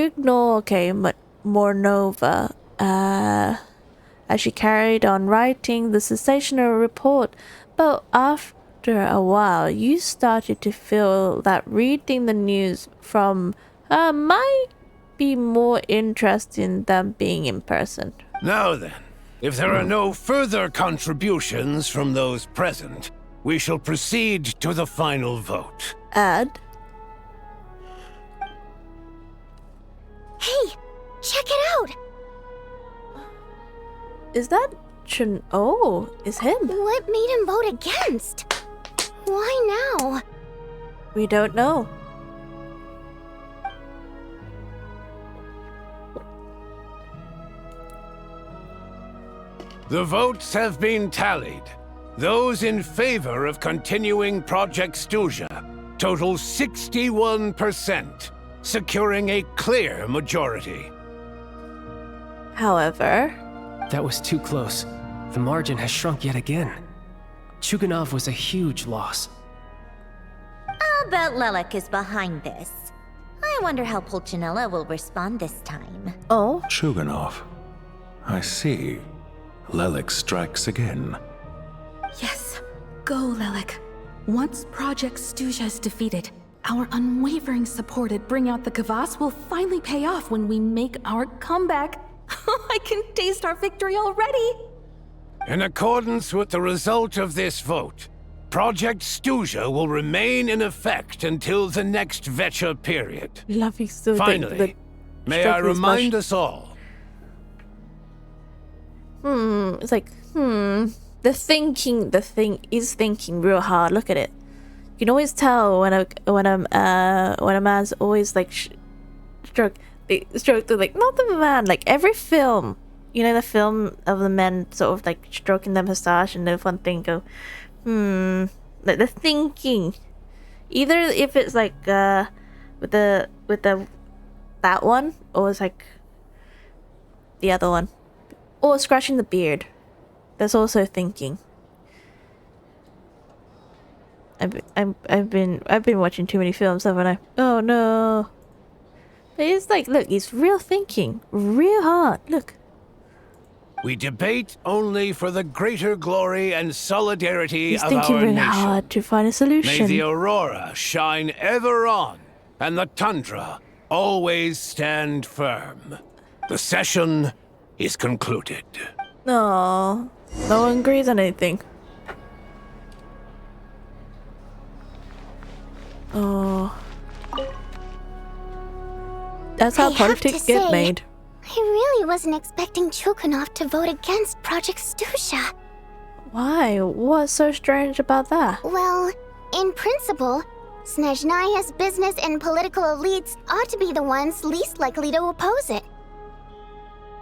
ignore Mornova, as she carried on writing the sensational report, but after a while you started to feel that reading the news from her might be more interesting than being in person. Now then, if there are no further contributions from those present, we shall proceed to the final vote. Add. Hey, check it out! Is that Oh, it's him. What made him vote against? Why now? We don't know. The votes have been tallied. Those in favor of continuing Project SNEZHNAYA total 61%, securing a clear majority. However... That was too close. The margin has shrunk yet again. Chuganov was a huge loss. I'll bet Lelek is behind this. I wonder how Pulcinella will respond this time. Oh? Chuganov. I see. Lelek strikes again. Yes, go Lelek. Once Project SNEZHNAYA is defeated, our unwavering support at Bring Out the Kvass will finally pay off when we make our comeback. I can taste our victory already! In accordance with the result of this vote, Project SNEZHNAYA will remain in effect until the next Vecha period. Finally, may I remind us all. It's like, The thing is thinking real hard. Look at it. You can always tell when a man's always like stroke the like not the man, like every film, you know, the film of the men sort of like stroking their mustache and the one thing go, like the thinking, either if it's like with the that one, or it's like the other one, or scratching the beard. That's also thinking. I've been watching too many films, haven't I? Oh no. But it's like, look, he's real thinking, real hard. Look. We debate only for the greater glory and solidarity He's of thinking our really nation. hard to find a solution. May the aurora shine ever on, and the tundra always stand firm. The session is concluded. No, no one agrees on anything. Oh. That's how politics get made. I really wasn't expecting Chuganov to vote against Project SNEZHNAYA. Why? What's so strange about that? Well, in principle, SNEZHNAYA's business and political elites ought to be the ones least likely to oppose it.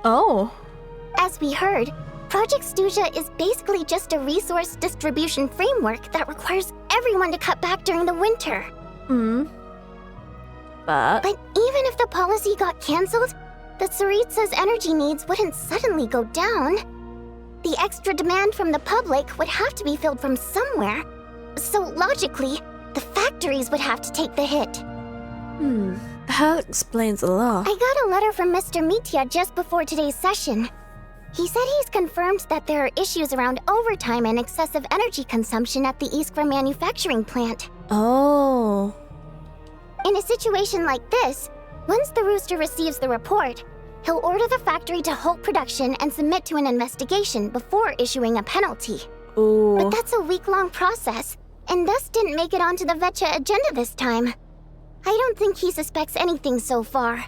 Oh. As we heard, Project SNEZHNAYA is basically just a resource distribution framework that requires everyone to cut back during the winter. But even if the policy got cancelled, the Tsaritsa's energy needs wouldn't suddenly go down. The extra demand from the public would have to be filled from somewhere. So logically, the factories would have to take the hit. That explains a lot. I got a letter from Mr. Mitya just before today's session. He said he's confirmed that there are issues around overtime and excessive energy consumption at the Iskra manufacturing plant. Oh. In a situation like this, once the Rooster receives the report, he'll order the factory to halt production and submit to an investigation before issuing a penalty. Ooh. But that's a week-long process, and thus didn't make it onto the Vetcha agenda this time. I don't think he suspects anything so far.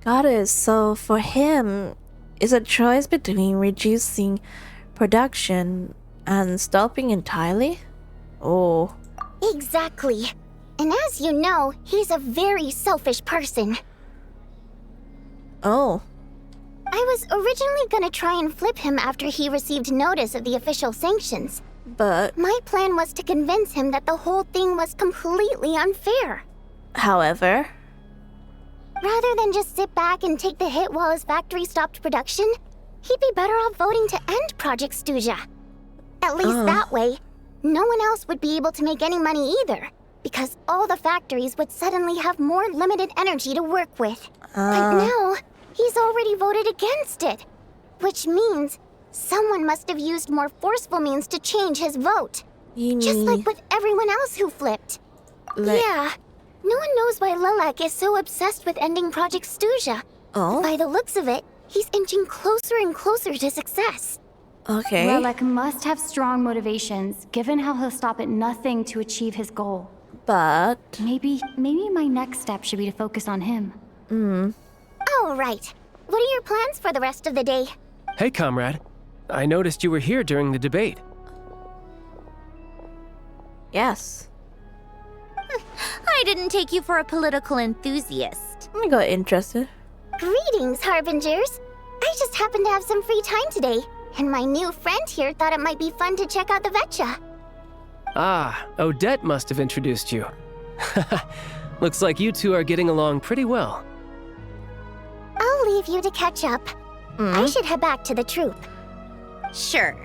Got it. So for him, it's a choice between reducing production and stopping entirely? Oh. Exactly. And as you know, he's a very selfish person. Oh. I was originally gonna try and flip him after he received notice of the official sanctions. But my plan was to convince him that the whole thing was completely unfair. However, rather than just sit back and take the hit while his factory stopped production, he'd be better off voting to end Project SNEZHNAYA. At least that way, no one else would be able to make any money either, because all the factories would suddenly have more limited energy to work with. But now, he's already voted against it, which means someone must have used more forceful means to change his vote. Just like with everyone else who flipped. Yeah, no one knows why Lilac is so obsessed with ending Project SNEZHNAYA. By the looks of it, he's inching closer and closer to success. Okay. Lilac must have strong motivations, given how he'll stop at nothing to achieve his goal. But maybe my next step should be to focus on him. Oh, right. What are your plans for the rest of the day? Hey, comrade. I noticed you were here during the debate. Yes. I didn't take you for a political enthusiast. I got interested. Greetings, Harbingers. I just happened to have some free time today, and my new friend here thought it might be fun to check out the Vetcha. Ah, Odette must have introduced you. Looks like you two are getting along pretty well. I'll leave you to catch up. I should head back to the troop. Sure.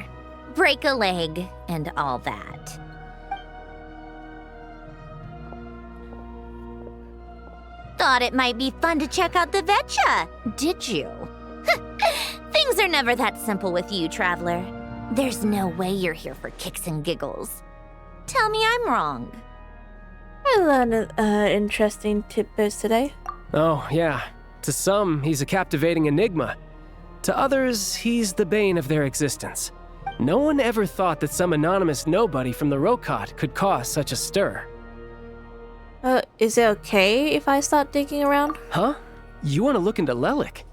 Break a leg and all that. Thought it might be fun to check out the Vetcha, did you? Things are never that simple with you, Traveler. There's no way you're here for kicks and giggles. Tell me I'm wrong. I learned interesting tidbits today. Oh, yeah. To some, he's a captivating enigma. To others, he's the bane of their existence. No one ever thought that some anonymous nobody from the Rokot could cause such a stir. Is it okay if I start digging around? Huh? You want to look into Lelik?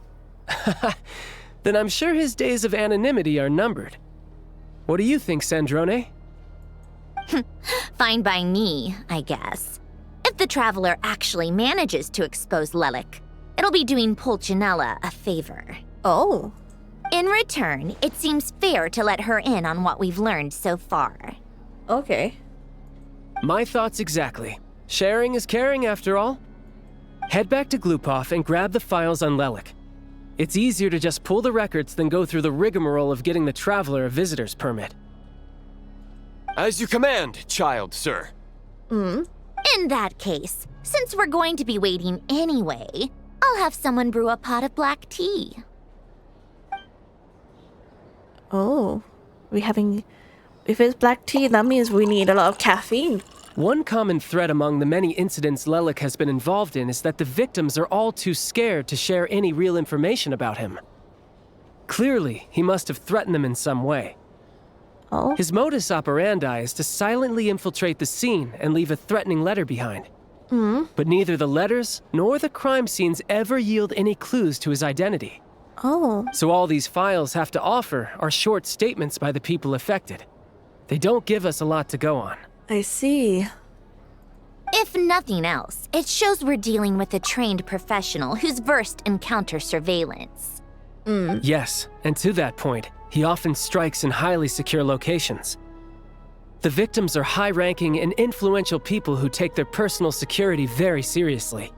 Then I'm sure his days of anonymity are numbered. What do you think, Sandrone? Fine by me, I guess. If the Traveler actually manages to expose Lelik, it'll be doing Pulcinella a favor. Oh. In return, it seems fair to let her in on what we've learned so far. Okay. My thoughts exactly. Sharing is caring, after all. Head back to Glupov and grab the files on Lelik. It's easier to just pull the records than go through the rigmarole of getting the Traveler a visitor's permit. As you command, child, sir. In that case, since we're going to be waiting anyway, I'll have someone brew a pot of black tea. Oh, if it's black tea, that means we need a lot of caffeine. One common thread among the many incidents Lelik has been involved in is that the victims are all too scared to share any real information about him. Clearly, he must have threatened them in some way. Oh? His modus operandi is to silently infiltrate the scene and leave a threatening letter behind. But neither the letters nor the crime scenes ever yield any clues to his identity. Oh. So all these files have to offer are short statements by the people affected. They don't give us a lot to go on. I see. If nothing else, it shows we're dealing with a trained professional who's versed in counter-surveillance. Yes, and to that point, he often strikes in highly secure locations. The victims are high-ranking and influential people who take their personal security very seriously.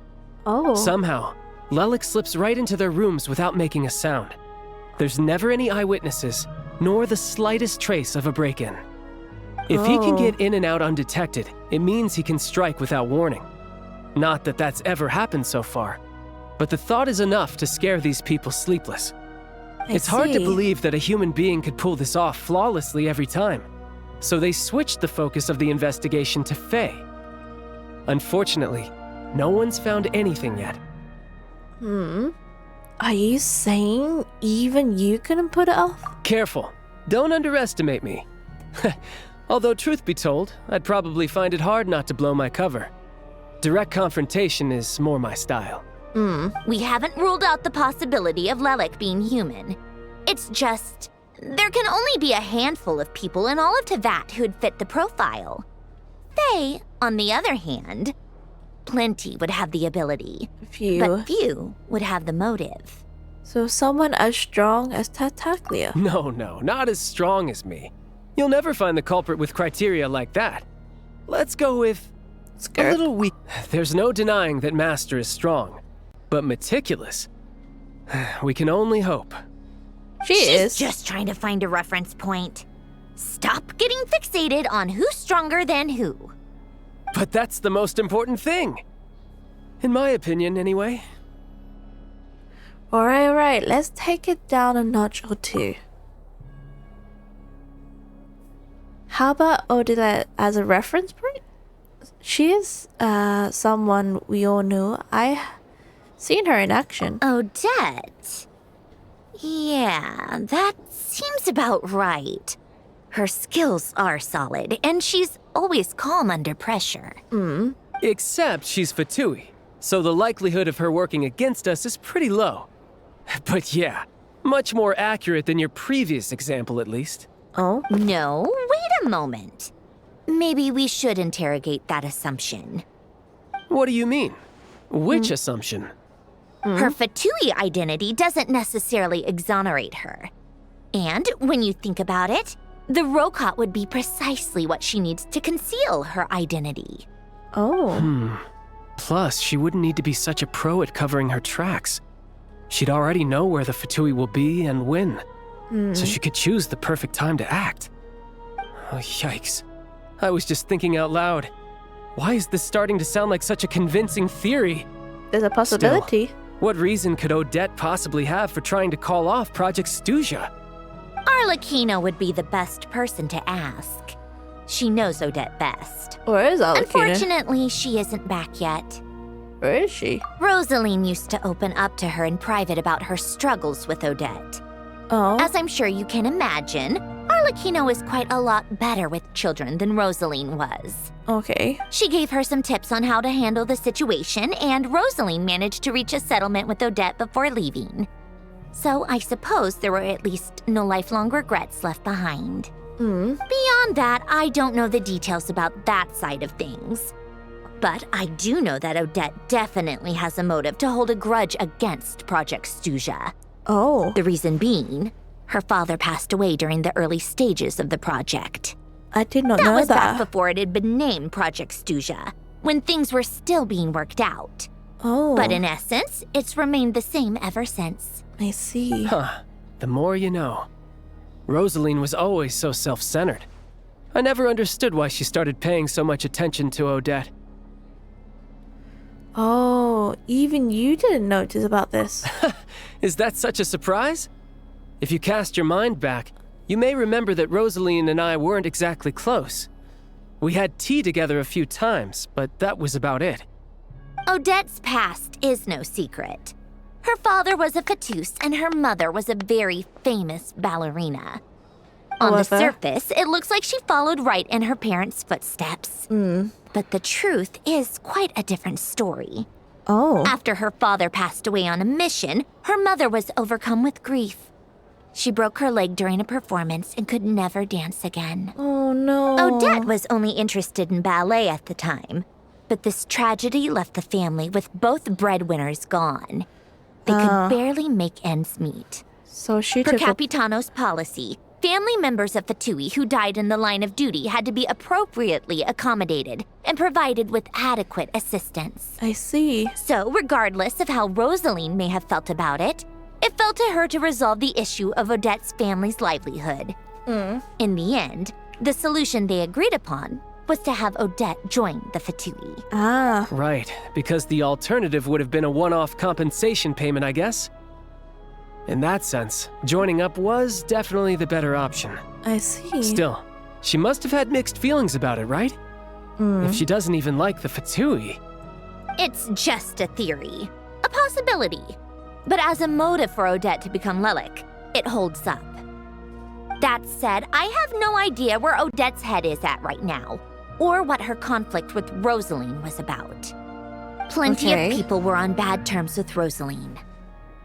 Oh. Somehow, Lelik slips right into their rooms without making a sound. There's never any eyewitnesses, nor the slightest trace of a break-in. If he can get in and out undetected, it means he can strike without warning. Not that that's ever happened so far, but the thought is enough to scare these people sleepless. It's hard to believe that a human being could pull this off flawlessly every time. So they switched the focus of the investigation to Faye. Unfortunately, no one's found anything yet. Are you saying even you couldn't put it off? Careful. Don't underestimate me. Although, truth be told, I'd probably find it hard not to blow my cover. Direct confrontation is more my style. We haven't ruled out the possibility of Lelek being human. It's just, there can only be a handful of people in all of Teyvat who'd fit the profile. They, on the other hand, plenty would have the ability. But few would have the motive. So someone as strong as Tartaglia? No, not as strong as me. You'll never find the culprit with criteria like that. Let's go with a little weak. There's no denying that Master is strong, but meticulous. We can only hope. She's just trying to find a reference point. Stop getting fixated on who's stronger than who. But that's the most important thing. In my opinion, anyway. Alright, let's take it down a notch or two. How about Odette as a reference point? She is someone we all know. I've seen her in action. Odette? Yeah, that seems about right. Her skills are solid, and she's always calm under pressure. Except she's Fatui, so the likelihood of her working against us is pretty low. But yeah, much more accurate than your previous example, at least. Oh? No, wait a moment. Maybe we should interrogate that assumption. What do you mean? Which assumption? Her Fatui identity doesn't necessarily exonerate her. And when you think about it, the Rokot would be precisely what she needs to conceal her identity. Oh. Plus, she wouldn't need to be such a pro at covering her tracks. She'd already know where the Fatui will be and when. So she could choose the perfect time to act. Oh, yikes. I was just thinking out loud. Why is this starting to sound like such a convincing theory? There's a possibility. Still, what reason could Odette possibly have for trying to call off Project SNEZHNAYA? Arlecchino would be the best person to ask. She knows Odette best. Where is Arlecchino? Unfortunately, she isn't back yet. Where is she? Rosaline used to open up to her in private about her struggles with Odette. Oh. As I'm sure you can imagine, Arlecchino is quite a lot better with children than Rosaline was. Okay. She gave her some tips on how to handle the situation, and Rosaline managed to reach a settlement with Odette before leaving. So I suppose there were at least no lifelong regrets left behind. Beyond that, I don't know the details about that side of things. But I do know that Odette definitely has a motive to hold a grudge against Project SNEZHNAYA. Oh. The reason being, her father passed away during the early stages of the project. I did not know that. That was back before it had been named Project SNEZHNAYA, when things were still being worked out. Oh. But in essence, it's remained the same ever since. I see. Huh. The more you know. Rosaline was always so self-centered. I never understood why she started paying so much attention to Odette. Oh, even you didn't notice about this. Is that such a surprise? If you cast your mind back, you may remember that Rosaline and I weren't exactly close. We had tea together a few times, but that was about it. Odette's past is no secret. Her father was a Fatus and her mother was a very famous ballerina. On the surface, it looks like she followed right in her parents' footsteps. But the truth is quite a different story. Oh. After her father passed away on a mission, her mother was overcome with grief. She broke her leg during a performance and could never dance again. Oh no. Odette was only interested in ballet at the time, but this tragedy left the family with both breadwinners gone. They could barely make ends meet. So she Per took Capitano's policy, family members of Fatui who died in the line of duty had to be appropriately accommodated and provided with adequate assistance. I see. So, regardless of how Rosaline may have felt about it, it fell to her to resolve the issue of Odette's family's livelihood. In the end, the solution they agreed upon was to have Odette join the Fatui. Right, because the alternative would have been a one-off compensation payment, I guess. In that sense, joining up was definitely the better option. I see. Still, she must have had mixed feelings about it, right? If she doesn't even like the Fatui. It's just a theory. A possibility. But as a motive for Odette to become Lelik, it holds up. That said, I have no idea where Odette's head is at right now, or what her conflict with Rosaline was about. Plenty of people were on bad terms with Rosaline.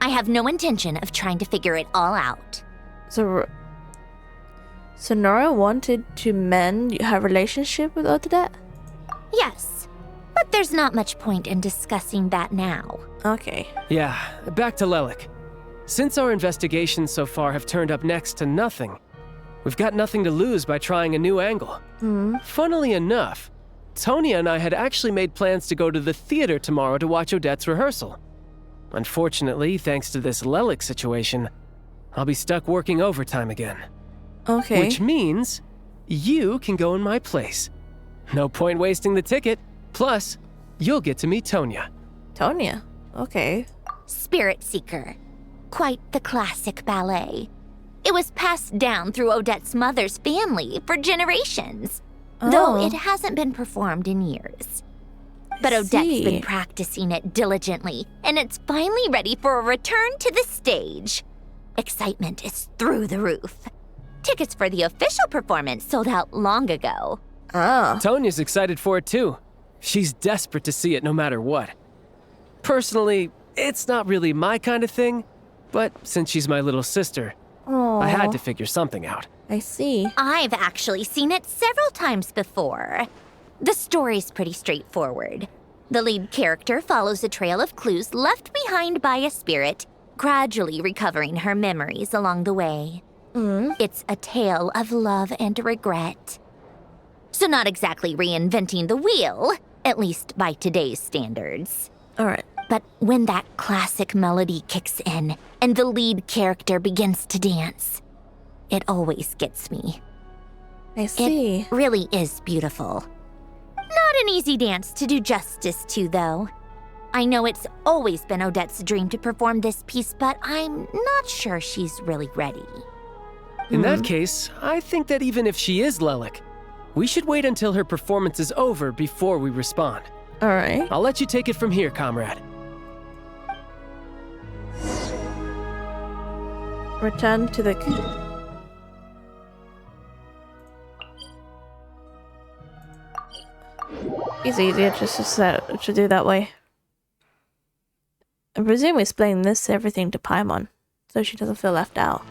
I have no intention of trying to figure it all out. So Nora wanted to mend her relationship with Odette? Yes, but there's not much point in discussing that now. Okay. Yeah, back to Lelik. Since our investigations so far have turned up next to nothing, we've got nothing to lose by trying a new angle. Funnily enough, Tonya and I had actually made plans to go to the theater tomorrow to watch Odette's rehearsal. Unfortunately, thanks to this Lelik situation, I'll be stuck working overtime again. Okay. Which means you can go in my place. No point wasting the ticket. Plus, you'll get to meet Tonya. Tonya? Okay. Spirit Seeker. Quite the classic ballet. It was passed down through Odette's mother's family for generations, though it hasn't been performed in years. But Odette's been practicing it diligently, and it's finally ready for a return to the stage. Excitement is through the roof. Tickets for the official performance sold out long ago. Tonya's excited for it too. She's desperate to see it no matter what. Personally, it's not really my kind of thing, but since she's my little sister, I had to figure something out. I see. I've actually seen it several times before. The story's pretty straightforward. The lead character follows a trail of clues left behind by a spirit, gradually recovering her memories along the way. It's a tale of love and regret. So not exactly reinventing the wheel, at least by today's standards. All right. But when that classic melody kicks in and the lead character begins to dance, it always gets me. I see. It really is beautiful. Not an easy dance to do justice to, though. I know it's always been Odette's dream to perform this piece, but I'm not sure she's really ready. In that case, I think that even if she is Lelik, we should wait until her performance is over before we respond. All right. I'll let you take it from here, comrade. Return to the... It's easier just to do that way. I presume explain this everything to Paimon, so she doesn't feel left out.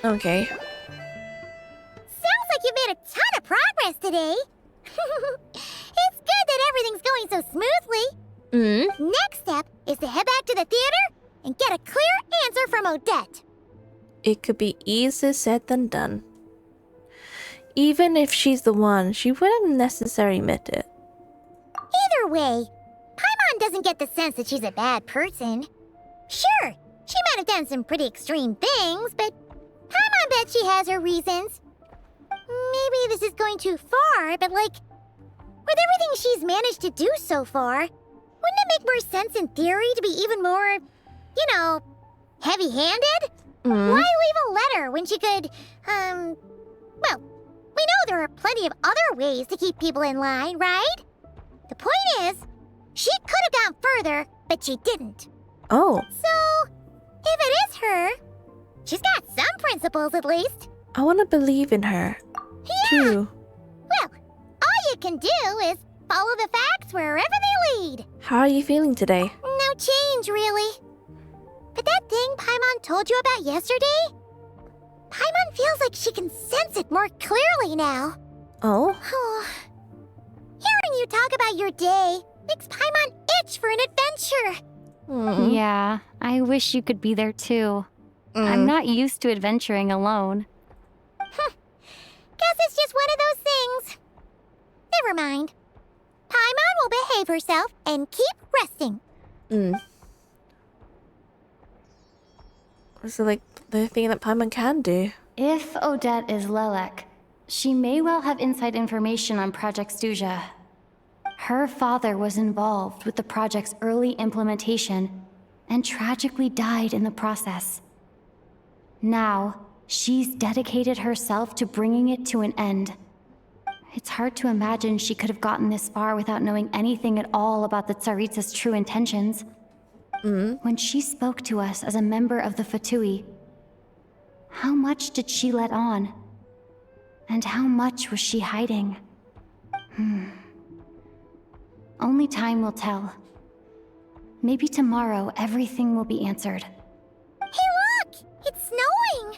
Okay. Sounds like you made a ton of progress today. It's good that everything's going so smoothly. Next step is to head back to the theater and get a clear answer from Odette. It could be easier said than done. Even if she's the one, she wouldn't necessarily admit it. Either way, Paimon doesn't get the sense that she's a bad person. Sure, she might have done some pretty extreme things, but Paimon bet she has her reasons. Maybe this is going too far, but like, with everything she's managed to do so far, wouldn't it make more sense in theory to be even more, you know, heavy-handed? Why leave a letter when she could, well, we know there are plenty of other ways to keep people in line, right? The point is, she could have gone further, but she didn't. Oh. So, if it is her, she's got some principles at least. I want to believe in her. Yeah. Too. Well, all you can do is follow the facts wherever they lead. How are you feeling today? No change, really. But that thing Paimon told you about yesterday? Paimon feels like she can sense it more clearly now. Oh? Hearing you talk about your day makes Paimon itch for an adventure. Yeah, I wish you could be there too. I'm not used to adventuring alone. Guess it's just one of those things. Never mind. Paimon will behave herself and keep resting. So, like, the thing that Paimon can do. If Odette is Lelek, She may well have inside information on Project SNEZHNAYA. Her father was involved with the project's early implementation and tragically died in the process. Now, she's dedicated herself to bringing it to an end. It's hard to imagine she could have gotten this far without knowing anything at all about the Tsaritsa's true intentions. When she spoke to us as a member of the Fatui, how much did she let on? And how much was she hiding? Only time will tell. Maybe tomorrow everything will be answered. Hey look! It's snowing!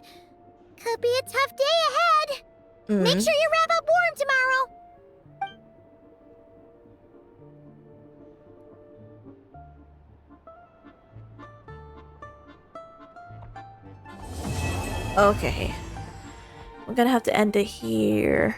Could be a tough day ahead. Make sure you wrap up warm tomorrow. Okay. We're gonna have to end it here.